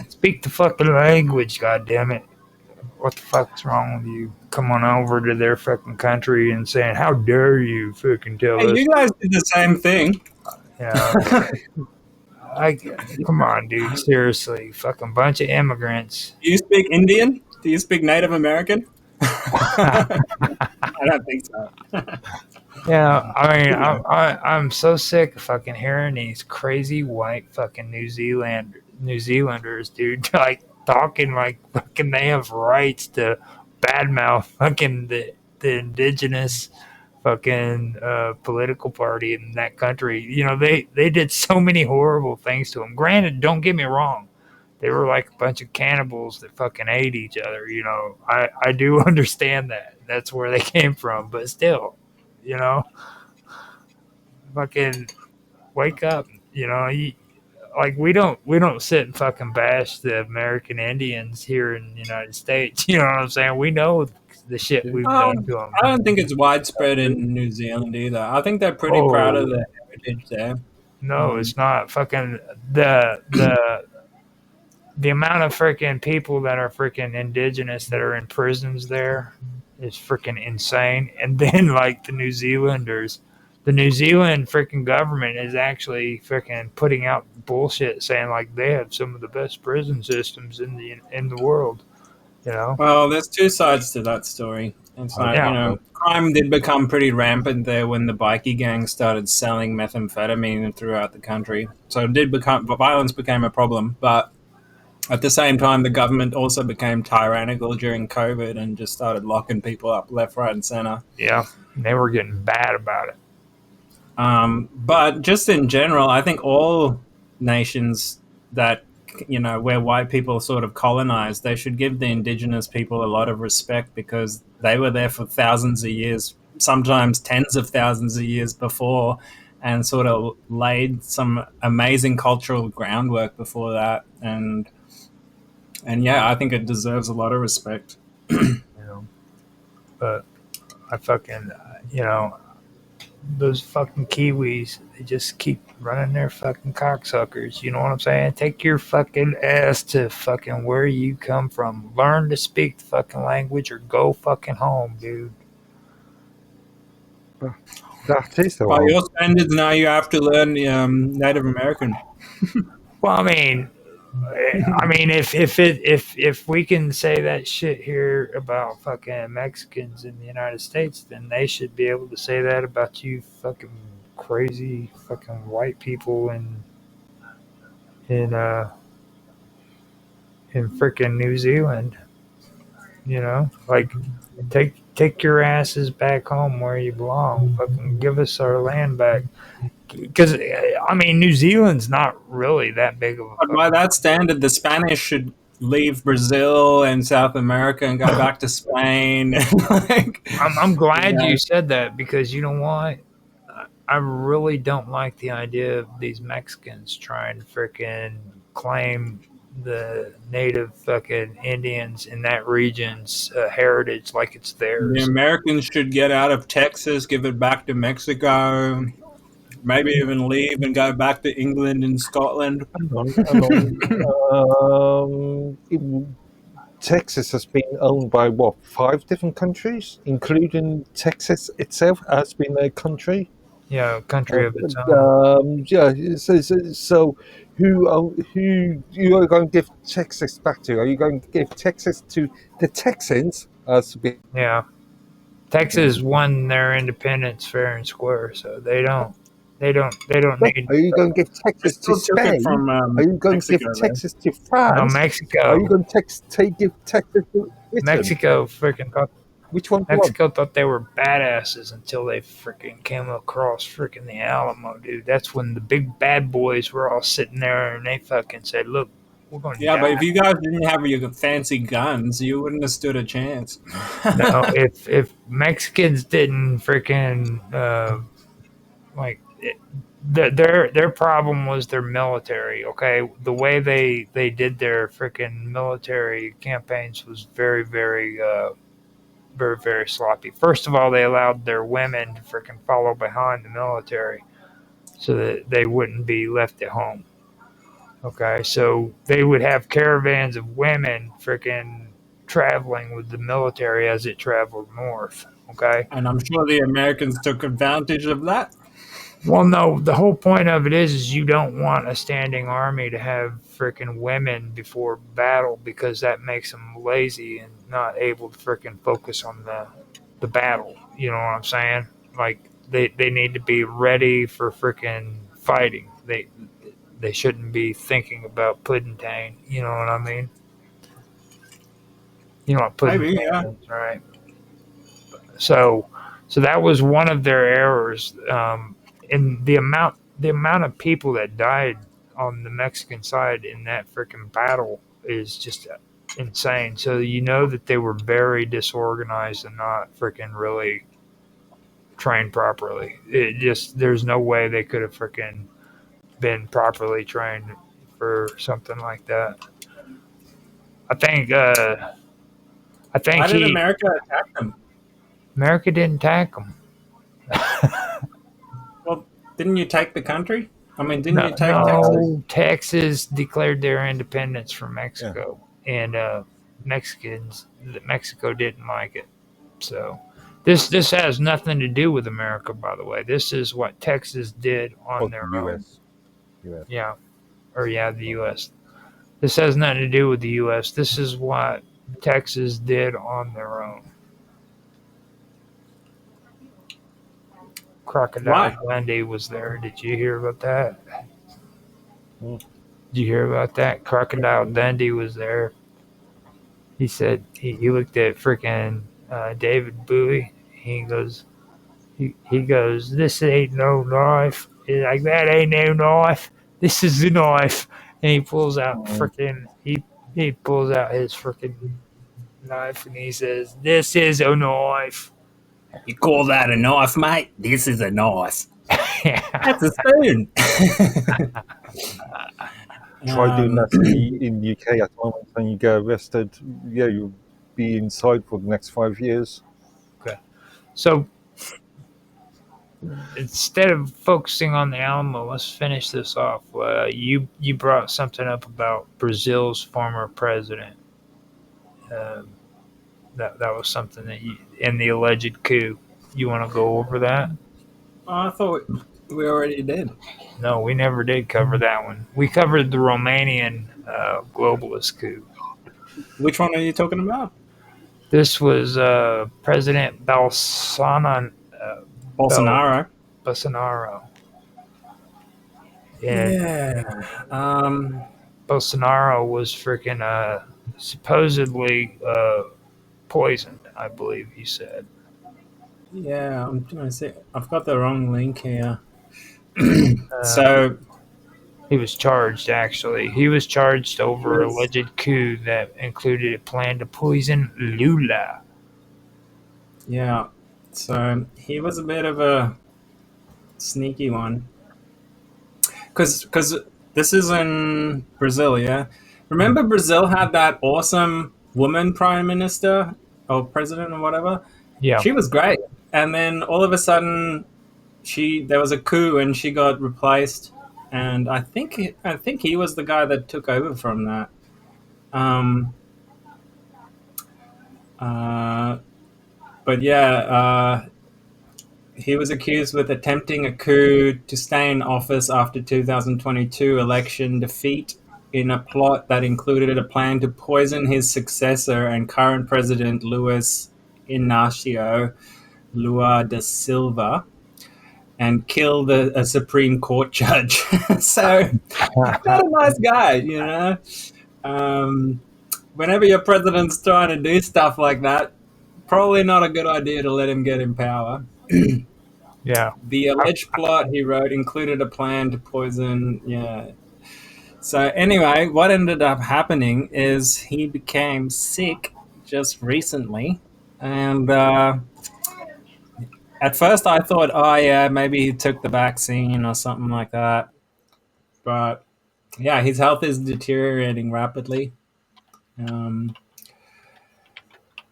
Speak the fucking language, goddammit. What the fuck's wrong with you? Coming over to their fucking country and saying, "How dare you fucking tell
Hey,
us?"
you guys did the same thing.
Yeah, come on, dude. Seriously, fucking bunch of immigrants.
Do you speak Indian? Do you speak Native American? I don't think so.
Yeah, I mean, I'm so sick of fucking hearing these crazy white fucking New Zealanders, dude, like talking like fucking they have rights to badmouth fucking the indigenous fucking political party in that country. You know, they did so many horrible things to them. Granted, don't get me wrong. They were like a bunch of cannibals that fucking ate each other. You know, I do understand that. That's where they came from. But still, you know, fucking wake up. You know, like we don't sit and fucking bash the American Indians here in the United States. You know what I'm saying? We know the shit we've done to them.
I don't think it's widespread in New Zealand either. I think they're pretty proud of their heritage there.
No, it's not. Fucking the amount of freaking people that are freaking indigenous that are in prisons there is freaking insane. And then like the New Zealanders, the New Zealand freaking government is actually freaking putting out bullshit saying like they have some of the best prison systems in the world. You know?
Well, there's two sides to that story. It's like,
Yeah.
crime did become pretty rampant there when the bikie gangs started selling methamphetamine throughout the country. So violence became a problem, but at the same time, the government also became tyrannical during COVID and just started locking people up left, right, and center.
Yeah. They were getting bad about it.
But just in general, I think all nations that where white people sort of colonized, they should give the indigenous people a lot of respect because they were there for thousands of years, sometimes tens of thousands of years before, and sort of laid some amazing cultural groundwork before that. And yeah, I think it deserves a lot of respect.
But I fucking, those fucking Kiwis, they just keep running their fucking cocksuckers. You know what I'm saying? Take your fucking ass to fucking where you come from. Learn to speak the fucking language or go fucking home, dude.
That is the
By
one.
your standards, now you have to learn Native American.
Well, I mean, if we can say that shit here about fucking Mexicans in the United States, then they should be able to say that about you fucking crazy fucking white people in freaking New Zealand. Like take your asses back home where you belong. Fucking give us our land back. Because I mean, New Zealand's not really that big of a.
But by that standard, the Spanish should leave Brazil and South America and go back to Spain.
I'm glad you said that because you know what? I really don't like the idea of these Mexicans trying to freaking claim the native fucking Indians in that region's heritage like it's
The
theirs.
Americans should get out of Texas, give it back to Mexico, maybe even leave and go back to England and Scotland.
Texas has been owned by what, 5 different countries, including Texas itself has been a country.
Yeah, country of its own.
So who you are going to give Texas back to? Are you going to give Texas to the Texans?
Yeah, Texas won their independence fair and square, so they don't need.
Are you going to give Texas to
Still took it
Spain?
from
Are you going to give
Mexico,
Texas to France?
No,
Are
Mexico.
you going to give Texas to Britain?
Mexico freaking thought
Which one? do you want?
Mexico thought they were badasses until they freaking came across freaking the Alamo, dude. That's when the big bad boys were all sitting there and they fucking said, "Look, we're going to
Yeah,
die."
but if you guys didn't have your fancy guns, you wouldn't have stood a chance.
No, if Mexicans didn't freaking their problem was their military. Okay, the way they did their freaking military campaigns was very very very very sloppy. First of all, they allowed their women to freaking follow behind the military so that they wouldn't be left at home. Okay, so they would have caravans of women freaking traveling with the military as it traveled north. Okay.
And I'm sure the Americans took advantage of that.
Well, no, the whole point of it is you don't want a standing army to have freaking women before battle because that makes them lazy and not able to freaking focus on the battle. You know what I'm saying? Like they need to be ready for freaking fighting. They shouldn't be thinking about pudding. You know what I mean? You know what pudding
Maybe, yeah.
is, right? So that was one of their errors. And the amount of people that died on the Mexican side in that freaking battle is just insane. So you know that they were very disorganized and not freaking really trained properly. It just there's no way they could have freaking been properly trained for something like that. I think
Why did America attack them?
America didn't attack them.
Well, didn't you take the country? I mean, didn't you take Texas?
No, Texas declared their independence from Mexico, and Mexico didn't like it. So this has nothing to do with America, by the way. This is what Texas did on their own.
US.
Yeah, the U.S. This has nothing to do with the U.S. This is what Texas did on their own. Crocodile
Why?
Dundee was there. Did you hear about that?
Hmm.
Did you hear about that? Crocodile Dundee was there. He said he looked at freaking David Bowie. He goes, this ain't no knife. He's like, that ain't no knife. This is the knife. And he pulls out he pulls out his freaking knife and he says, this is a knife.
You call that a knife, mate? This is a knife.
Yeah.
That's a spoon.
Try doing that in the UK at the moment, and you get arrested. Yeah, you'll be inside for the next 5 years.
So instead of focusing on the Alamo, let's finish this off. You brought something up about Brazil's former president. That was something that you in the alleged coup. You want to go over that?
I thought we already did.
No, we never did cover that one. We covered the Romanian globalist coup.
Which one are you talking about?
This was President
Bolsonaro.
Bolsonaro. And
Yeah.
Bolsonaro was freaking supposedly poisoned, I believe he said.
Yeah, I'm trying to say I've got the wrong link here. So
He was charged, actually. He was charged over alleged coup that included a plan to poison Lula.
yeah, so he was a bit of a sneaky one. Because this is in Brazil, yeah? Remember Brazil had that awesome woman prime minister or president or whatever?
Yeah.
She was great. And then all of a sudden there was a coup and she got replaced, and I think he was the guy that took over from that. But yeah, he was accused with attempting a coup to stay in office after 2022 election defeat in a plot that included a plan to poison his successor and current president Luiz Inácio Lula da Silva and kill a Supreme Court judge. So, not a nice guy, you know. Whenever your president's trying to do stuff like that, probably not a good idea to let him get in power.
Yeah.
The alleged plot he wrote included a plan to poison. Yeah. So anyway, what ended up happening is he became sick just recently, and at first I thought, oh yeah, maybe he took the vaccine or something like that. But yeah, his health is deteriorating rapidly.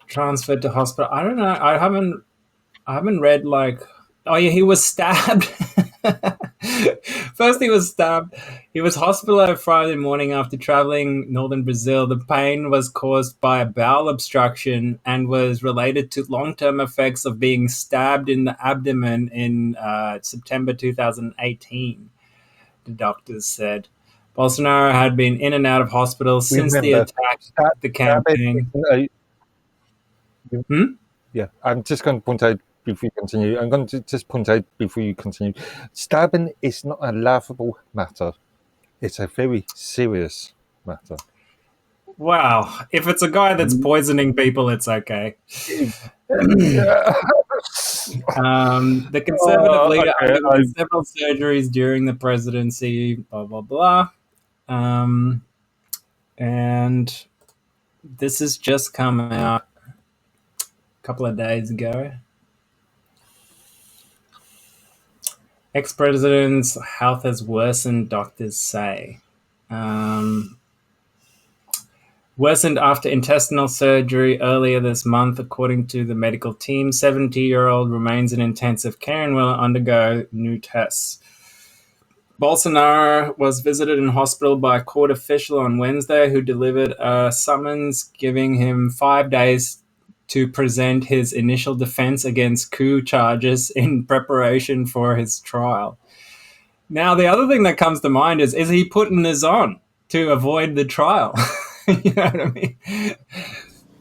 Transferred to hospital. I don't know. I haven't read like. Oh yeah, he was stabbed. First, he was stabbed. He was hospitalized Friday morning after traveling northern Brazil. The pain was caused by a bowel obstruction and was related to long-term effects of being stabbed in the abdomen in September 2018, the doctors said. Bolsonaro had been in and out of hospital since the attack, the campaign.
Yeah, I'm just going to point out before you continue. I'm going to just point out before you continue. Stabbing is not a laughable matter. It's a very serious matter.
Wow. If it's a guy that's poisoning people, it's okay. The conservative leader underwent several surgeries during the presidency, blah, blah, blah. And this has just come out a couple of days ago. Ex-president's health has worsened, doctors say. Worsened after intestinal surgery earlier this month, according to the medical team. 70-year-old remains in intensive care and will undergo new tests. Bolsonaro was visited in hospital by a court official on Wednesday who delivered a summons giving him 5 days to present his initial defense against coup charges in preparation for his trial. Now, the other thing that comes to mind is he putting this on to avoid the trial? You know what I mean?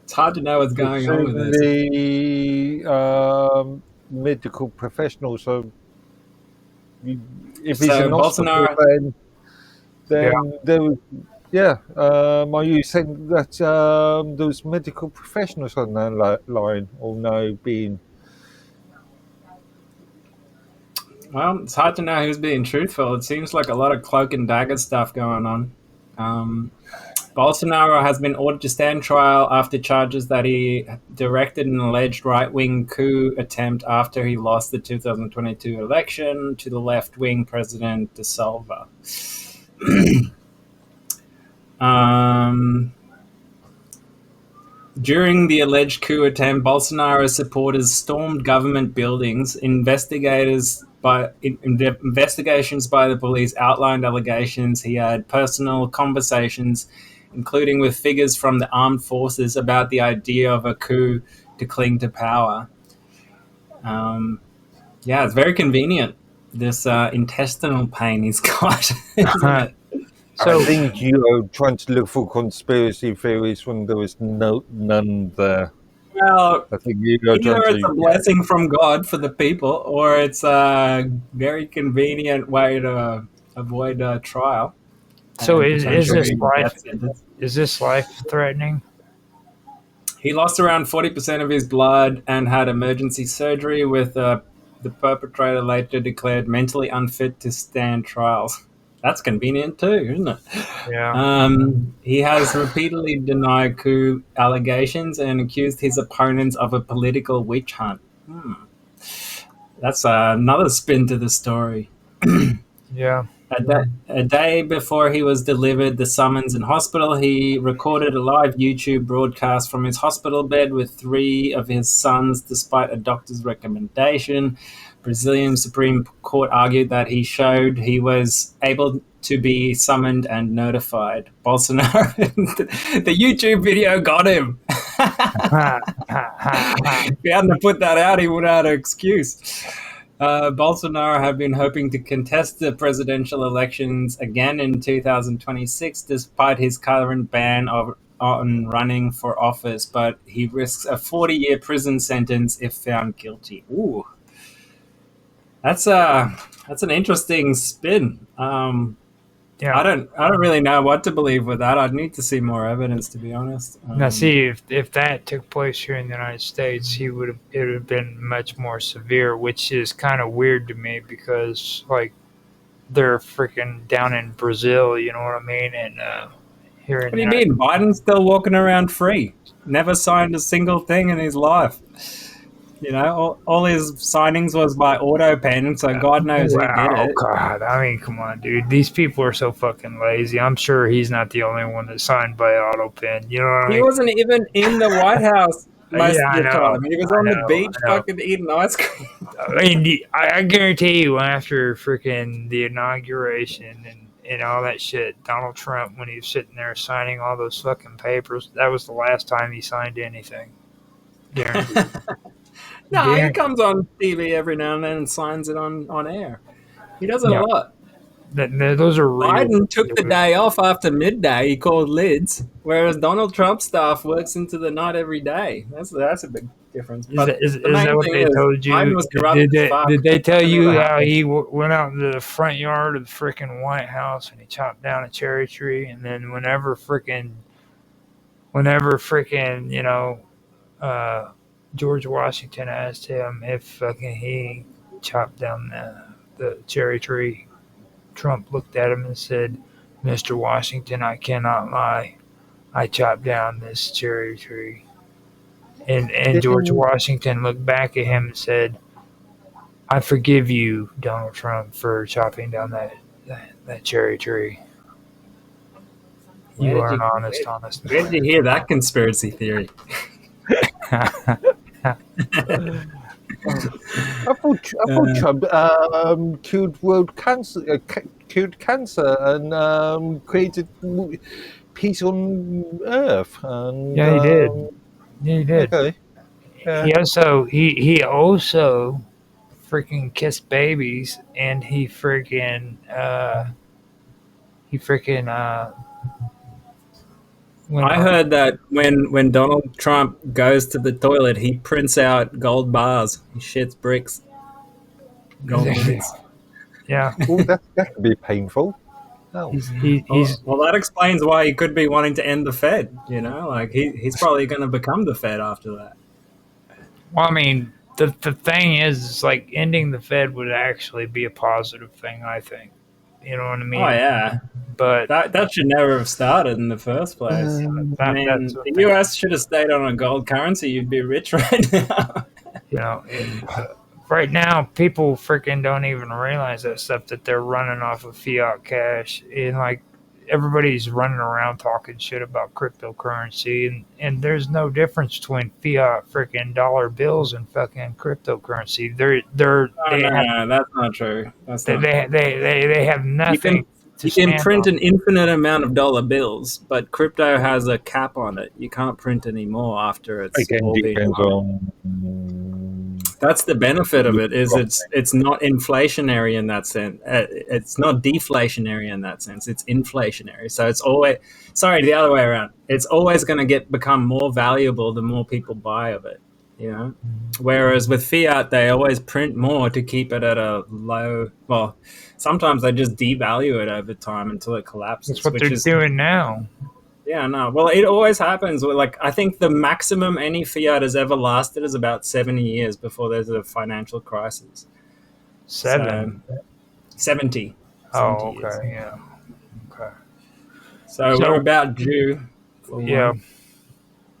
It's hard to know what's going on with this.
The medical professionals are if he's
So
in hospital,
Bolsonaro,
then there was, are you saying that those medical professionals on that line all now being?
well, it's hard to know who's being truthful. It seems like a lot of cloak and dagger stuff going on. Bolsonaro has been ordered to stand trial after charges that he directed an alleged right-wing coup attempt after he lost the 2022 election to the left-wing President De Silva. During the alleged coup attempt, Bolsonaro's supporters stormed government buildings. Investigations by the police outlined allegations he had personal conversations, including with figures from the armed forces, about the idea of a coup to cling to power. It's very convenient, this intestinal pain he's got, isn't it?
So, I think you are trying to look for conspiracy theories when there is none there.
Well,
I think you are
either it's a blessing from God for the people, or it's a very convenient way to avoid a trial.
So is this life threatening?
He lost around 40% of his blood and had emergency surgery, with the perpetrator later declared mentally unfit to stand trials. That's convenient too, isn't it?
Yeah.
He has repeatedly denied coup allegations and accused his opponents of a political witch hunt. That's another spin to the story.
Yeah.
A day before he was delivered the summons in hospital, he recorded a live YouTube broadcast from his hospital bed with 3 of his sons, despite a doctor's recommendation. Brazilian Supreme Court argued that he showed he was able to be summoned and notified. Bolsonaro, the YouTube video got him. If he hadn't put that out, he would have had an excuse. Bolsonaro had been hoping to contest the presidential elections again in 2026, despite his current ban on running for office, but he risks a 40-year prison sentence if found guilty. Ooh. That's an interesting spin. I don't really know what to believe with that. I'd need to see more evidence, to be honest.
Now, see, if that took place here in the United States, it would have been much more severe, which is kind of weird to me because, like, they're freaking down in Brazil, you know what I mean? And here in
what do you mean? Biden's still walking around free. Never signed a single thing in his life. You know, all his signings was by auto pen, so God knows who did it.
Oh, God. I mean, come on, dude. These people are so fucking lazy. I'm sure he's not the only one that signed by auto pen. You know what I mean?
He wasn't even in the White House most of the time. He was on the beach fucking eating ice cream.
I mean, I guarantee you, after freaking the inauguration and all that shit, Donald Trump, when he was sitting there signing all those fucking papers, that was the last time he signed anything. Guaranteed.
No, he comes on TV every now and then and signs it on air. He does it a lot.
Those are real.
Biden took the day off after midday. He called lids, whereas Donald Trump's staff works into the night every day. That's a big difference.
Is that what they told you? Did they tell you how he went out into the front yard of the freaking White House and he chopped down a cherry tree, and then whenever freaking you know, George Washington asked him if fucking he chopped down the cherry tree, Trump looked at him and said, "Mr. Washington, I cannot lie. I chopped down this cherry tree." And George Washington looked back at him and said, "I forgive you, Donald Trump, for chopping down that cherry tree. You are an honest man."
Where did you hear that conspiracy theory?
I thought Trump cured cancer and created peace on Earth. And,
yeah, he did. Yeah, he did.
Okay.
He also freaking kissed babies, and he freaking
I heard that when Donald Trump goes to the toilet, he prints out gold bars. He shits bricks. Gold bricks.
Yeah,
Oh, that could be painful. Oh.
he's
Well, that explains why he could be wanting to end the Fed. You know, like he's probably going to become the Fed after that.
well. I mean, the thing is like ending the Fed would actually be a positive thing. I think. You know what I
Oh
mean?
yeah,
But
that should never have started in the first place. I
that's
mean,
the
the
thing.
U.S. should have stayed on a gold currency. You'd be rich right now.
You know, right now people freaking don't even realize that stuff that they're running off of fiat cash and like everybody's running around talking shit about cryptocurrency and there's no difference between fiat freaking dollar bills and fucking cryptocurrency.
Oh no, that's not true. That's not true.
They have
You can
nothing to
you can
stand
print
on.
an infinite amount of dollar bills, but crypto has a cap on it. You can't print any more after it's
Again,
all been.
depends on.
That's the benefit of it. Is it's not inflationary in that sense. It's not deflationary in that sense. It's inflationary. So it's always the other way around. It's always going to become more valuable the more people buy of it. You know, whereas with fiat they always print more to keep it at a low. Well, sometimes they just devalue it over time until it collapses.
That's what they're doing now.
Yeah, no. Well, it always happens. Like I think the maximum any fiat has ever lasted is about 70 years before there's a financial crisis.
7.
So, 70.
Oh,
70 years.
okay, yeah. Okay.
So we're about due. For
Yeah.
one.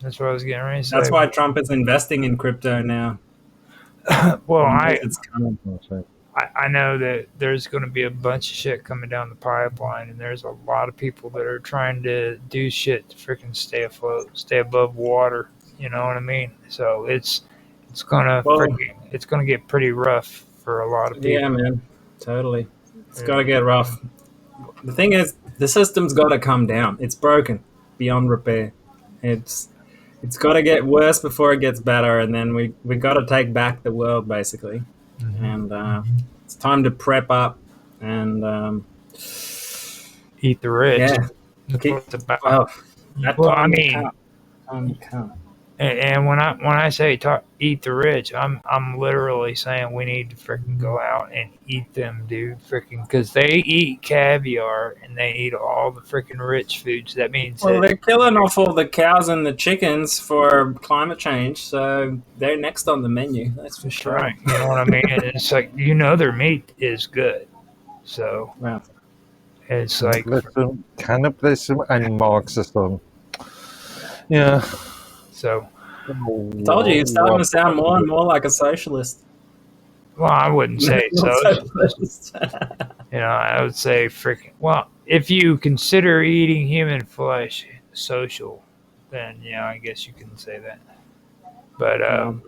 That's what I was getting ready to say.
That's why Trump is investing in crypto now.
Well,
It's coming.
I know that there's going to be a bunch of shit coming down the pipeline, and there's a lot of people that are trying to do shit to freaking stay afloat, stay above water. You know what I mean? So it's gonna it's gonna get pretty rough for a lot of people.
Yeah, man. Totally. It's got to get rough. The thing is, the system's got to come down. It's broken beyond repair. It's got to get worse before it gets better, and then we got to take back the world, basically. And it's time to prep up and
Eat the rich.
yeah.
That's what it's about.
Well, that
Well,
time
I
will
mean,
come.
and when I say eat the rich, I'm literally saying we need to freaking go out and eat them, dude. Freaking because they eat caviar and they eat all the freaking rich foods. That means
Well,
that
they're killing off all the cows and the chickens for climate change, so they're next on the menu. That's for sure.
right. You know what I mean? And it's like their meat is good, so
Wow.
it's like
Cannibalism and Marxism. Yeah.
so.
I told you, you're starting to sound more and more like a socialist.
Well, I wouldn't say so.
Socialist.
I would say freaking. Well, if you consider eating human flesh social, then yeah, I guess you can say that. But
The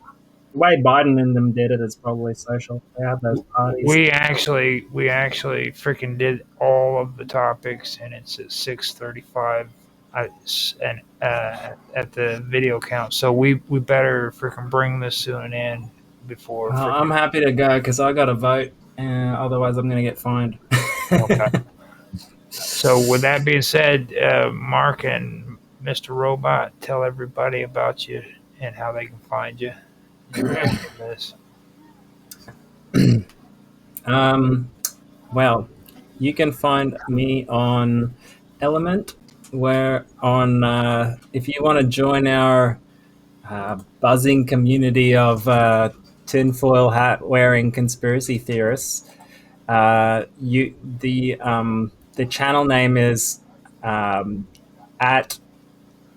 way Biden and them did it is probably social. They have those parties.
we actually freaking did all of the topics, and it's at 6:35. And at the video count, so we better freaking bring this to an end before.
I'm happy to go because I got to vote, otherwise I'm going to get fined.
Okay. So with that being said, Mark and Mr. Robot, tell everybody about you and how they can find you.
Well, you can find me on Element, where if you want to join our buzzing community of tinfoil hat wearing conspiracy theorists, the channel name is at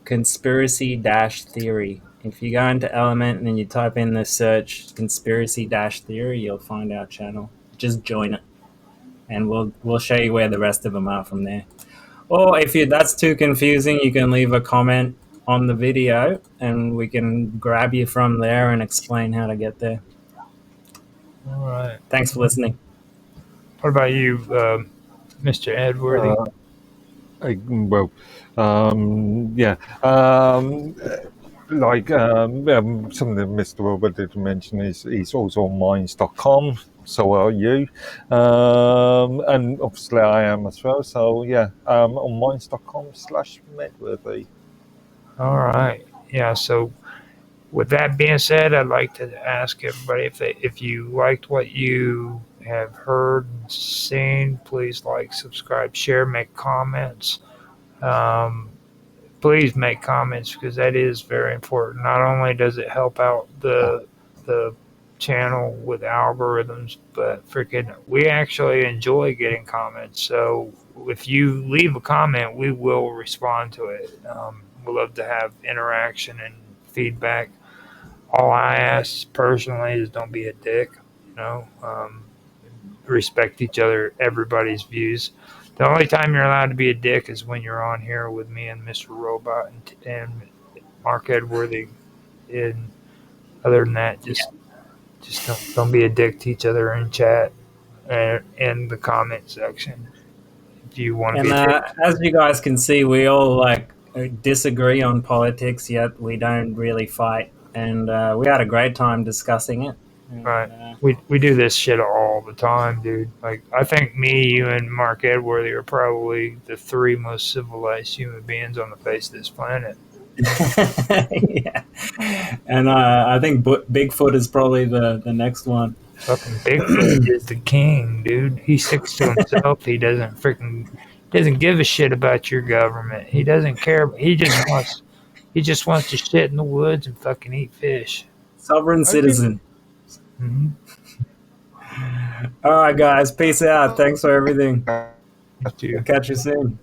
conspiracy-theory. If you go into Element and then you type in the search conspiracy-theory, you'll find our channel. Just join it, and we'll show you where the rest of them are from there. Or if that's too confusing, you can leave a comment on the video, and we can grab you from there and explain how to get there.
All right.
Thanks for listening.
What about you, Mr. Edworthy?
Something that Mr. Robert did mention is he's also on minds.com. So are you, and obviously I am as well. So yeah, on minds.com/Medworthy.
All right. Yeah. So, with that being said, I'd like to ask everybody if you liked what you have heard and seen, please like, subscribe, share, make comments. Please make comments because that is very important. Not only does it help out the channel with algorithms, but freaking we actually enjoy getting comments. So if you leave a comment, we will respond to it. We love to have interaction and feedback. All I ask personally is don't be a dick. You know, respect each other, everybody's views. The only time you're allowed to be a dick is when you're on here with me and Mr. Robot and Mark Edworthy. And other than that, just don't be a dick to each other in chat and in the comment section. If you want to
And
be a dick.
as you guys can see, we all like disagree on politics, yet we don't really fight. And we had a great time discussing it. And,
Right. We do this shit all the time, dude. Like, I think me, you, and Mark Edworthy are probably the three most civilized human beings on the face of this planet.
yeah. And I think Bigfoot is probably the next one.
Fucking Bigfoot is the king, dude. He sticks to himself. He doesn't give a shit about your government. He doesn't care. He just wants to shit in the woods and fucking eat fish.
Sovereign citizen.
Mm-hmm.
All right, guys. Peace out. Thanks for everything.
Dude.
Catch you soon.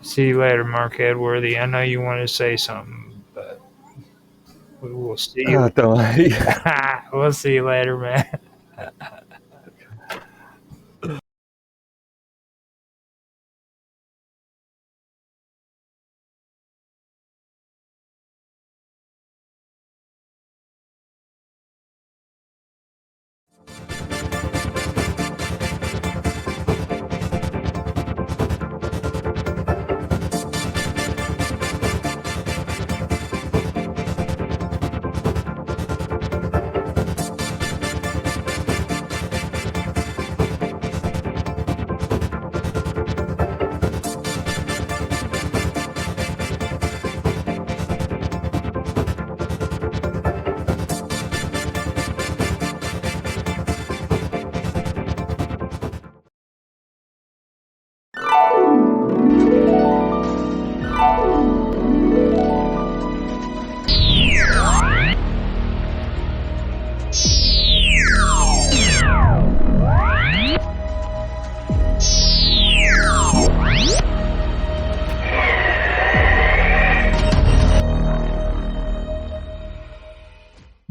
See you later, Mark Edworthy. I know you want to say something, but we will see you.
Don't worry.
We'll see you later, man.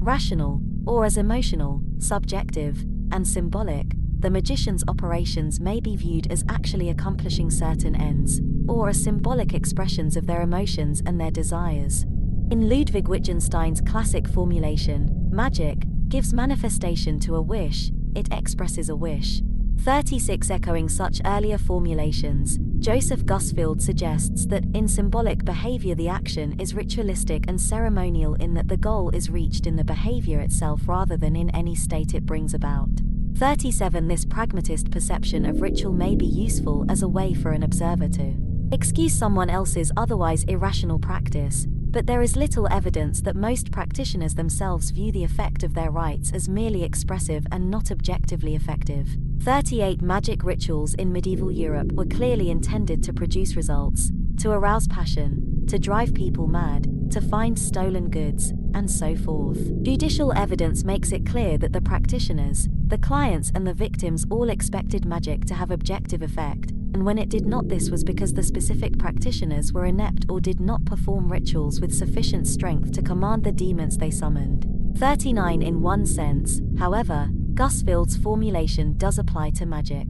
Rational, or as emotional, subjective, and symbolic, the magician's operations may be viewed as actually accomplishing certain ends, or as symbolic expressions of their emotions and their desires. In Ludwig Wittgenstein's classic formulation, magic gives manifestation to a wish, it expresses a wish. 36. Echoing such earlier formulations, Joseph Gusfield suggests that in symbolic behavior the action is ritualistic and ceremonial in that the goal is reached in the behavior itself rather than in any state it brings about. 37. This pragmatist perception of ritual may be useful as a way for an observer to excuse someone else's otherwise irrational practice, but there is little evidence that most practitioners themselves view the effect of their rites as merely expressive and not objectively effective. 38. Magic rituals in medieval Europe were clearly intended to produce results, to arouse passion, to drive people mad, to find stolen goods, and so forth. Judicial evidence makes it clear that the practitioners, the clients and the victims all expected magic to have objective effect, and when it did not, this was because the specific practitioners were inept or did not perform rituals with sufficient strength to command the demons they summoned. 39. In one sense, however, Gusfield's formulation does apply to magic.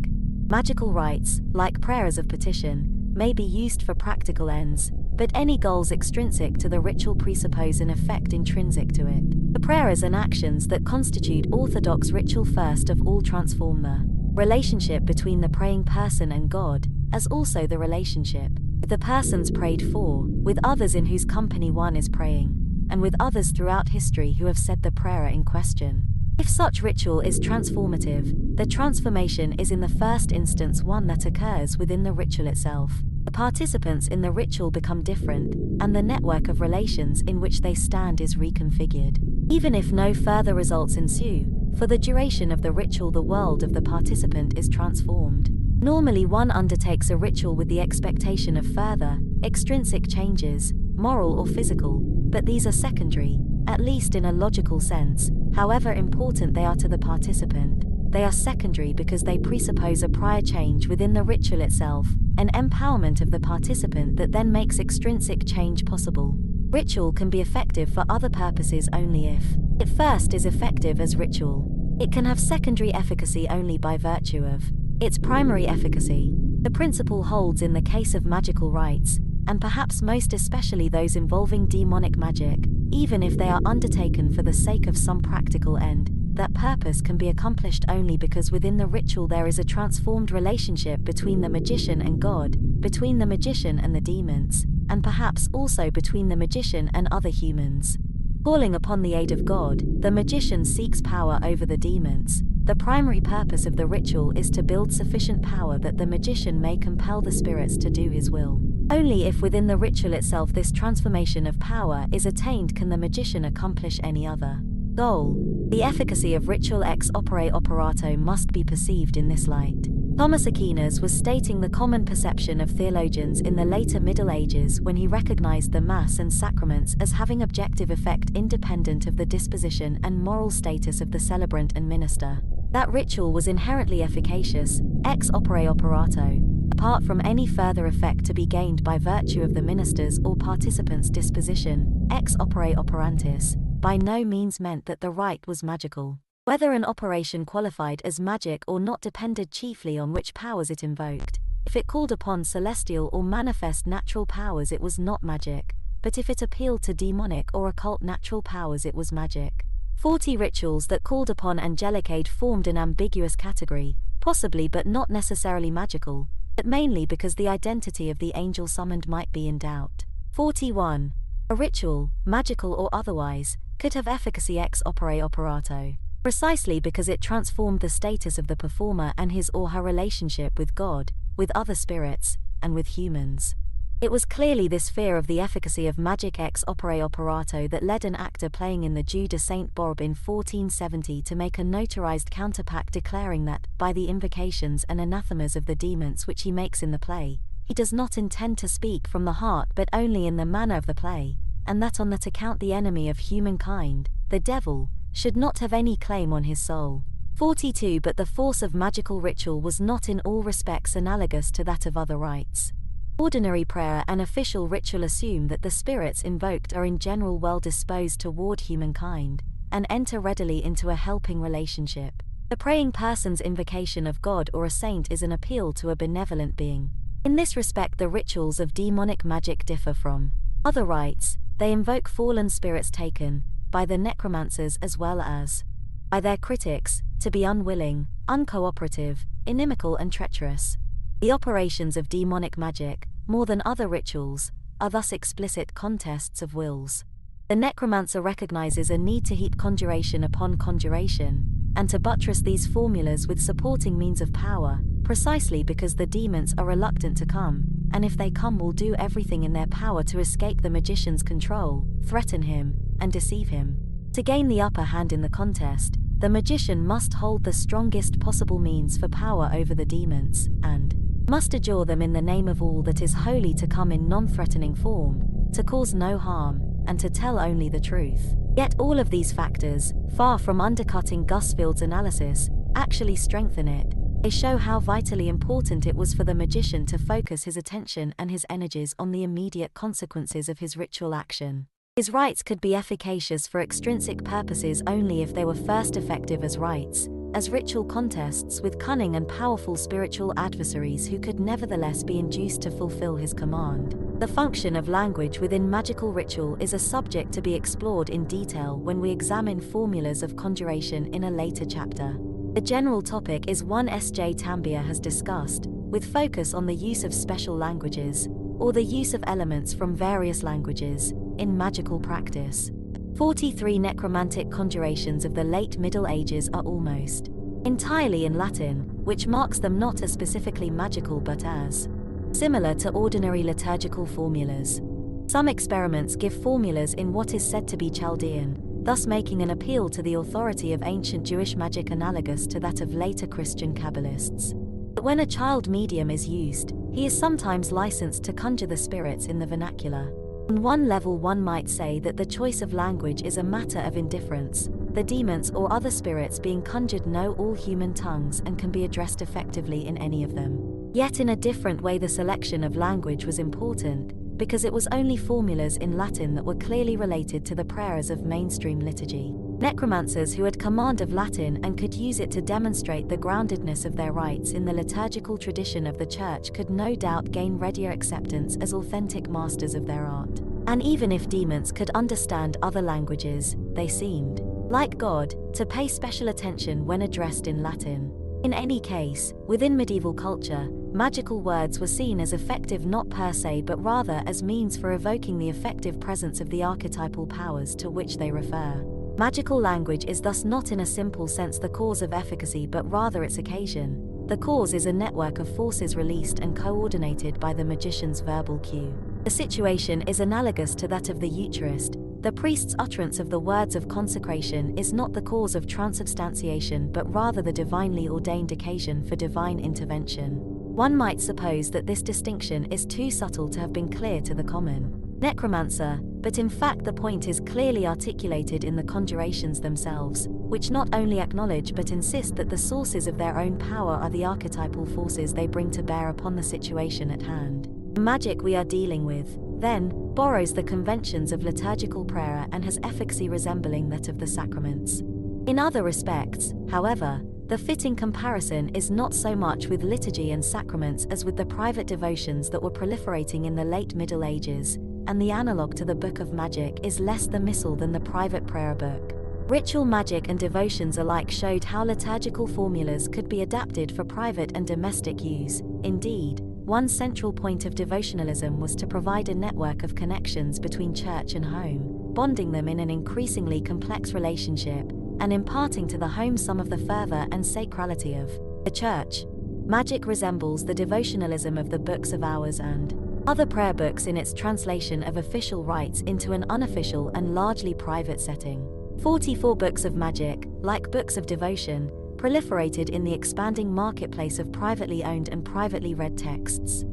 Magical rites, like prayers of petition, may be used for practical ends, but any goals extrinsic to the ritual presuppose an effect intrinsic to it. The prayers and actions that constitute orthodox ritual first of all transform the relationship between the praying person and God, as also the relationship the persons prayed for, with others in whose company one is praying, and with others throughout history who have said the prayer in question. If such ritual is transformative, the transformation is in the first instance one that occurs within the ritual itself. The participants in the ritual become different, and the network of relations in which they stand is reconfigured. Even if no further results ensue, For the duration of the ritual, the world of the participant is transformed. Normally, one undertakes a ritual with the expectation of further, extrinsic changes, moral or physical, but these are secondary, at least in a logical sense, however important they are to the participant. They are secondary because they presuppose a prior change within the ritual itself, an empowerment of the participant that then makes extrinsic change possible. Ritual can be effective for other purposes only if it first is effective as ritual. It can have secondary efficacy only by virtue of its primary efficacy. The principle holds in the case of magical rites, and perhaps most especially those involving demonic magic, even if they are undertaken for the sake of some practical end. That purpose can be accomplished only because within the ritual there is a transformed relationship between the magician and God, between the magician and the demons, and perhaps also between the magician and other humans. Calling upon the aid of God, the magician seeks power over the demons. The primary purpose of the ritual is to build sufficient power that the magician may compel the spirits to do his will. Only if within the ritual itself this transformation of power is attained can the magician accomplish any other goal. The efficacy of ritual ex opere operato must be perceived in this light. Thomas Aquinas was stating the common perception of theologians in the later Middle Ages when he recognized the Mass and sacraments as having objective effect independent of the disposition and moral status of the celebrant and minister. That ritual was inherently efficacious, ex opere operato, apart from any further effect to be gained by virtue of the minister's or participant's disposition, ex opere operantis, by no means meant that the rite was magical. Whether an operation qualified as magic or not depended chiefly on which powers it invoked. If it called upon celestial or manifest natural powers, it was not magic, but if it appealed to demonic or occult natural powers, it was magic. 40 rituals that called upon angelic aid formed an ambiguous category, possibly but not necessarily magical, but mainly because the identity of the angel summoned might be in doubt. 41. A ritual, magical or otherwise, could have efficacy ex opere operato, precisely because it transformed the status of the performer and his or her relationship with God, with other spirits, and with humans. It was clearly this fear of the efficacy of magic ex opere operato that led an actor playing in the Jeu de Saint Barbe in 1470 to make a notarized counterpact declaring that, by the invocations and anathemas of the demons which he makes in the play, he does not intend to speak from the heart but only in the manner of the play, and that on that account the enemy of humankind, the devil, should not have any claim on his soul. 42. But the force of magical ritual was not in all respects analogous to that of other rites. Ordinary prayer and official ritual assume that the spirits invoked are in general well disposed toward humankind, and enter readily into a helping relationship. The praying person's invocation of God or a saint is an appeal to a benevolent being. In this respect the rituals of demonic magic differ from other rites. They invoke fallen spirits taken, by the necromancers as well as by their critics, to be unwilling, uncooperative, inimical and treacherous. The operations of demonic magic, more than other rituals, are thus explicit contests of wills. The necromancer recognizes a need to heap conjuration upon conjuration, and to buttress these formulas with supporting means of power, precisely because the demons are reluctant to come, and if they come will do everything in their power to escape the magician's control, threaten him, and deceive him. To gain the upper hand in the contest, the magician must hold the strongest possible means for power over the demons, and must adjure them in the name of all that is holy to come in non-threatening form, to cause no harm, and to tell only the truth. Yet all of these factors, far from undercutting Gusfield's analysis, actually strengthen it. They show how vitally important it was for the magician to focus his attention and his energies on the immediate consequences of his ritual action. His rites could be efficacious for extrinsic purposes only if they were first effective as rites, as ritual contests with cunning and powerful spiritual adversaries who could nevertheless be induced to fulfill his command. The function of language within magical ritual is a subject to be explored in detail when we examine formulas of conjuration in a later chapter. The general topic is one S.J. Tambia has discussed, with focus on the use of special languages, or the use of elements from various languages, in magical practice. 43 necromantic conjurations of the late Middle Ages are almost entirely in Latin, which marks them not as specifically magical but as similar to ordinary liturgical formulas. Some experiments give formulas in what is said to be Chaldean, thus making an appeal to the authority of ancient Jewish magic analogous to that of later Christian Kabbalists. But when a child medium is used, he is sometimes licensed to conjure the spirits in the vernacular. On one level, one might say that the choice of language is a matter of indifference. The demons or other spirits being conjured know all human tongues and can be addressed effectively in any of them. Yet in a different way, the selection of language was important, because it was only formulas in Latin that were clearly related to the prayers of mainstream liturgy. Necromancers who had command of Latin and could use it to demonstrate the groundedness of their rites in the liturgical tradition of the Church could no doubt gain readier acceptance as authentic masters of their art. And even if demons could understand other languages, they seemed, like God, to pay special attention when addressed in Latin. In any case, within medieval culture, magical words were seen as effective not per se but rather as means for evoking the effective presence of the archetypal powers to which they refer. Magical language is thus not in a simple sense the cause of efficacy but rather its occasion. The cause is a network of forces released and coordinated by the magician's verbal cue. The situation is analogous to that of the Eucharist. The priest's utterance of the words of consecration is not the cause of transubstantiation but rather the divinely ordained occasion for divine intervention. One might suppose that this distinction is too subtle to have been clear to the common necromancer, but in fact the point is clearly articulated in the conjurations themselves, which not only acknowledge but insist that the sources of their own power are the archetypal forces they bring to bear upon the situation at hand. The magic we are dealing with, then, borrows the conventions of liturgical prayer and has efficacy resembling that of the sacraments. In other respects, however, the fitting comparison is not so much with liturgy and sacraments as with the private devotions that were proliferating in the late Middle Ages, and the analogue to the Book of Magic is less the missal than the private prayer book. Ritual magic and devotions alike showed how liturgical formulas could be adapted for private and domestic use. Indeed, one central point of devotionalism was to provide a network of connections between church and home, bonding them in an increasingly complex relationship, and imparting to the home some of the fervor and sacrality of the church. Magic resembles the devotionalism of the Books of Hours and other prayer books in its translation of official rites into an unofficial and largely private setting. 44 books of magic, like books of devotion, proliferated in the expanding marketplace of privately owned and privately read texts.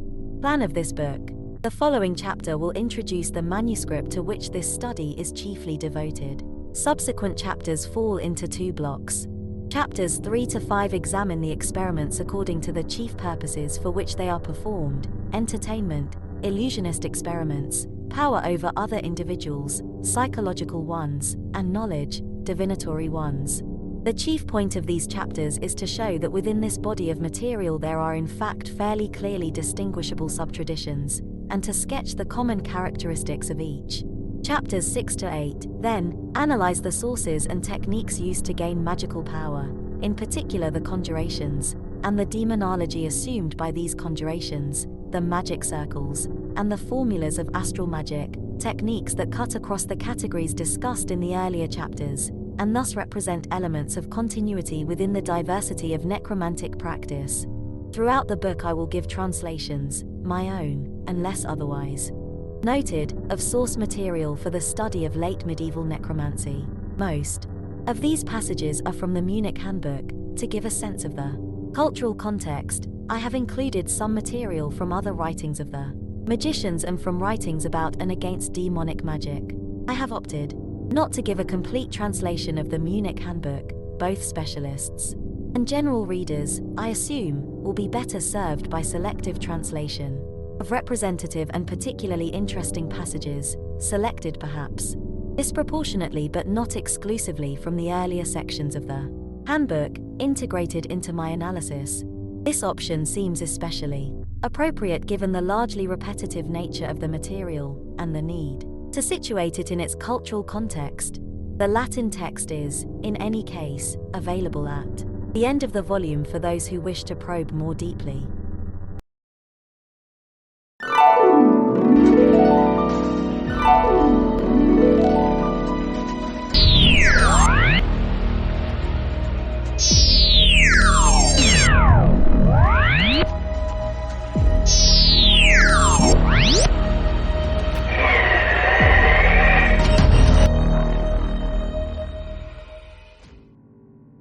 Plan of this book. The following chapter will introduce the manuscript to which this study is chiefly devoted. Subsequent chapters fall into two blocks. Chapters 3 to 5 examine the experiments according to the chief purposes for which they are performed: entertainment, illusionist experiments, power over other individuals, psychological ones, and knowledge, divinatory ones. The chief point of these chapters is to show that within this body of material there are in fact fairly clearly distinguishable subtraditions, and to sketch the common characteristics of each. Chapters 6 to 8, then, analyze the sources and techniques used to gain magical power, in particular the conjurations, and the demonology assumed by these conjurations, the magic circles, and the formulas of astral magic, techniques that cut across the categories discussed in the earlier chapters, and thus represent elements of continuity within the diversity of necromantic practice. Throughout the book I will give translations, my own, unless otherwise noted, of source material for the study of late medieval necromancy. Most of these passages are from the Munich Handbook. To give a sense of the cultural context, I have included some material from other writings of the magicians and from writings about and against demonic magic. I have opted not to give a complete translation of the Munich Handbook. Both specialists and general readers, I assume, will be better served by selective translation of representative and particularly interesting passages, selected perhaps disproportionately but not exclusively from the earlier sections of the handbook, integrated into my analysis. This option seems especially appropriate given the largely repetitive nature of the material, and the need to situate it in its cultural context. The Latin text is, in any case, available at the end of the volume for those who wish to probe more deeply.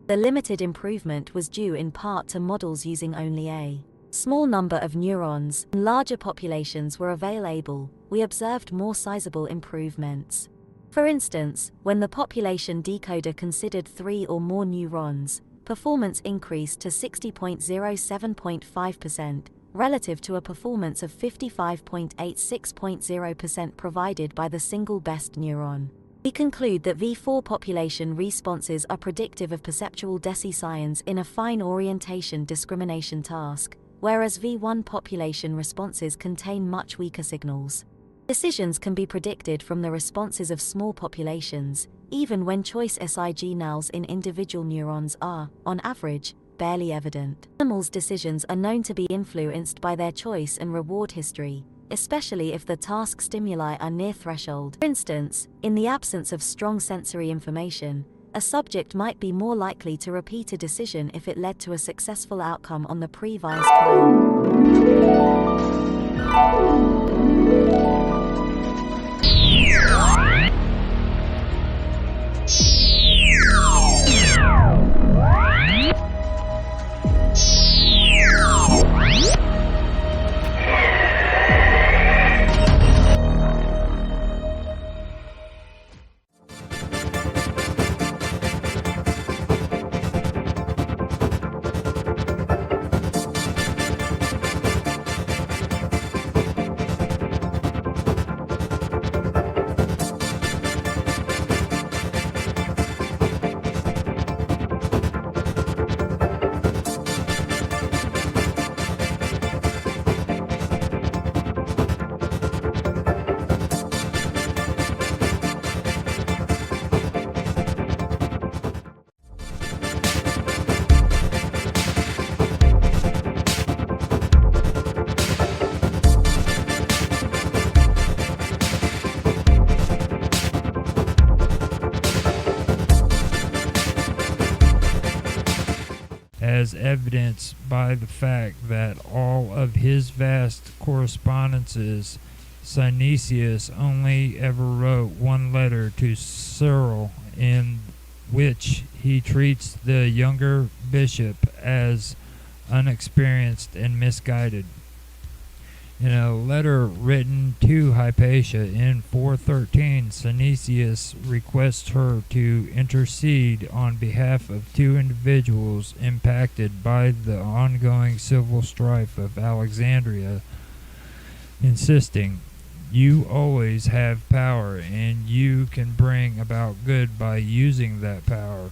The limited improvement was due in part to models using only a small number of neurons. When larger populations were available, we observed more sizable improvements. For instance, when the population decoder considered 3 or more neurons, performance increased to 60.07.5%, relative to a performance of 55.86.0% provided by the single best neuron. We conclude that V4 population responses are predictive of perceptual deciscience in a fine orientation discrimination task, whereas V1 population responses contain much weaker signals. Decisions can be predicted from the responses of small populations, even when choice signals in individual neurons are, on average, barely evident. Animals' decisions are known to be influenced by their choice and reward history, especially if the task stimuli are near threshold. For instance, in the absence of strong sensory information, a subject might be more likely to repeat a decision if it led to a successful outcome on the previous trial.
as evidenced by the fact that all of his vast correspondences, Synesius only ever wrote one letter to Cyril in which he treats the younger bishop as unexperienced and misguided. In a letter written to Hypatia in 413, Synesius requests her to intercede on behalf of two individuals impacted by the ongoing civil strife of Alexandria, insisting, "You always have power, and you can bring about good by using that power."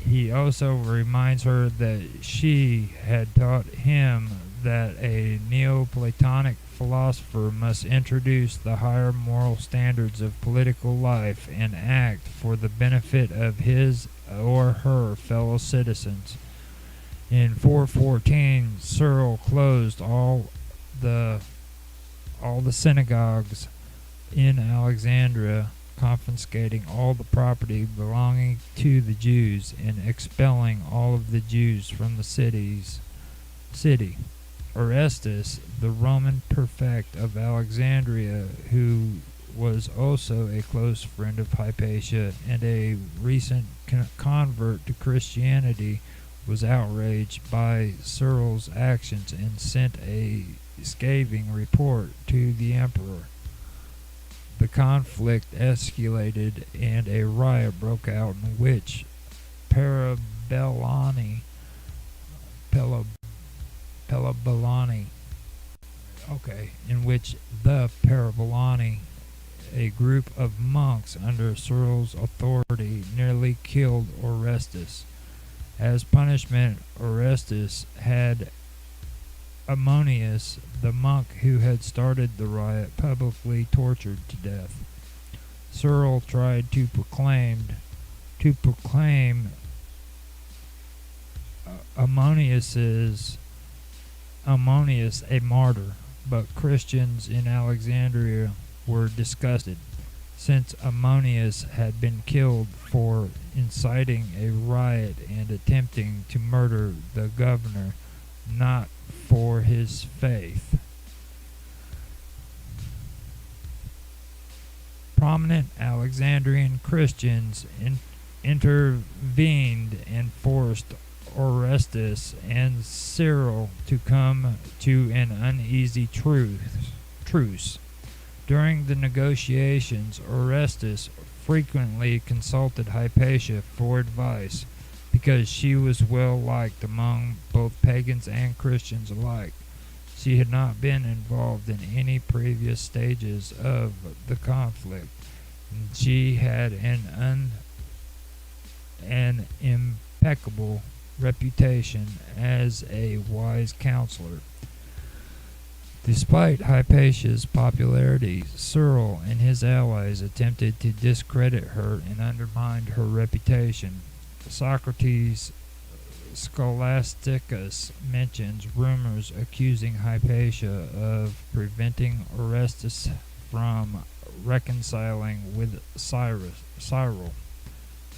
He also reminds her that she had taught him that a Neoplatonic philosopher must introduce the higher moral standards of political life and act for the benefit of his or her fellow citizens. In 414, Cyril closed all the synagogues in Alexandria, confiscating all the property belonging to the Jews and expelling all of the Jews from the city. Orestes, the Roman prefect of Alexandria, who was also a close friend of Hypatia and a recent convert to Christianity, was outraged by Cyril's actions and sent a scathing report to the emperor. The conflict escalated and a riot broke out in which Parabolani, a group of monks under Cyril's authority, nearly killed Orestes. As punishment, Orestes had Ammonius, the monk who had started the riot, publicly tortured to death. Cyril tried to proclaim Ammonius a martyr, but Christians in Alexandria were disgusted, since Ammonius had been killed for inciting a riot and attempting to murder the governor, not for his faith. Prominent Alexandrian Christians intervened and forced Orestes and Cyril to come to an uneasy truce. During the negotiations, Orestes frequently consulted Hypatia for advice, because she was well liked among both pagans and Christians alike. She had not been involved in any previous stages of the conflict, and she had an impeccable reputation as a wise counselor. Despite Hypatia's popularity, Cyril and his allies attempted to discredit her and undermine her reputation. Socrates Scholasticus mentions rumors accusing Hypatia of preventing Orestes from reconciling with Cyril.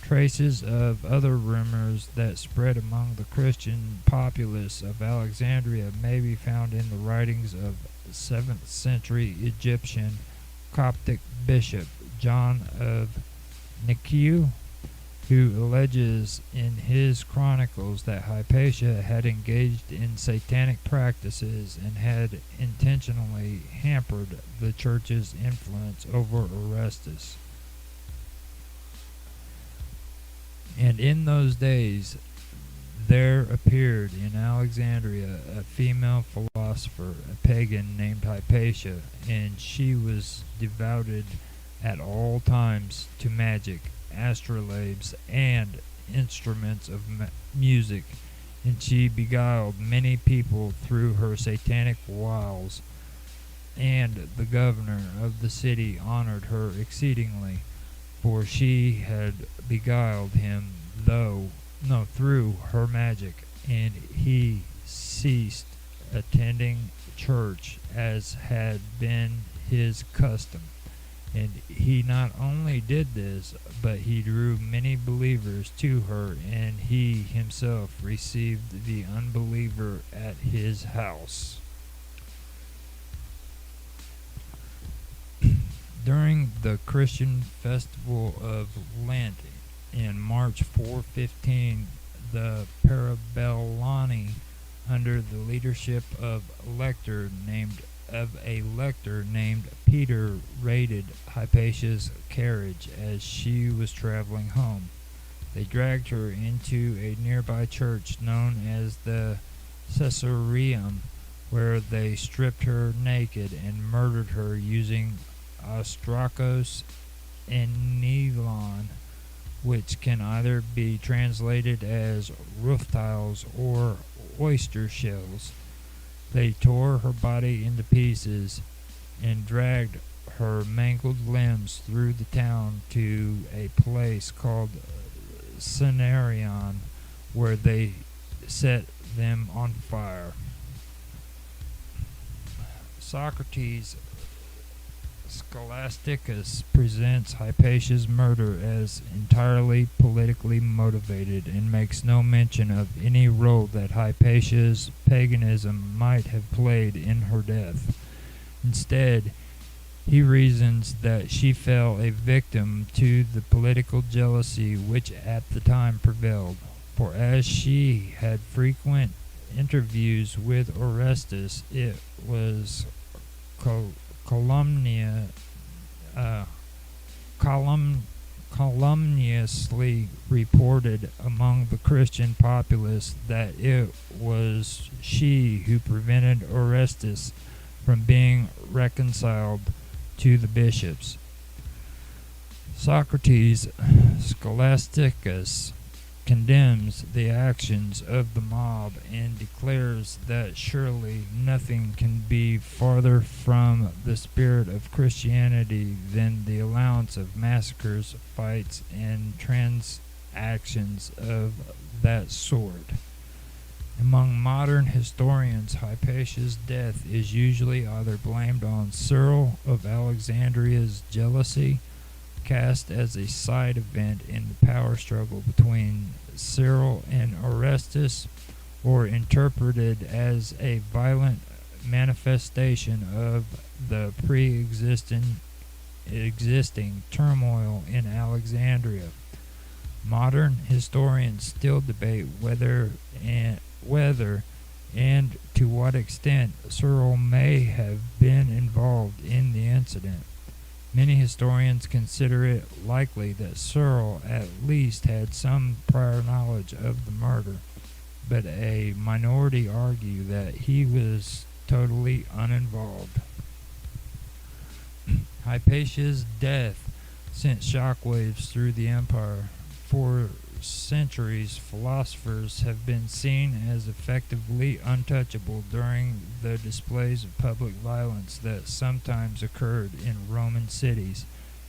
Traces of other rumors that spread among the Christian populace of Alexandria may be found in the writings of 7th century Egyptian Coptic bishop John of Nicaea, who alleges in his chronicles that Hypatia had engaged in satanic practices and had intentionally hampered the church's influence over Orestes. And in those days there appeared in Alexandria a female philosopher, a pagan named Hypatia, and she was devoted at all times to magic, astrolabes, and instruments of music, and she beguiled many people through her satanic wiles, and the governor of the city honored her exceedingly, for she had beguiled him through her magic, and he ceased attending church as had been his custom. And he not only did this, but he drew many believers to her, and he himself received the unbeliever at his house. During the Christian festival of Lent in March 415, the Parabellani, under the leadership of a lector named Peter, raided Hypatia's carriage as she was traveling home. They dragged her into a nearby church known as the Caesareum, where they stripped her naked and murdered her using ostrakos and nylon, which can either be translated as roof tiles or oyster shells. They tore her body into pieces and dragged her mangled limbs through the town to a place called Cenarion, where they set them on fire. Socrates Scholasticus presents Hypatia's murder as entirely politically motivated and makes no mention of any role that Hypatia's paganism might have played in her death. Instead, he reasons that she fell a victim to the political jealousy which at the time prevailed, for as she had frequent interviews with Orestes, it was calumniously reported among the Christian populace that it was she who prevented Orestes from being reconciled to the bishops. Socrates Scholasticus condemns the actions of the mob and declares that surely nothing can be farther from the spirit of Christianity than the allowance of massacres, fights, and transactions of that sort. Among modern historians, Hypatia's death is usually either blamed on Cyril of Alexandria's jealousy, cast as a side event in the power struggle between Cyril and Orestes, or interpreted as a violent manifestation of the existing turmoil in Alexandria. Modern historians still debate whether and to what extent Searle may have been involved in the incident. Many historians consider it likely that Searle at least had some prior knowledge of the murder, but a minority argue that he was totally uninvolved. Hypatia's death sent shockwaves through the empire. For centuries, philosophers have been seen as effectively untouchable during the displays of public violence that sometimes occurred in Roman cities,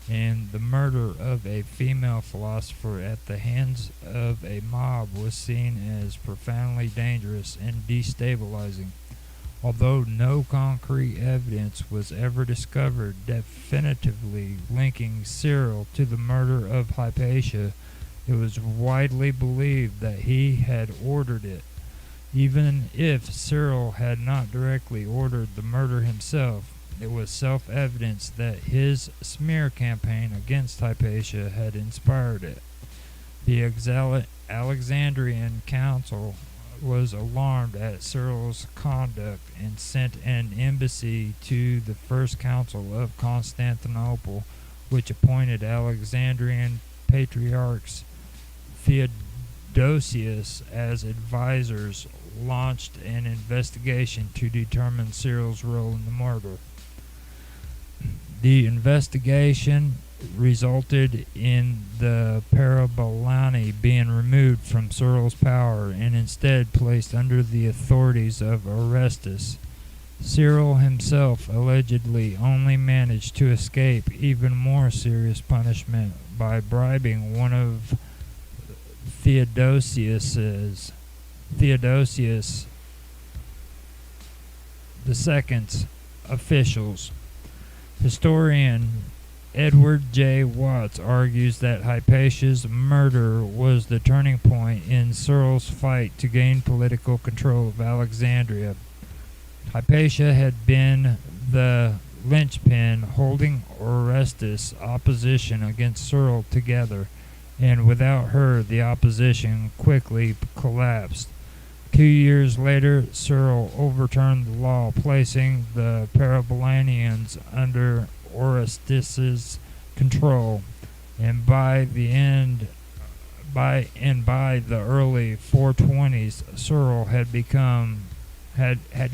and the murder of a female philosopher at the hands of a mob was seen as profoundly dangerous and destabilizing. Although no concrete evidence was ever discovered definitively linking Cyril to the murder of Hypatia, it was widely believed that he had ordered it. Even if Cyril had not directly ordered the murder himself, it was self-evident that his smear campaign against Hypatia had inspired it. The Alexandrian Council was alarmed at Cyril's conduct and sent an embassy to the First Council of Constantinople, which appointed Alexandrian patriarchs Theodosius as advisors, launched an investigation to determine Cyril's role in the murder. The investigation resulted in the Parabolani being removed from Cyril's power and instead placed under the authorities of Orestes. Cyril himself allegedly only managed to escape even more serious punishment by bribing one of Theodosius II's officials. Historian Edward J. Watts argues that Hypatia's murder was the turning point in Cyril's fight to gain political control of Alexandria. Hypatia had been the linchpin holding Orestes' opposition against Cyril together, and without her the opposition quickly collapsed. 2 years later, Cyril overturned the law, placing the Parabolanians under Orestes' control, and by the early 420s, Cyril had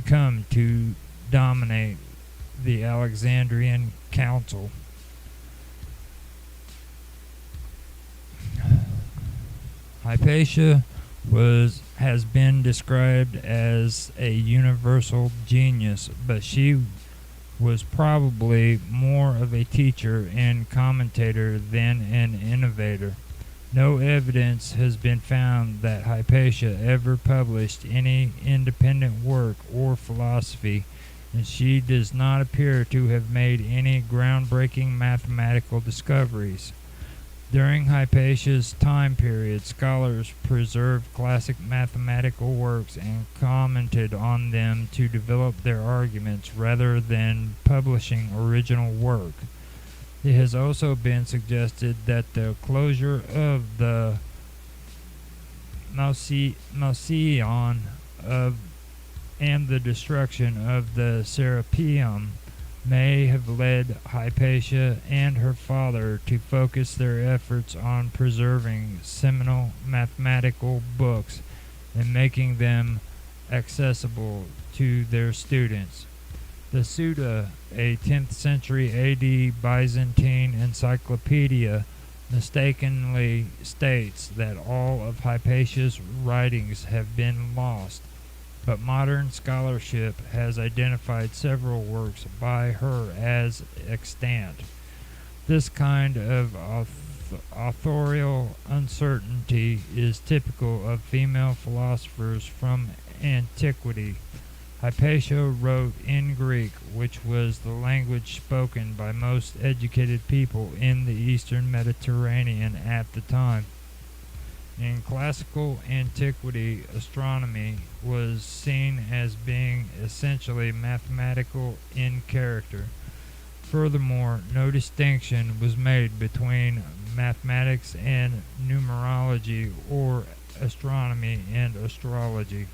come to dominate the Alexandrian Council. Hypatia has been described as a universal genius, but she was probably more of a teacher and commentator than an innovator. No evidence has been found that Hypatia ever published any independent work or philosophy, and she does not appear to have made any groundbreaking mathematical discoveries. During Hypatia's time period, scholars preserved classic mathematical works and commented on them to develop their arguments rather than publishing original work. It has also been suggested that the closure of the Mausoleum and the destruction of the Serapeum may have led Hypatia and her father to focus their efforts on preserving seminal mathematical books and making them accessible to their students. The Suda, a 10th century AD Byzantine encyclopedia, mistakenly states that all of Hypatia's writings have been lost, but modern scholarship has identified several works by her as extant. This kind of authorial uncertainty is typical of female philosophers from antiquity. Hypatia wrote in Greek, which was the language spoken by most educated people in the eastern Mediterranean at the time. In classical antiquity, astronomy was seen as being essentially mathematical in character. Furthermore, no distinction was made between mathematics and numerology or astronomy and astrology.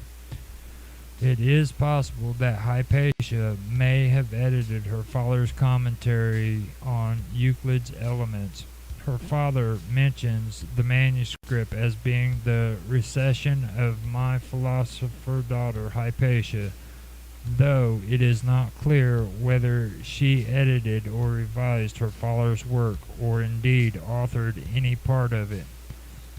It is possible that Hypatia may have edited her father's commentary on Euclid's Elements. Her father mentions the manuscript as being the recension of my philosopher daughter Hypatia, though it is not clear whether she edited or revised her father's work or indeed authored any part of it.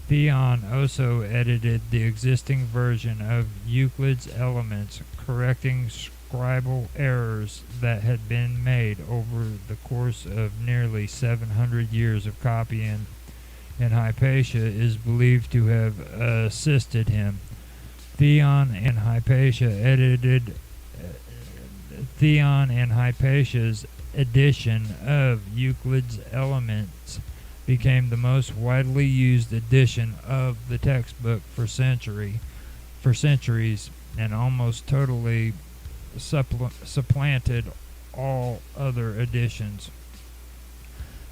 Theon also edited the existing version of Euclid's Elements, correcting scribal errors that had been made over the course of nearly 700 years of copying, and Hypatia is believed to have assisted him. Theon and Hypatia's edition of Euclid's Elements became the most widely used edition of the textbook for centuries, and almost totally supplanted all other editions.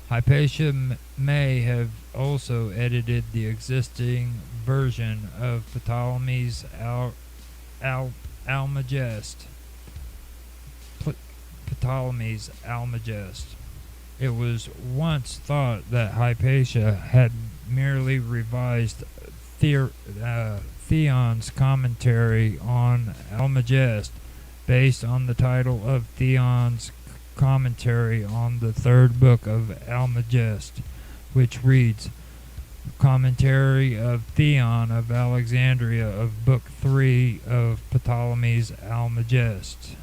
Hypatia may have also edited the existing version of Ptolemy's Almagest. It was once thought that Hypatia had merely revised Theon's commentary on Almagest based on the title of Theon's commentary on the third book of Almagest, which reads, Commentary of Theon of Alexandria of Book 3 of Ptolemy's Almagest.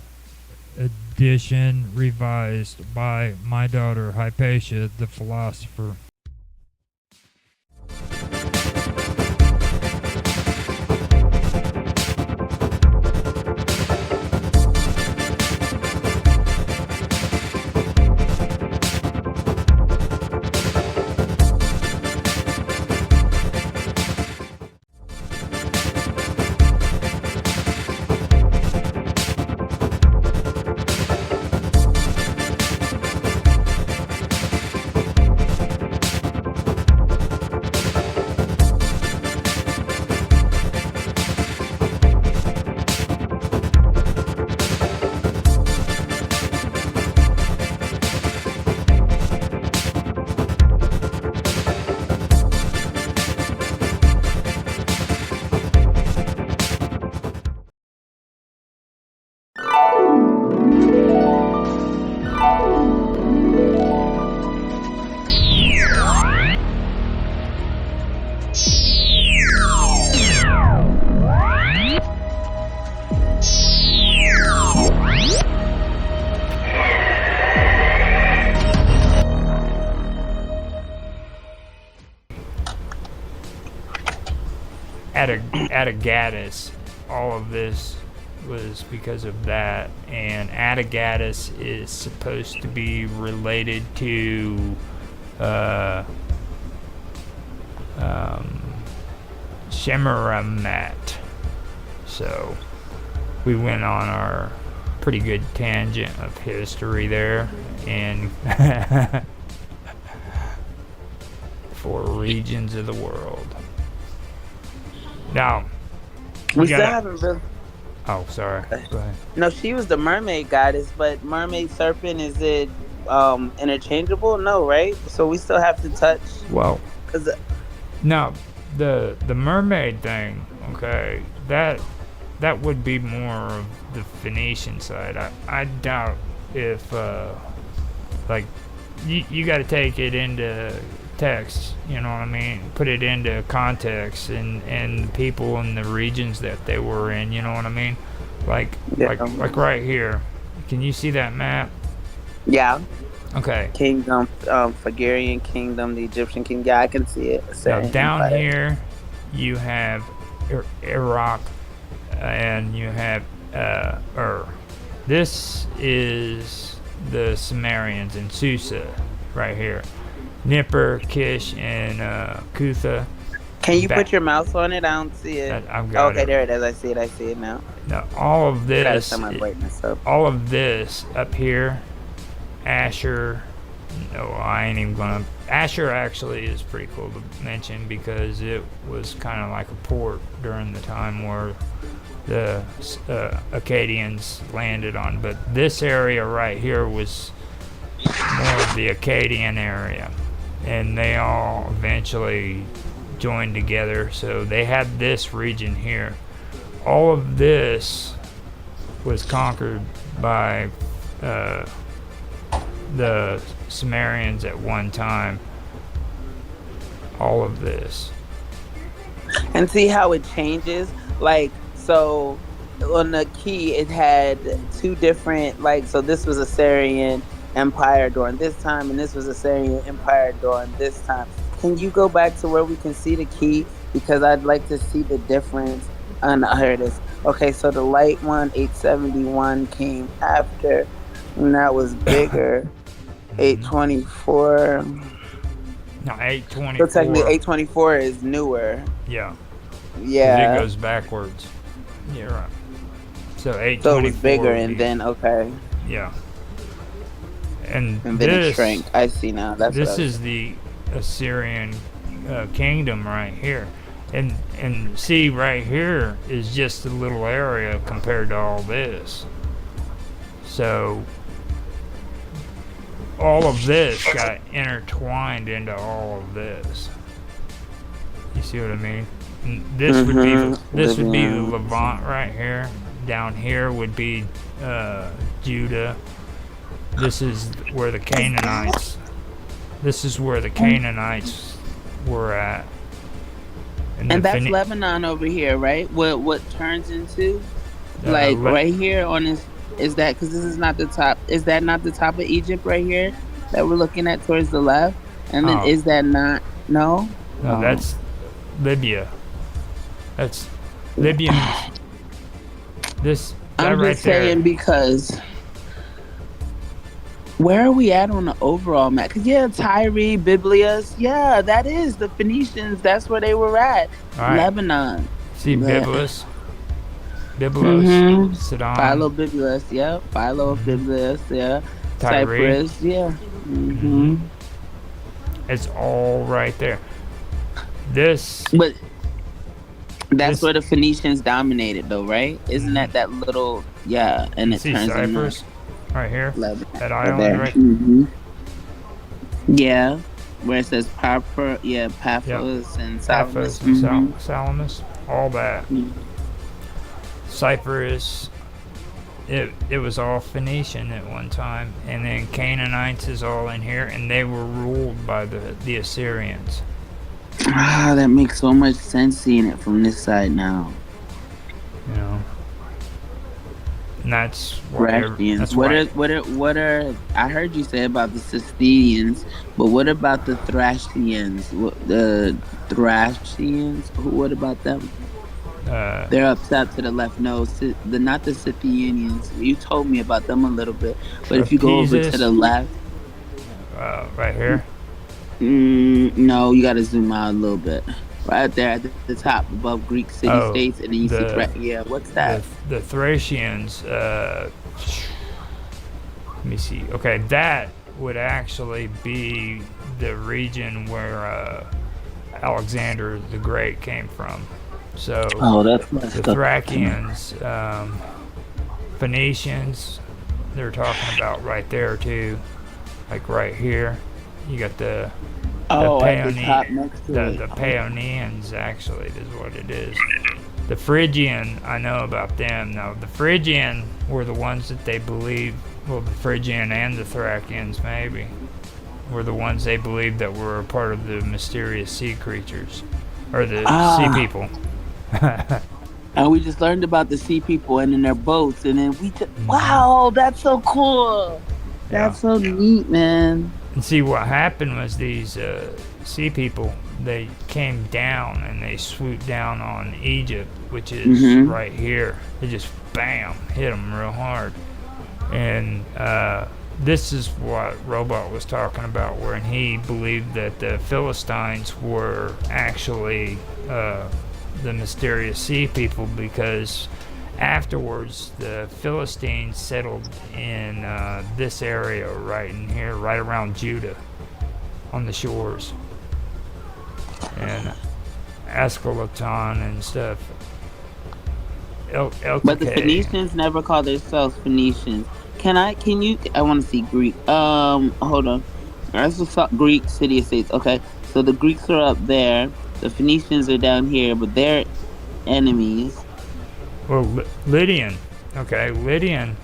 Edition revised by my daughter Hypatia the philosopher. Attigatus, all of this was because of that, and Attigatus is supposed to be related to Shemaramat. So we went on our pretty good tangent of history there, and for regions of the world. Now,
we still haven't been.
Oh, sorry. Go ahead.
No, she was the mermaid goddess, but mermaid serpent, is it interchangeable? No, right? So we still have to touch.
Well, no, the mermaid thing. Okay, that would be more of the Phoenician side. I doubt if like you got to take it into text, you know what I mean, put it into context and the people in the regions that they were in, you know what I mean, like right here, can you see that map?
Yeah.
Okay.
Kingdom, Phagarian kingdom, the Egyptian kingdom. Yeah, I can see it.
Now down here you have Iraq and you have this is the Sumerians in Susa right here. Nippur, Kish, and Kutha.
Can you put your mouse on it? I don't see it.
I've got it.
Okay, there it is. I see it now.
Now all of this up here Asher. No, I ain't even gonna. Asher actually is pretty cool to mention because it was kind of like a port during the time where the Acadians landed on. But this area right here was more of the Acadian area, and they all eventually joined together. So they had this region here. All of this was conquered by the Sumerians at one time. All of this.
And see how it changes? Like, so on the key, it had two different, like, so this was Assyrian Empire during this time, and this was Assyrian Empire during this time. Can you go back to where we can see the key? Because I'd like to see the difference. Here it is. Okay, so the light one, 871, came after, and that was bigger. 824.
No, 824.
So technically, 824 is newer.
Yeah.
Yeah.
It goes backwards. Yeah, right. So 824.
So it was bigger, and then okay.
Yeah. And
then
this,
it shrank. I see now.
This is the Assyrian kingdom right here. And see, right here is just a little area compared to all this. So all of this got intertwined into all of this. You see what I mean? And this would be the Levant right here. Down here would be Judah. This is where the Canaanites. This is where the Canaanites were at.
And that's Lebanon over here, right? What turns into right here on this, is that, because this is not the top, is that not the top of Egypt right here that we're looking at towards the left? And then is that not, no,
that's Libya. That's Libya.
I'm
right
just saying, because where are we at on the overall map? Because Tyre, Byblos, that is the Phoenicians. That's where they were at. Right. Lebanon.
See Byblos, Sidon.
Philo Byblos, Philo Byblos,
Tyre.
Cyprus,
It's all right there.
But that's where the Phoenicians dominated, though, right? Isn't that little, and it turns
Cyprus right here, that island
there.
right.
Yeah, where it says Paphos and Salamis.
Salamis, all that. Cyprus, it was all Phoenician at one time, and then Canaanites is all in here, and they were ruled by the Assyrians.
That makes so much sense seeing it from this side now.
You know, and that's
what are I heard you say about the Sistinians, but what about the Thracians? The Thracians? What about them? They're up top to the left. No, not the Scythians. You told me about them a little bit, but if you go over to the left,
right here.
No, you gotta zoom out a little bit. Right there at the top, above Greek city-states, and then you see what's that?
The Thracians. Let me see. Okay, that would actually be the region where Alexander the Great came from. So
that's
the Thracians, Phoenicians, they're talking about right there too, like right here. You got the Paeonians, actually, is what it is. The Phrygian, I know about them. Now, the Phrygian were the ones that they believed, well, the Phrygian and the Thracians, maybe, were the ones they believed that were a part of the mysterious sea creatures, or the sea people.
And we just learned about the sea people and in their boats, and then wow, that's so cool. That's so neat, man.
And see, what happened was these sea people, they came down and they swooped down on Egypt, which is right here. They just, bam, hit them real hard. And this is what Robot was talking about, when he believed that the Philistines were actually the mysterious sea people, because afterwards, the Philistines settled in this area right in here, right around Judah, on the shores, and Ascalon and stuff.
But the Phoenicians never called themselves Phoenicians. Can you? I want to see Greek. Hold on. Let's just talk Greek city-states. Okay, so the Greeks are up there. The Phoenicians are down here, but they're enemies.
Well, Lydian. Okay, Lydian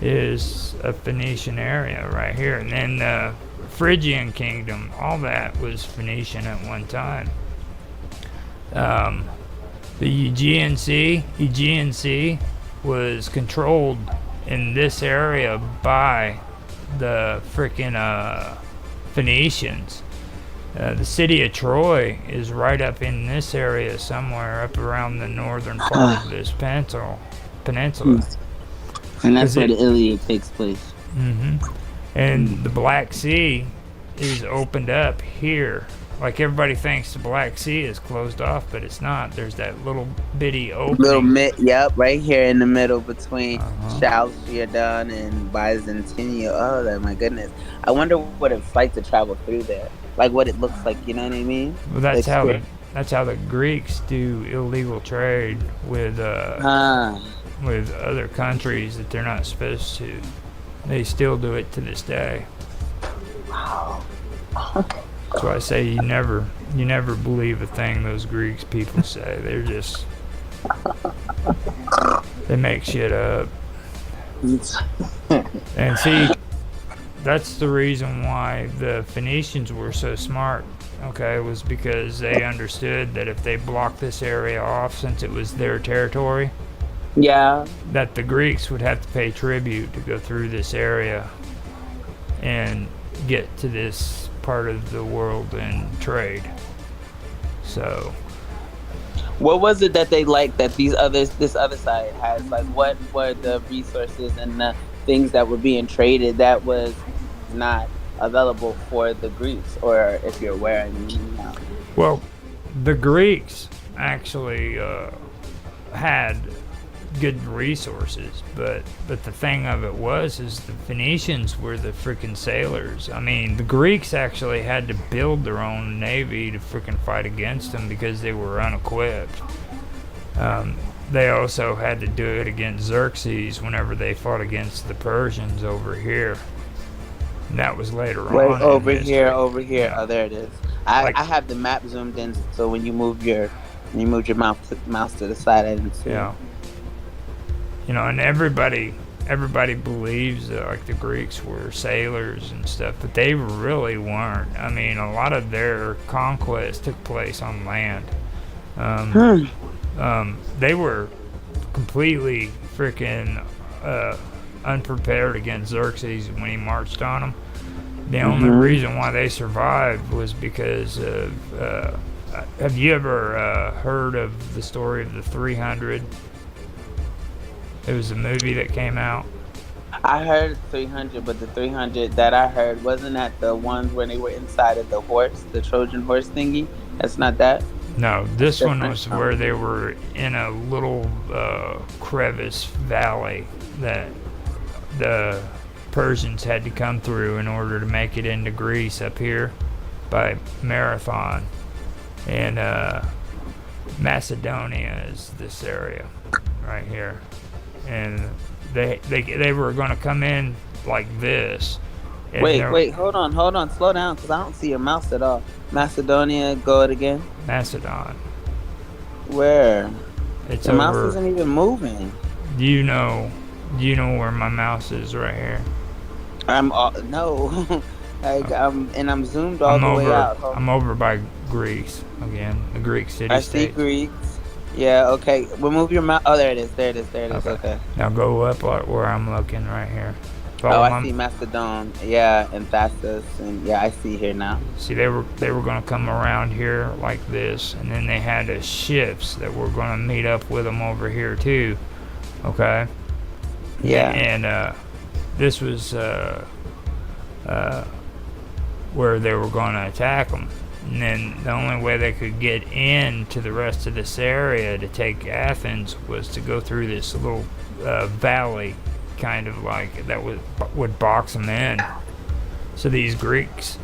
is a Phoenician area right here, and then the Phrygian kingdom. All that was Phoenician at one time. The Aegean Sea was controlled in this area by the freaking Phoenicians. The city of Troy is right up in this area somewhere, up around the northern part of this peninsula.
And that's where the Iliad takes place.
Mm-hmm. And the Black Sea is opened up here. Like, everybody thinks the Black Sea is closed off, but it's not. There's that little bitty opening.
Right here in the middle between Chalcedon and Byzantium. Oh, my goodness. I wonder what it's like to travel through there. Like, what it looks like, you know what I mean?
Well, that's how the Greeks do illegal trade with other countries that they're not supposed to. They still do it to this day.
Wow.
That's why I say you never believe a thing those Greeks people say. They're just, they make shit up. And see, that's the reason why the Phoenicians were so smart, okay, was because they understood that if they blocked this area off, since it was their territory, that the Greeks would have to pay tribute to go through this area and get to this part of the world and trade. So
what was it that they liked that this other side has? Like, what were the resources and the things that were being traded that was not available for the Greeks? Or if you're aware, I mean,
well, the Greeks actually had good resources, but the thing of it is the Phoenicians were the freaking sailors. I mean, the Greeks actually had to build their own navy to freaking fight against them because they were unequipped. They also had to do it against Xerxes whenever they fought against the Persians over here. And that was later on.
Over here. Yeah. Oh, there it is. I have the map zoomed in, so when you move your mouse to the side, I didn't see it.
You know, and everybody believes that, like, the Greeks were sailors and stuff, but they really weren't. I mean, a lot of their conquest took place on land. They were completely freaking unprepared against Xerxes when he marched on them. The only reason why they survived was because of. Have you ever heard of the story of the 300? It was a movie that came out.
I heard 300, but the 300 that I heard wasn't that the ones when they were inside of the horse, the Trojan horse thingy. That's not that.
No, this one was where they were in a little crevice valley that the Persians had to come through in order to make it into Greece up here by Marathon. And Macedonia is this area right here. And they were going to come in like this.
Wait, hold on, slow down, because I don't see your mouse at all. Macedonia, go it again.
Macedon.
Where?
It's
the mouse isn't even moving.
Do you know where my mouse is right here?
No. I'm zoomed all the way out.
I'm over by Greece again, the Greek city.
I see Greeks. Yeah, okay. Remove your mouse. Oh, there it is. Okay.
Now go up where I'm looking right here.
I see Macedon. Yeah, and Thassus. And yeah, I see here now.
See, they were going to come around here like this, and then they had ships that were going to meet up with them over here too. Okay.
Yeah.
And this was where they were going to attack them. And then the only way they could get into the rest of this area to take Athens was to go through this little valley, kind of like that would box them in. So these Greeks,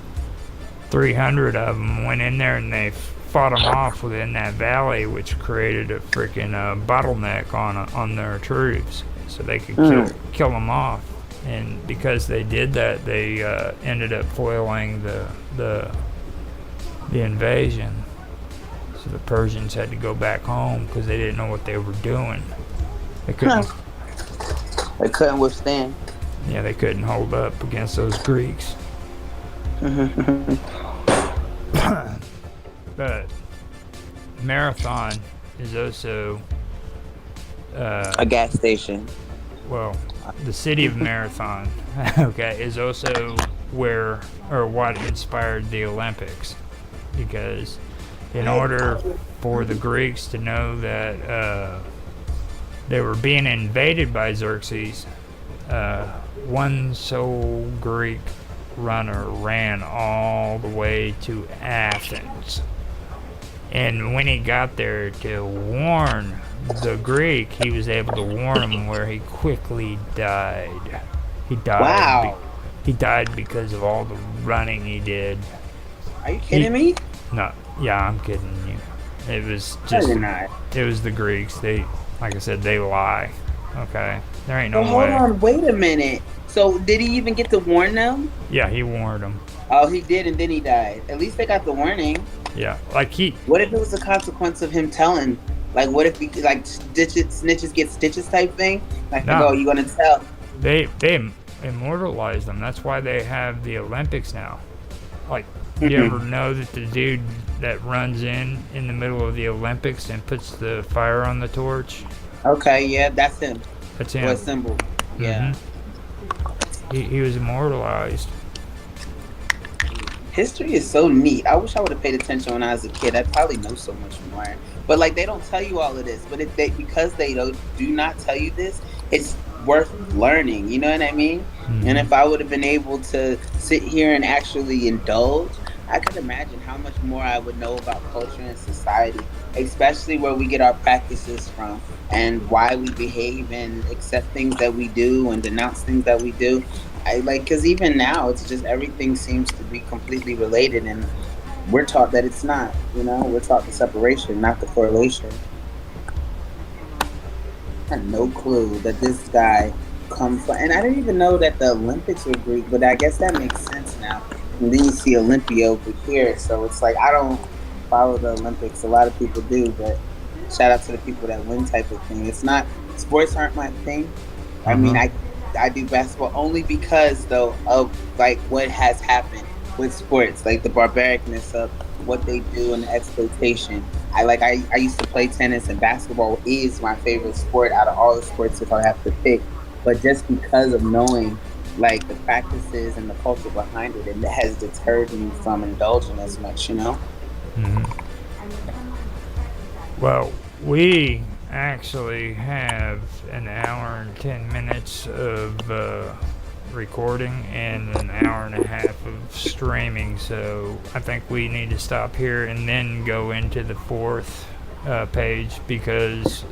300 of them, went in there and they fought them off within that valley, which created a freaking bottleneck on their troops, so they could kill them off. And because they did that, they ended up foiling the invasion. So the Persians had to go back home because they didn't know what they were doing. They couldn't.
They couldn't withstand.
Yeah, they couldn't hold up against those Greeks. But Marathon is also
a gas station.
Well, the city of Marathon, okay, is also where or what inspired the Olympics, because in order for the Greeks to know that they were being invaded by Xerxes, one sole Greek runner ran all the way to Athens. And when he got there to warn the Greek, he was able to warn him where he quickly died. He died.
Wow.
He died because of all the running he did.
Are you kidding me?
No, yeah, I'm kidding you. It was just, it was the Greeks. They, like I said, they lie. Okay, there ain't no way.
Hold on, wait a minute. So did he even get to warn them?
Yeah, he warned them.
Oh, he did, and then he died. At least they got the warning.
Yeah, like he.
What if it was a consequence of him telling? Like, what if he like snitches get stitches type thing? Like,
No.
oh, you gonna tell?
They immortalized them. That's why they have the Olympics now. Like, you ever know that the dude that runs in the middle of the Olympics and puts the fire on the torch?
Okay, yeah, that's him.
That's him.
What symbol? Yeah.
He was immortalized.
History is so neat. I wish I would have paid attention when I was a kid. I'd probably know so much more. But like, they don't tell you all of this. But because they do not tell you this, it's worth learning. You know what I mean? And if I would have been able to sit here and actually indulge, I could imagine how much more I would know about culture and society, especially where we get our practices from and why we behave and accept things that we do and denounce things that we do. Because even now, it's just everything seems to be completely related, and we're taught that it's not. You know, we're taught the separation, not the correlation. I had no clue that this guy comes from, and I didn't even know that the Olympics were Greek, but I guess that makes sense now. And then you see Olympia over here, so it's like I don't follow the Olympics. A lot of people do, but shout out to the people that win type of thing. It's not, sports aren't my thing. I mean, I do basketball only because though of like what has happened with sports, like the barbaricness of what they do and the exploitation. I used to play tennis, and basketball is my favorite sport out of all the sports if I have to pick. But just because of knowing like the practices and the culture behind it, it has deterred me from indulging as much, you know?
Well, we actually have an hour and 10 minutes of recording and an hour and a half of streaming, so I think we need to stop here and then go into the fourth page, because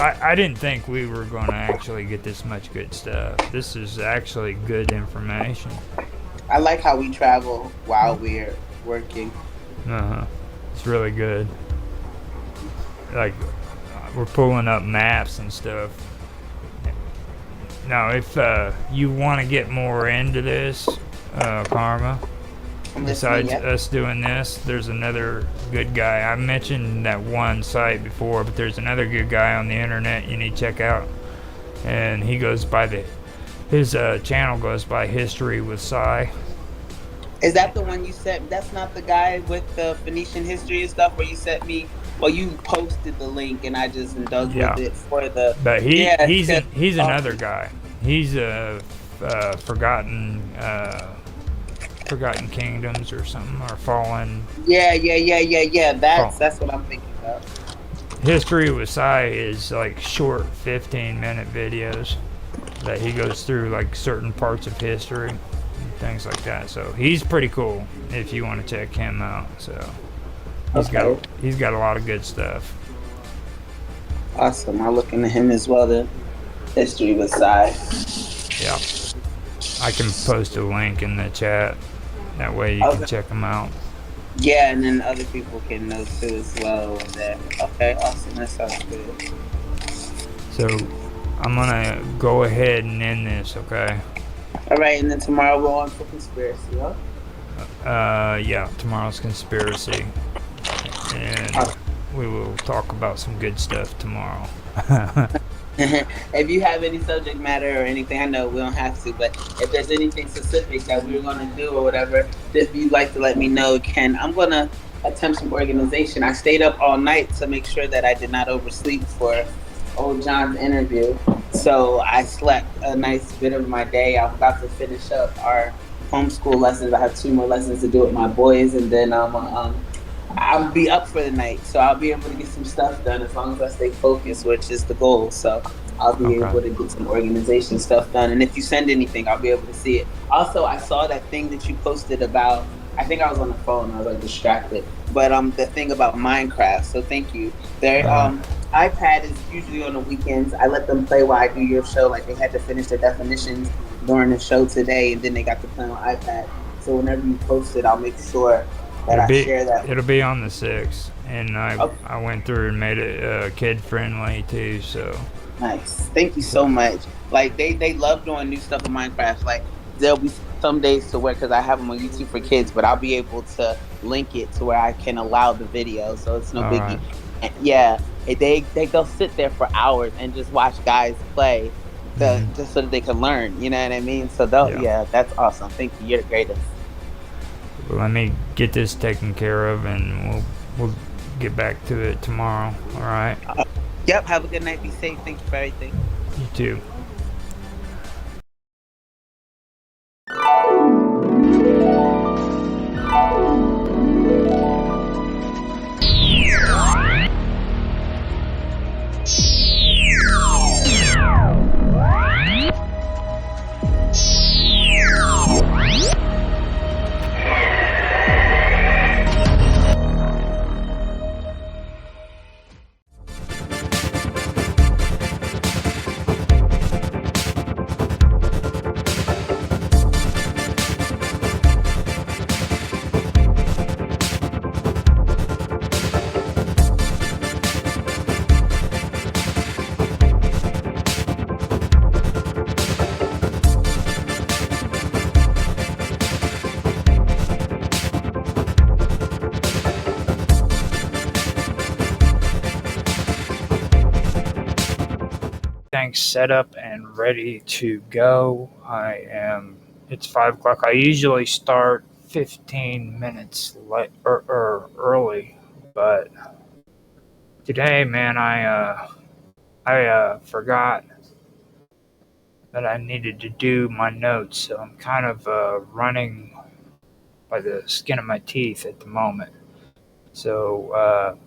I didn't think we were going to actually get this much good stuff. This is actually good information.
I like how we travel while we're working.
It's really good. Like, we're pulling up maps and stuff. Now, if you want to get more into this, Karma, besides us doing this, there's another good guy. I mentioned that one site before, but there's another good guy on the internet you need to check out. And he goes by his channel goes by History with Cy.
Is that the one you sent? That's not the guy with the Phoenician history and stuff where you sent me. Well, you posted the link and I just indulged with it for the.
But he's another guy. He's forgotten kingdoms or something, or fallen.
Yeah. That's what I'm thinking about.
History with Cy is like short 15-minute videos that he goes through like certain parts of history. things like that. So he's pretty cool if you want to check him out. So he's
Okay.
got a lot of good stuff.
Awesome. I'll look into him as well. The history with Sai.
Yeah, I can post a link in the chat. That way you can
Okay.
check him out.
Yeah, and then other people can know too as well. There. Okay. Awesome. That sounds good.
So I'm gonna go ahead and end this, okay?
All right, and then tomorrow we're on for conspiracy, huh?
Yeah, tomorrow's conspiracy, and we will talk about some good stuff tomorrow.
If you have any subject matter or anything, I know we don't have to, but if there's anything specific that we're going to do or whatever, if you'd like to let me know, Ken, I'm going to attempt some organization. I stayed up all night to make sure that I did not oversleep for old John's interview. So I slept a nice bit of my day. I'm about to finish up our homeschool lessons. I have 2 more lessons to do with my boys, and then I'll be up for the night, so I'll be able to get some stuff done as long as I stay focused, which is the goal. So I'll be able to get some organization stuff done. And if you send anything, I'll be able to see it. Also, I saw that thing that you posted about, I think I was on the phone, I was like distracted, but the thing about Minecraft. So thank you. Their iPad is usually on the weekends. I let them play while I do your show. Like they had to finish their definitions during the show today, and then they got to play on iPad. So whenever you post it, I'll make sure that I share that.
It'll be on the 6th, and I went through and made it kid friendly too. So
nice. Thank you so much. Like they love doing new stuff in Minecraft. Like there'll be some days to where, because I have them on YouTube for kids, but I'll be able to link it to where I can allow the video, so it's no biggie.
Right.
And yeah, they'll sit there for hours and just watch guys play, just so that they can learn. You know what I mean? So yeah, that's awesome. Thank you. You're the greatest.
Let me get this taken care of, and we'll get back to it tomorrow. All right.
Yep. Have a good night. Be safe. Thank you for everything.
You too. Everything's set up and ready to go. It's 5 o'clock. I usually start 15 minutes early, but today, man, I forgot that I needed to do my notes, so I'm kind of running by the skin of my teeth at the moment. So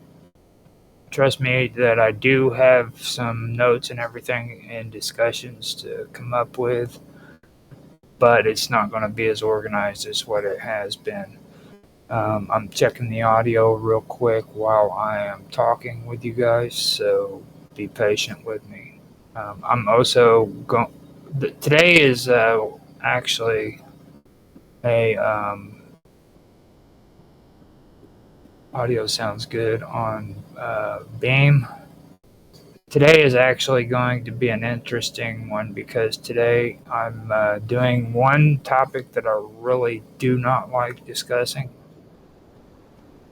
trust me that I do have some notes and everything and discussions to come up with, but it's not going to be as organized as what it has been. I'm checking the audio real quick while I am talking with you guys, so be patient with me. I'm also going. Today is actually a audio sounds good on Beam. Today is actually going to be an interesting one because today I'm doing one topic that I really do not like discussing.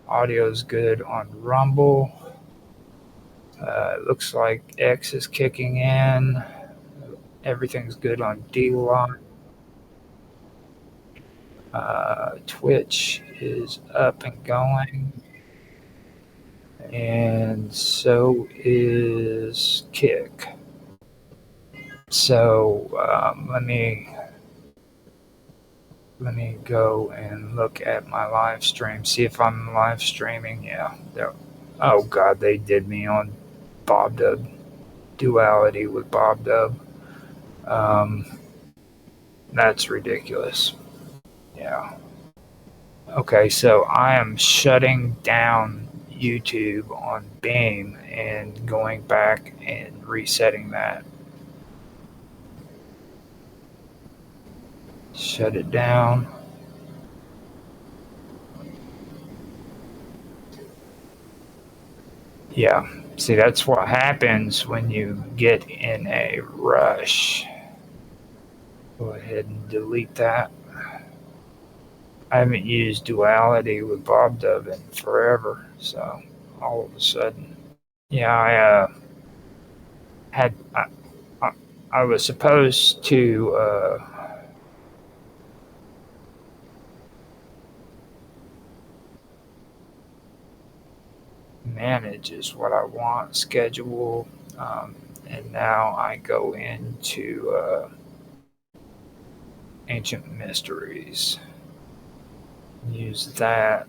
Audio is good on Rumble. It looks like X is kicking in. Everything's good on D-Line. Twitch is up and going. And so is Kick. So let me go and look at my live stream, see if I'm live streaming. Yeah. Oh God, they did me on Bob Dub. Duality with Bob Dub. That's ridiculous. Yeah. Okay, so I am shutting down YouTube on Beam and going back and resetting that. Shut it down. Yeah, see, that's what happens when you get in a rush. Go ahead and delete that. I haven't used duality with Bob Dub in forever, so all of a sudden, yeah, had I, I was supposed to manage is what I want, schedule, and now I go into ancient mysteries. Use that.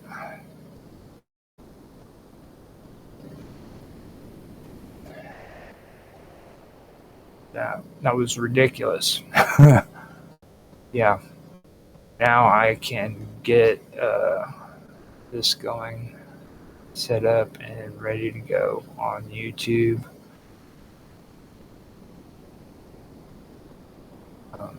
That was ridiculous. Yeah. Now I can get this going, set up, and ready to go on YouTube. Um,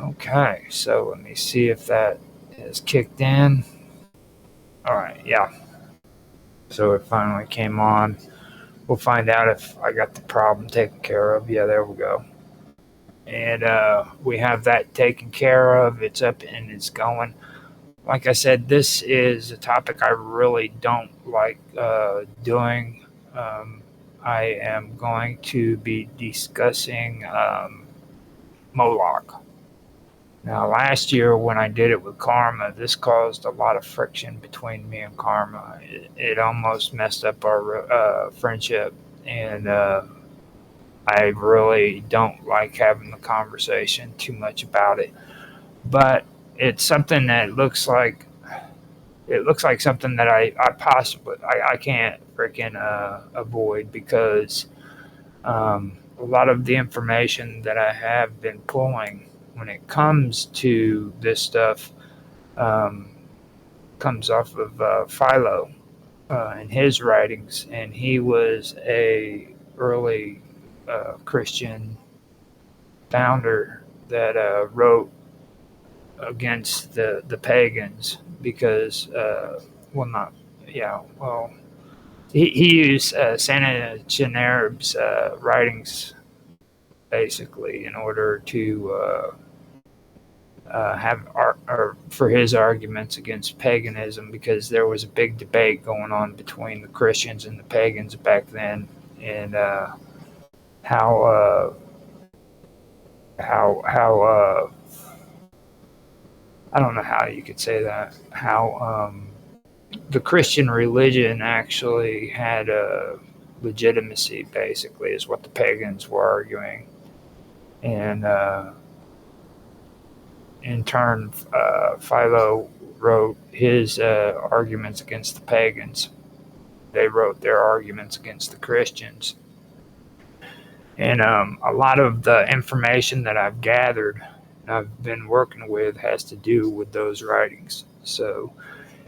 okay, so let me see if that is kicked in. All right, yeah. So it finally came on. We'll find out if I got the problem taken care of. Yeah, there we go. And we have that taken care of. It's up and it's going. Like I said, this is a topic I really don't like doing. I am going to be discussing Moloch. Now, last year when I did it with Karma, this caused a lot of friction between me and Karma. It almost messed up our friendship, and I really don't like having the conversation too much about it. But it's something that looks like something that I possibly I can't freaking avoid because a lot of the information that I have been pulling when it comes to this stuff um, comes off of Philo and his writings, and he was a early Christian founder that wrote against the pagans because well not yeah well he used Sennacherib's writings basically in order to have or for his arguments against paganism because there was a big debate going on between the Christians and the pagans back then and how I don't know how you could say that how the Christian religion actually had a legitimacy basically is what the pagans were arguing and in turn, Philo wrote his arguments against the pagans. They wrote their arguments against the Christians. And a lot of the information that I've gathered and I've been working with has to do with those writings. So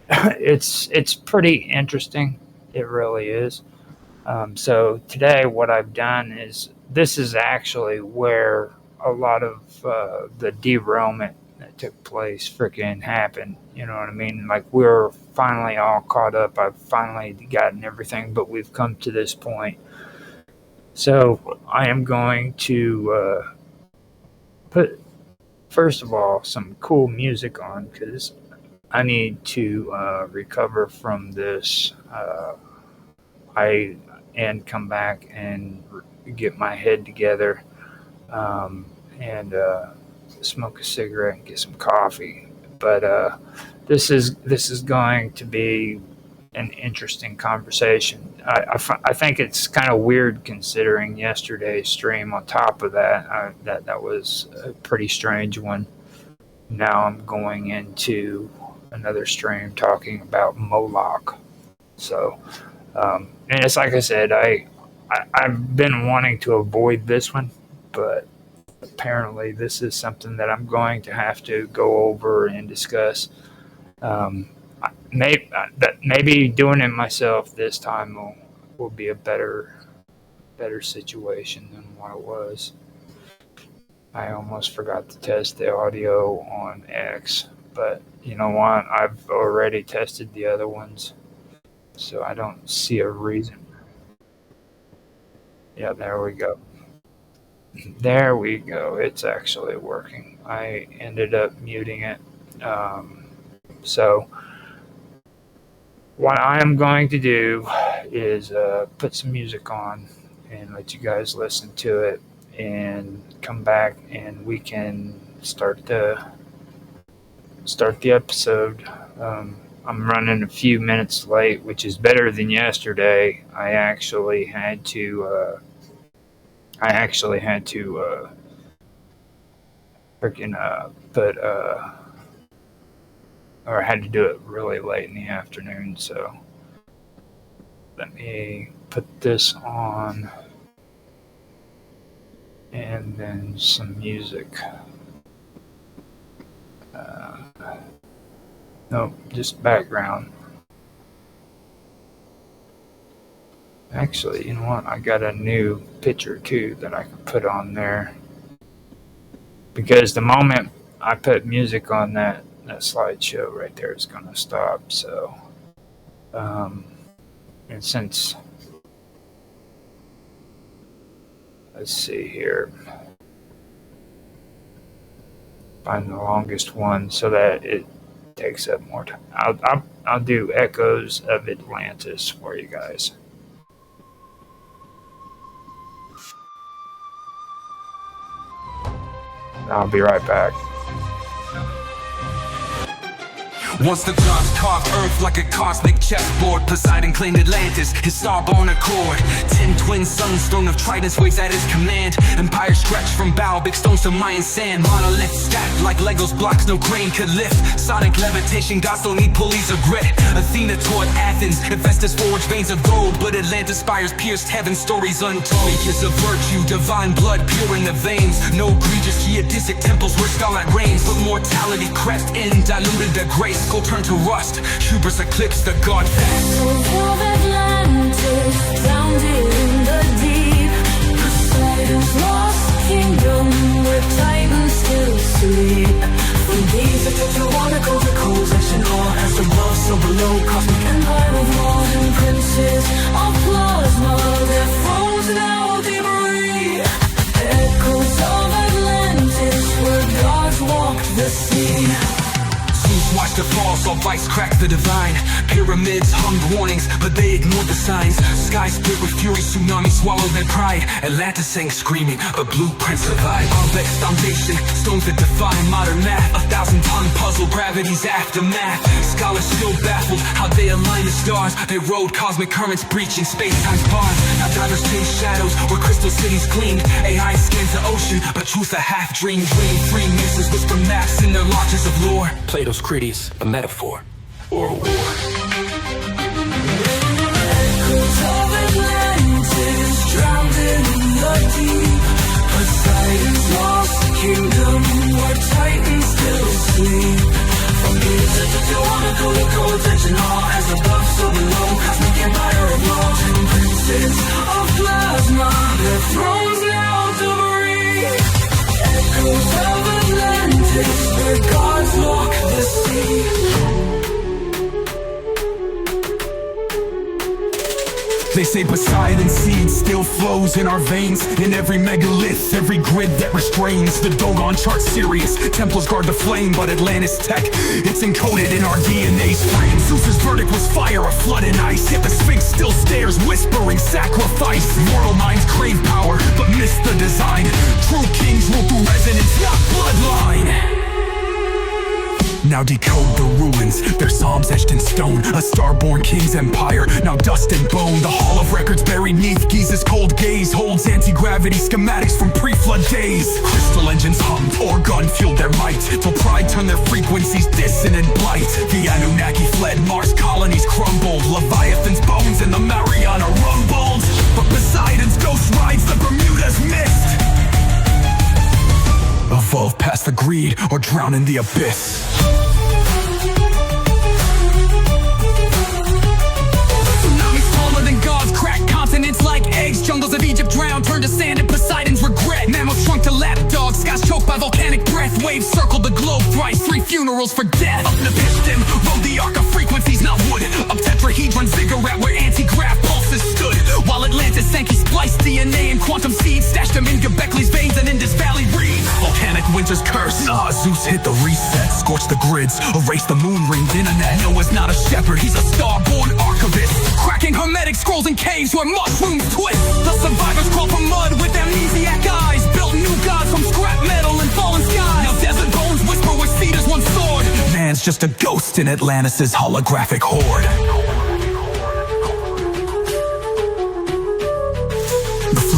it's pretty interesting. It really is. So today, what I've done is this is actually where a lot of the derailment that took place freaking happened. You know what I mean? Like we're finally all caught up. I've finally gotten everything, but we've come to this point. So I am going to put, first of all, some cool music on because I need to recover from this. And come back and get my head together and smoke a cigarette and get some coffee. But this is going to be an interesting conversation. I think it's kind of weird considering yesterday's stream. On top of that, that was a pretty strange one. Now I'm going into another stream talking about Moloch. So And it's like I said, I've been wanting to avoid this one, but apparently this is something that I'm going to have to go over and discuss. Maybe doing it myself this time will be a better situation than what it was. I almost forgot to test the audio on X, but you know what? I've already tested the other ones, so I don't see a reason. Yeah, there we go. There we go. It's actually working. I ended up muting it. So what I am going to do is put some music on and let you guys listen to it and come back and we can start the episode. I'm running a few minutes late, which is better than yesterday. I actually had to freaking put or I had to do it really late in the afternoon. So let me put this on and then some music. Nope, just background. Actually, you know what? I got a new picture too that I can put on there. Because the moment I put music on that slideshow right there is going to stop. So, and since, let's see here, find the longest one so that it takes up more time. I'll do Echoes of Atlantis for you guys. I'll be right back.
Once the gods carved earth like a cosmic chessboard, Poseidon claimed Atlantis, his starborn accord. 10 twin suns, throne of tridents waves at his command. Empire stretched from bow, big stones to Mayan sand. Monolith stacked like Legos blocks no crane could lift. Sonic levitation, gods don't need pulleys or grit. Athena taught Athens, Hephaestus forged veins of gold, but Atlantis spires pierced heaven, stories untold. Because of virtue, divine blood pure in the veins. No egregious geodesic temples where scarlet reigns, but mortality crept in, diluted the grace. Will turn to rust, hubris eclipsed the god fast.
Of Atlantis, drowned in the deep. Poseidon's lost kingdom, where titans still sleep. From these to Tetragonical, the coalition all as above, so below. Cosmic empire of modern princes of plasma, their thrones now debris. Echoes of Atlantis, where gods walked the sea.
Watch the fall, saw vice crack the divine. Pyramids hummed warnings, but they ignored the signs. Sky split with fury, tsunami swallowed their pride. Atlantis sang screaming, but blueprints survived. Baalbek's foundation, stones that defy modern math. 1,000-ton puzzle, gravity's aftermath. Scholars still baffled how they align the stars. They rode cosmic currents, breaching space-time's bars. Now divers chase shadows, where crystal cities gleamed. AI scans the ocean, but truth a half-dream. Dream free misses whisper maps in their lodges of lore. Plato's Critias, a metaphor or a war.
Echoes of Atlantis, drowned in the deep. Poseidon's lost kingdom, where titans still sleep. From Giza to Tijuana, the co-attention all as above, so below. Cosmic empire of laws and princes of plasma, their thrones now debris. Echoes of Atlantis, where gods walk the sea.
They say Poseidon's seed still flows in our veins. In every megalith, every grid that restrains. The Dogon chart Sirius, temples guard the flame. But Atlantis tech, it's encoded in our DNA's frame. Zeus's verdict was fire, a flood and ice. Yet the Sphinx still stares, whispering sacrifice. Mortal minds crave power, but miss the design. True kings rule through resonance, not bloodline. Now decode the ruins, their psalms etched in stone. A star-born king's empire, now dust and bone. The hall of records buried neath Giza's cold gaze holds anti-gravity schematics from pre-flood days. Crystal engines hummed, organ fueled their might, till pride turned their frequencies dissonant blight. The Anunnaki fled, Mars colonies crumbled, Leviathan's bones and the Mariana rumbled. But Poseidon's ghost rides the Bermuda's mist. Evolve past the greed or drown in the abyss. Tsunamis taller than gods crack continents like eggs. Jungles of Egypt drowned, turned to sand in Poseidon's regret. Mammals shrunk to lapdogs, skies choked by volcanic breath. Waves circled the globe thrice, 3 funerals for death. Up Nepistim, rode the arc of frequencies, not wood. Up tetrahedron ziggurat where anti-grav pulses stood. While Atlantis sank, he spliced DNA and quantum seeds, stashed them in Göbekley's veins and Indus Valley reeds. Volcanic winter's curse, Zeus hit the reset, scorched the grids, erased the moon-ringed internet. Noah's not a shepherd, he's a star-born archivist, cracking hermetic scrolls in caves where mushrooms twist. The survivors crawl from mud with amnesiac eyes, built new gods from scrap metal and fallen skies. Now desert bones whisper where cedars once soared. Man's just a ghost in Atlantis' holographic horde.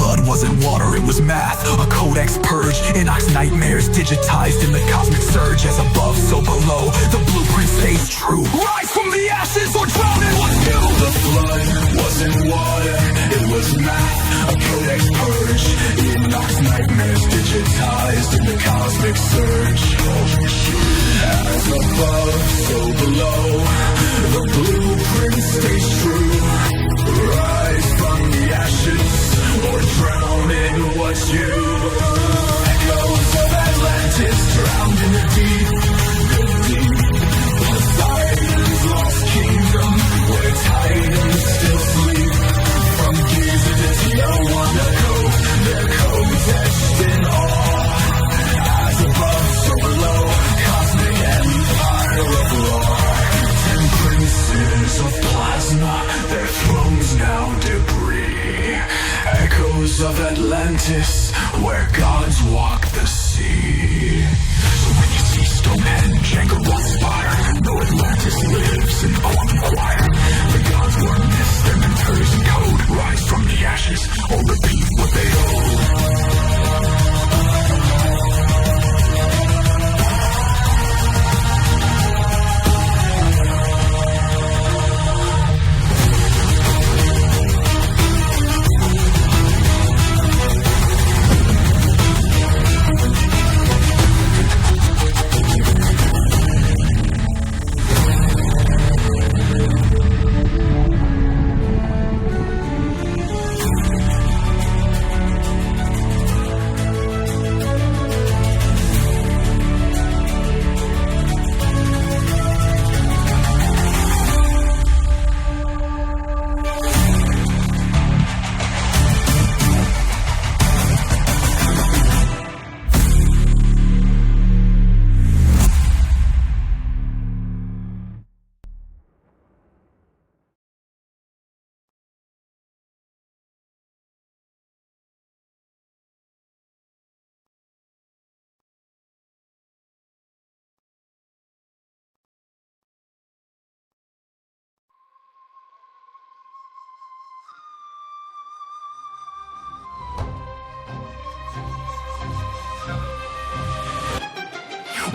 Blood wasn't water, it was math. A codex purge, Enoch's nightmares digitized in the cosmic surge. As above, so below, the blueprint stays true. Rise from the ashes or drown in what's new. The flood wasn't water, it was math. A codex purge, Enoch's nightmares digitized in the cosmic surge. As above, so below, the blueprint stays true. Rise from the ashes or drown in what's you. Echoes of Atlantis drowned in the deep, the deep. Poseidon's lost kingdom where titans still sleep. From Giza to Tijuana, their codes etched in awe. As above, so below, cosmic empire of law. 10 princes of plasma, their thrones now debris. Echoes of Atlantis, where gods walk the sea. So when you see Stonehenge, Angkor spire, know Atlantis lives in the quantum choir. The gods were missed, their mentors in code. Rise from the ashes, or repeat what they owe.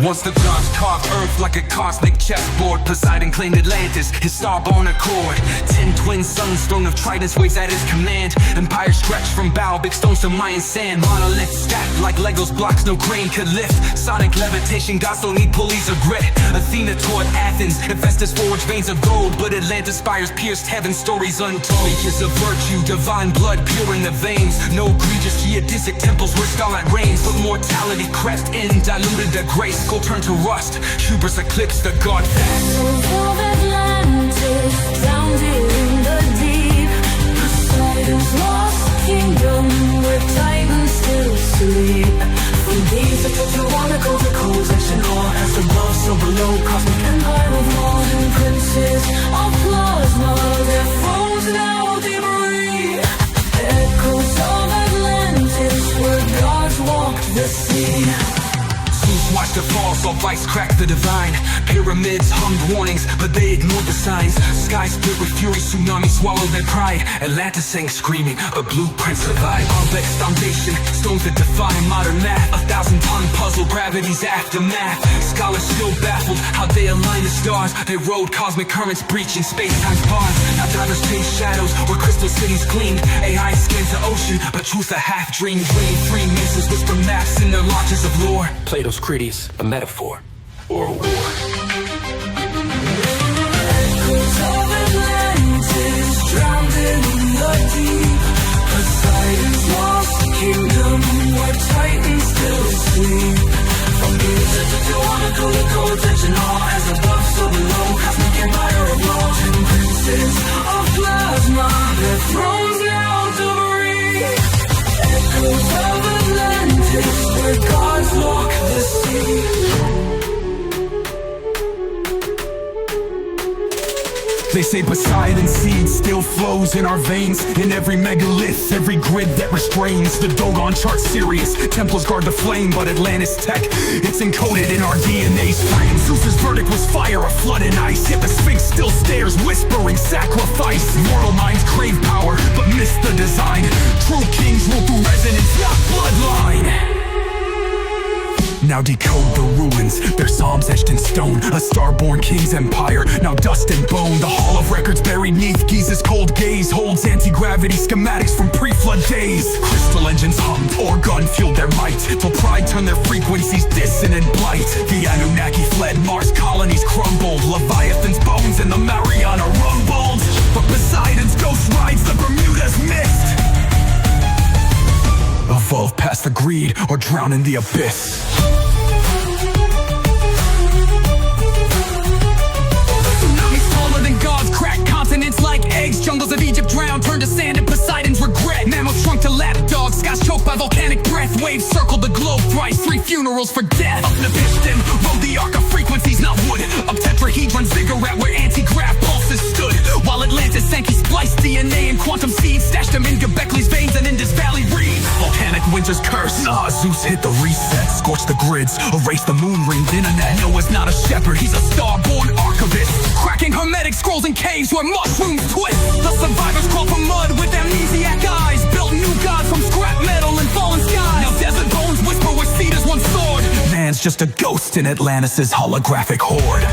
Once the gods carved earth like a cosmic chessboard, Poseidon claimed Atlantis, his star-born accord. 10 twin suns, throne of tridents waves at his command. Empire stretched from bow, big stones to Mayan sand. Monolith stacked like Legos blocks no crane could lift. Sonic levitation, gods don't need pulleys or grit. Athena taught Athens, Hephaestus forged veins of gold, but Atlantis spires pierced heaven, stories untold. Is of virtue, divine blood pure in the veins. No egregious geodesic temples where starlight reigns, but mortality crept in, diluted the grace. Gold turned to rust, hubris eclipsed the god fast.
Of Atlantis, drowned in the deep. Poseidon's lost kingdom, where titans still sleep. From these to Tijuana, the codes etched in awe. As above, so below, cosmic empire of law. And princes of plasma, their thrones now debris. Echoes of Atlantis, where gods walk the sea.
Watch the fall, so while vice cracked the divine. Pyramids hummed warnings, but they ignored the signs. Sky split with fury, tsunami swallowed their pride. Atlantis sang screaming, but blueprints survived. Baalbek's foundation, stones that defy modern math. 1,000-ton puzzle, gravity's aftermath. Scholars still baffled how they align the stars. They rode cosmic currents breaching space-time's bars. Now divers chase shadows where crystal cities gleamed. AI scans the ocean, but truth a half-dream. Green Freemasons whisper maps in their lodges of lore. Plato's Critias, a metaphor or a war.
Echoes of Atlantis drowned in the deep. Poseidon's lost kingdom where titans still sleep. From Giza to Tijuana, cold attention, all as above, so below. Cosmic empire of law, 10 princes of plasma, their thrones now debris. Echoes of Atlantis where gods walk the sea.
They say Poseidon's seed still flows in our veins. In every megalith, every grid that restrains. The Dogon chart Sirius, temples guard the flame. But Atlantis tech, it's encoded in our DNA's frame. Zeus's verdict was fire, a flood in ice. Yet the Sphinx still stares, whispering sacrifice. Mortal minds crave power, but miss the design. True kings rule through resonance, not bloodline. Now decode the ruins, their psalms etched in stone. A star-born king's empire, now dust and bone. The hall of records buried neath Giza's cold gaze holds anti-gravity schematics from pre-flood days. Crystal engines hummed, organ fueled their might, till pride turned their frequencies dissonant blight. The Anunnaki fled, Mars colonies crumbled. Leviathan's bones and the Mariana rumbled. But Poseidon's ghost rides the Bermuda's mist. Evolve past the greed or drown in the abyss. Tsunamis taller than gods, crack continents like eggs. Jungles of Egypt drowned, turned to sand in Poseidon's regret. Mammals shrunk to lapdogs, skies choked by volcanic breath. Waves circled the globe thrice, 3 funerals for death. Up Nepistim, rode the arc of frequencies, not wood. Up tetrahedron ziggurat where anti-grav pulses stood. While Atlantis sank, he spliced DNA and quantum seeds. Stashed them in Göbekley's veins and Indus Valley reeds. Volcanic winter's curse, Zeus hit the reset. Scorched the grids, erased the moon ringed internet. Noah's not a shepherd, he's a star-born archivist. Cracking hermetic scrolls in caves where mushrooms twist. The survivors crawl from mud with amnesiac eyes. Built new gods from scrap metal and fallen skies. Now desert bones whisper where cedars once soared. Man's just a ghost in Atlantis' holographic horde.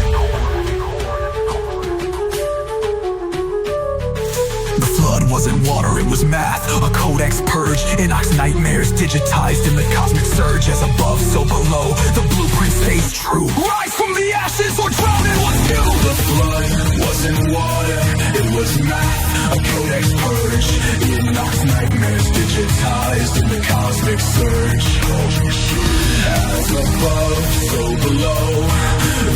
The flood wasn't water, it was math. A codex purge, Enoch's nightmares digitized in the cosmic surge. As above, so below, the blueprint stays true. Rise from the ashes or drown in what's new.
The flood wasn't water, it was math. A codex purge, Enoch's nightmares digitized in the cosmic surge. As above, so below,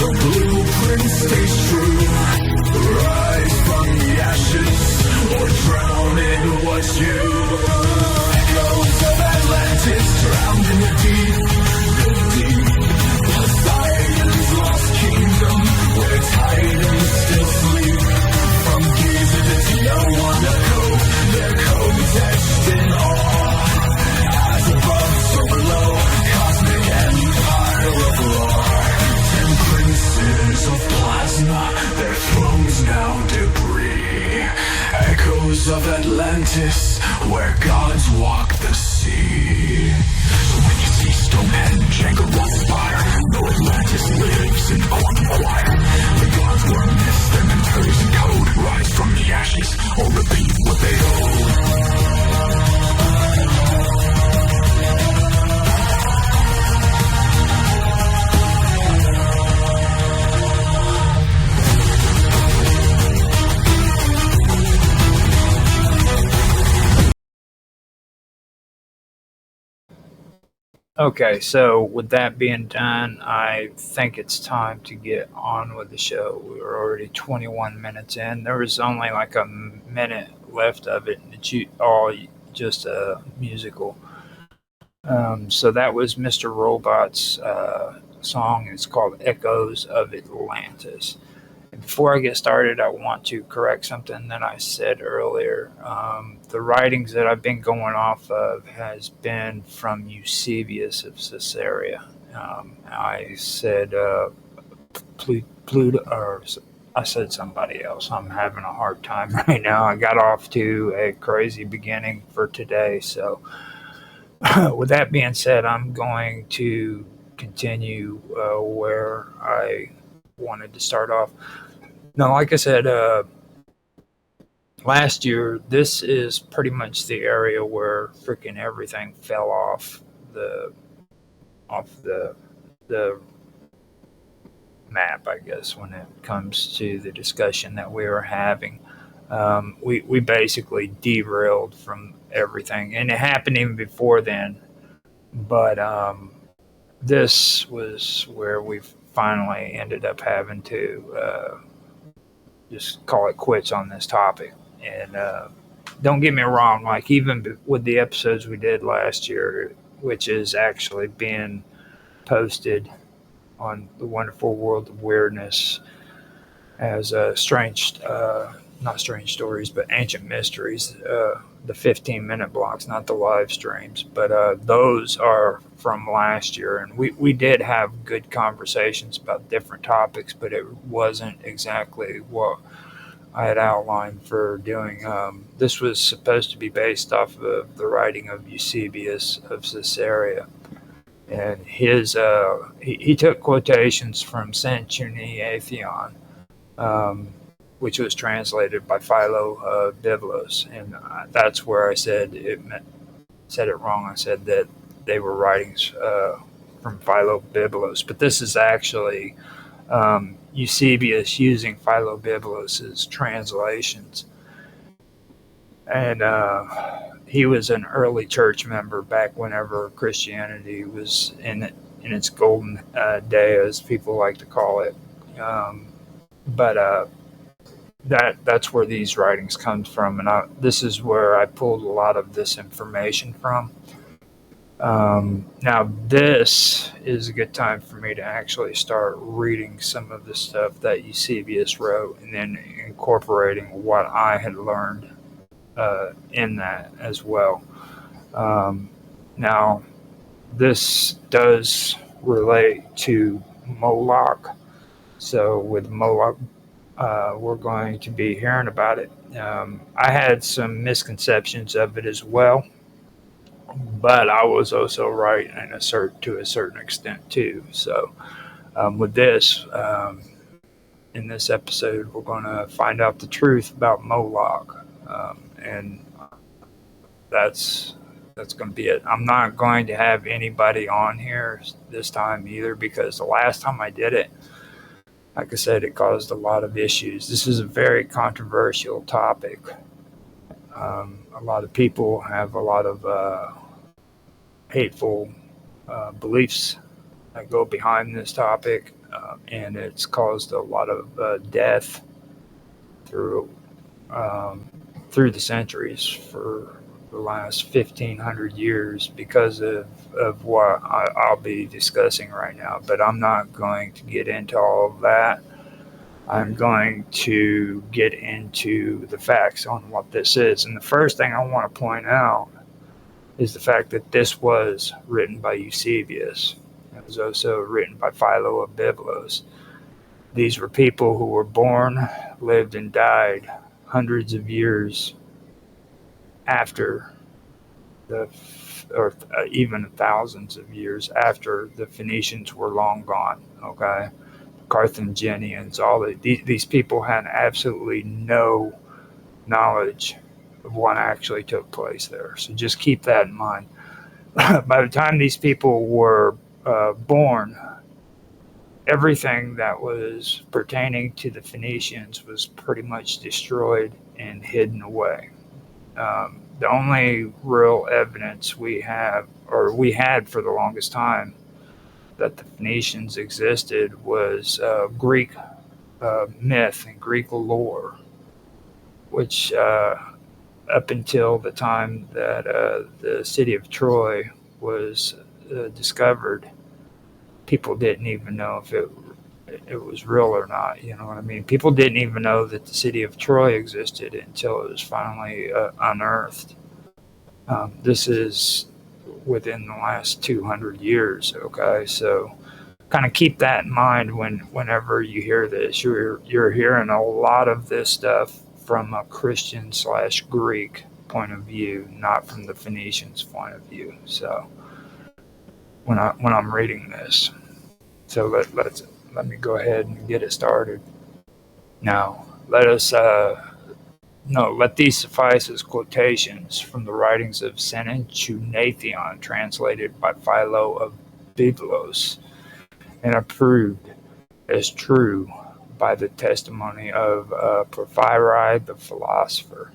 the blueprint stays true. Rise from the ashes or drown in what's you. Echoes of Atlantis drowned in the deep, the deep. Poseidon's lost kingdom where titans still sleep. From Giza to Tijuana, their codes etched in awe. As above, so below, cosmic empire of lore. 10 princes of plasma, their thrones now debris. Echoes of Atlantis, where gods walk the sea. So when you see Stonehenge and Garot's fire, know Atlantis lives in quantum choir. The gods were myths, their mentors in code. Rise from the ashes, or repeat what they owe.
Okay, so with that being done, I think it's time to get on with the show. We were already 21 minutes in. There was only like a minute left of it, and it's all just musical. So that was Mr. Robot's song. It's called Echoes of Atlantis. Before I get started, I want to correct something that I said earlier. The writings that I've been going off of has been from Eusebius of Caesarea. I said Pluto, or I said somebody else. I'm having a hard time right now. I got off to a crazy beginning for today. So, with that being said, I'm going to continue where I wanted to start off. Now, like I said, last year, this is pretty much the area where freaking everything fell the off the map, I guess, when it comes to the discussion that we were having. We basically derailed from everything, and it happened even before then. But this was where we finally ended up having to just call it quits on this topic. And don't get me wrong, like even with the episodes we did last year, which is actually being posted on the Wonderful World of Weirdness as not strange stories, but ancient mysteries. The 15-minute blocks, not the live streams, but those are from last year. And we did have good conversations about different topics, but it wasn't exactly what I had outlined for doing. This was supposed to be based off of the writing of Eusebius of Caesarea. And he took quotations from Century Atheon, which was translated by Philo Biblos, and that's where I said said it wrong. I said that they were writings from Philo Biblos, but this is actually Eusebius using Philo Biblos's translations, and he was an early church member back whenever Christianity was in its golden day, as people like to call it. But that's where these writings come from, and this is where I pulled a lot of this information from. Now, this is a good time for me to actually start reading some of the stuff that Eusebius wrote, and then incorporating what I had learned in that as well. Now, this does relate to Moloch. So with Moloch, we're going to be hearing about it. I had some misconceptions of it as well, but I was also right to a certain extent too. So with this, in this episode, we're going to find out the truth about Moloch, and that's going to be it. I'm not going to have anybody on here this time either, because the last time I did it, like I said, it caused a lot of issues. This is a very controversial topic. A lot of people have a lot of hateful beliefs that go behind this topic, and it's caused a lot of death through the centuries for the last 1,500 years because of what I'll be discussing right now. But I'm not going to get into all of that. I'm going to get into the facts on what this is. And the first thing I want to point out is the fact that this was written by Eusebius. It was also written by Philo of Byblos. These were people who were born, lived, and died hundreds of years after or even thousands of years after the Phoenicians were long gone. Okay, Carthaginians, these people had absolutely no knowledge of what actually took place there. So just keep that in mind. By the time these people were born, everything that was pertaining to the Phoenicians was pretty much destroyed and hidden away. The only real evidence we had for the longest time that the Phoenicians existed was Greek myth and Greek lore, which up until the time that the city of Troy was discovered, people didn't even know if it was real or not. You know what I mean? People didn't even know that the city of Troy existed until it was finally unearthed. This is within the last 200 years. Okay, so kind of keep that in mind whenever you hear this. You're hearing a lot of this stuff from a Christian/Greek point of view, not from the Phoenicians' point of view. So when I'm reading this, so let me go ahead and get it started. Now let these suffice as quotations from the writings of Senenchunathion, translated by Philo of Byblos, and approved as true by the testimony of Porphyry the philosopher.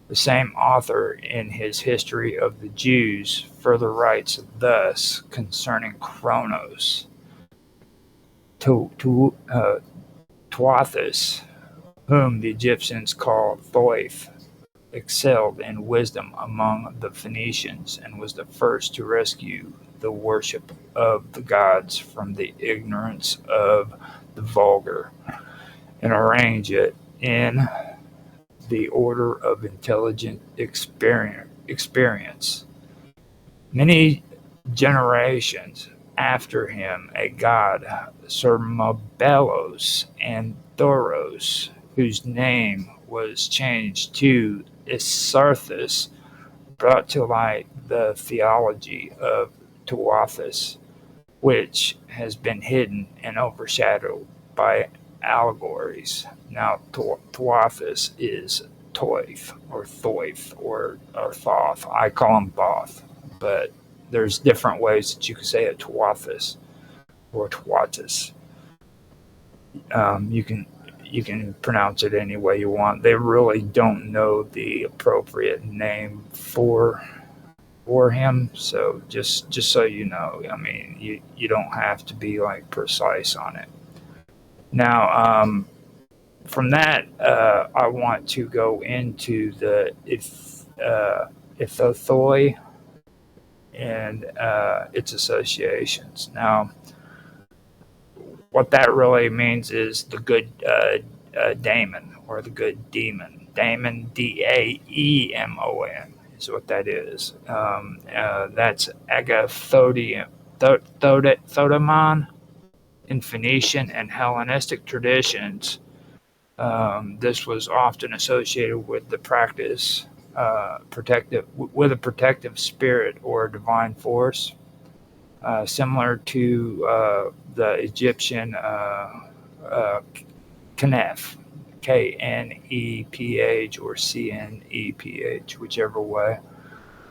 The same author, in his History of the Jews, further writes thus concerning Chronos: Tuathis, whom the Egyptians called Thoith, excelled in wisdom among the Phoenicians, and was the first to rescue the worship of the gods from the ignorance of the vulgar, and arrange it in the order of intelligent experience. Many generations after him, a god, Sermobelos and Thoros, whose name was changed to Isarthus, brought to light the theology of Tuathis, which has been hidden and overshadowed by allegories. Now, Tuathis is Toith or Thoith or Thoth. I call him Both, but there's different ways that you can say it, Tuathis or Tuatis. You can pronounce it any way you want. They really don't know the appropriate name for him, so just so you know, I mean, you don't have to be like precise on it. Now, from that, I want to go into the Ithothoi and its associations. Now, what that really means is the good daemon, or the good demon. Daemon, Daemon, is what that is. That's Agathodamon in Phoenician and Hellenistic traditions. This was often associated with the practice with a protective spirit or divine force, similar to the Egyptian Kneph, Kneph, or Cneph, whichever way.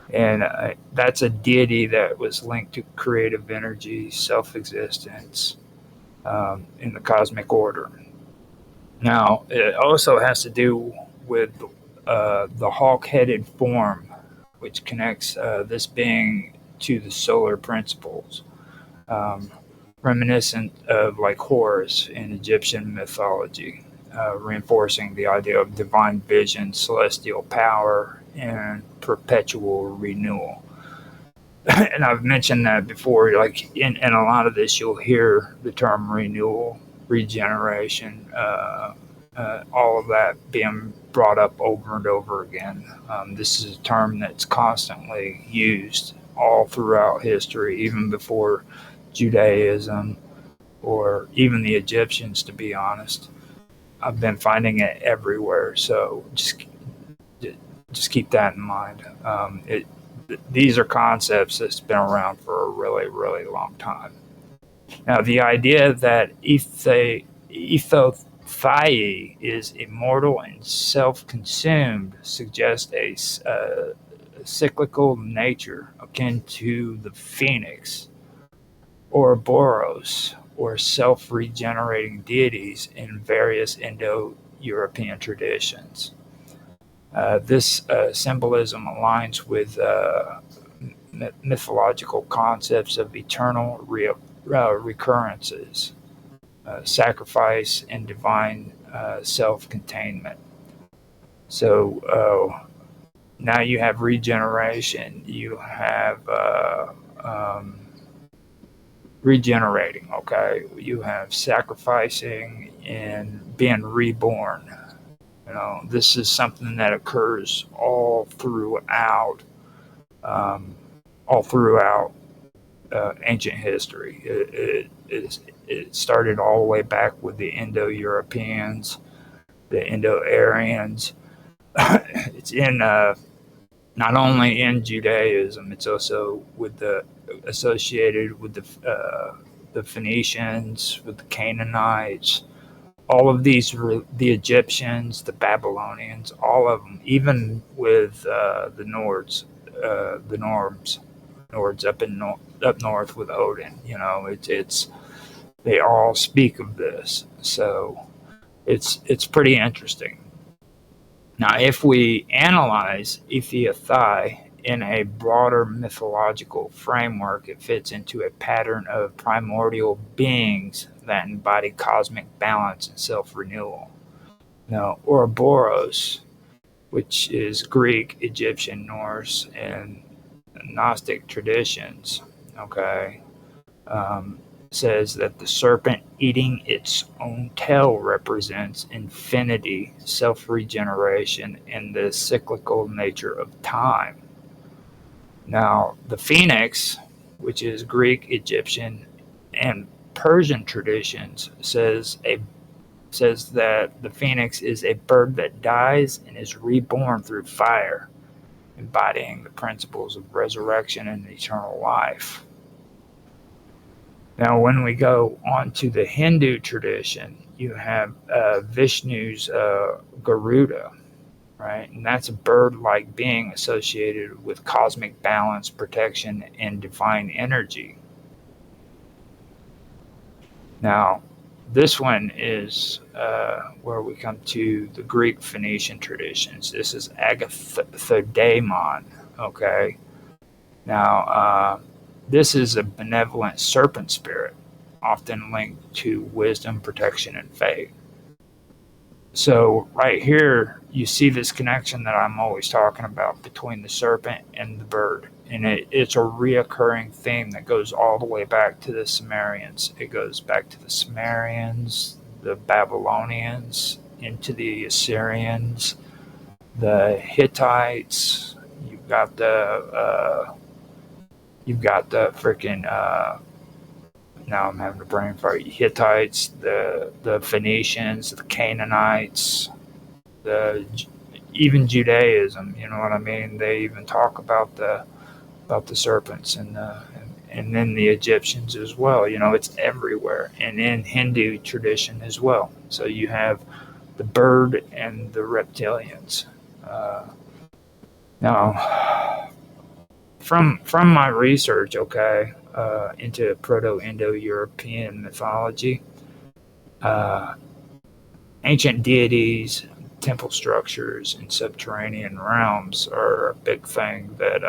And that's a deity that was linked to creative energy, self-existence in the cosmic order. Now, it also has to do with the hawk-headed form, which connects this being to the solar principles, reminiscent of like Horus in Egyptian mythology, reinforcing the idea of divine vision, celestial power, and perpetual renewal. And I've mentioned that before, like in a lot of this, you'll hear the term renewal, regeneration, all of that being brought up over and over again. This is a term that's constantly used all throughout history, even before Judaism or even the Egyptians, to be honest. I've been finding it everywhere, so just keep that in mind. These are concepts that's been around for a really, really long time. Now, the idea that Ithothai is immortal and self-consumed suggests a cyclical nature akin to the phoenix, Ouroboros, or self-regenerating deities in various Indo-European traditions. This symbolism aligns with mythological concepts of eternal recurrences, sacrifice, and divine self-containment. So now you have regeneration, you have regenerating, okay? You have sacrificing and being reborn. You know, this is something that occurs all throughout all throughout ancient history. It started all the way back with the Indo-Europeans, the Indo-Aryans. It's in not only in Judaism, it's also associated with the Phoenicians, with the Canaanites, all of these, the Egyptians, the Babylonians, all of them, even with the Nords, the Nords up north with Odin. It's they all speak of this, so it's pretty interesting. Now, if we analyze Ephiathai in a broader mythological framework, it fits into a pattern of primordial beings that embody cosmic balance and self-renewal. Now, Ouroboros, which is Greek, Egyptian, Norse, and Gnostic traditions, okay, says that the serpent eating its own tail represents infinity, self-regeneration, and the cyclical nature of time. Now, the phoenix, which is Greek, Egyptian, and Persian traditions, says that the phoenix is a bird that dies and is reborn through fire, embodying the principles of resurrection and eternal life. Now, when we go on to the Hindu tradition, you have Vishnu's Garuda, right? And that's a bird-like being associated with cosmic balance, protection, and divine energy. Now, this one is where we come to the Greek Phoenician traditions. This is Agathodaimon, okay? Now, this is a benevolent serpent spirit, often linked to wisdom, protection, and faith. So right here, you see this connection that I'm always talking about between the serpent and the bird. And it's a reoccurring theme that goes all the way back to the Sumerians. It goes back to the Sumerians, the Babylonians, into the Assyrians, the Hittites. You've got the freaking, now I'm having a brain fart, Hittites, the Phoenicians, the Canaanites, even Judaism, you know what I mean? They even talk about the serpents and then the Egyptians as well. It's everywhere, and in Hindu tradition as well. So you have the bird and the reptilians. Now, from my research, okay, into Proto-Indo-European mythology, ancient deities, temple structures, and subterranean realms are a big thing that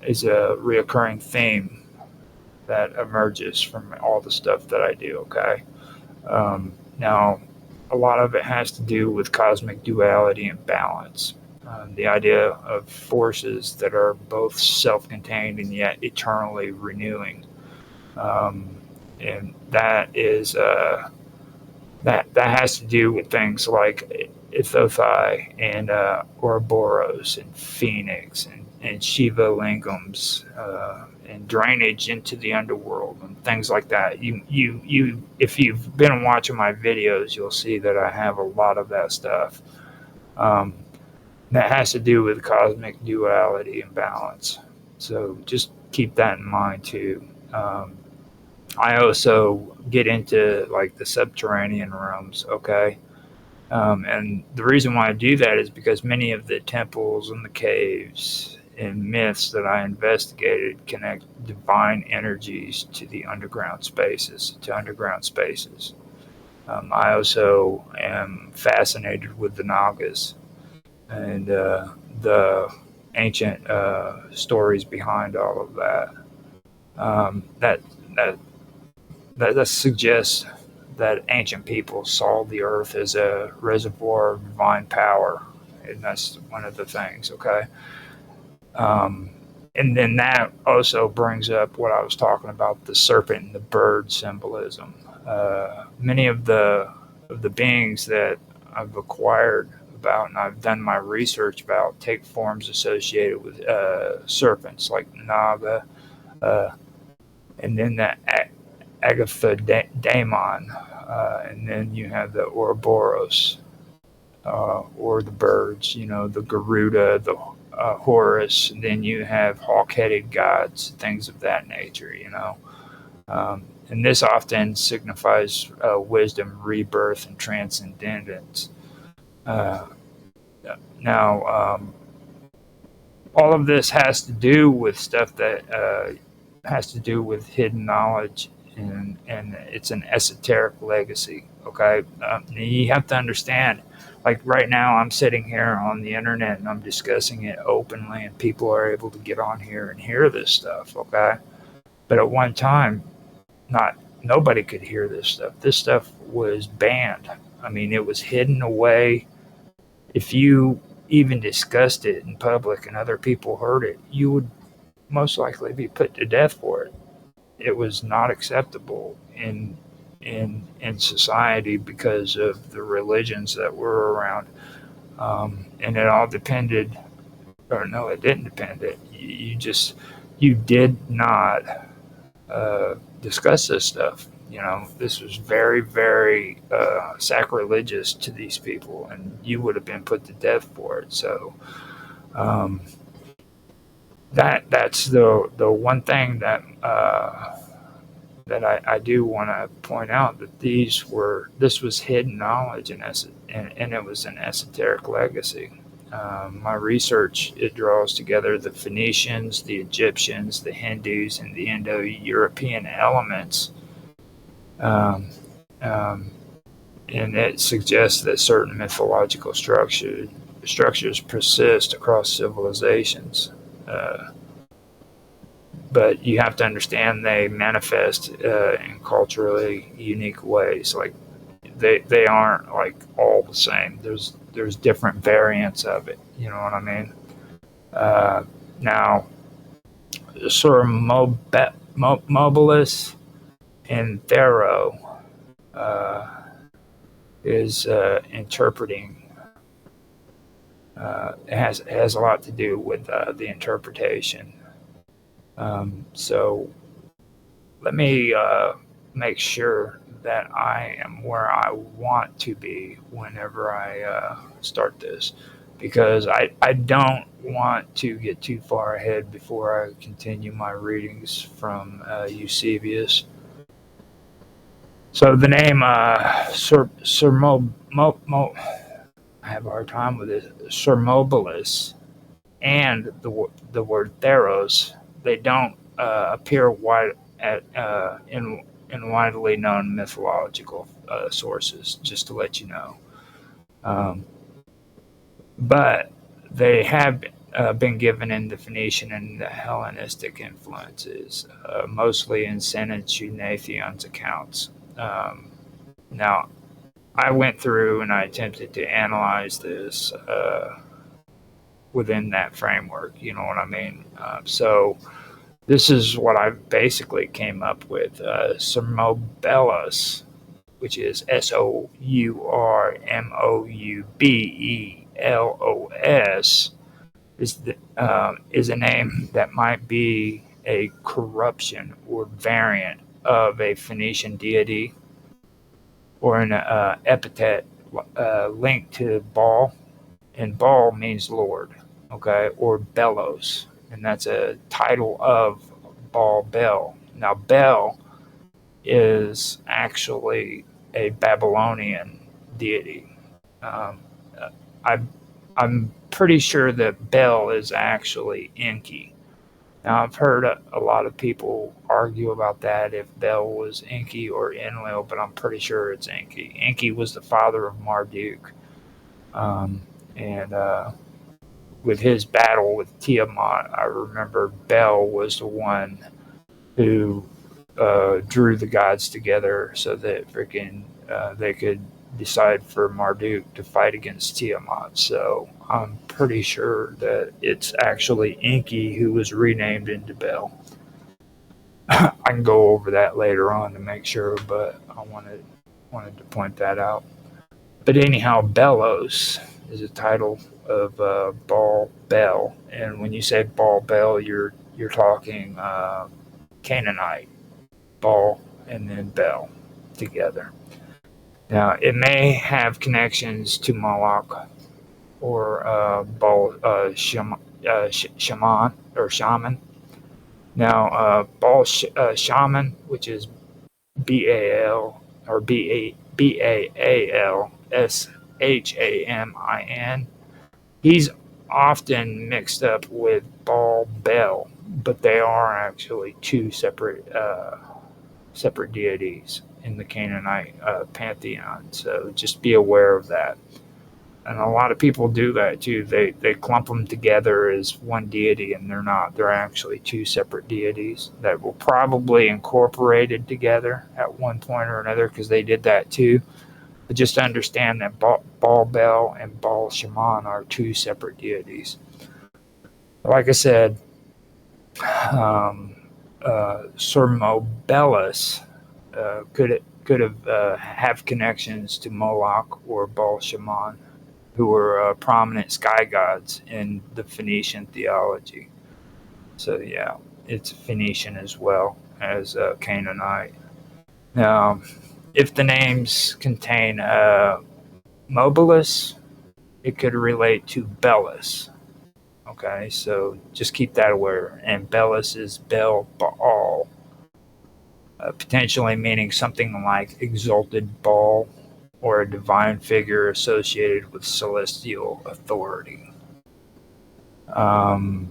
is a reoccurring theme that emerges from all the stuff that I do, okay? Now, a lot of it has to do with cosmic duality and balance. The idea of forces that are both self-contained and yet eternally renewing. And that is that has to do with things like Ithothai and Ouroboros and Phoenix and Shiva lingams and drainage into the underworld and things like that. You if you've been watching my videos, you'll see that I have a lot of that stuff. That has to do with cosmic duality and balance. So just keep that in mind too. I also get into like the subterranean realms, okay? And the reason why I do that is because many of the temples and the caves and myths that I investigated connect divine energies to the underground spaces, I also am fascinated with the Nagas and the ancient stories behind all of that. That suggests that ancient people saw the earth as a reservoir of divine power, and that's one of the things, okay? And then that also brings up what I was talking about, the serpent and the bird symbolism. Many of the beings that I've acquired about, and I've done my research about, take forms associated with serpents like Naga, and then the Agathodamon, and then you have the Ouroboros, or the birds, the Garuda, the Horus, and then you have hawk-headed gods, things of that nature. And this often signifies wisdom, rebirth, and transcendence. Now, all of this has to do with stuff that has to do with hidden knowledge, and it's an esoteric legacy. Okay, you have to understand. Like right now, I'm sitting here on the internet and I'm discussing it openly, and people are able to get on here and hear this stuff. Okay, but at one time, nobody could hear this stuff. This stuff was banned. I mean, it was hidden away. If you even discussed it in public and other people heard it, you would most likely be put to death for it. It was not acceptable in society because of the religions that were around, and it all depended, or no, it didn't depend. You did not discuss this stuff. This was very, very sacrilegious to these people, and you would have been put to death for it. So that's the one thing that I do want to point out, that this was hidden knowledge, and it was an esoteric legacy. My research, it draws together the Phoenicians, the Egyptians, the Hindus, and the Indo-European elements, and it suggests that certain mythological structures persist across civilizations. But you have to understand they manifest in culturally unique ways. Like they aren't like all the same. There's different variants of it. You know what I mean? Now, Sir Mobilis and Pharaoh is interpreting. It has a lot to do with the interpretation. So let me make sure that I am where I want to be whenever I start this, because I don't want to get too far ahead before I continue my readings from Eusebius. So the name I have a hard time with it, Sir Mobilis, and the word Theros, they don't appear in widely known mythological sources, just to let you know. But they have been given in the Phoenician and the Hellenistic influences, mostly in Senecio accounts. Now, I went through and I attempted to analyze this within that framework, you know what I mean? So this is what I basically came up with. Sourmoubelus, which is Sourmoubelos, is a name that might be a corruption or variant of a Phoenician deity, or an epithet linked to Baal, and Baal means Lord, okay, or Belos, and that's a title of Baal Bel. Now, Bel is actually a Babylonian deity. I'm pretty sure that Bel is actually Enki. Now, I've heard a lot of people argue about that, if Bel was Enki or Enlil, but I'm pretty sure it's Enki. Enki was the father of Marduk. And with his battle with Tiamat, I remember Bel was the one who drew the gods together so that they could decide for Marduk to fight against Tiamat. So I'm pretty sure that it's actually Enki who was renamed into Bel. I can go over that later on to make sure, but I wanted to point that out. But anyhow, Belos is a title of Baal Bel, and when you say Baal Bel, you're talking Canaanite, Baal and then Bel together. Now, it may have connections to Moloch or Baal Shaman or Shaman. Now, Baal Shaman, which is BAL or BAALSHAMIN, he's often mixed up with Baal Bel, but they are actually two separate deities in the Canaanite pantheon. So just be aware of that. And a lot of people do that too. They clump them together as one deity, and they're not. They're actually two separate deities that were probably incorporated together at one point or another, because they did that too. But just understand that Baal Bel and Baal Shaman are two separate deities. Like I said, Sir Mobellus could have connections to Moloch or Baal Shaman, who were prominent sky gods in the Phoenician theology. So yeah, it's Phoenician as well as Canaanite. Now, if the names contain Mobilis, it could relate to Belus. Okay, so just keep that aware. And Belus is Bel Baal, potentially meaning something like exalted Baal, or a divine figure associated with celestial authority. Now,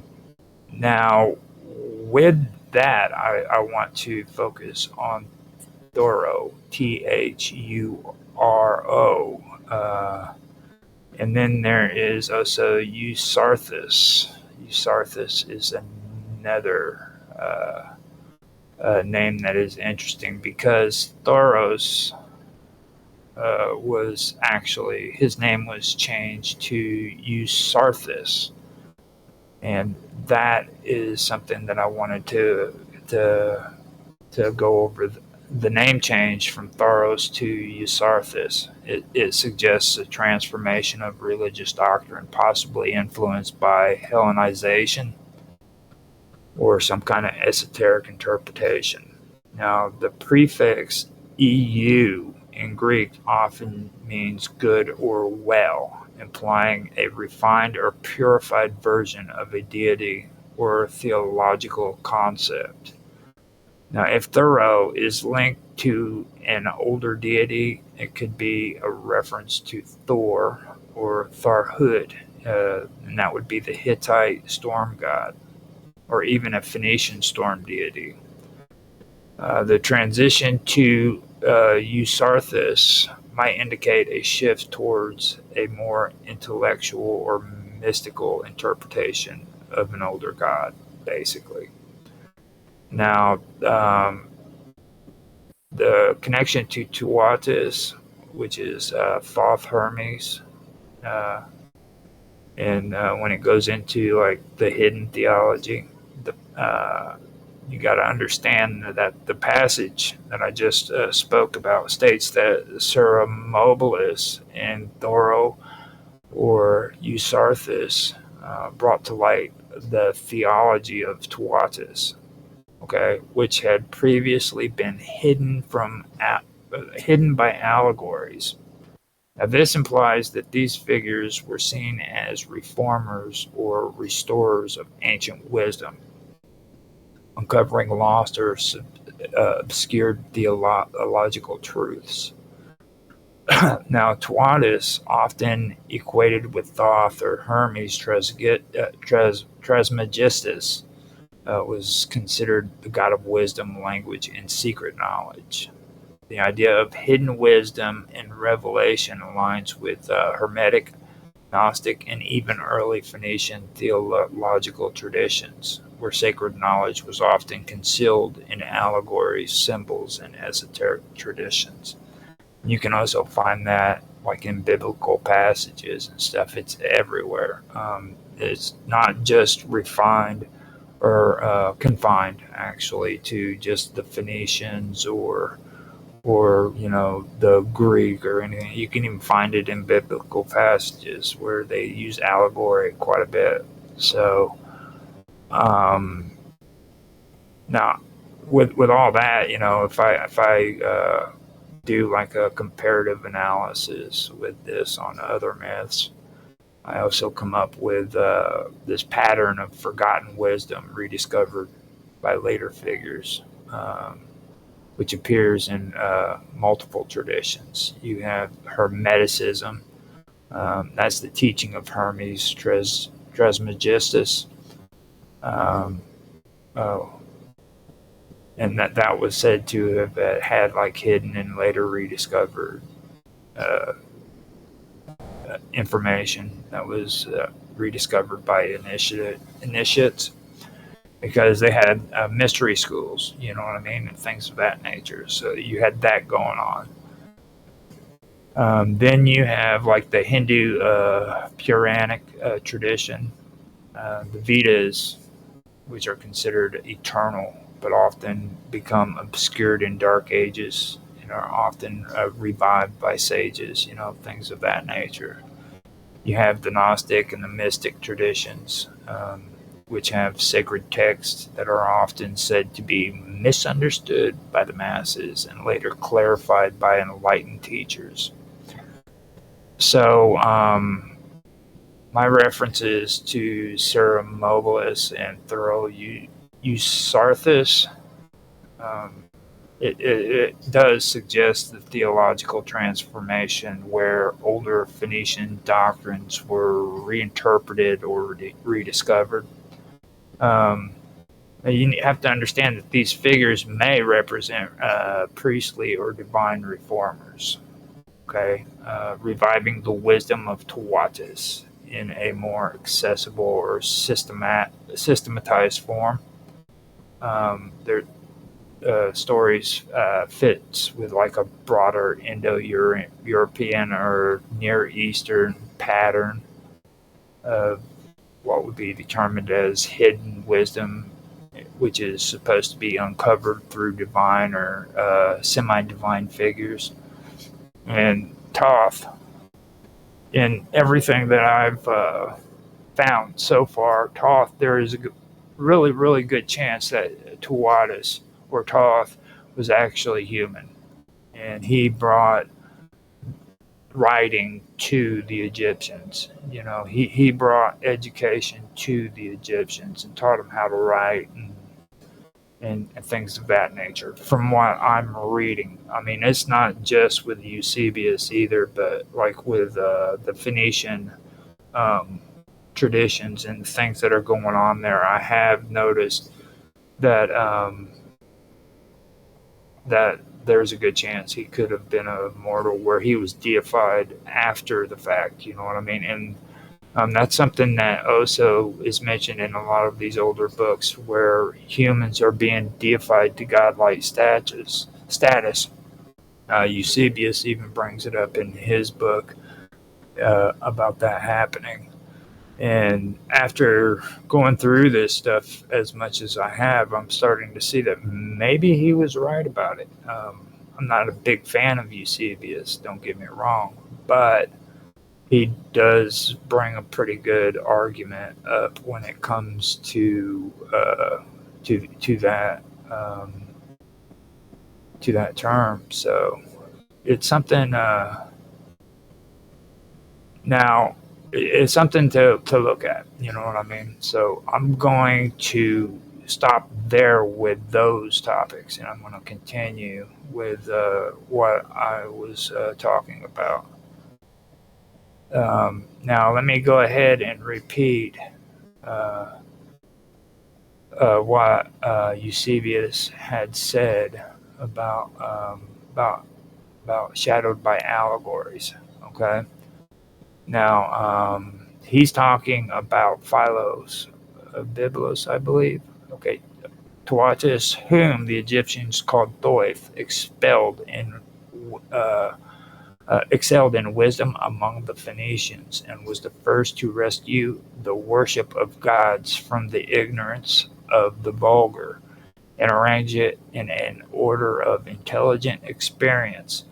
with that, I want to focus on Thuro, Thuro. And then there is also Eusarthus. Eusarthus is another name that is interesting, because Thoros was actually, his name was changed to Eusarthus, and that is something that I wanted to go over. The name change from Thoros to Eusarthus. It suggests a transformation of religious doctrine, possibly influenced by Hellenization or some kind of esoteric interpretation. Now, the prefix EU in Greek often means good or well, implying a refined or purified version of a deity or theological concept. Now, if Thuro is linked to an older deity, it could be a reference to Thor or Tharhud, and that would be the Hittite storm god, or even a Phoenician storm deity. The transition to Eusarthus might indicate a shift towards a more intellectual or mystical interpretation of an older god, basically. Now, the connection to Tuatis, which is Thoth Hermes, and when it goes into like the hidden theology, you got to understand that the passage that I just spoke about states that Sura Mobilis and Thoro or Eusarthus brought to light the theology of Tuatis, okay, which had previously been hidden by allegories. Now, this implies that these figures were seen as reformers or restorers of ancient wisdom, uncovering lost or obscured theological truths. Now, Tuatis, often equated with Thoth or Hermes Trismegistus, was considered the god of wisdom, language, and secret knowledge. The idea of hidden wisdom and revelation aligns with Hermetic, Gnostic, and even early Phoenician theological traditions, where sacred knowledge was often concealed in allegories, symbols, and esoteric traditions. You can also find that like in biblical passages and stuff. It's everywhere. It's not just refined or confined, actually, to just the Phoenicians or or the Greek or anything. You can even find it in biblical passages where they use allegory quite a bit. So now with all that, if I do like a comparative analysis with this on other myths, I also come up with this pattern of forgotten wisdom rediscovered by later figures, which appears in multiple traditions. You have Hermeticism. That's the teaching of Hermes Trismegistus. And that was said to have had like hidden and later rediscovered information that was rediscovered by initiates, because they had mystery schools, you know what I mean, and things of that nature. So you had that going on. Then you have like the Hindu Puranic tradition, the Vedas, which are considered eternal, but often become obscured in dark ages and are often revived by sages, things of that nature. You have the Gnostic and the mystic traditions, which have sacred texts that are often said to be misunderstood by the masses and later clarified by enlightened teachers. So, my references to Ceramobilis and Eusarthus, it does suggest the theological transformation where older Phoenician doctrines were reinterpreted or rediscovered. You have to understand that these figures may represent priestly or divine reformers, reviving the wisdom of Tawatis in a more accessible or systematized form. Their stories fits with like a broader Indo-European or Near Eastern pattern of what would be determined as hidden wisdom, which is supposed to be uncovered through divine or semi-divine figures. And Thoth, in everything that I've found so far, Thoth, there is a really, really good chance that Tawatis or Thoth was actually human. And he brought writing to the Egyptians. He brought education to the Egyptians and taught them how to write and things of that nature, from what I'm reading. I mean, it's not just with Eusebius either, but like with the Phoenician traditions and things that are going on there. I have noticed that that there's a good chance he could have been a mortal where he was deified after the fact, you know what I mean? And that's something that also is mentioned in a lot of these older books, where humans are being deified to godlike status. Eusebius even brings it up in his book about that happening. And after going through this stuff as much as I have, I'm starting to see that maybe he was right about it. I'm not a big fan of Eusebius, don't get me wrong, but he does bring a pretty good argument up when it comes to that term. So it's something. Now it's something to look at. You know what I mean? So I'm going to stop there with those topics, and I'm going to continue with what I was talking about. Now, let me go ahead and repeat what Eusebius had said about shadowed by allegories. Okay. Now, he's talking about Philos, Biblos, I believe. Okay. Tawatis, whom the Egyptians called Thoth, excelled in wisdom among the Phoenicians, and was the first to rescue the worship of gods from the ignorance of the vulgar. and arrange it in an order of intelligent experience.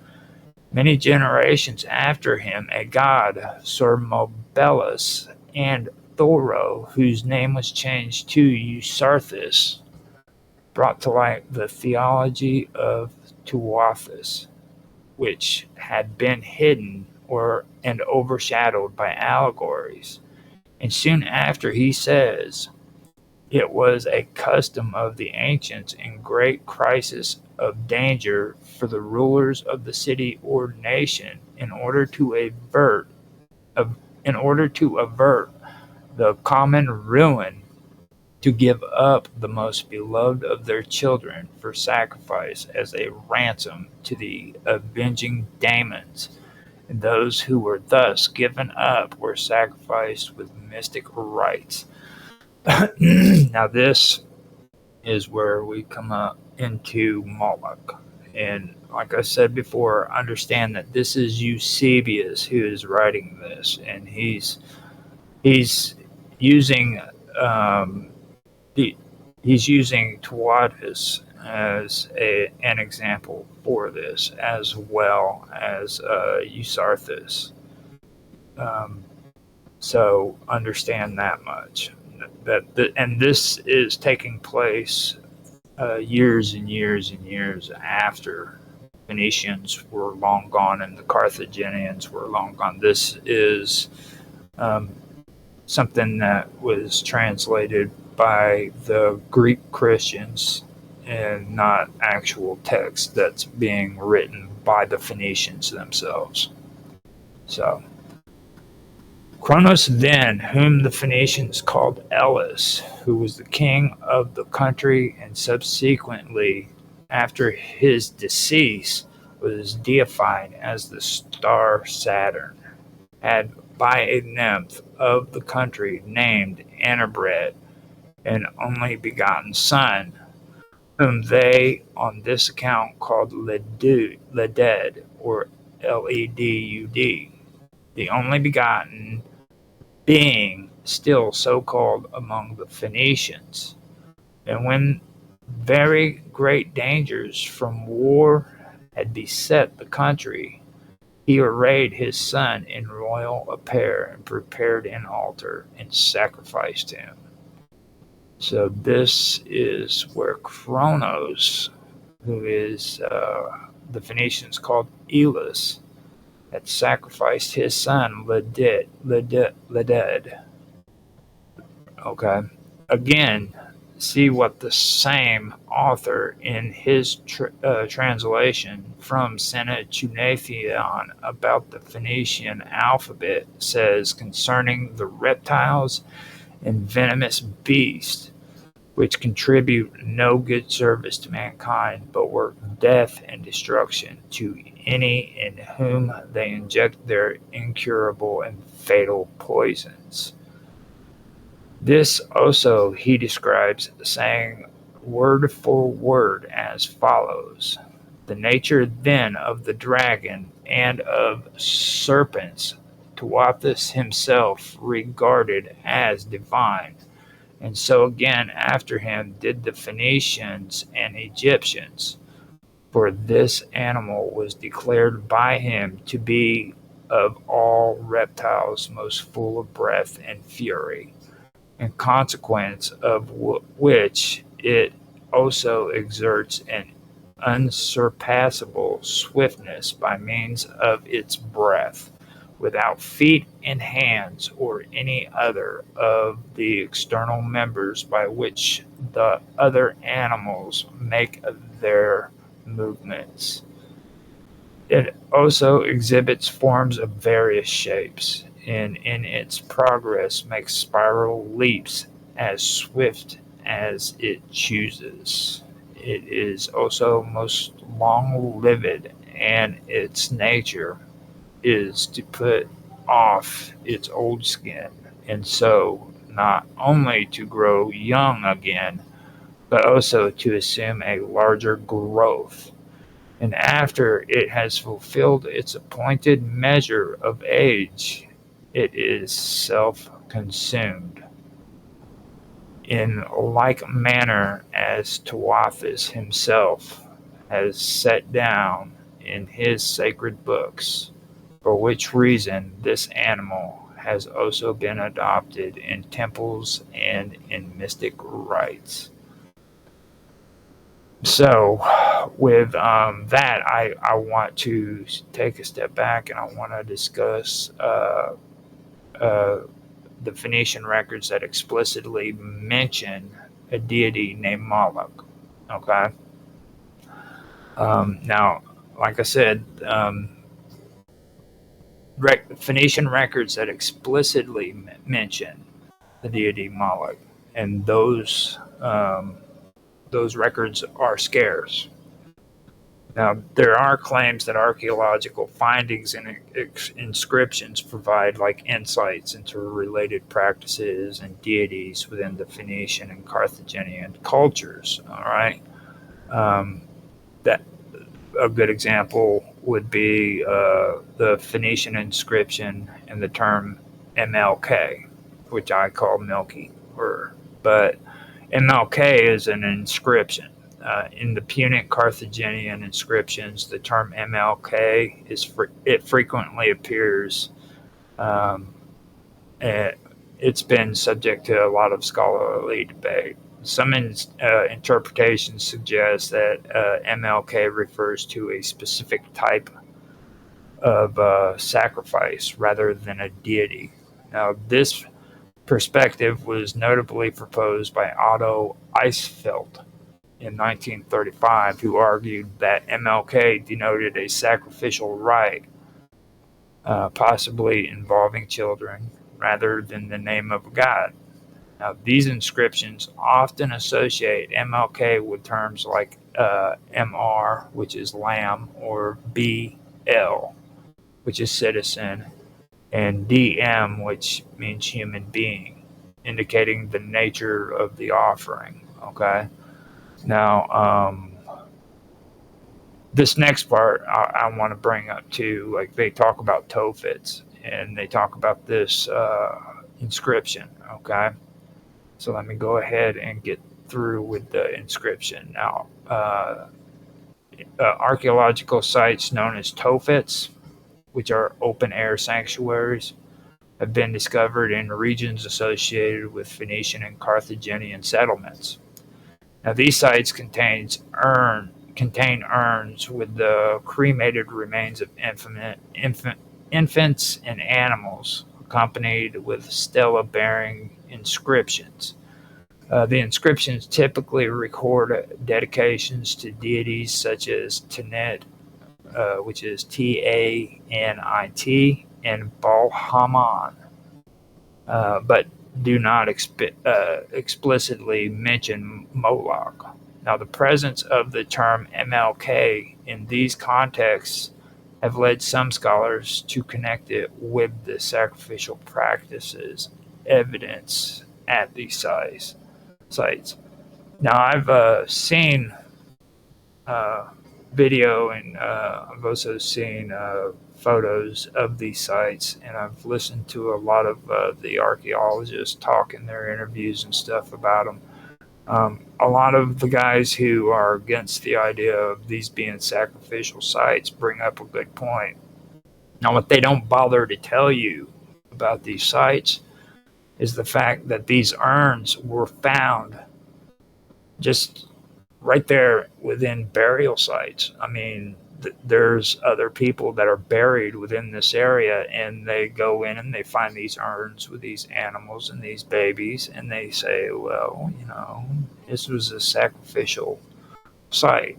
Many generations after him, a god, Sormobelus, and Thoro, whose name was changed to Eusarthus, brought to light the theology of Tuathus, which had been hidden and overshadowed by allegories. And soon after he says, it was a custom of the ancients in great crisis of danger for the rulers of the city or nation in order to avert the common ruin, to give up the most beloved of their children for sacrifice as a ransom to the avenging daemons. And those who were thus given up were sacrificed with mystic rites. Now, this is where we come up into Moloch. And like I said before, understand that this is Eusebius who is writing this, and he's using he's using Tawatus as an example for this, as well as Eusarthus. So understand that much. And this is taking place years and years and years after Phoenicians were long gone and the Carthaginians were long gone. This is something that was translated by the Greek Christians and not actual text that's being written by the Phoenicians themselves. So, Cronos then, whom the Phoenicians called Elis, who was the king of the country and subsequently, after his decease, was deified as the star Saturn, had by a nymph of the country named Anabred, an only begotten son, whom they on this account called Ledud, or Ledud, the only begotten being still so called among the Phoenicians. And when very great dangers from war had beset the country, he arrayed his son in royal apparel and prepared an altar and sacrificed him. So this is where Cronos, who is the Phoenicians called Elis, had sacrificed his son Ledud. Okay. Again, see what the same author in his translation from Senectunatheon about the Phoenician alphabet says concerning the reptiles and venomous beasts, which contribute no good service to mankind, but work death and destruction to any in whom they inject their incurable and fatal poisons. This also he describes, saying word for word as follows: the nature then of the dragon and of serpents Tuathus himself regarded as divine, and so again after him did the Phoenicians and Egyptians, for this animal was declared by him to be of all reptiles most full of breath and fury, in consequence of which it also exerts an unsurpassable swiftness by means of its breath, without feet and hands or any other of the external members by which the other animals make their movements. It also exhibits forms of various shapes, and in its progress makes spiral leaps as swift as it chooses. It is also most long-lived, and its nature is to put off its old skin, and so not only to grow young again, but also to assume a larger growth. And after it has fulfilled its appointed measure of age, it is self-consumed. in like manner as Tawathis himself has set down in his sacred books, for which reason this animal has also been adopted in temples and in mystic rites. So, with that, I want to take a step back and I want to discuss the Phoenician records that explicitly mention a deity named Moloch. Okay. Now, like I said, Phoenician records that explicitly mention the deity Moloch, and those records are scarce. Now, there are claims that archaeological findings and inscriptions provide like insights into related practices and deities within the Phoenician and Carthaginian cultures. All right, that a good example would be the Phoenician inscription and the term MLK, which I call Milky, but MLK is an inscription. In the Punic Carthaginian inscriptions, the term MLK it frequently appears. Um, it's been subject to a lot of scholarly debate. Some interpretations suggest that MLK refers to a specific type of sacrifice rather than a deity. Now, this perspective was notably proposed by Otto Eisfeld in 1935, who argued that MLK denoted a sacrificial rite, possibly involving children, rather than the name of a god. Now, these inscriptions often associate MLK with terms like MR, which is lamb, or BL, which is citizen, and DM, which means human being, indicating the nature of the offering. Okay. Now, this next part I want to bring up too. Like they talk about Tophets, and they talk about this inscription. Okay. So let me go ahead and get through with the inscription. Now, archaeological sites known as Tophets, which are open-air sanctuaries, have been discovered in regions associated with Phoenician and Carthaginian settlements. Now, these sites contain urns with the cremated remains of infants and animals, accompanied with stela-bearing inscriptions. The inscriptions typically record dedications to deities such as Tanit, which is Tanit, and Baal-Haman, but do not explicitly mention Moloch. Now, the presence of the term MLK in these contexts have led some scholars to connect it with the sacrificial practices evidence at these sites. Now, I've seen video and I've also seen photos of these sites, and I've listened to a lot of the archaeologists talk in their interviews and stuff about them. A lot of the guys who are against the idea of these being sacrificial sites bring up a good point. Now, what they don't bother to tell you about these sites is the fact that these urns were found just right there within burial sites. I mean, there's other people that are buried within this area, and they go in and they find these urns with these animals and these babies, and they say, well, this was a sacrificial site.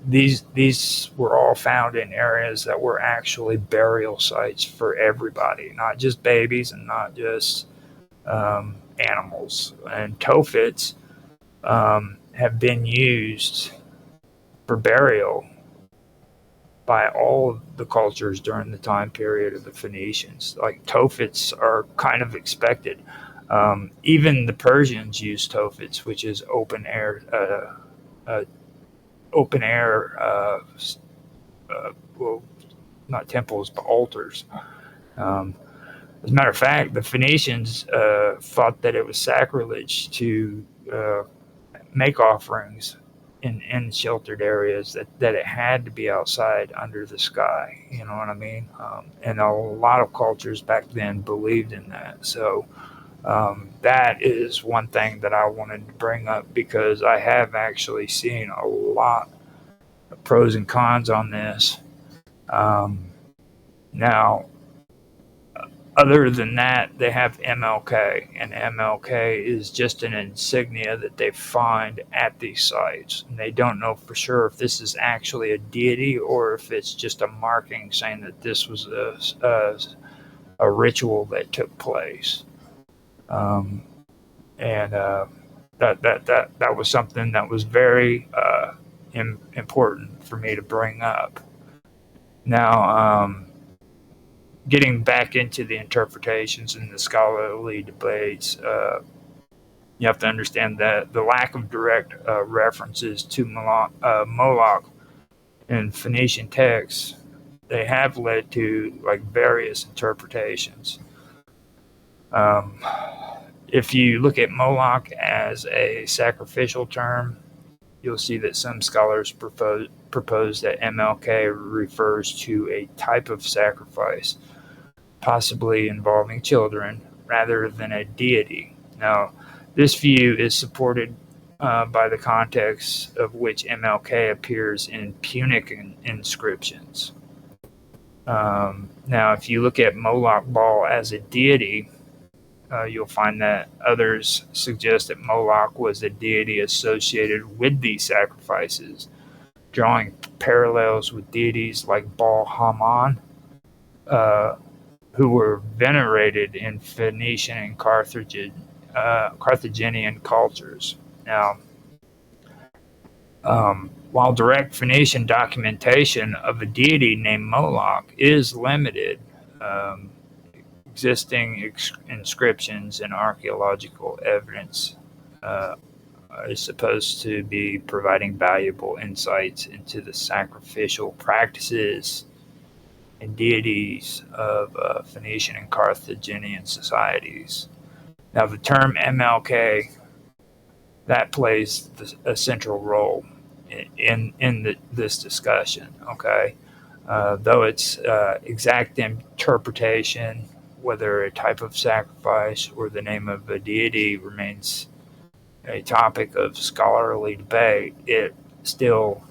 These were all found in areas that were actually burial sites for everybody, not just babies and not just animals. And Tophets have been used for burial by all of the cultures during the time period of the Phoenicians. Like Tophets are kind of expected. Even the Persians used Tophets, which is open air, well, not temples but altars. As a matter of fact, the Phoenicians thought that it was sacrilege to make offerings in sheltered areas, that it had to be outside under the sky. You know what I mean? And a lot of cultures back then believed in that. So that is one thing that I wanted to bring up, because I have actually seen a lot of pros and cons on this. Now, other than that, they have MLK, and MLK is just an insignia that they find at these sites. And they don't know for sure if this is actually a deity or if it's just a marking saying that this was a ritual that took place. And that was something that was very important for me to bring up. Now, getting back into the interpretations and the scholarly debates, you have to understand that the lack of direct references to Moloch in Phoenician texts, they have led to like various interpretations. If you look at Moloch as a sacrificial term, you'll see that some scholars propose that MLK refers to a type of sacrifice, possibly involving children, rather than a deity. Now, this view is supported by the context of which MLK appears in Punic inscriptions. Now, if you look at Moloch Baal as a deity, you'll find that others suggest that Moloch was a deity associated with these sacrifices, drawing parallels with deities like Baal Haman, who were venerated in Phoenician and Carthaginian cultures. Now, while direct Phoenician documentation of a deity named Moloch is limited, existing inscriptions and archaeological evidence is supposed to be providing valuable insights into the sacrificial practices and deities of Phoenician and Carthaginian societies. Now, the term MLK, that plays a central role in this discussion, okay? Though its exact interpretation, whether a type of sacrifice or the name of a deity, remains a topic of scholarly debate, it still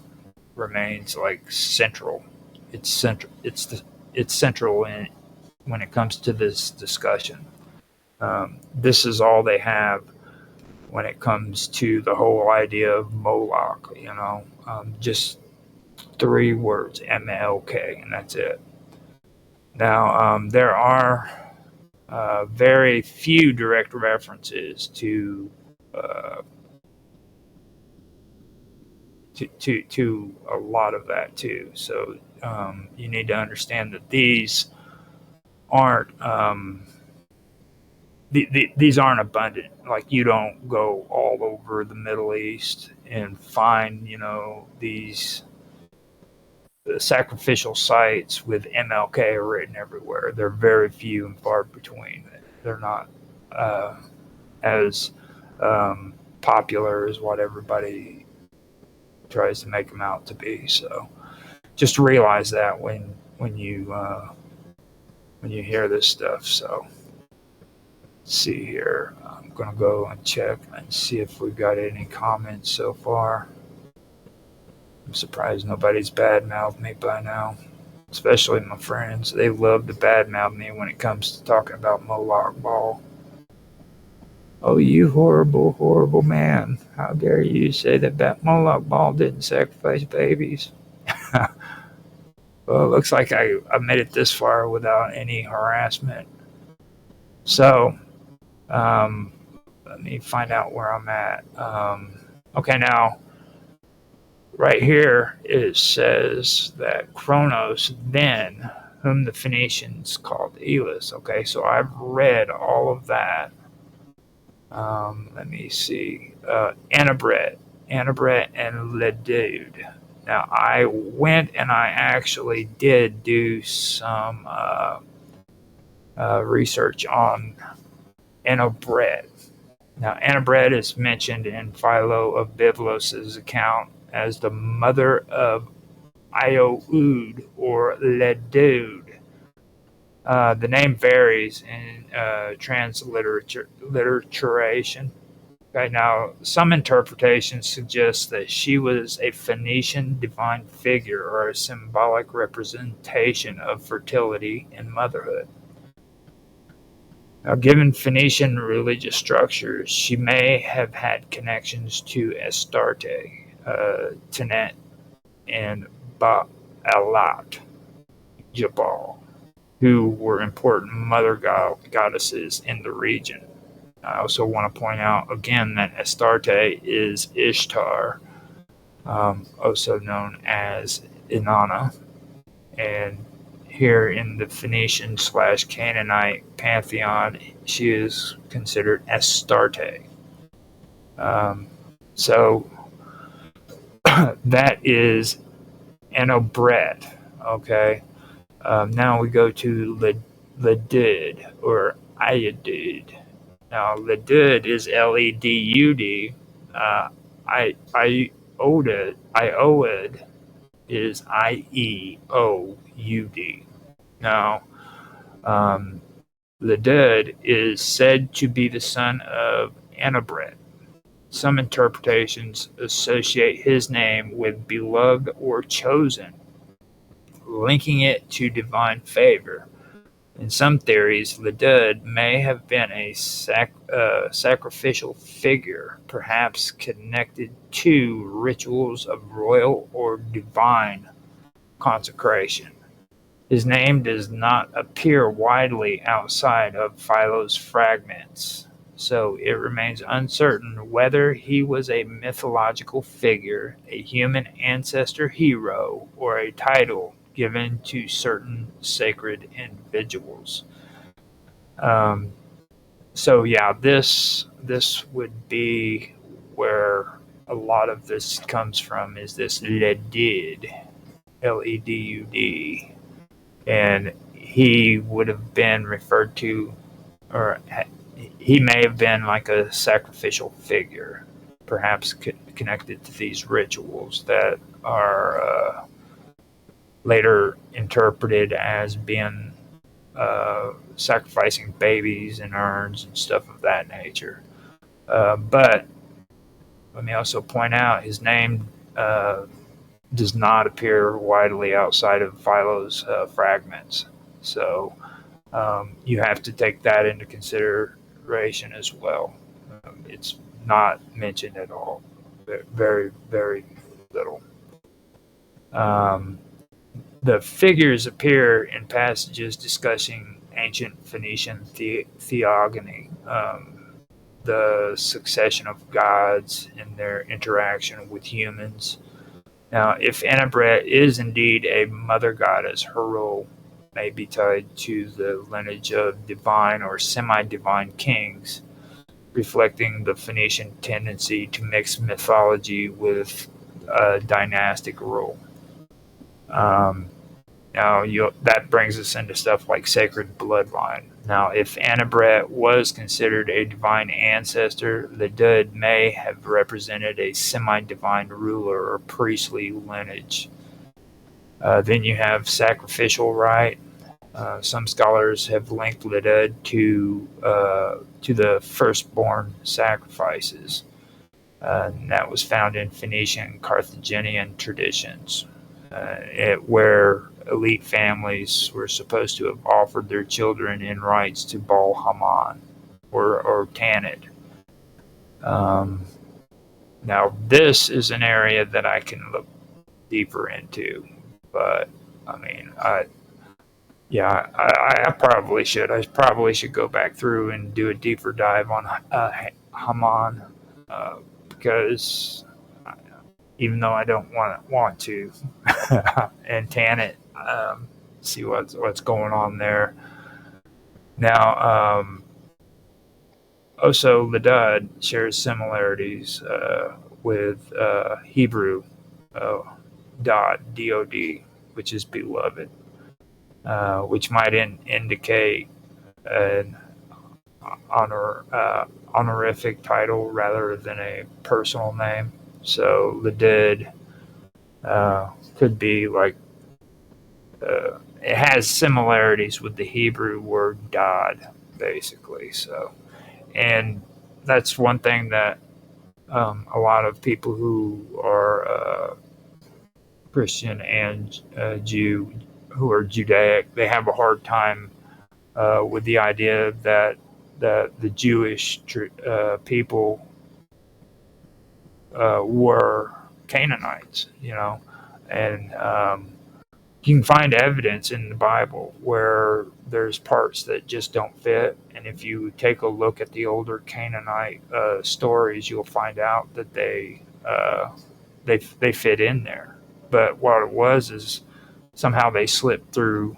remains like central. It's central. It's central when it comes to this discussion. This is all they have when it comes to the whole idea of Moloch. Just 3 words, MLK, and that's it. Now, there are very few direct references to a lot of that too. So you need to understand that these aren't these aren't abundant. Like, you don't go all over the Middle East and find these sacrificial sites with MLK written everywhere. They're very few and far between. They're not as popular as what everybody tries to make them out to be. So just realize that when you hear this stuff. So let's see here. I'm gonna go and check and see if we got any comments so far. I'm surprised nobody's badmouthed me by now, especially my friends. They love to badmouth me when it comes to talking about Moloch Baal. Oh, you horrible, horrible man. How dare you say that Moloch Baal didn't sacrifice babies? Well, it looks like I made it this far without any harassment. So, let me find out where I'm at. Okay, now, right here it says that Kronos then, whom the Phoenicians called Elis. Okay, so I've read all of that. Let me see. Anabret, and Ledude. Now, I went and I actually did do some research on Anobret. Now, Anobret is mentioned in Philo of Byblos' account as the mother of Ioud or Ledud. The name varies in transliteration. Okay, now, some interpretations suggest that she was a Phoenician divine figure or a symbolic representation of fertility and motherhood. Now, given Phoenician religious structures, she may have had connections to Astarte, Tenet, and Baalat, Jabal, who were important mother goddesses in the region. I also want to point out again that Astarte is Ishtar, also known as Inanna, and here in the Phoenician/Canaanite pantheon, she is considered Astarte. So that is Anobret. Okay. Now we go to Ledud or Iadud. Now Ledud is Ledud. Ioud is Ieoud. Now, Ledud is said to be the son of Anobret. Some interpretations associate his name with beloved or chosen, linking it to divine favor. In some theories, Ledud may have been a sacrificial figure, perhaps connected to rituals of royal or divine consecration. His name does not appear widely outside of Philo's fragments, so it remains uncertain whether he was a mythological figure, a human ancestor hero, or a title given to certain sacred individuals. So yeah, this would be where a lot of this comes from, is this Ledud, Ledud, and he would have been referred to, or he may have been like a sacrificial figure, perhaps connected to these rituals that are later interpreted as being sacrificing babies in urns and stuff of that nature. But let me also point out his name does not appear widely outside of Philo's fragments. So you have to take that into consideration as well. It's not mentioned at all. Very, very little. The figures appear in passages discussing ancient Phoenician theogony, the succession of gods and their interaction with humans. Now, if Anobret is indeed a mother goddess, her role may be tied to the lineage of divine or semi-divine kings, reflecting the Phoenician tendency to mix mythology with a dynastic rule. Now, that brings us into stuff like sacred bloodline. Now, if Anobret was considered a divine ancestor, Ledud may have represented a semi-divine ruler or priestly lineage. Then you have sacrificial rite. Some scholars have linked Ledud to the firstborn sacrifices. And that was found in Phoenician and Carthaginian traditions, where elite families were supposed to have offered their children in rites to Baal Haman or Tanit. Now, this is an area that I can look deeper into, but I mean, I probably should. I probably should go back through and do a deeper dive on Haman, because even though I don't want to, and Tanit, see what's going on there. Now, also Ledud shares similarities with Hebrew D-O-D, which is beloved, which might indicate an honorific title rather than a personal name. So Ladid could be like, it has similarities with the Hebrew word God, basically. So, and that's one thing that a lot of people who are Christian and Jew, who are Judaic, they have a hard time with the idea that the Jewish people were Canaanites, and you can find evidence in the Bible where there's parts that just don't fit, and if you take a look at the older Canaanite stories, you'll find out that they fit in there. But what it was is somehow they slipped through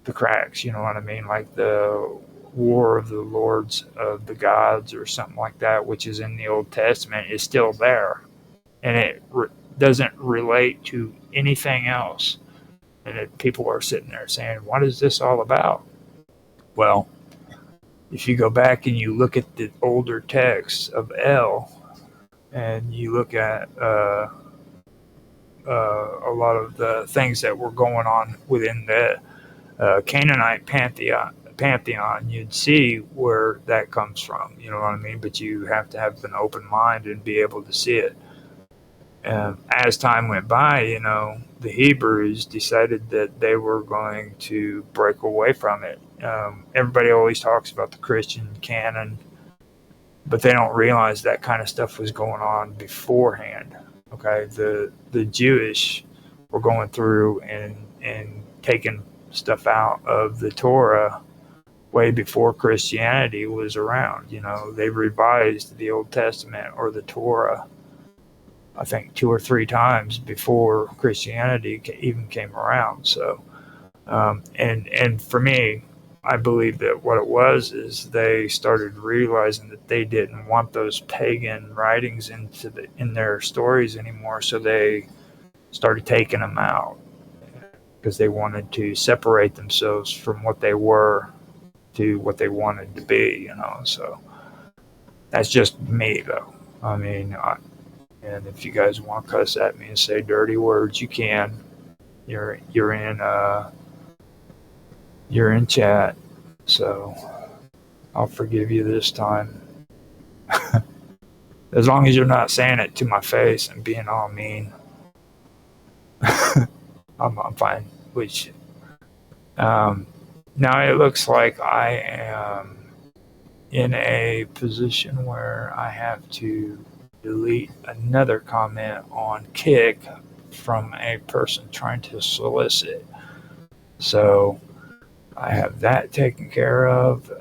the cracks. You know what I mean? Like the War of the Lords of the Gods or something like that, which is in the Old Testament, is still there, and it doesn't relate to anything else. And people are sitting there saying, "What is this all about?" Well, if you go back and you look at the older texts of El, and you look at a lot of the things that were going on within the Canaanite pantheon, you'd see where that comes from. You know what I mean? But you have to have an open mind and be able to see it. As time went by, the Hebrews decided that they were going to break away from it. Everybody always talks about the Christian canon, but they don't realize that kind of stuff was going on beforehand. Okay, the Jewish were going through and taking stuff out of the Torah way before Christianity was around. They revised the Old Testament or the Torah, I think 2 or 3 times before Christianity even came around. So, and for me, I believe that what it was is they started realizing that they didn't want those pagan writings in their stories anymore. So they started taking them out because they wanted to separate themselves from what they were to what they wanted to be. So that's just me, though. I mean, and if you guys want to cuss at me and say dirty words, you can. You're in chat, so I'll forgive you this time. As long as you're not saying it to my face and being all mean, I'm fine. Which now it looks like I am in a position where I have to delete another comment on Kick from a person trying to solicit. So I have that taken care of.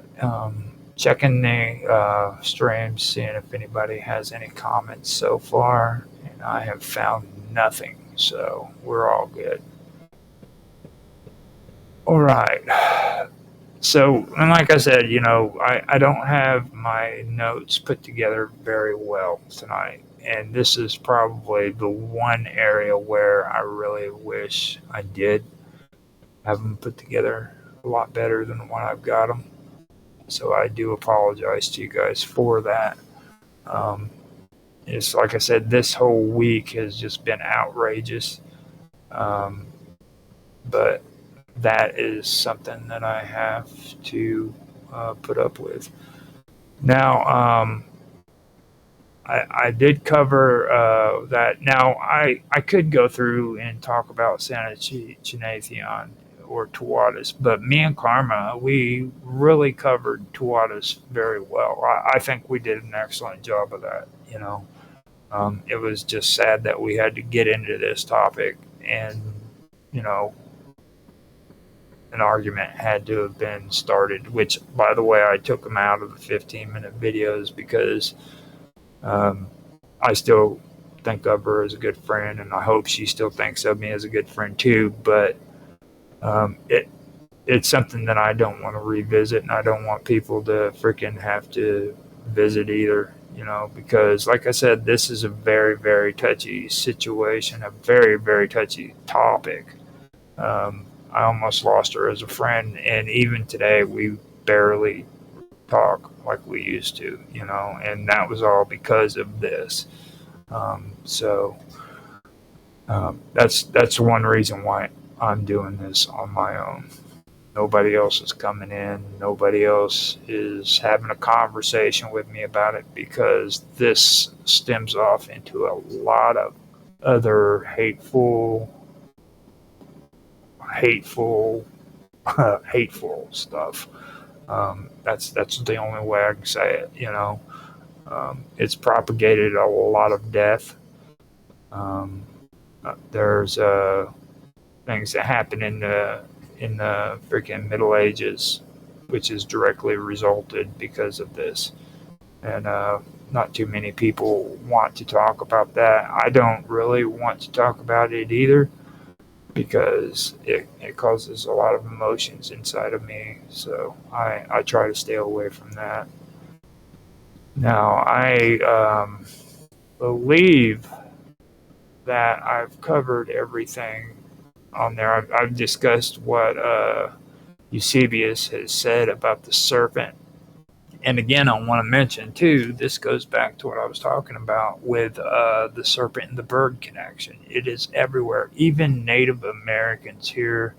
Checking the stream, seeing if anybody has any comments so far, and I have found nothing. So we're all good. All right. So, and like I said, I don't have my notes put together very well tonight. And this is probably the one area where I really wish I did have them put together a lot better than what I've got them. So I do apologize to you guys for that. It's like I said, this whole week has just been outrageous. But that is something that I have to put up with. Now, I did cover that. Now, I could go through and talk about Santa Chinathion or Tawatis, but me and Karma, we really covered Tawatis very well. I think we did an excellent job of that, It was just sad that we had to get into this topic and, an argument had to have been started, which, by the way, I took them out of the 15-minute videos because I still think of her as a good friend, and I hope she still thinks of me as a good friend too, but it's something that I don't want to revisit, and I don't want people to freaking have to visit either, because like I said, this is a very, very touchy situation, a very, very touchy topic. I almost lost her as a friend, and even today we barely talk like we used to, and that was all because of this. That's one reason why I'm doing this on my own. Nobody else is coming in. Nobody else is having a conversation with me about it, because this stems off into a lot of other hateful, hateful stuff. That's the only way I can say it. It's propagated a lot of death. There's things that happen in the freaking Middle Ages, which has directly resulted because of this. And not too many people want to talk about that. I don't really want to talk about it either, because it causes a lot of emotions inside of me. So I try to stay away from that. Now, I believe that I've covered everything on there. I've discussed what Eusebius has said about the serpent. And again, I want to mention, too, this goes back to what I was talking about with the serpent and the bird connection. It is everywhere. Even Native Americans here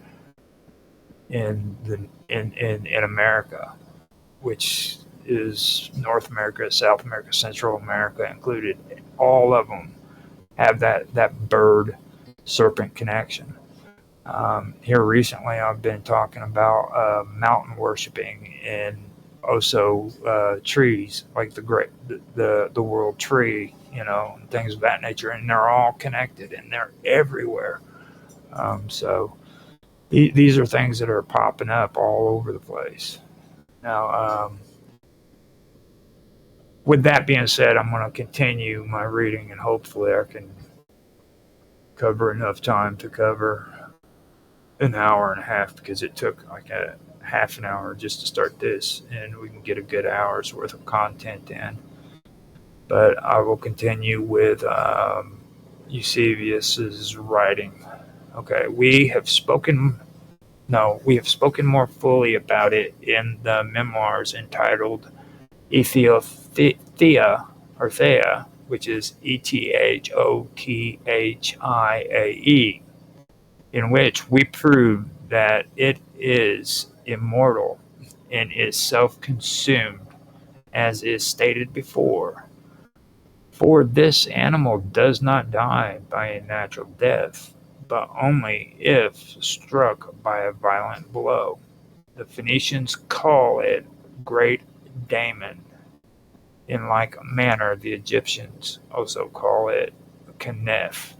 in America, which is North America, South America, Central America included, all of them have that bird serpent connection. Here recently, I've been talking about mountain worshiping and also trees, like the world tree, and things of that nature, and they're all connected and they're everywhere. So these are things that are popping up all over the place. Now, with that being said, I'm going to continue my reading, and hopefully I can cover enough time to cover an hour and a half, because it took like a half an hour just to start this, and we can get a good hour's worth of content in. But I will continue with Eusebius's writing. Okay, we have spoken more fully about it in the memoirs entitled Ethiopia, or Thea, which is Ethothhiae, in which we prove that it is immortal and is self-consumed, as is stated before. For this animal does not die by a natural death, but only if struck by a violent blow. The Phoenicians call it Great Daemon. In like manner, the Egyptians also call it Kneph,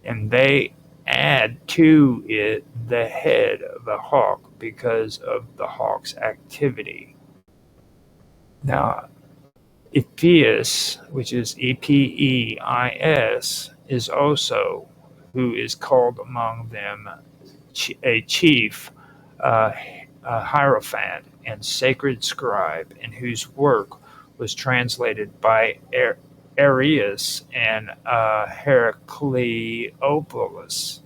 and they add to it the head of the hawk because of the hawk's activity. Now, Epeus, which is Epeis, is also, who is called among them a chief, a hierophant, and sacred scribe, and whose work was translated by Arius and Heracleopolis,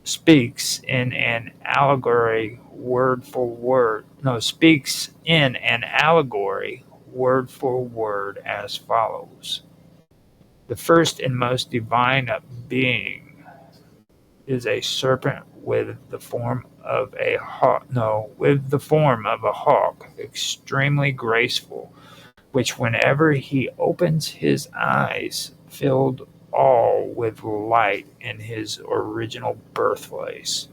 speaks in an allegory word for word as follows. The first and most divine being is a serpent with the form of a hawk, extremely graceful, which whenever he opens his eyes filled all with light in his original birthplace.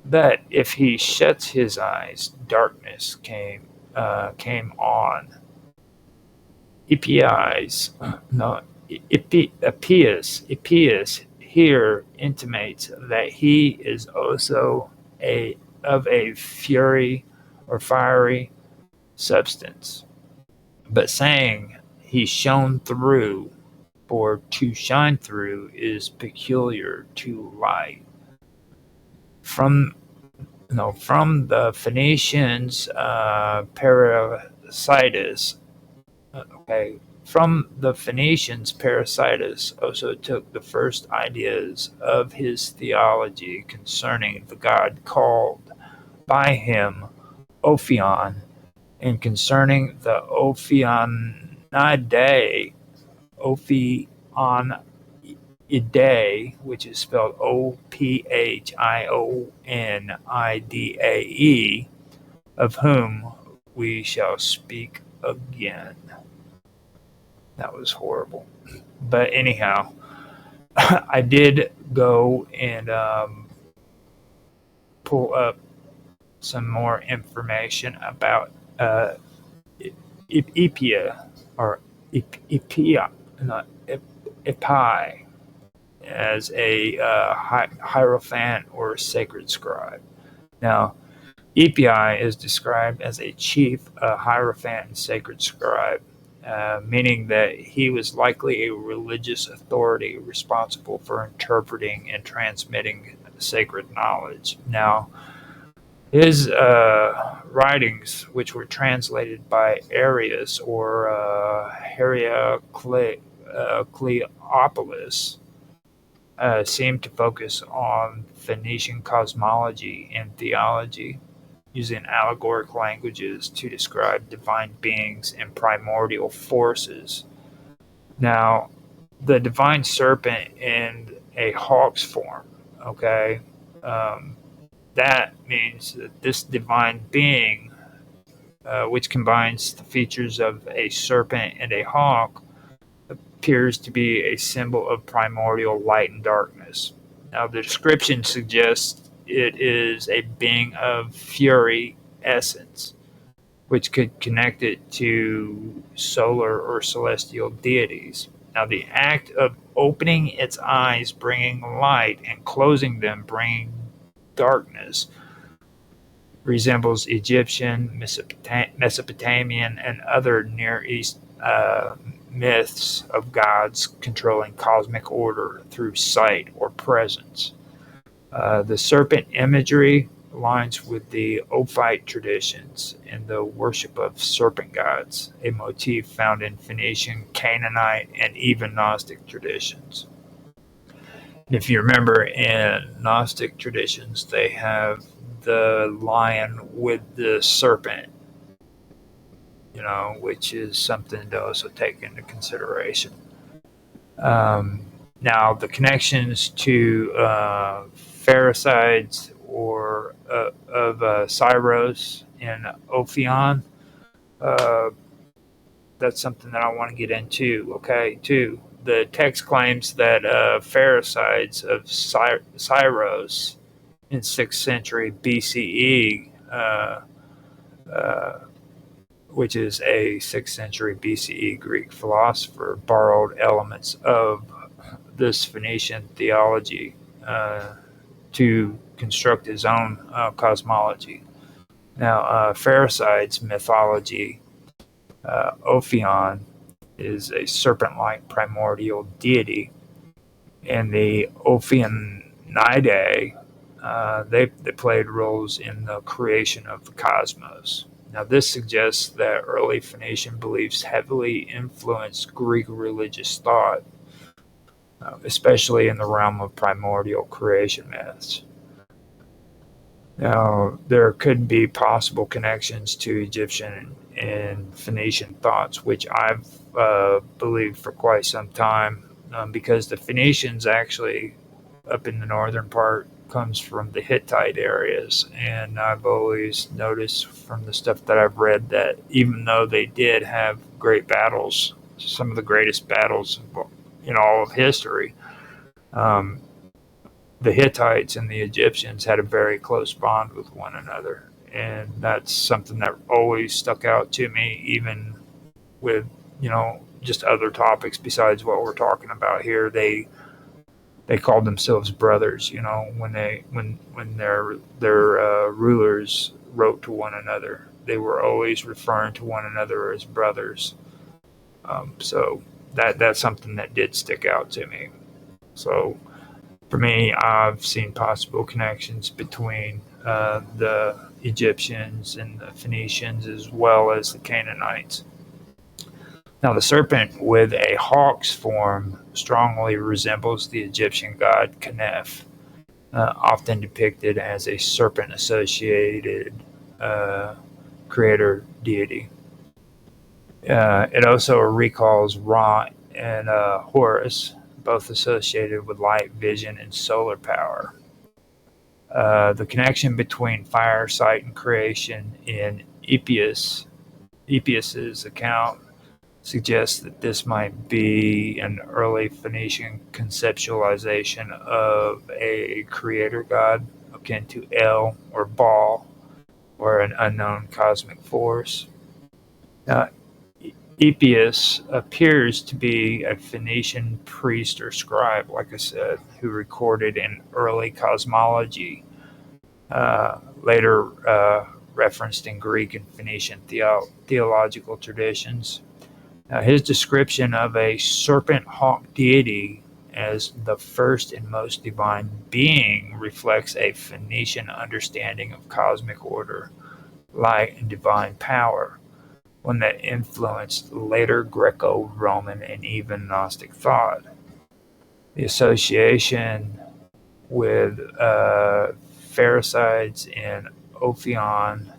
But if he shuts his eyes, darkness came on. Epeus here intimates that he is also of a fury or fiery substance, but saying he shone through, for to shine through is peculiar to light. From the Phoenicians, Parasitus. Okay, From the Phoenicians, Parasitus also took the first ideas of his theology concerning the god called by him Ophion, and concerning the Ophionidae, Ophionidae, which is spelled Ophionnidae, of whom we shall speak again. That was horrible. But anyhow, I did go and pull up some more information about Epia, or Epia, not Epi, as a hierophant or sacred scribe. Now, Epi is described as a chief, hierophant, and sacred scribe, meaning that he was likely a religious authority responsible for interpreting and transmitting sacred knowledge. Now, his writings, which were translated by Arius or Heracleopolis, seem to focus on Phoenician cosmology and theology, using allegoric languages to describe divine beings and primordial forces. Now, the divine serpent in a hawk's form, okay, that means that this divine being, which combines the features of a serpent and a hawk, appears to be a symbol of primordial light and darkness. Now, the description suggests it is a being of fury essence, which could connect it to solar or celestial deities. Now, the act of opening its eyes bringing light and closing them bringing darkness resembles Egyptian, Mesopotamian, and other Near East myths of gods controlling cosmic order through sight or presence. The serpent imagery aligns with the Ophite traditions and the worship of serpent gods, a motif found in Phoenician, Canaanite, and even Gnostic traditions. If you remember, in Gnostic traditions, they have the lion with the serpent, which is something to also take into consideration. Now, the connections to Pherasides or of Syros and Ophion, that's something that I want to get into, okay, too. The text claims that Pherasides of Syros in 6th century BCE, which is a 6th century BCE Greek philosopher, borrowed elements of this Phoenician theology to construct his own cosmology. Now, Pherasides' mythology, Ophion, is a serpent-like primordial deity, and the Ophionidae, they played roles in the creation of the cosmos. Now, this suggests that early Phoenician beliefs heavily influenced Greek religious thought, especially in the realm of primordial creation myths. Now, there could be possible connections to Egyptian and Phoenician thoughts, which I've believed for quite some time, because the Phoenicians actually, up in the northern part, comes from the Hittite areas, and I've always noticed from the stuff that I've read that even though they did have great battles, some of the greatest battles in all of history, the Hittites and the Egyptians had a very close bond with one another, and that's something that always stuck out to me, even with just other topics besides what we're talking about here. They called themselves brothers, when their rulers wrote to one another. They were always referring to one another as brothers. So that's something that did stick out to me. So for me, I've seen possible connections between the Egyptians and the Phoenicians as well as the Canaanites. Now, the serpent with a hawk's form strongly resembles the Egyptian god Kneph, often depicted as a serpent-associated creator deity. It also recalls Ra and Horus, both associated with light, vision, and solar power. The connection between fire, sight, and creation in Epius's account suggests that this might be an early Phoenician conceptualization of a creator god akin to El or Baal, or an unknown cosmic force. Epius appears to be a Phoenician priest or scribe, like I said, who recorded in early cosmology, later referenced in Greek and Phoenician theological traditions. His description of a serpent hawk deity as the first and most divine being reflects a Phoenician understanding of cosmic order, light, and divine power, one that influenced later Greco-Roman and even Gnostic thought. The association with Pherecydes and Ophion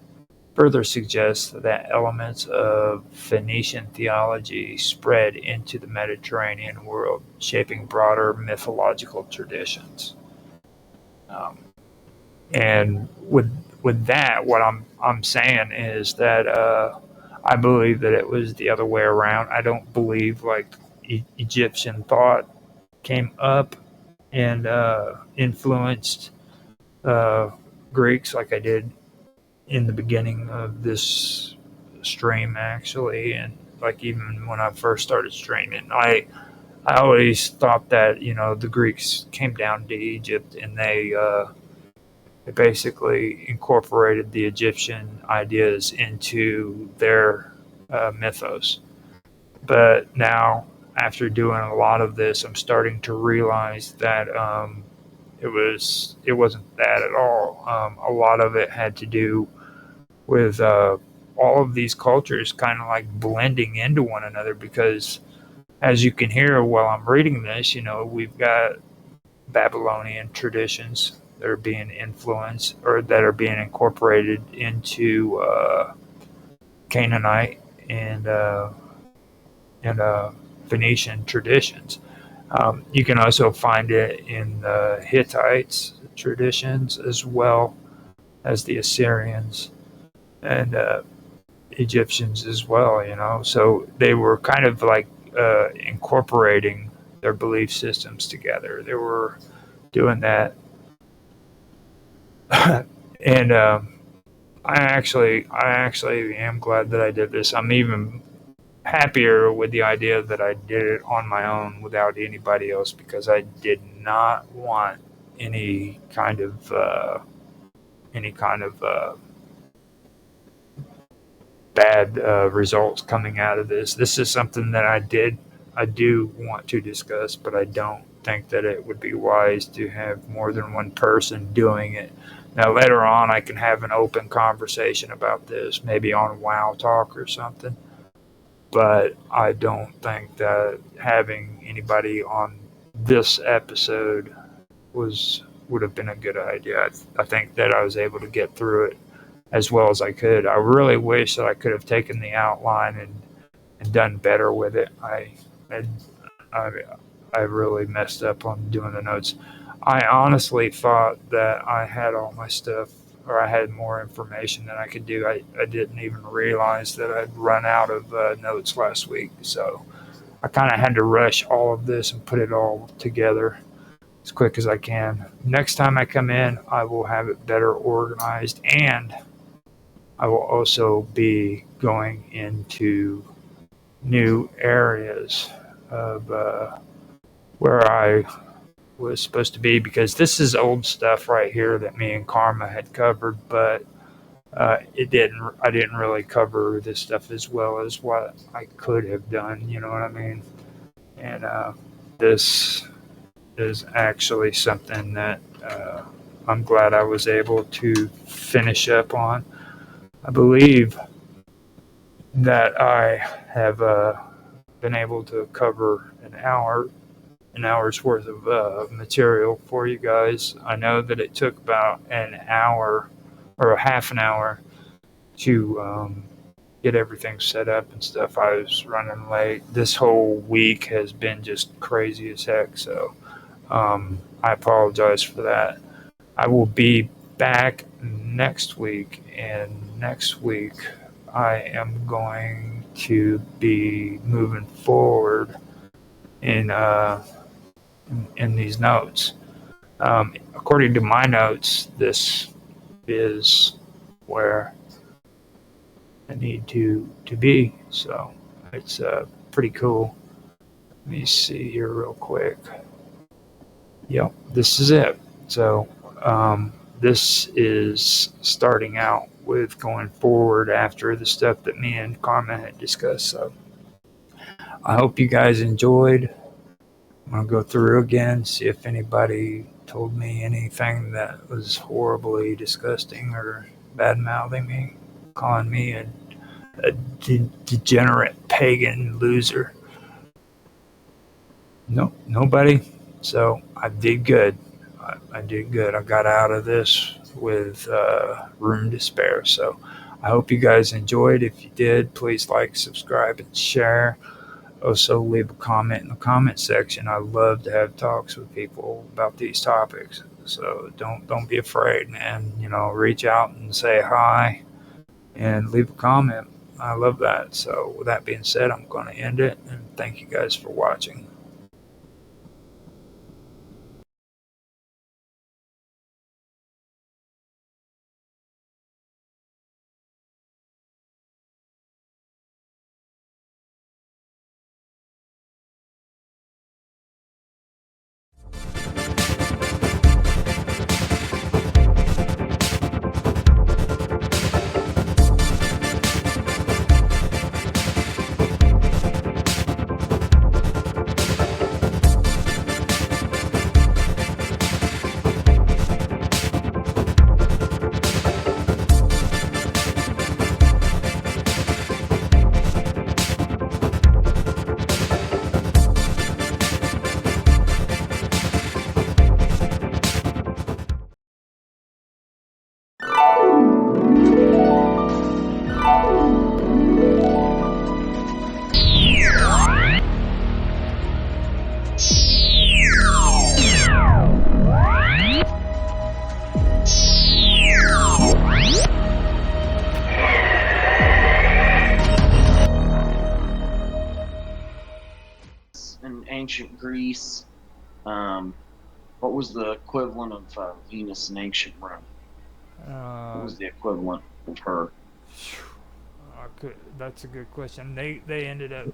further suggests that elements of Phoenician theology spread into the Mediterranean world, shaping broader mythological traditions. And with that, what I'm saying is that I believe that it was the other way around. I don't believe like Egyptian thought came up and influenced Greeks like I did in the beginning of this stream, actually, and like even when I first started streaming, I always thought that the Greeks came down to Egypt and they basically incorporated the Egyptian ideas into their mythos. But now, after doing a lot of this, I'm starting to realize that it wasn't that at all. A lot of it had to do with all of these cultures kind of like blending into one another, because as you can hear while I'm reading this, we've got Babylonian traditions that are being influenced or that are being incorporated into Canaanite and Phoenician traditions. You can also find it in the Hittites traditions as well as the Assyrians and Egyptians as well, So they were kind of like incorporating their belief systems together. They were doing that. And I actually am glad that I did this. I'm even happier with the idea that I did it on my own without anybody else, because I did not want any kind of bad results coming out of this. This is something that I do want to discuss, but I don't think that it would be wise to have more than one person doing it. Now, later on, I can have an open conversation about this, maybe on WoW Talk or something. But I don't think that having anybody on this episode would have been a good idea. I think that I was able to get through it as well as I could. I really wish that I could have taken the outline and done better with it. I really messed up on doing the notes. I honestly thought that I had all my stuff, or I had more information than I could do. I didn't even realize that I'd run out of notes last week. So I kind of had to rush all of this and put it all together as quick as I can. Next time I come in, I will have it better organized, and I will also be going into new areas of where I was supposed to be, because this is old stuff right here that me and Karma had covered, but I didn't really cover this stuff as well as what I could have done, you know what I mean? And this is actually something that I'm glad I was able to finish up on. I believe that I have been able to cover an hour's worth of material for you guys. I know that it took about an hour or a half an hour to get everything set up and stuff. I was running late. This whole week has been just crazy as heck, so I apologize for that. I will be back next week, and next week I am going to be moving forward in these notes. According to my notes, this is where I need to be. So it's pretty cool. Let me see here real quick. Yep, this is it. So this is starting out with going forward after the stuff that me and Karma had discussed. So I hope you guys enjoyed. I'm going to go through again, see if anybody told me anything that was horribly disgusting or bad mouthing me, calling me a degenerate pagan loser. No, nobody. So I did good. I did good. I got out of this with room to spare. So I hope you guys enjoyed. If you did, please like, subscribe, and share. Also, leave a comment in the comment section. I love to have talks with people about these topics. So don't be afraid, man. Reach out and say hi and leave a comment. I love that. So with that being said, I'm going to end it, and thank you guys for watching.
In ancient Greece, what was the equivalent of Venus in ancient Rome? What was the equivalent of her?
That's a good question. They ended up.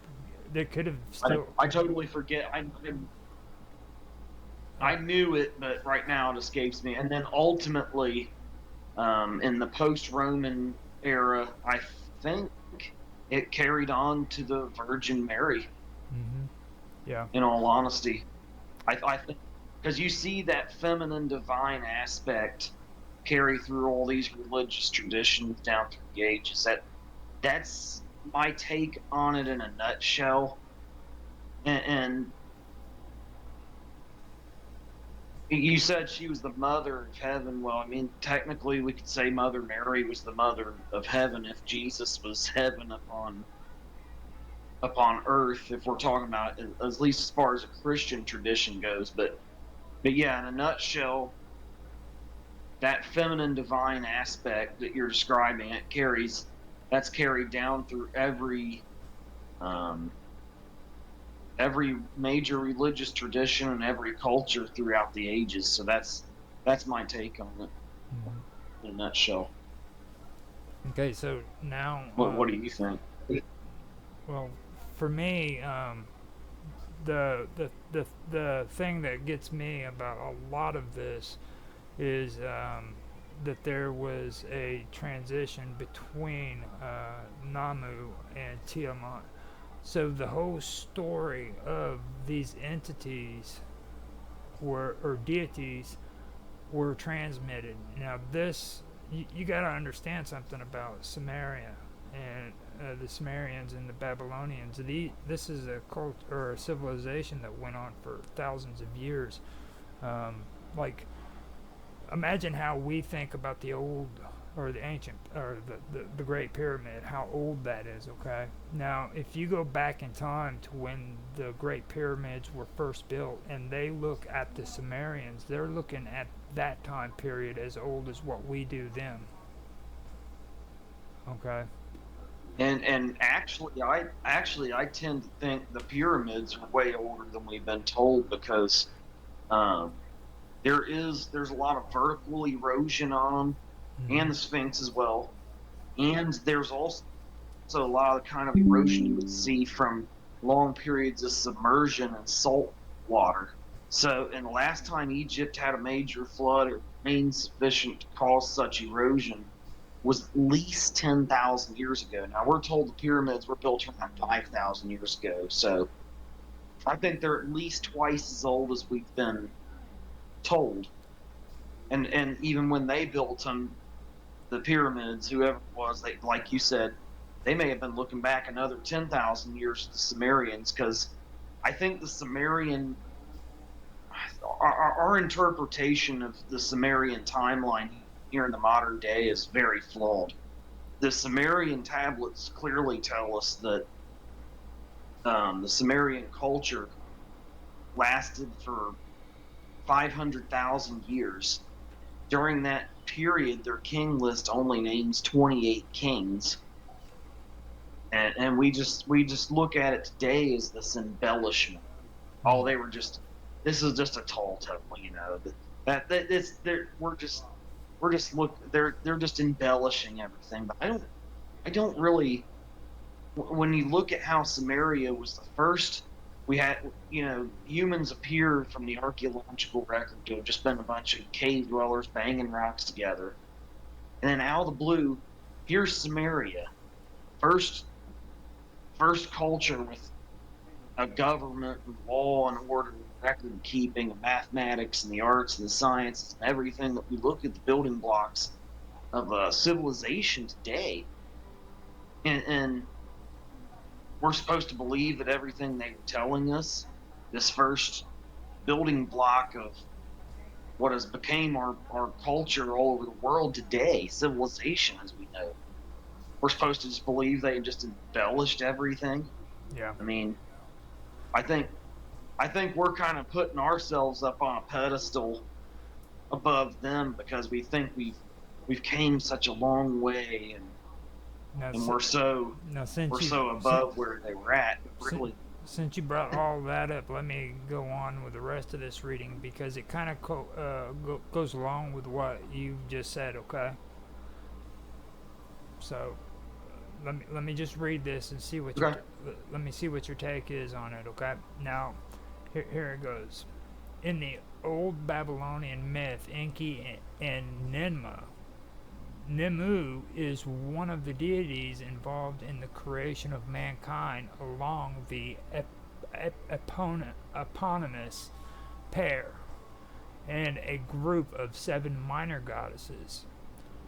They could have still.
I totally forget. I knew it, but right now it escapes me. And then ultimately, in the post-Roman era, I think it carried on to the Virgin Mary.
Mm-hmm. Yeah.
In all honesty, I think because you see that feminine divine aspect carry through all these religious traditions down through the ages. That's my take on it in a nutshell. And you said she was the mother of heaven. Well, I mean, technically we could say Mother Mary was the mother of heaven if Jesus was heaven upon earth, if we're talking about at least as far as a Christian tradition goes. But yeah, in a nutshell, that feminine divine aspect that you're describing, that's carried down through every major religious tradition and every culture throughout the ages. So that's my take on it in a nutshell.
Okay, so now
What do you think?
Well, for me, the thing that gets me about a lot of this is that there was a transition between Namu and Tiamat. So the whole story of these entities or deities were transmitted. Now this, you got to understand something about Samaria. and the Sumerians and the Babylonians. This is a cult or a civilization that went on for thousands of years. Like, imagine how we think about the old or the ancient or the Great Pyramid, how old that is, okay? Now, if you go back in time to when the Great Pyramids were first built and they look at the Sumerians, they're looking at that time period as old as what we do them. Okay?
And I tend to think the pyramids are way older than we've been told because um, there's a lot of vertical erosion on them, and the Sphinx as well, and there's also a lot of the kind of erosion you would see from long periods of submersion and salt water. So, and the last time Egypt had a major flood or rain sufficient to cause such erosion was at least 10,000 years ago. Now, we're told the pyramids were built around 5,000 years ago. So, I think they're at least twice as old as we've been told. And even when they built them, the pyramids, whoever it was, they, like you said, they may have been looking back another 10,000 years to the Sumerians, because I think the Sumerian, our interpretation of the Sumerian timeline here in the modern day is very flawed. The Sumerian tablets clearly tell us that the Sumerian culture lasted for 500,000 years. During that period, their king list only names 28 kings, and we just look at it today as this embellishment. Oh, they were just this is just a tall tale, you know. That this we're just look they're just embellishing everything. But I don't really, when you look at how Samaria was the first, we had, humans appear from the archaeological record to have just been a bunch of cave dwellers banging rocks together, and then out of the blue, here's Samaria, first first culture with a government and law and order, record keeping, and mathematics and the arts and the sciences and everything that we look at the building blocks of a civilization today, and we're supposed to believe that everything they were telling us, this first building block of what has become our culture all over the world today, civilization as we know, we're supposed to just believe they just embellished everything.
Yeah.
I mean, I think I think we're kind of putting ourselves up on a pedestal above them because we think we've came such a long way,
Now,
and we're so
since
above where they were at. But really,
since you brought all that up, let me go on with the rest of this reading because it kind of goes along with what you've just said. Okay. So let me just read this and see what let me see what your take is on it. Okay. Now, here it goes. In the old Babylonian myth, Enki and Ninmah, Nimmu is one of the deities involved in the creation of mankind along the eponymous pair and a group of 7 minor goddesses.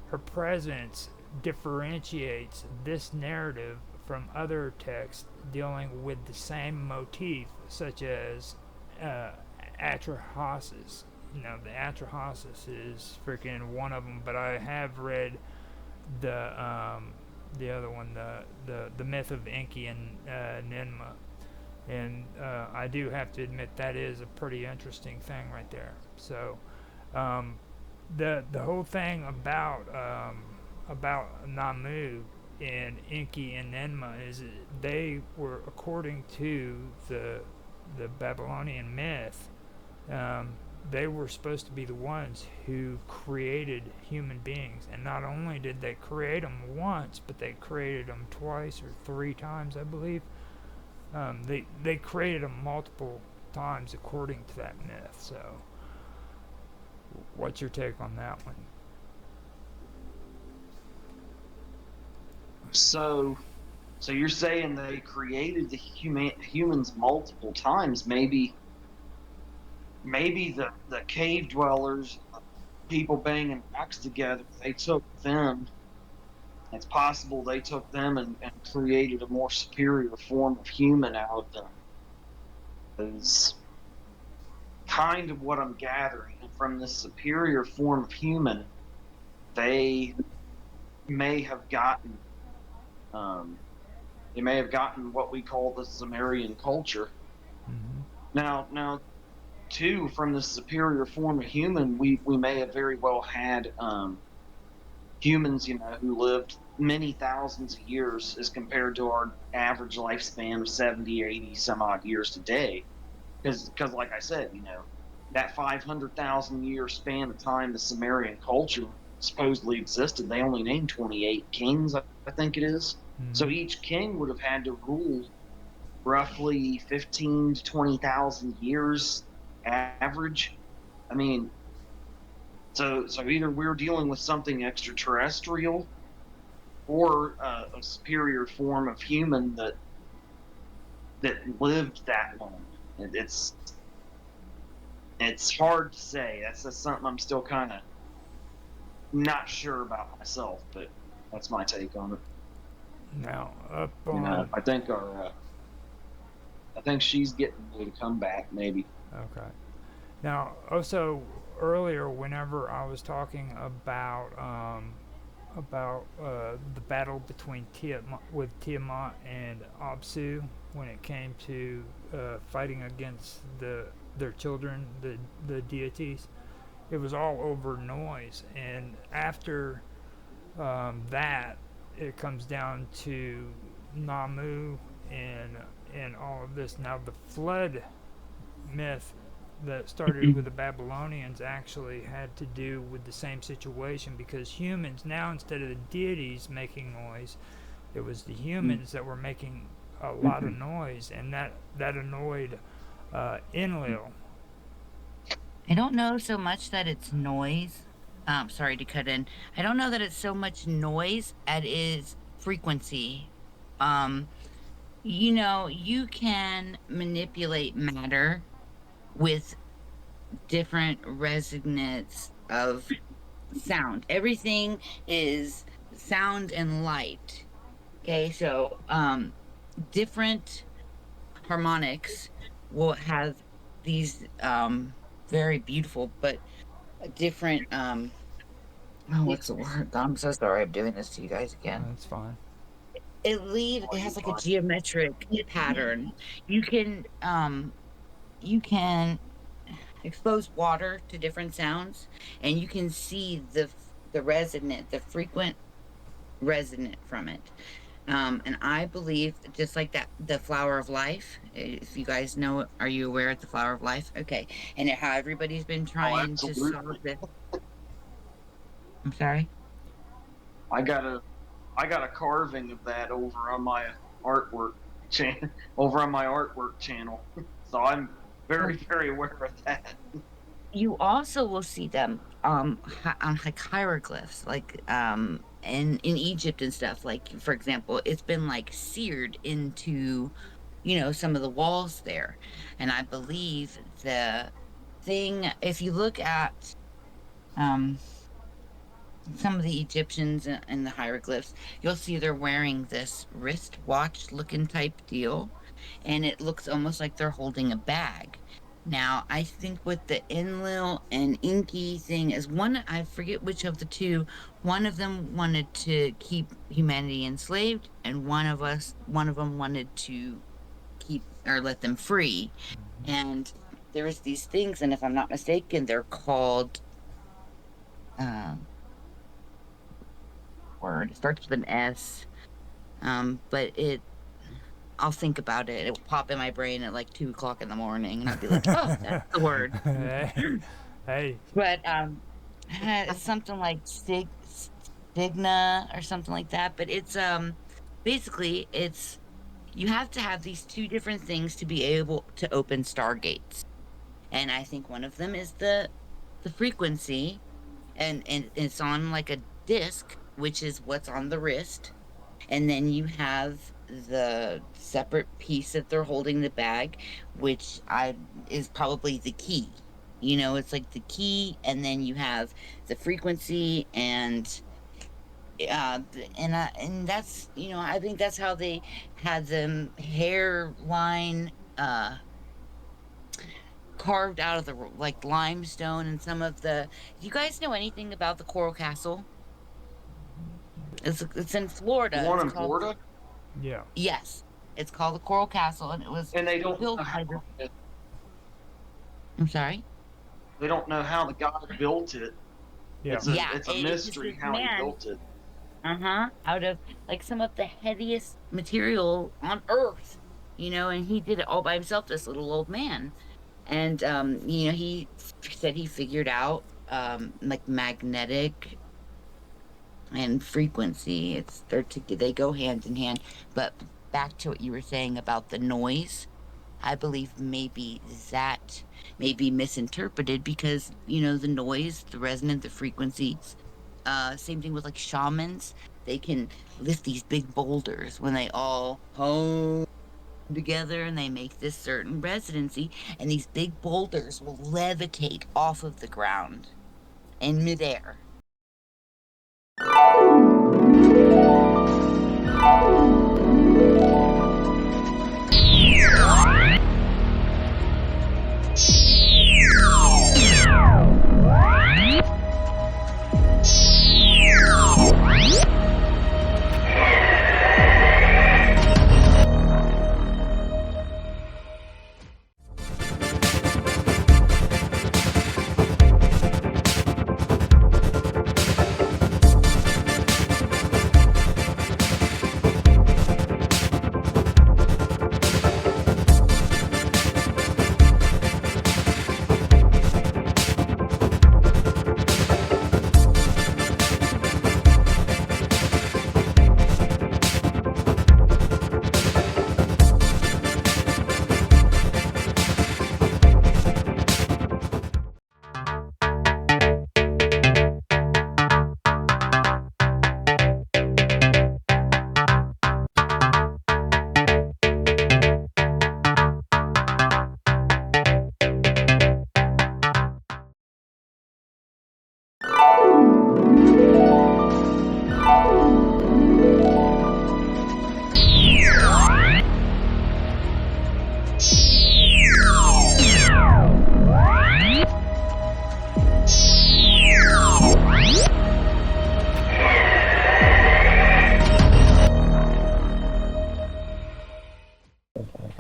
Her presence differentiates this narrative from other texts dealing with the same motif, such as Atrahasis. The Atrahasis is freaking one of them, but I have read the other one, the myth of Enki and Ninmah, and I do have to admit that is a pretty interesting thing right there. So the whole thing about Namu and Enki and Ninmah is they were, according to the Babylonian myth, they were supposed to be the ones who created human beings, and not only did they create them once, but they created them twice or 3 times, I believe. They created them multiple times according to that myth. So, what's your take on that one?
So you're saying they created the humans multiple times? Maybe the cave dwellers, people banging rocks together, they took them It's possible they took them and created a more superior form of human out of them. Is kind of what I'm gathering. And from this superior form of human, they may have gotten um, they may have gotten what we call the Sumerian culture.
Mm-hmm.
Now, too, from the superior form of human, we may have very well had humans, who lived many thousands of years as compared to our average lifespan of 70, 80 some odd years today. Because like I said, that 500,000 year span of time the Sumerian culture supposedly existed, they only named 28 kings, I think it is. So
Mm-hmm.
each king would have had to rule roughly 15 to 20,000 years average. I mean, so either we're dealing with something extraterrestrial or a superior form of human that lived that long. It's hard to say. That's something I'm still kind of not sure about myself, but that's my take on it.
Now, up on.
I think she's getting ready to come back, maybe.
Okay. Now, also earlier, whenever I was talking about the battle between Tiamat and Apsu, when it came to fighting against their children, the deities, it was all over noise. And after that, it comes down to Namu and all of this. Now, the flood myth that started with the Babylonians actually had to do with the same situation, because humans now, instead of the deities making noise, it was the humans that were making a lot of noise, and that annoyed Enlil.
I don't know so much that it's noise. Sorry to cut in. I don't know that it's so much noise as is frequency. Um, you can manipulate matter with different resonance of sound. Everything is sound and light. Okay, so different harmonics will have these very beautiful but different oh, what's the word? I'm so sorry I'm doing this to you guys again.
That's fine.
It has like a geometric pattern. You can expose water to different sounds, and you can see the frequent resonant from it. And I believe, just like that, the flower of life. If you guys know, are you aware of the flower of life? Okay, and how everybody's been
Oh,
trying to solve
absolutely.
this. I'm sorry.
I got a I got a carving of that artwork over on my artwork channel. So I'm very, very aware of that.
You also will see them on like hieroglyphs, like in Egypt and stuff. Like, for example, it's been like seared into some of the walls there. And I believe the thing, if you look at um some of the Egyptians and the hieroglyphs, you'll see they're wearing this wristwatch looking type deal, and it looks almost like they're holding a bag. Now, I think with the Enlil and Inky thing is one, I forget which of the two, one of them wanted to keep humanity enslaved, and one of them wanted to keep or let them free. And there's these things, and if I'm not mistaken, they're called um word. It starts with an S. But I'll think about it. It will pop in my brain at like 2 o'clock in the morning, and I'll be like, "Oh, that's the word."
Hey.
But it's something like stigna or something like that. But it's basically it's you have to have these two different things to be able to open stargates, and I think one of them is the frequency, and it's on like a disc, which is what's on the wrist. And then you have the separate piece that they're holding the bag, which I is probably the key. It's like the key, and then you have the frequency, and And that's, I think that's how they had them hairline carved out of the like limestone and some of the. Do you guys know anything about the Coral Castle? It's in Florida.
The one
It's
in
called.
Florida,
Yeah.
Yes, it's called the Coral Castle, and it was
and they don't
built
know
by
how,
I'm sorry.
they don't know how the guy built it.
Yeah.
Yeah,
It's a
it's just
mystery
this
how he
man.
built it.
Out of like some of the heaviest material on earth, and he did it all by himself, this little old man. And he said he figured out like magnetic and frequency. They go hand in hand. But back to what you were saying about the noise, I believe maybe that may be misinterpreted because, the noise, the resonance, the frequencies, same thing with like shamans. They can lift these big boulders when they all home together and they make this certain resonancy, and these big boulders will levitate off of the ground in midair.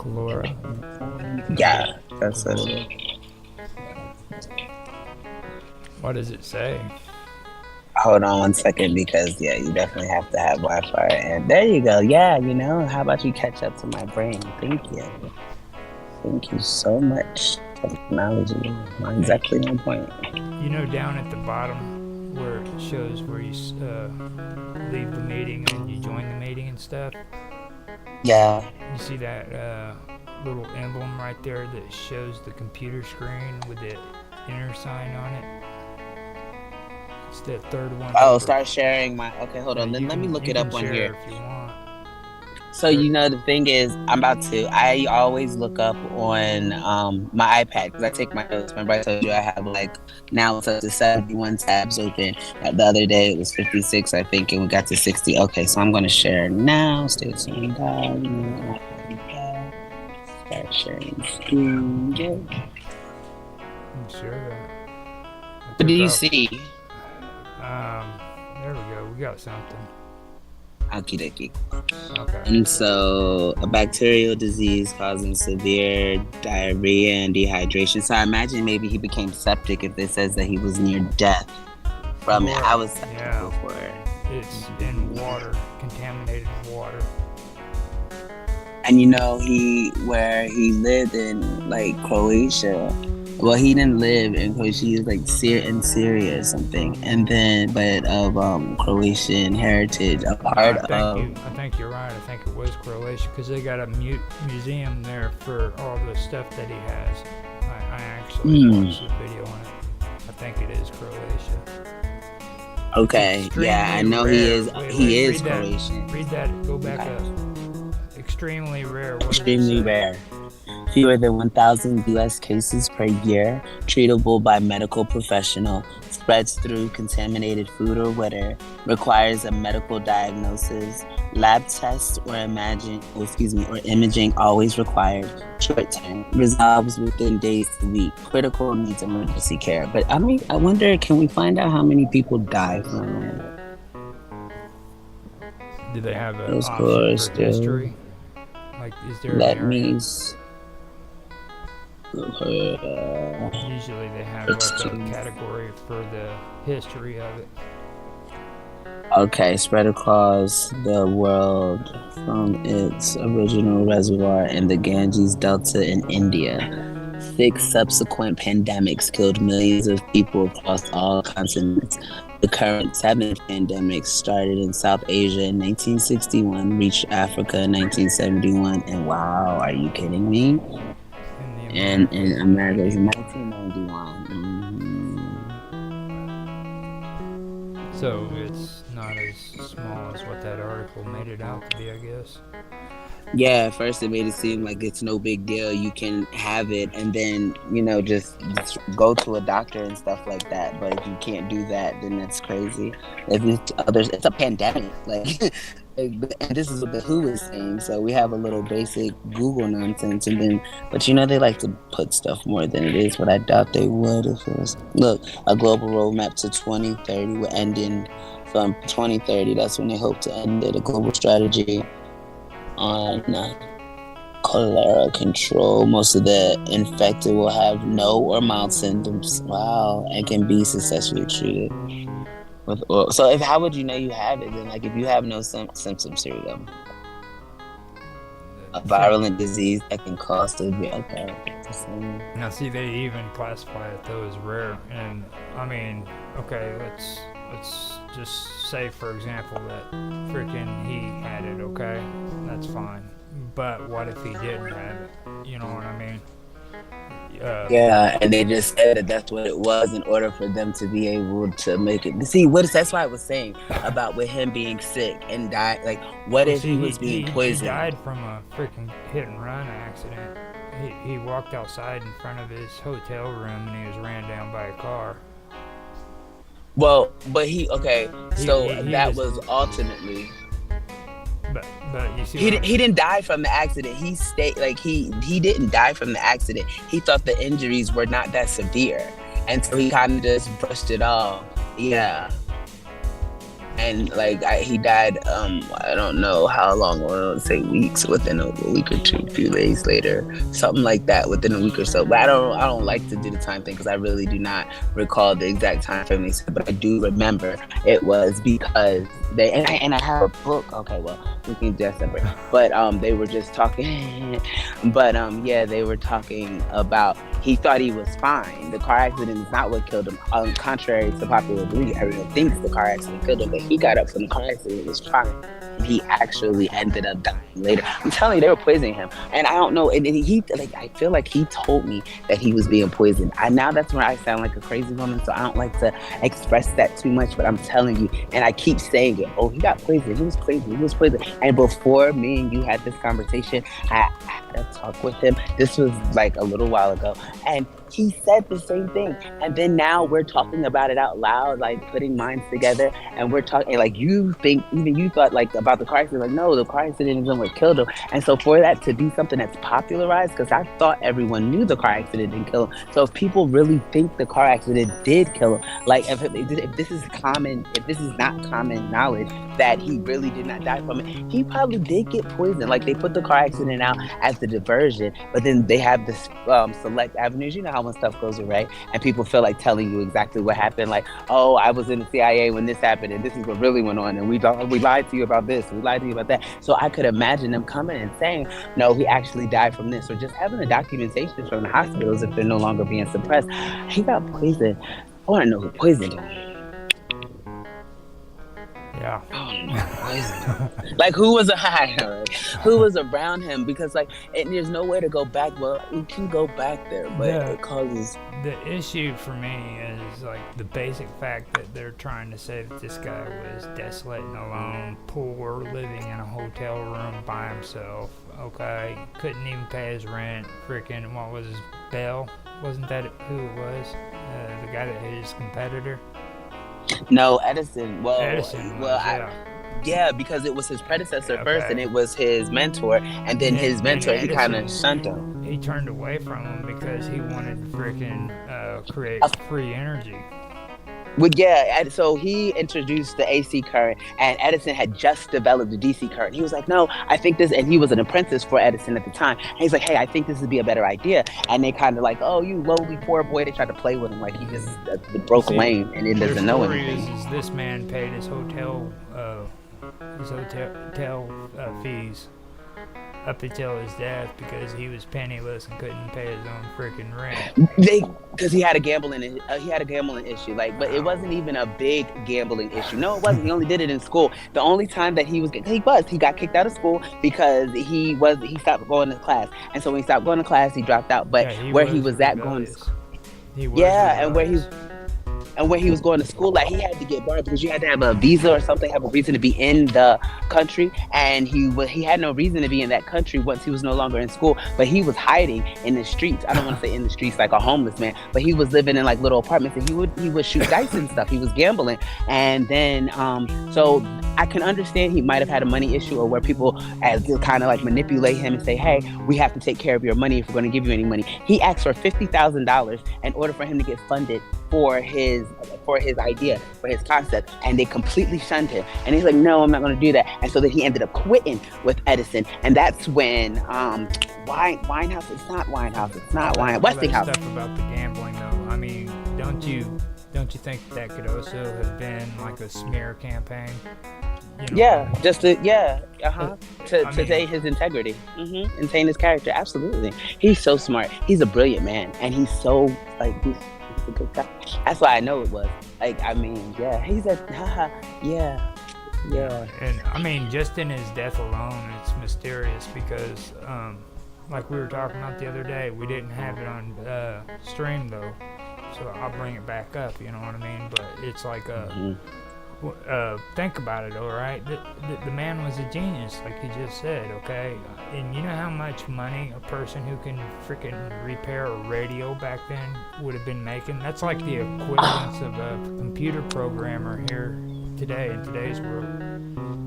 Laura.
Yeah, that's it.
What does it say?
Hold on 1 second, because you definitely have to have Wi-Fi. And there you go. Yeah, how about you catch up to my brain? Thank you. Thank you so much. Technology, exactly on point.
Down at the bottom where it shows where you leave the meeting and you join the meeting and stuff.
Yeah.
You see that little emblem right there that shows the computer screen with the inner sign on it? It's the third one.
Oh, start sharing my. Okay, hold on. Then let me look it up on here.
If you want.
So the thing is, I always look up on my iPad because I take my notes. Remember I told you I have now it's up to 71 tabs open. The other day it was 56, I think, and we got to 60. Okay, so I'm going to share now. Stay tuned. Start sharing screen.
I'm sure.
What do you see?
There we go. We got something.
Okie dokie.
Okay.
And so, a bacterial disease causing severe diarrhea and dehydration. So I imagine maybe he became septic if it says that he was near death from it. I was septic before.
It's in water, contaminated water.
And where he lived in Croatia. Well, he didn't live in Croatia. He was in Syria or something. And then, but of Croatian heritage, a part of.
I think you're right. I think it was Croatia because they got a museum there for all the stuff that he has. I actually watched the video on it. I think it is Croatia.
Okay, I know rare. He is
read
Croatian.
Read that. Go back up. Extremely rare.
Extremely rare. fewer than 1,000 U.S. cases per year, treatable by medical professional, spreads through contaminated food or water, requires a medical diagnosis, lab tests or imaging always required, short term, resolves within days to week, critical needs emergency care. But I wonder, can we find out how many people die from it?
Do they have an
Those
option
scores,
for
too.
history? Like, is there
Let
an
me.
area? Usually they have like a category for the history of it.
Okay, spread across the world from its original reservoir in the Ganges Delta in India. 6 subsequent pandemics killed millions of people across all continents. The current 7th pandemic started in South Asia in 1961, reached Africa in 1971, and wow, are you kidding me? And in America is 1991.
So it's not as small as what that article made it out to be, I guess.
Yeah, at first it made it seem like it's no big deal. You can have it and then, just go to a doctor and stuff like that. But if you can't do that, then that's crazy. If it's a pandemic. And this is what the WHO is saying. So we have a little basic Google nonsense. But they like to put stuff more than it is. But I doubt they would if it was. Look, a global roadmap to 2030 will end in. From 2030, that's when they hope to end it. A global strategy on cholera control. Most of the infected will have no or mild symptoms. Wow, and can be successfully treated with oil. So, how would you know you have it? Then, if you have no symptoms, here we go. A virulent disease that can cause severe. Okay.
Now, see, they even classify it though as rare, and I mean, okay, let's just say, for example, that freaking he had it. Okay, that's fine. But what if he didn't have it? You know what I mean?
Yeah, and they just said that that's what it was in order for them to be able to make it. See, that's why I was saying about with him being sick and die. Like, what if he was being poisoned?
He died from a freaking hit and run accident. He walked outside in front of his hotel room and he was ran down by a car.
Well, but that was ultimately.
But you see,
he didn't die from the accident. He stayed he didn't die from the accident. He thought the injuries were not that severe, and so he kind of just brushed it off. Yeah. And he died. I don't know how long. I don't say weeks. Within a week or two, a few days later, something like that. Within a week or so. But I don't like to do the time thing because I really do not recall the exact time frame they said. But I do remember it was because they and I have a book. Okay, well we can do that separate. But they were just talking. But they were talking about. He thought he was fine. The car accident is not what killed him. Contrary to popular belief, everyone thinks the car accident killed him, but he got up from the car accident, was fine. He actually ended up dying later. I'm telling you, they were poisoning him, and I don't know. And I feel like he told me that he was being poisoned. Now that's where I sound like a crazy woman, so I don't like to express that too much. But I'm telling you, and I keep saying it. Oh, he got poisoned. He was poisoned. He was poisoned. And before me and you had this conversation, I had a talk with him. This was a little while ago, and he said the same thing. And then now we're talking about it out loud, putting minds together, and we're talking you think, even you thought about the car accident, no, the car accident isn't what killed him. And so for that to be something that's popularized, because I thought everyone knew the car accident didn't kill him. So if people really think the car accident did kill him, if this is not common knowledge that he really did not die from it, he probably did get poisoned. They put the car accident out as the diversion, but then they have this select avenues. You know how when stuff goes away and people feel like telling you exactly what happened, oh, I was in the CIA when this happened and this is what really went on, and we lied to you about this, we lied to you about that. So I could imagine them coming and saying, no, he actually died from this, or just having the documentation from the hospitals if they're no longer being suppressed. He got poisoned. I want to know who poisoned him.
Yeah.
Like who was who was around him? Because like, and there's no way to go back. Well, you can go back there, but it causes.
The issue for me is like the basic fact that they're trying to say that this guy was desolate and alone, poor, living in a hotel room by himself. Okay, couldn't even pay his rent. Freaking, what was his Bell? Wasn't that who it was? The guy that hit his competitor.
No, Edison. Well,
Edison.
Yeah, because it was his predecessor first, and it was his mentor, and then his mentor, he kind of shunned him.
He turned away from him because he wanted to freaking create free energy.
Well, yeah, so he introduced the AC current, and Edison had just developed the DC current. He was like, no, I think this, and he was an apprentice for Edison at the time. And he's like, hey, I think this would be a better idea. And they kind of like, oh, you lowly poor boy. They tried to play with him like he just broke lane and he doesn't know anything.
Is this man paid his hotel fees up until his death because he was penniless and couldn't pay his own freaking rent.
Because he had a gambling issue, like, but it wasn't even a big gambling issue. No, it wasn't. He only did it in school. The only time that he got kicked out of school because he stopped going to class, and so when he stopped going to class, he dropped out. But where he was at going to school, and where he was going to school, like he had to get barred because you had to have a visa or something, have a reason to be in the country, and he had no reason to be in that country once he was no longer in school. But he was hiding in the streets. I don't want to say in the streets like a homeless man, but he was living in like little apartments, and he would shoot dice and stuff. He was gambling, and then so I can understand he might have had a money issue, or where people as kind of like manipulate him and say, hey, we have to take care of your money if we're going to give you any money. He asked for $50,000 in order for him to get funded for his idea, for his concept, and they completely shunned him. And he's like, no, I'm not going to do that. And so then he ended up quitting with Edison, and that's when Westinghouse.
Stuff about the gambling, though. I mean, don't you think that could also have been like a smear campaign? You know?
To taint his integrity, and taint his character. Absolutely, he's so smart. He's a brilliant man, and he's so like he's a good guy. That's why I know it was. Like, I mean, yeah, he's a yeah.
And I mean, just in his death alone, it's mysterious because, like we were talking about the other day, we didn't have it on stream though, so I'll bring it back up. You know what I mean? But it's like think about it, all right? The man was a genius, like you just said, okay? And you know how much money a person who can freaking repair a radio back then would have been making? That's like the equivalence of a computer programmer here today, in today's world.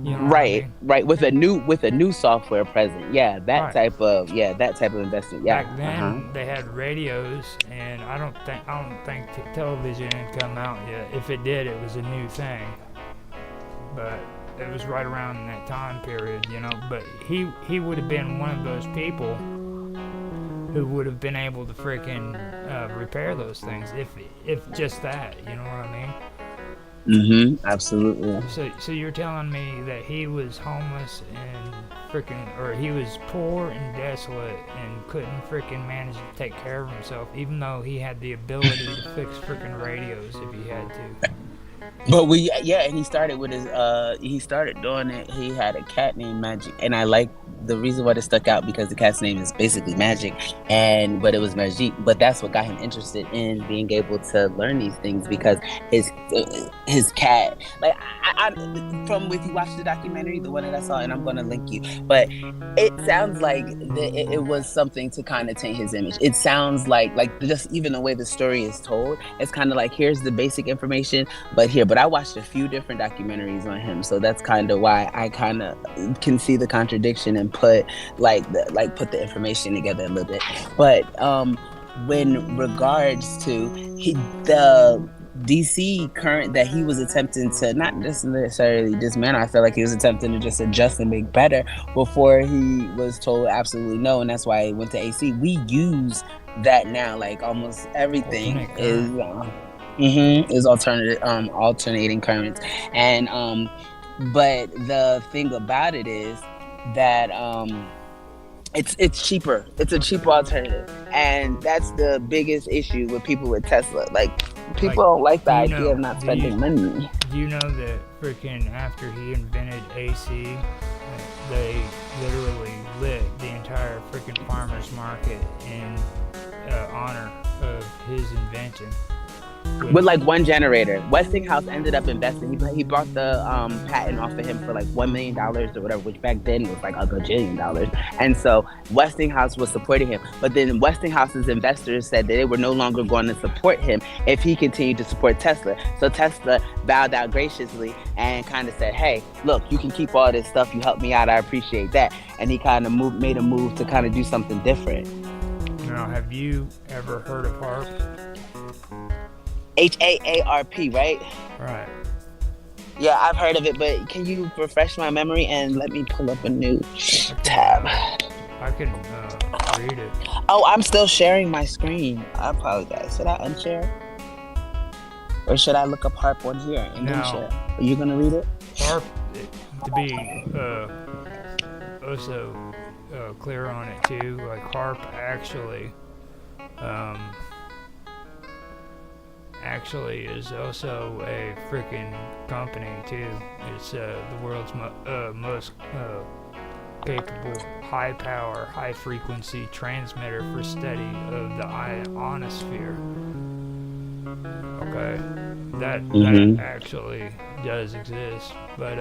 You know
right. With a new software present. Yeah, that type of investment. Yeah.
Back then they had radios, and I don't think television had come out yet. If it did, it was a new thing. But it was right around in that time period, you know. But he would have been one of those people who would have been able to freaking repair those things, if just that, you know what I mean?
Absolutely.
So you're telling me that he was homeless and or he was poor and desolate and couldn't freaking manage to take care of himself, even though he had the ability to fix freaking radios if he had to.
But and he started with he started doing it. He had a cat named Magic, and I like the reason why it stuck out because the cat's name is basically Magic, but it was Magic. But that's what got him interested in being able to learn these things because his cat, like I from if you watch the documentary, the one that I saw, and I'm gonna link you, but it sounds like it was something to kind of taint his image. It sounds like just even the way the story is told, it's kind of like here's the basic information, but I watched a few different documentaries on him, so that's kind of why I kind of can see the contradiction and put the information together a little bit. But when regards to the DC current that he was attempting to not just necessarily dismantle, I feel like he was attempting to just adjust and make better before he was told absolutely no, and that's why he went to AC. We use that now, like almost everything is alternating currents, and but the thing about it is that it's cheaper. It's a cheaper alternative, and that's the biggest issue with people with Tesla. Like people don't like the idea of not spending money.
Do you know that freaking after he invented AC, they literally lit the entire freaking farmers market in honor of his invention.
With like one generator. Westinghouse ended up investing. He bought the patent off of him for like $1 million or whatever, which back then was like a gajillion dollars. And so Westinghouse was supporting him. But then Westinghouse's investors said that they were no longer going to support him if he continued to support Tesla. So Tesla bowed out graciously and kind of said, hey, look, you can keep all this stuff. You helped me out. I appreciate that. And he kind of made a move to kind of do something different.
Now, have you ever heard of HARP?
HAARP, right?
Right.
Yeah, I've heard of it, but can you refresh my memory and let me pull up a new tab?
I can read it.
Oh, I'm still sharing my screen. I apologize. Should I unshare? Or should I look up HARP on here and then share? Are you going to read it?
HARP, to be also clear on it too, like HARP actually is also a freaking company too. It's the world's most capable high-power, high-frequency transmitter for study of the ionosphere. Okay, that actually does exist, but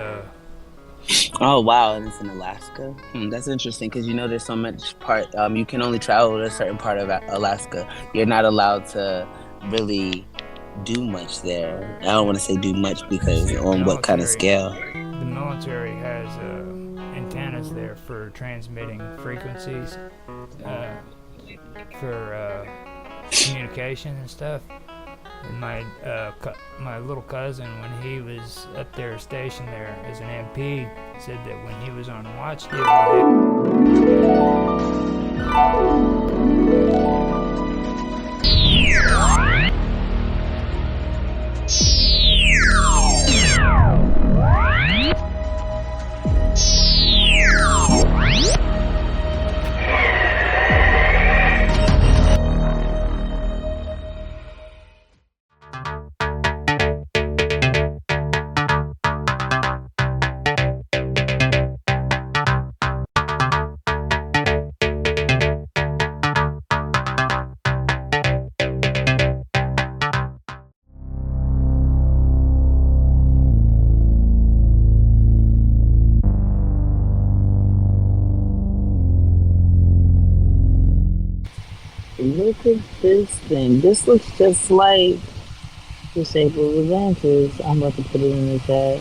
oh wow, and it's in Alaska. That's interesting because there's so much part. You can only travel to a certain part of Alaska. You're not allowed to really do much there. I don't want to say do much because on what kind of scale?
The military has antennas there for transmitting frequencies for communication and stuff. And my little cousin, when he was up there stationed there as an MP, said that when he was on watch duty,
Look at this thing. This looks just like disabled advances. I'm about to put it in the chat.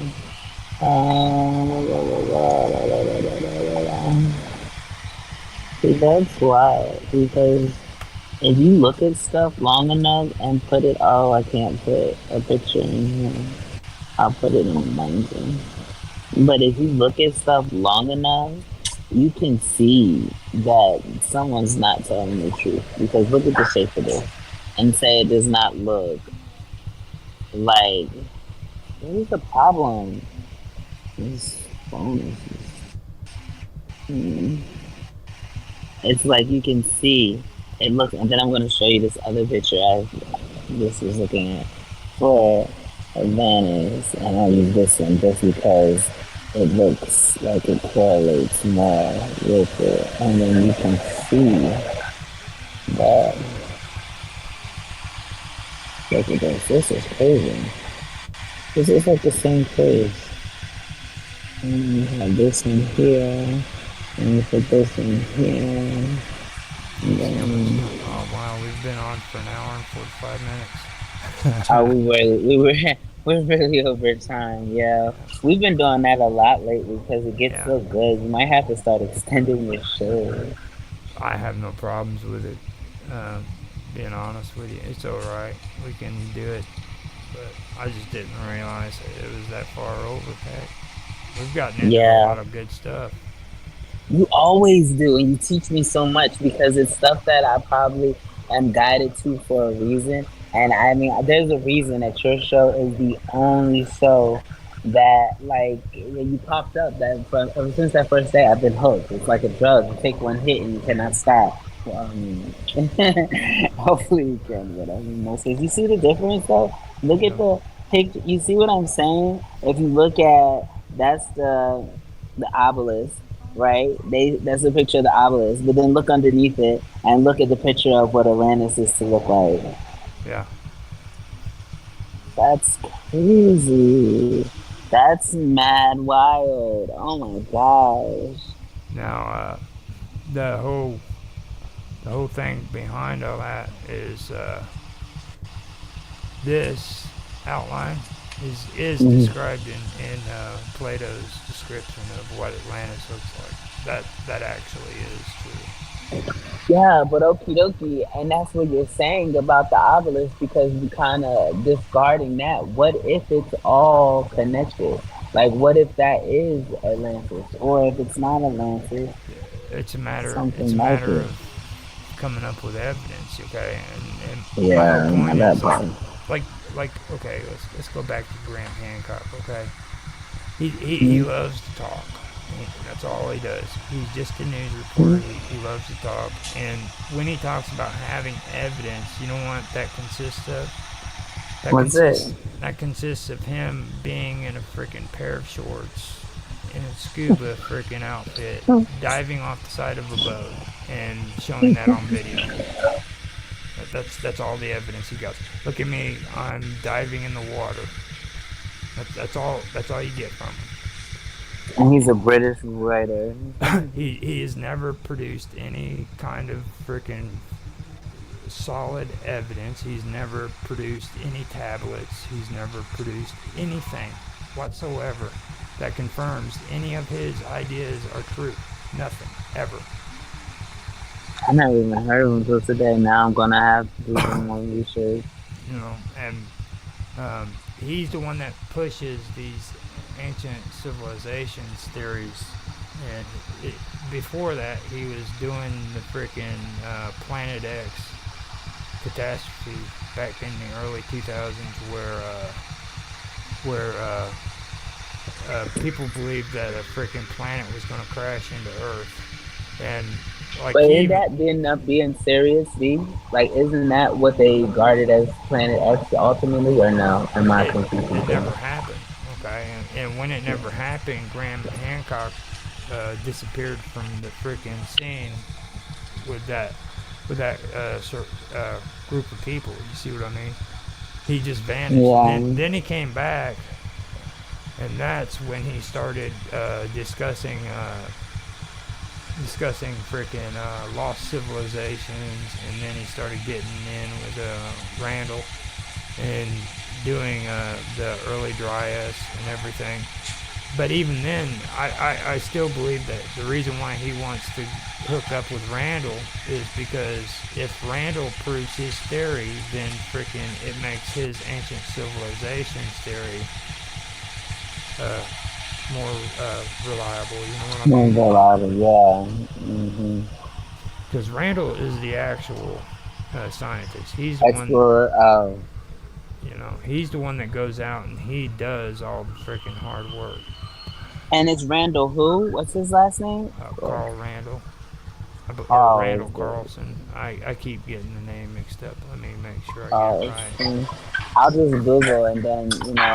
See, that's why. Because if you look at stuff long enough and put it, I can't put a picture in here. I'll put it in the binding. But if you look at stuff long enough, you can see that someone's not telling the truth. Because look at the shape of this and say it does not look like. What is the problem? This phone is. It's like you can see it looks, and then I'm going to show you this other picture I this was looking at for advantage, and I'll use this one just because it looks like it correlates more with it, and then you can see that. Look at this. This is crazy. This is like the same place. And you have this one here, and you put this in here. And then,
oh wow, we've been on for an hour and 45 minutes.
We're really over time, yeah. We've been doing that a lot lately because it gets so good. You might have to start extending your show.
I have no problems with it. Being honest with you, it's alright. We can do it. But I just didn't realize it was that far over, heck. We've gotten into a lot of good stuff.
You always do, and you teach me so much because it's stuff that I probably am guided to for a reason. And I mean, there's a reason that your show is the only show that, like, when you popped up, that ever since that first day, I've been hooked. It's like a drug. You take one hit and you cannot stop. Well, I mean, hopefully you can, but I mean, most days. You see the difference, though? Look at You see what I'm saying? If you look at that's the obelisk, right? That's a picture of the obelisk, but then look underneath it and look at the picture of what Atlantis is to look like.
Yeah.
That's crazy. That's mad wild. Oh my gosh.
Now, the whole thing behind all that is this outline is described in Plato's description of what Atlantis looks like. That actually is true.
Yeah, but okie dokie, and that's what you're saying about the obelisk because we kind of discarding that. What if it's all connected? Like, what if that is Atlantis, or if it's not Atlantis,
It's a matter
something like it?
of coming up with evidence, okay? And my
Yeah,
whole point
that
is
part.
like okay, let's go back to Graham Hancock, okay? He loves to talk. That's all he does. He's just a news reporter. He loves to talk. And when he talks about having evidence, you know what that consists of? That consists of him being in a freaking pair of shorts, in a scuba freaking outfit, diving off the side of a boat, and showing that on video. That's all the evidence he got. Look at me, I'm diving in the water. That's all you get from him.
And he's a British writer.
He has never produced any kind of freaking solid evidence. He's never produced any tablets. He's never produced anything whatsoever that confirms any of his ideas are true. Nothing, ever.
I never even heard of him until today. Now I'm gonna have to do some more research.
You know, and he's the one that pushes these ancient civilizations theories. And before that, he was doing the freaking Planet X catastrophe back in the early 2000s, where people believed that a freaking planet was going to crash into Earth, and like.
But isn't that end up being serious, V? Like, isn't that what they regarded as Planet X ultimately, or no? Am I confused?
It never happened. Okay, and when it never happened, Graham Hancock disappeared from the freaking scene with that group of people. You see what I mean? He just vanished.
Yeah.
And then he came back, and that's when he started discussing freaking lost civilizations, and then he started getting in with Randall and doing the early Dryas and everything. But even then, I still believe that the reason why he wants to hook up with Randall is because if Randall proves his theory, then freaking it makes his ancient civilizations theory more reliable. You know what I mean?
More reliable, yeah.
Because Randall is the actual scientist. He's the
Explorer.
one. You know, he's the one that goes out and he does all the freaking hard work.
And it's Randall who? What's his last name?
Carl Randall. Randall Carlson. I keep getting the name mixed up. Let me make sure I get it right.
I'll just Google and then,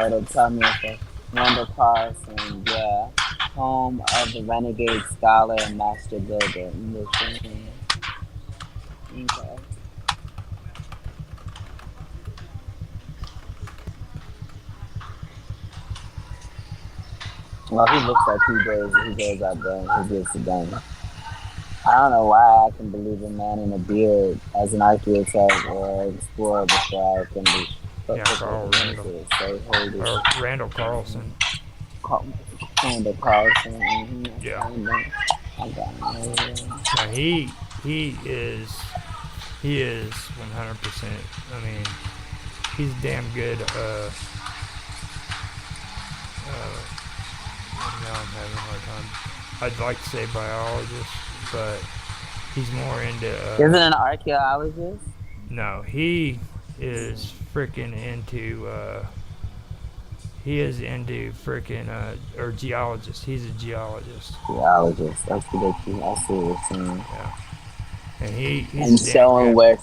it'll tell me if it's Randall Carlson, yeah. Home of the renegade scholar and master builder. Okay. Well, he looks like he goes out there and he gets it done. I don't know why I can believe a man in a beard as an architect or explorer before I can be.
Yeah, Carl Randall. Randall Carlson.
Randall Carlson.
Yeah.
Okay.
He is 100%. I mean, he's damn good. Now I'm having a hard time. I'd like to say biologist, but he's more into.
Isn't an archaeologist?
No, he is freaking into. He is into freaking or geologist. He's a geologist.
Geologist. That's what I see what you're saying.
Yeah. And he's
and showing where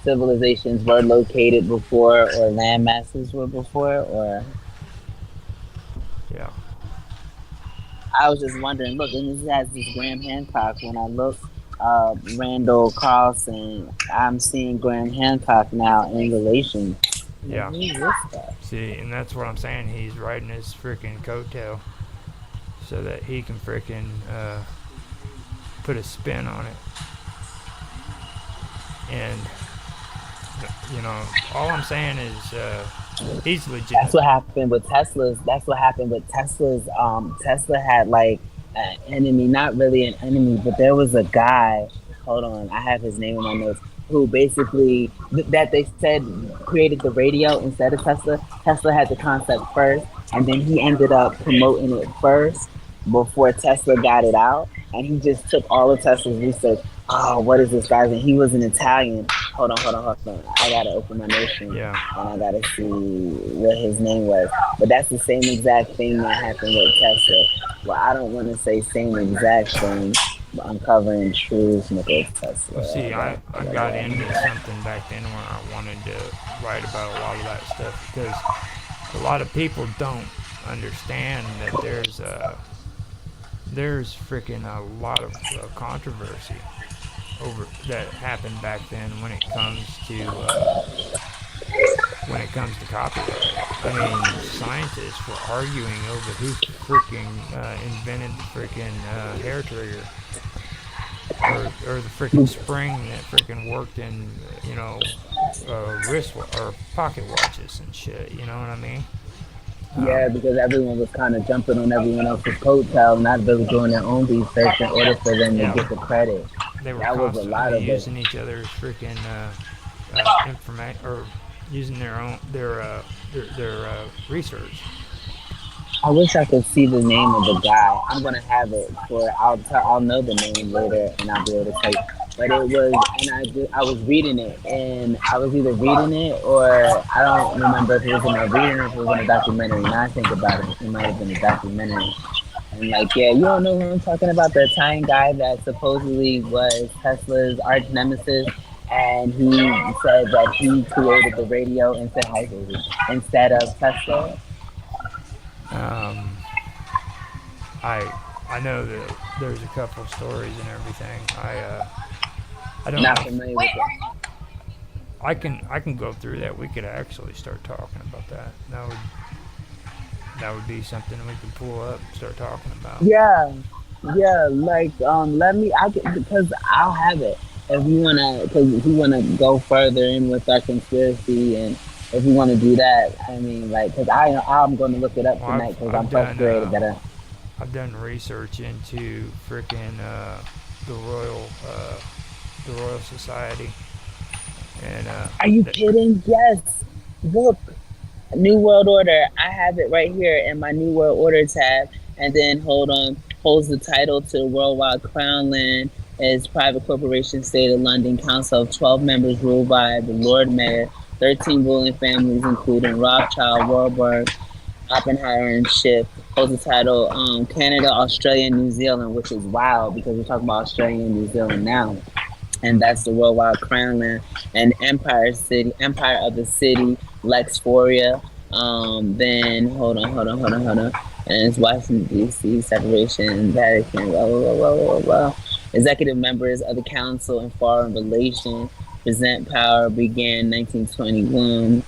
civilizations were located before, or land masses were before, or
Yeah.
I was just wondering. Look, and this has this Graham Hancock. When I look, Randall Carlson, I'm seeing Graham Hancock now in relation.
Yeah.
Who is this guy?
See, and that's what I'm saying. He's riding his freaking coattail so that he can freaking put a spin on it. And you know, all I'm saying is he's legit.
That's what happened with Tesla's. That's what happened with Tesla's. Tesla had like an enemy, not really an enemy, but there was a guy. Hold on, I have his name in my notes. Who basically that they said created the radio instead of Tesla. Tesla had the concept first, and then he ended up promoting it first before Tesla got it out. And he just took all of Tesla's research. Oh, what is this guy's name? He was an Italian. Hold on. I gotta open my notion.
Yeah.
And I gotta see what his name was. But that's the same exact thing that happened with Tesla. Well, I don't want to say same exact thing, but uncovering truths with Tesla.
Well, see, I got into something back then when I wanted to write about a lot of that stuff because a lot of people don't understand that there's freaking a lot of controversy over that happened back then when it comes to copyright. I mean, scientists were arguing over who freaking invented the freaking hair trigger or the freaking spring that freaking worked in wrist or pocket watches and shit. You know what I mean?
Yeah, because everyone was kind of jumping on everyone else's coattail, not really doing their own research in order for them to get the credit.
They were
that was a lot of
using each other's freaking information or using their research.
I wish I could see the name of the guy. I'm gonna have it for. I'll know the name later, and I'll be able to tell you. But it was, and I was reading it, and I was either reading it or I don't remember if it was in a reading or if it was in a documentary. Now I think about it, it might have been a documentary. And like, yeah, you don't know who I'm talking about? The Italian guy that supposedly was Tesla's arch nemesis, and he said that he created the radio instead of Tesla.
I know that there's a couple of stories and everything. I don't
Not
know.
familiar with it.
I can go through that. We could actually start talking about that. That would be something we could pull up and start talking about.
Yeah, like because I'll have it if you wanna go further in with our conspiracy, and if you want to do that, I mean, like, because I'm going to look it up tonight because I'm frustrated that
I've done research into freaking the Royal Society, and
are you kidding? Yes, look, New World Order. I have it right here in my New World Order tab, and then holds the title to the worldwide crown land as private corporation, state of London, council of 12 members ruled by the Lord Mayor. 13 ruling families, including Rothschild, Warburg, Oppenheimer, and Schiff, holds the title Canada, Australia, and New Zealand, which is wild because we're talking about Australia and New Zealand now. And that's the worldwide crown land. And Empire of the City, Lexforia. Then, hold on. And it's Washington, D.C., separation, Vatican, blah, blah, blah, blah, blah. Executive members of the Council on Foreign Relations. Present power began 1921.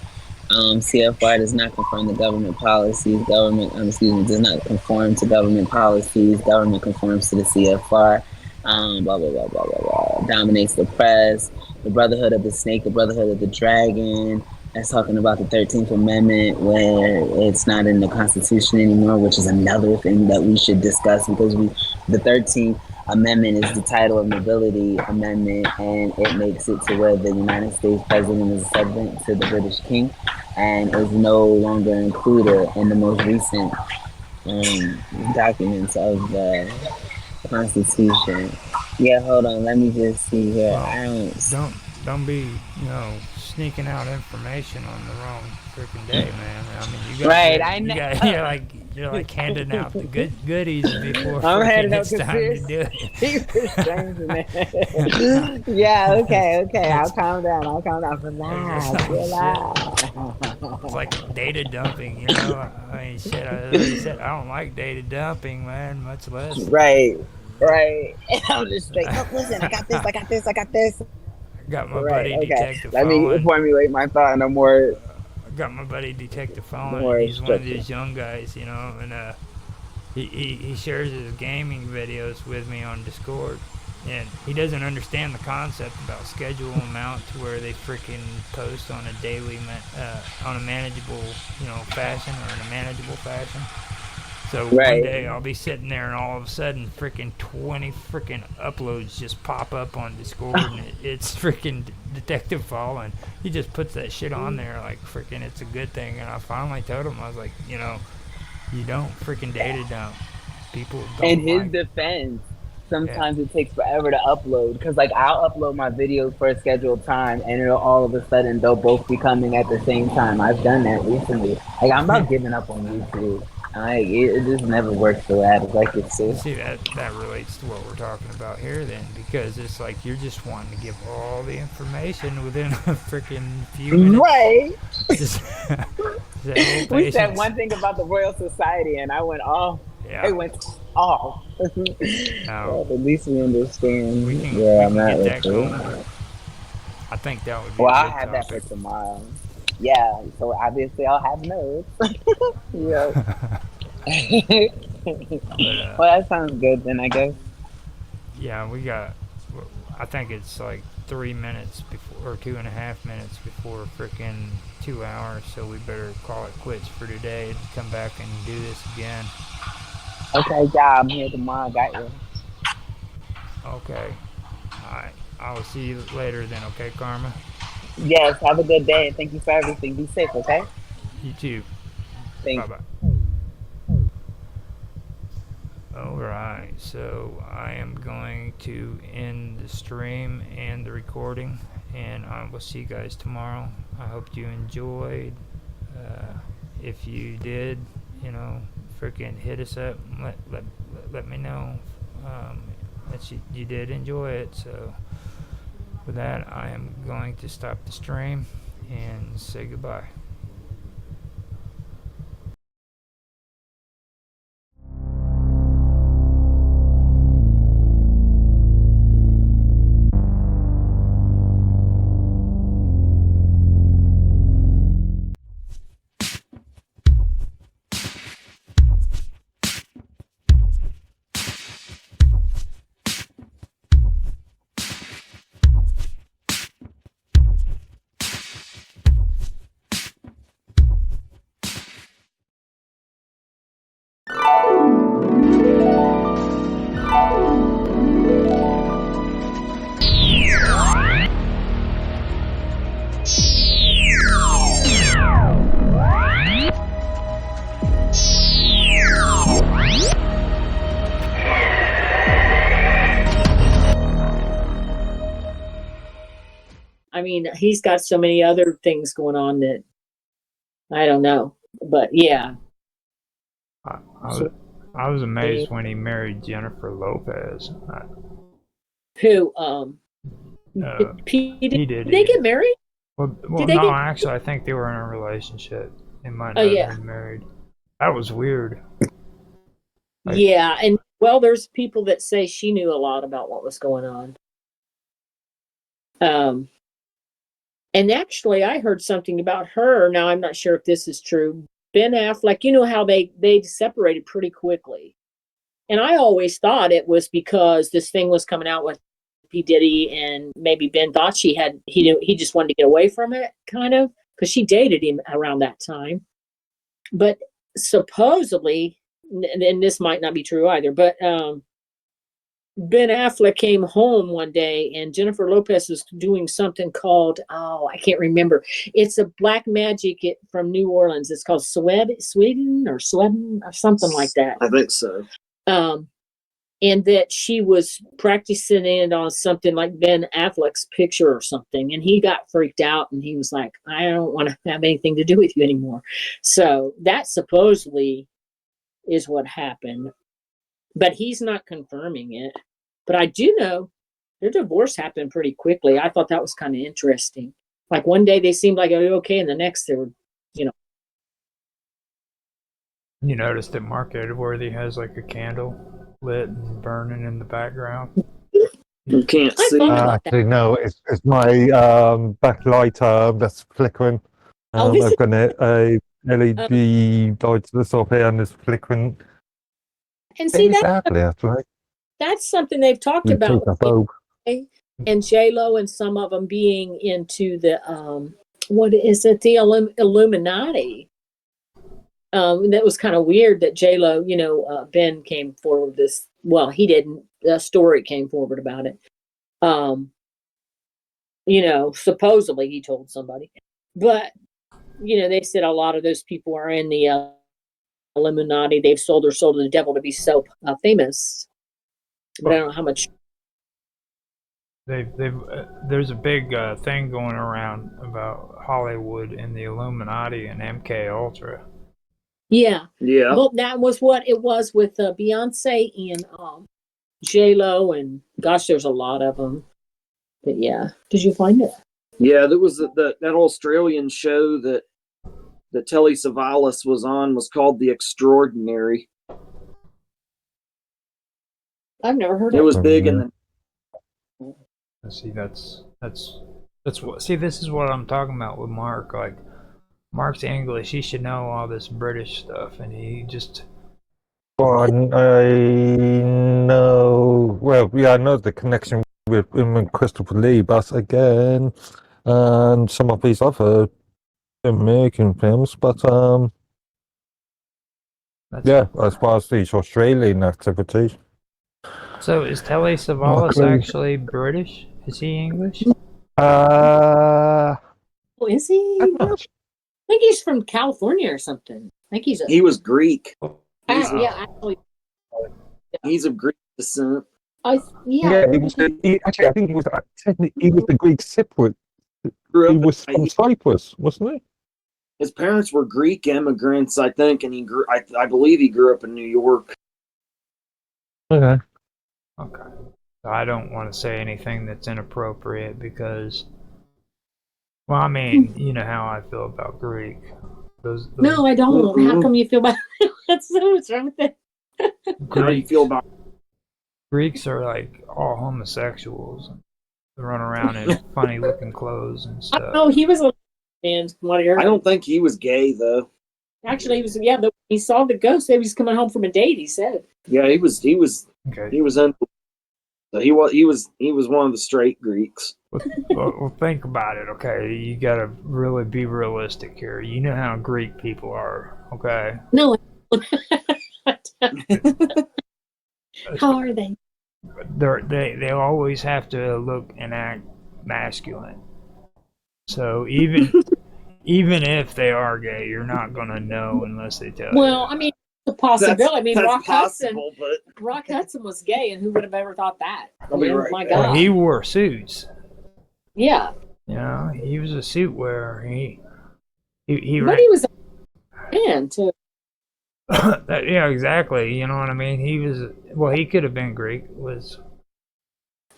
CFR does not confirm the government policies. Does not conform to government policies. Government conforms to the CFR. Blah, blah, blah, blah, blah, blah. Dominates the press. The Brotherhood of the Snake, the Brotherhood of the Dragon. That's talking about the 13th Amendment, where it's not in the Constitution anymore, which is another thing that we should discuss because the 13th Amendment is the title of nobility amendment, and it makes it to where the United States president is subject to the British king and is no longer included in the most recent documents of the Constitution. Yeah, hold on, let me just see here.
Well, don't be sneaking out information on the wrong freaking day, man. I mean, you got
right. I know.
They're like handing out the goodies before
I'm
freaking
heading up
it's
to
time to do it.
Yeah, okay. I'll calm down. Relax.
It's like data dumping, you know. I mean, shit. I already said I don't like data dumping, man. Much less.
Right. And I'm just like, oh, listen, I got this.
Got my
Right.
buddy
Okay.
Detective
Let me
Fallen.
formulate my thought in a more.
Got my buddy Detective Fallen.
More
He's one of
structured.
these young guys, you know, and he shares his gaming videos with me on Discord. And he doesn't understand the concept about schedule amount to where they freaking post on a daily, on a manageable, fashion or in a manageable fashion. So one day I'll be sitting there and all of a sudden freaking 20 freaking uploads just pop up on Discord and it's freaking Detective Fallen. He just puts that shit on there like freaking it's a good thing. And I finally told him, I was like, you don't freaking data dump. People don't
In his
like
defense, sometimes it takes forever to upload because like I'll upload my videos for a scheduled time and it'll all of a sudden they'll both be coming at the same time. I've done that recently. Like I'm about giving up on YouTube. Like it just never works the way I like it to.
See, that relates to what we're talking about here then, because it's like you're just wanting to give all the information within a freaking few minutes.
Right.
Just,
we said one thing about the Royal Society and I went off.
Yeah.
It went off.
No.
Well, at least we understand
We can
I'm at
get that
with it.
going. I think that would be
Well,
a
I'll
good
have that
topic.
for tomorrow. Yeah, so obviously I'll have notes. Yeah. Well, that sounds good then, I guess.
Yeah, I think it's like 3 minutes before, or 2.5 minutes before freaking 2 hours, so we better call it quits for today and come back and do this again.
Okay, yeah, I'm here tomorrow, got you.
Okay. Alright. I will see you later then, okay, Karma?
Yes, have a good day. Thank you for everything. Be safe, okay?
You too.
Thanks.
Bye-bye. Alright, so I am going to end the stream and the recording, and I will see you guys tomorrow. I hope you enjoyed. If you did, freaking hit us up. Let me know that you did enjoy it. So with that, I am going to stop the stream and say goodbye.
I mean, he's got so many other things going on that I don't know. But yeah.
I was amazed when he married Jennifer Lopez.
Who?
He did.
Did they get married?
Well, actually, I think they were in a relationship. They might not have been married. That was weird.
Yeah, and well, there's people that say she knew a lot about what was going on. And actually, I heard something about her. Now, I'm not sure if this is true. Ben Affleck, you know how they separated pretty quickly. And I always thought it was because this thing was coming out with P. Diddy, and maybe Ben thought he just wanted to get away from it, kind of, because she dated him around that time. But supposedly, and this might not be true either, but Ben Affleck came home one day and Jennifer Lopez was doing something called, I can't remember. It's a black magic from New Orleans. It's called Sweden or something like that.
I think so.
And that she was practicing it on something like Ben Affleck's picture or something. And he got freaked out and he was like, I don't want to have anything to do with you anymore. So that supposedly is what happened. But he's not confirming it. But I do know their divorce happened pretty quickly. I thought that was kind of interesting. Like one day they seemed like okay, and the next they were,
You noticed that Mark Edworthy has like a candle lit and burning in the background.
You can't
I
see.
thought about that.
Actually, no, it's my backlight that's flickering.
Oh, is
I've
it?
got a LED light to the top here and it's flickering
And see,
very badly, actually.
that's something they've talked
We
about.
take a bulb.
And J-Lo and some of them being into the what is it, the Illuminati. That was kind of weird that J-Lo, Ben came forward with this. Well, he didn't. The story came forward about it. Supposedly he told somebody, but they said a lot of those people are in the Illuminati. They've sold their soul to the devil to be so famous. But I don't know how much.
There's a big thing going around about Hollywood and the Illuminati and MK Ultra.
Yeah.
Yeah.
Well, that was what it was with Beyonce and J-Lo, and gosh, there's a lot of them. But yeah, did you find it?
Yeah, there was that Australian show that Telly Savalas was on was called The Extraordinary.
I've never heard
It
of
was
it.
big in the.
See, that's what. See, this is what I'm talking about with Mark. Like, Mark's English. He should know all this British stuff, and he just.
Well, I know. Well, yeah, I know the connection with him and Christopher Lee, but again, and some of these other American films, but yeah, as far as these Australian activities.
So is Telly Savalas actually British? Is he English?
Oh, is he? I think he's from California or something. I think
He was Greek.
yeah, actually.
He's of Greek descent.
Yeah,
he was. Actually, I think he was. He was the Greek Cypriot. He was from Cyprus, wasn't he?
His parents were Greek immigrants, I think, and he grew. I believe he grew up in New York.
Okay.
Okay. So I don't want to say anything that's inappropriate because, well, I mean, you know how I feel about Greek. Those
No, I don't. How come you feel about that's so what's wrong with that?
How do you feel about
Greeks are like all homosexuals. They run around in funny looking clothes and stuff.
Oh, he was a man.
I don't think he was gay though.
Actually, he was. Yeah, he saw the ghost. He was coming home from a date. He said.
Yeah, he was.
Okay.
He was in. So he was one of the straight Greeks.
Well, think about it, okay? You gotta really be realistic here. You know how Greek people are, okay?
No. How are they?
They always have to look and act masculine. So even if they are gay, you're not gonna know unless they tell you.
Well, I mean, the possibility. I mean,
That's
Rock
possible,
Rock Hudson was gay, and who would have ever thought that?
I'll be right
My
back.
God.
He wore suits.
Yeah.
You know, he was a suit wearer. He
But he was a man too.
yeah, exactly. You know what I mean? He was. Well, he could have been Greek.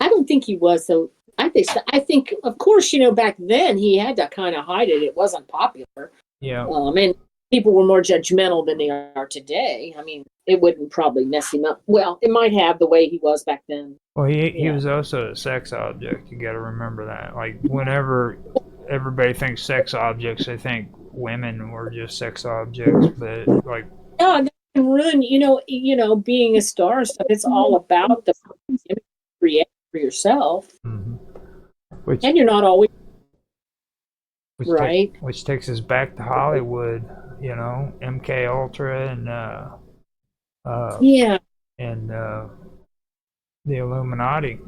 I don't think he was. So I think, of course, back then he had to kind of hide it. It wasn't popular.
Yeah.
And people were more judgmental than they are today. I mean, it wouldn't probably mess him up. Well, it might have the way he was back then.
Well, he was also a sex object. You got to remember that. Like, whenever everybody thinks sex objects, they think women were just sex objects. But like,
yeah, and that can ruin. Being a star and stuff. It's all about the image you create for yourself,
and
you're not always
which
right.
Which takes us back to Hollywood. MK Ultra and and the Illuminati,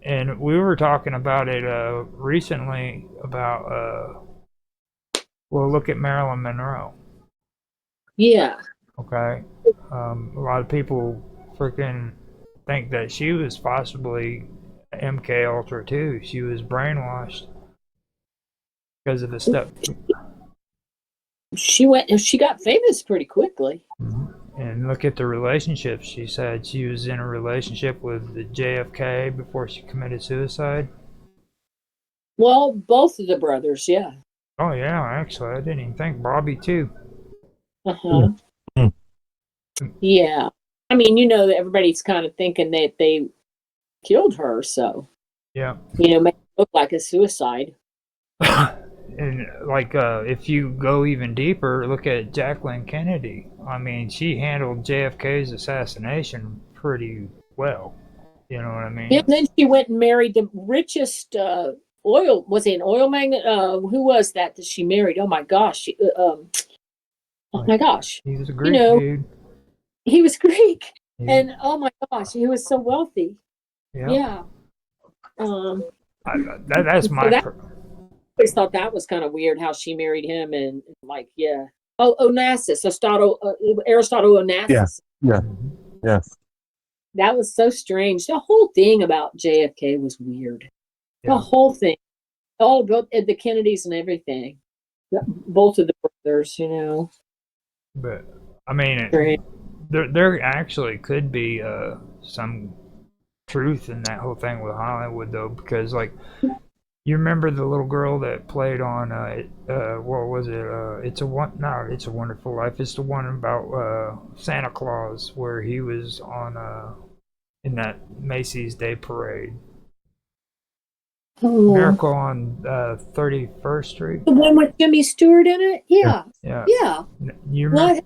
and we were talking about it recently about look at Marilyn Monroe.
Yeah.
Okay. A lot of people freaking think that she was possibly MK Ultra too. She was brainwashed because of the stuff.
She got famous pretty quickly.
Mm-hmm. And look at the relationship. She said she was in a relationship with the JFK before she committed suicide.
Well, both of the brothers, yeah.
Oh yeah, actually, I didn't even think Bobby too.
Uh-huh. Yeah. I mean, that everybody's kind of thinking that they killed her, so,
Yeah.
make it look like a suicide.
And if you go even deeper, look at Jacqueline Kennedy. I mean, she handled JFK's assassination pretty well. You know what I mean?
Yeah, and then she went and married the richest was he an oil magnate? Who was that she married? Oh my gosh. Oh my gosh.
He was a Greek dude.
He was Greek. And oh my gosh, he was so wealthy.
Yeah.
Yeah.
That's my.
I always thought that was kind of weird how she married him and yeah. Oh, Onassis, Aristotle Onassis.
Yeah. Yes.
That was so strange. The whole thing about JFK was weird.
Yeah.
The whole thing. All about the Kennedys and everything. Both of the brothers,
But I mean, there actually could be some truth in that whole thing with Hollywood, though, because you remember the little girl that played on what was it? It's a Wonderful Life. It's the one about Santa Claus where he was on in that Macy's Day Parade.
Oh.
Miracle on 31st Street.
The one with Jimmy Stewart in it? Yeah.
Yeah.
Yeah.
You remember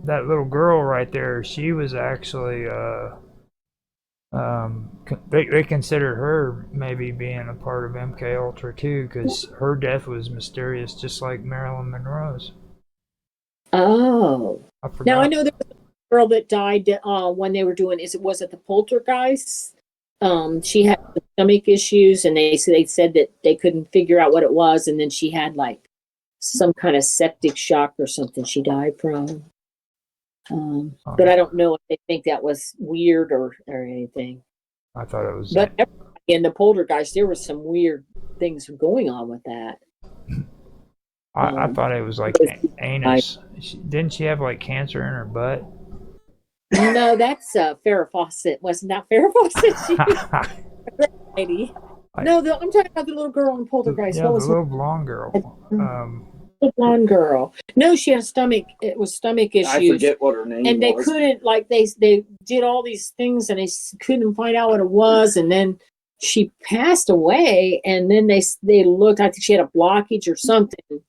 that little girl right there? She was actually they considered her maybe being a part of MK Ultra too, because her death was mysterious, just like Marilyn Monroe's.
Oh.
I forgot.
Now I know there was a girl that died when they were doing. Was it the Poltergeist? She had stomach issues, and they said that they couldn't figure out what it was, and then she had some kind of septic shock or something she died from. But I don't know if they think that was weird or anything.
I thought it was.
But in the Poltergeist, there was some weird things going on with that.
I thought it was anus. Didn't she have cancer in her butt?
No, that's Farrah Fawcett. Wasn't that Farrah Fawcett? Lady. No, I'm talking about the little girl in Poltergeist.
Yeah, the little blonde girl.
The blonde girl. No, she had stomach issues.
I forget what her name was.
And they couldn't, they did all these things and they couldn't find out what it was. And then she passed away. And then they looked, I think she had a blockage or something.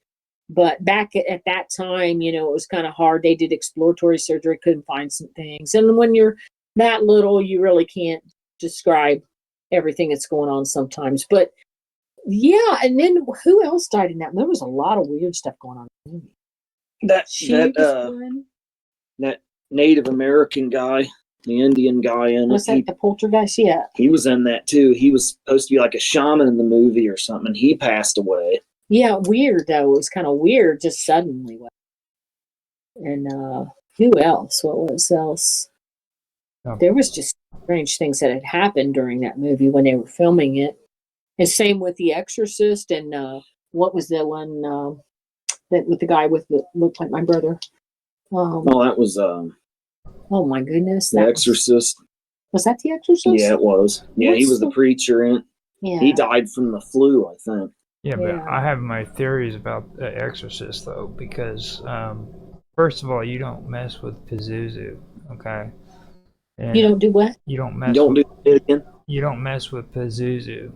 But back at that time, it was kind of hard. They did exploratory surgery, couldn't find some things. And when you're that little, you really can't describe everything that's going on sometimes. But yeah, and then who else died in that? There was a lot of weird stuff going on in the movie.
That Native American guy, the Indian guy in
was that the Poltergeist? Yeah. He
was in that too. He was supposed to be like a shaman in the movie or something. He passed away.
Yeah, weird though. It was kind of weird just suddenly. And who else? What was else? There was just strange things that had happened during that movie when they were filming it. And same with The Exorcist and what was the one that with the guy looked like my brother?
That was
oh my goodness.
The Exorcist.
Was that The Exorcist?
Yeah, it was. Yeah, he was the preacher in it.
Yeah.
He died from the flu, I think.
Yeah, but I have my theories about The Exorcist, though, because, first of all, you don't mess with Pazuzu, okay? And
you don't do what?
You don't mess You don't mess with Pazuzu.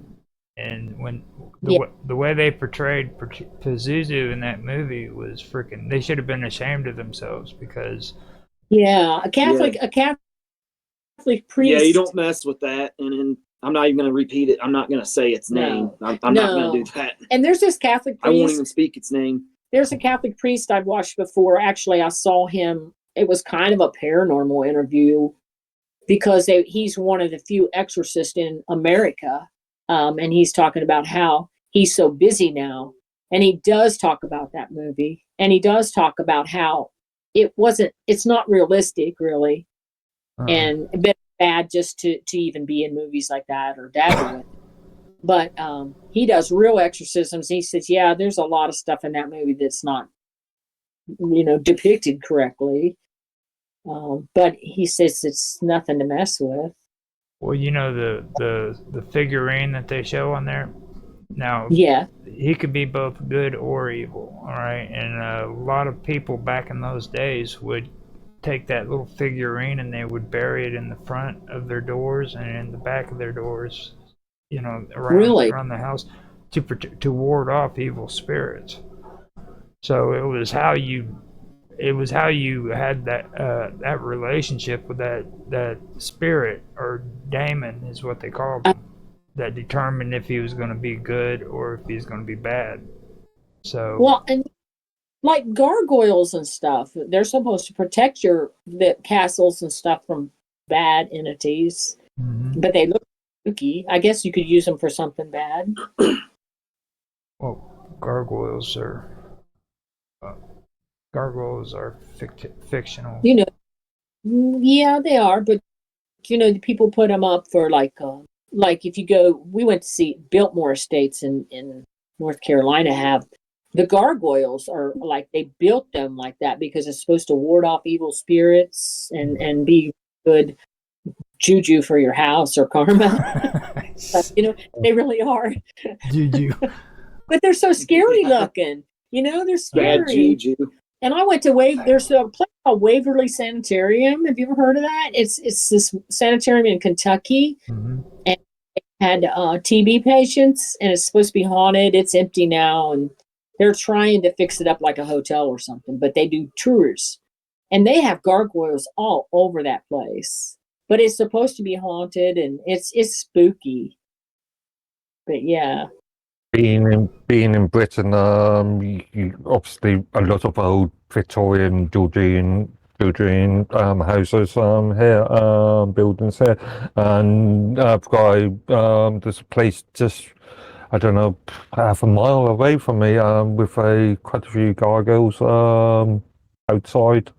And when the way they portrayed Pazuzu in that movie was freaking... They should have been ashamed of themselves, because...
Yeah, a Catholic priest...
Yeah, you don't mess with that, and I'm not even going to repeat it. I'm not going to say its name. I'm not going to do that.
And there's this Catholic priest.
I won't even speak its name.
There's a Catholic priest I've watched before. Actually, I saw him. It was kind of a paranormal interview because he's one of the few exorcists in America. And he's talking about how he's so busy now. And he does talk about that movie. And he does talk about how it's not realistic, really. And a bit bad just to even be in movies like that or dabble with it. But he does real exorcisms. He says, yeah, there's a lot of stuff in that movie that's not, depicted correctly. But he says it's nothing to mess with.
Well, you know the figurine that they show on there. Now,
Yeah.
he could be both good or evil. All right, and a lot of people back in those days would take that little figurine and they would bury it in the front of their doors and in the back of their doors, you know, around the house to ward off evil spirits. So it was how you had that relationship with that spirit or daemon is what they called him, that determined if he was going to be good or if he's going to be bad. So
well, and like gargoyles and stuff, they're supposed to protect the castles and stuff from bad entities, but they look spooky. I guess you could use them for something bad.
Well, gargoyles are fictional.
You know, yeah, they are, but you know, people put them up for like if you go, we went to see Biltmore Estates in North Carolina have the gargoyles are like, they built them like that because it's supposed to ward off evil spirits and be good juju for your house or karma. But, you know, they really are.
Juju.
But they're so scary looking. You know, they're scary.
Bad juju.
And I went to there's a place called Waverly Sanitarium. Have you ever heard of that? It's this sanitarium in Kentucky. And it had TB patients, and it's supposed to be haunted. It's empty now, and they're trying to fix it up like a hotel or something, but they do tours. And they have gargoyles all over that place. But it's supposed to be haunted, and it's spooky. But yeah.
Being in Britain, you obviously a lot of old Victorian Georgian houses here, buildings here, and there's a place just, I don't know, half a mile away from me, with quite a few gargoyles outside.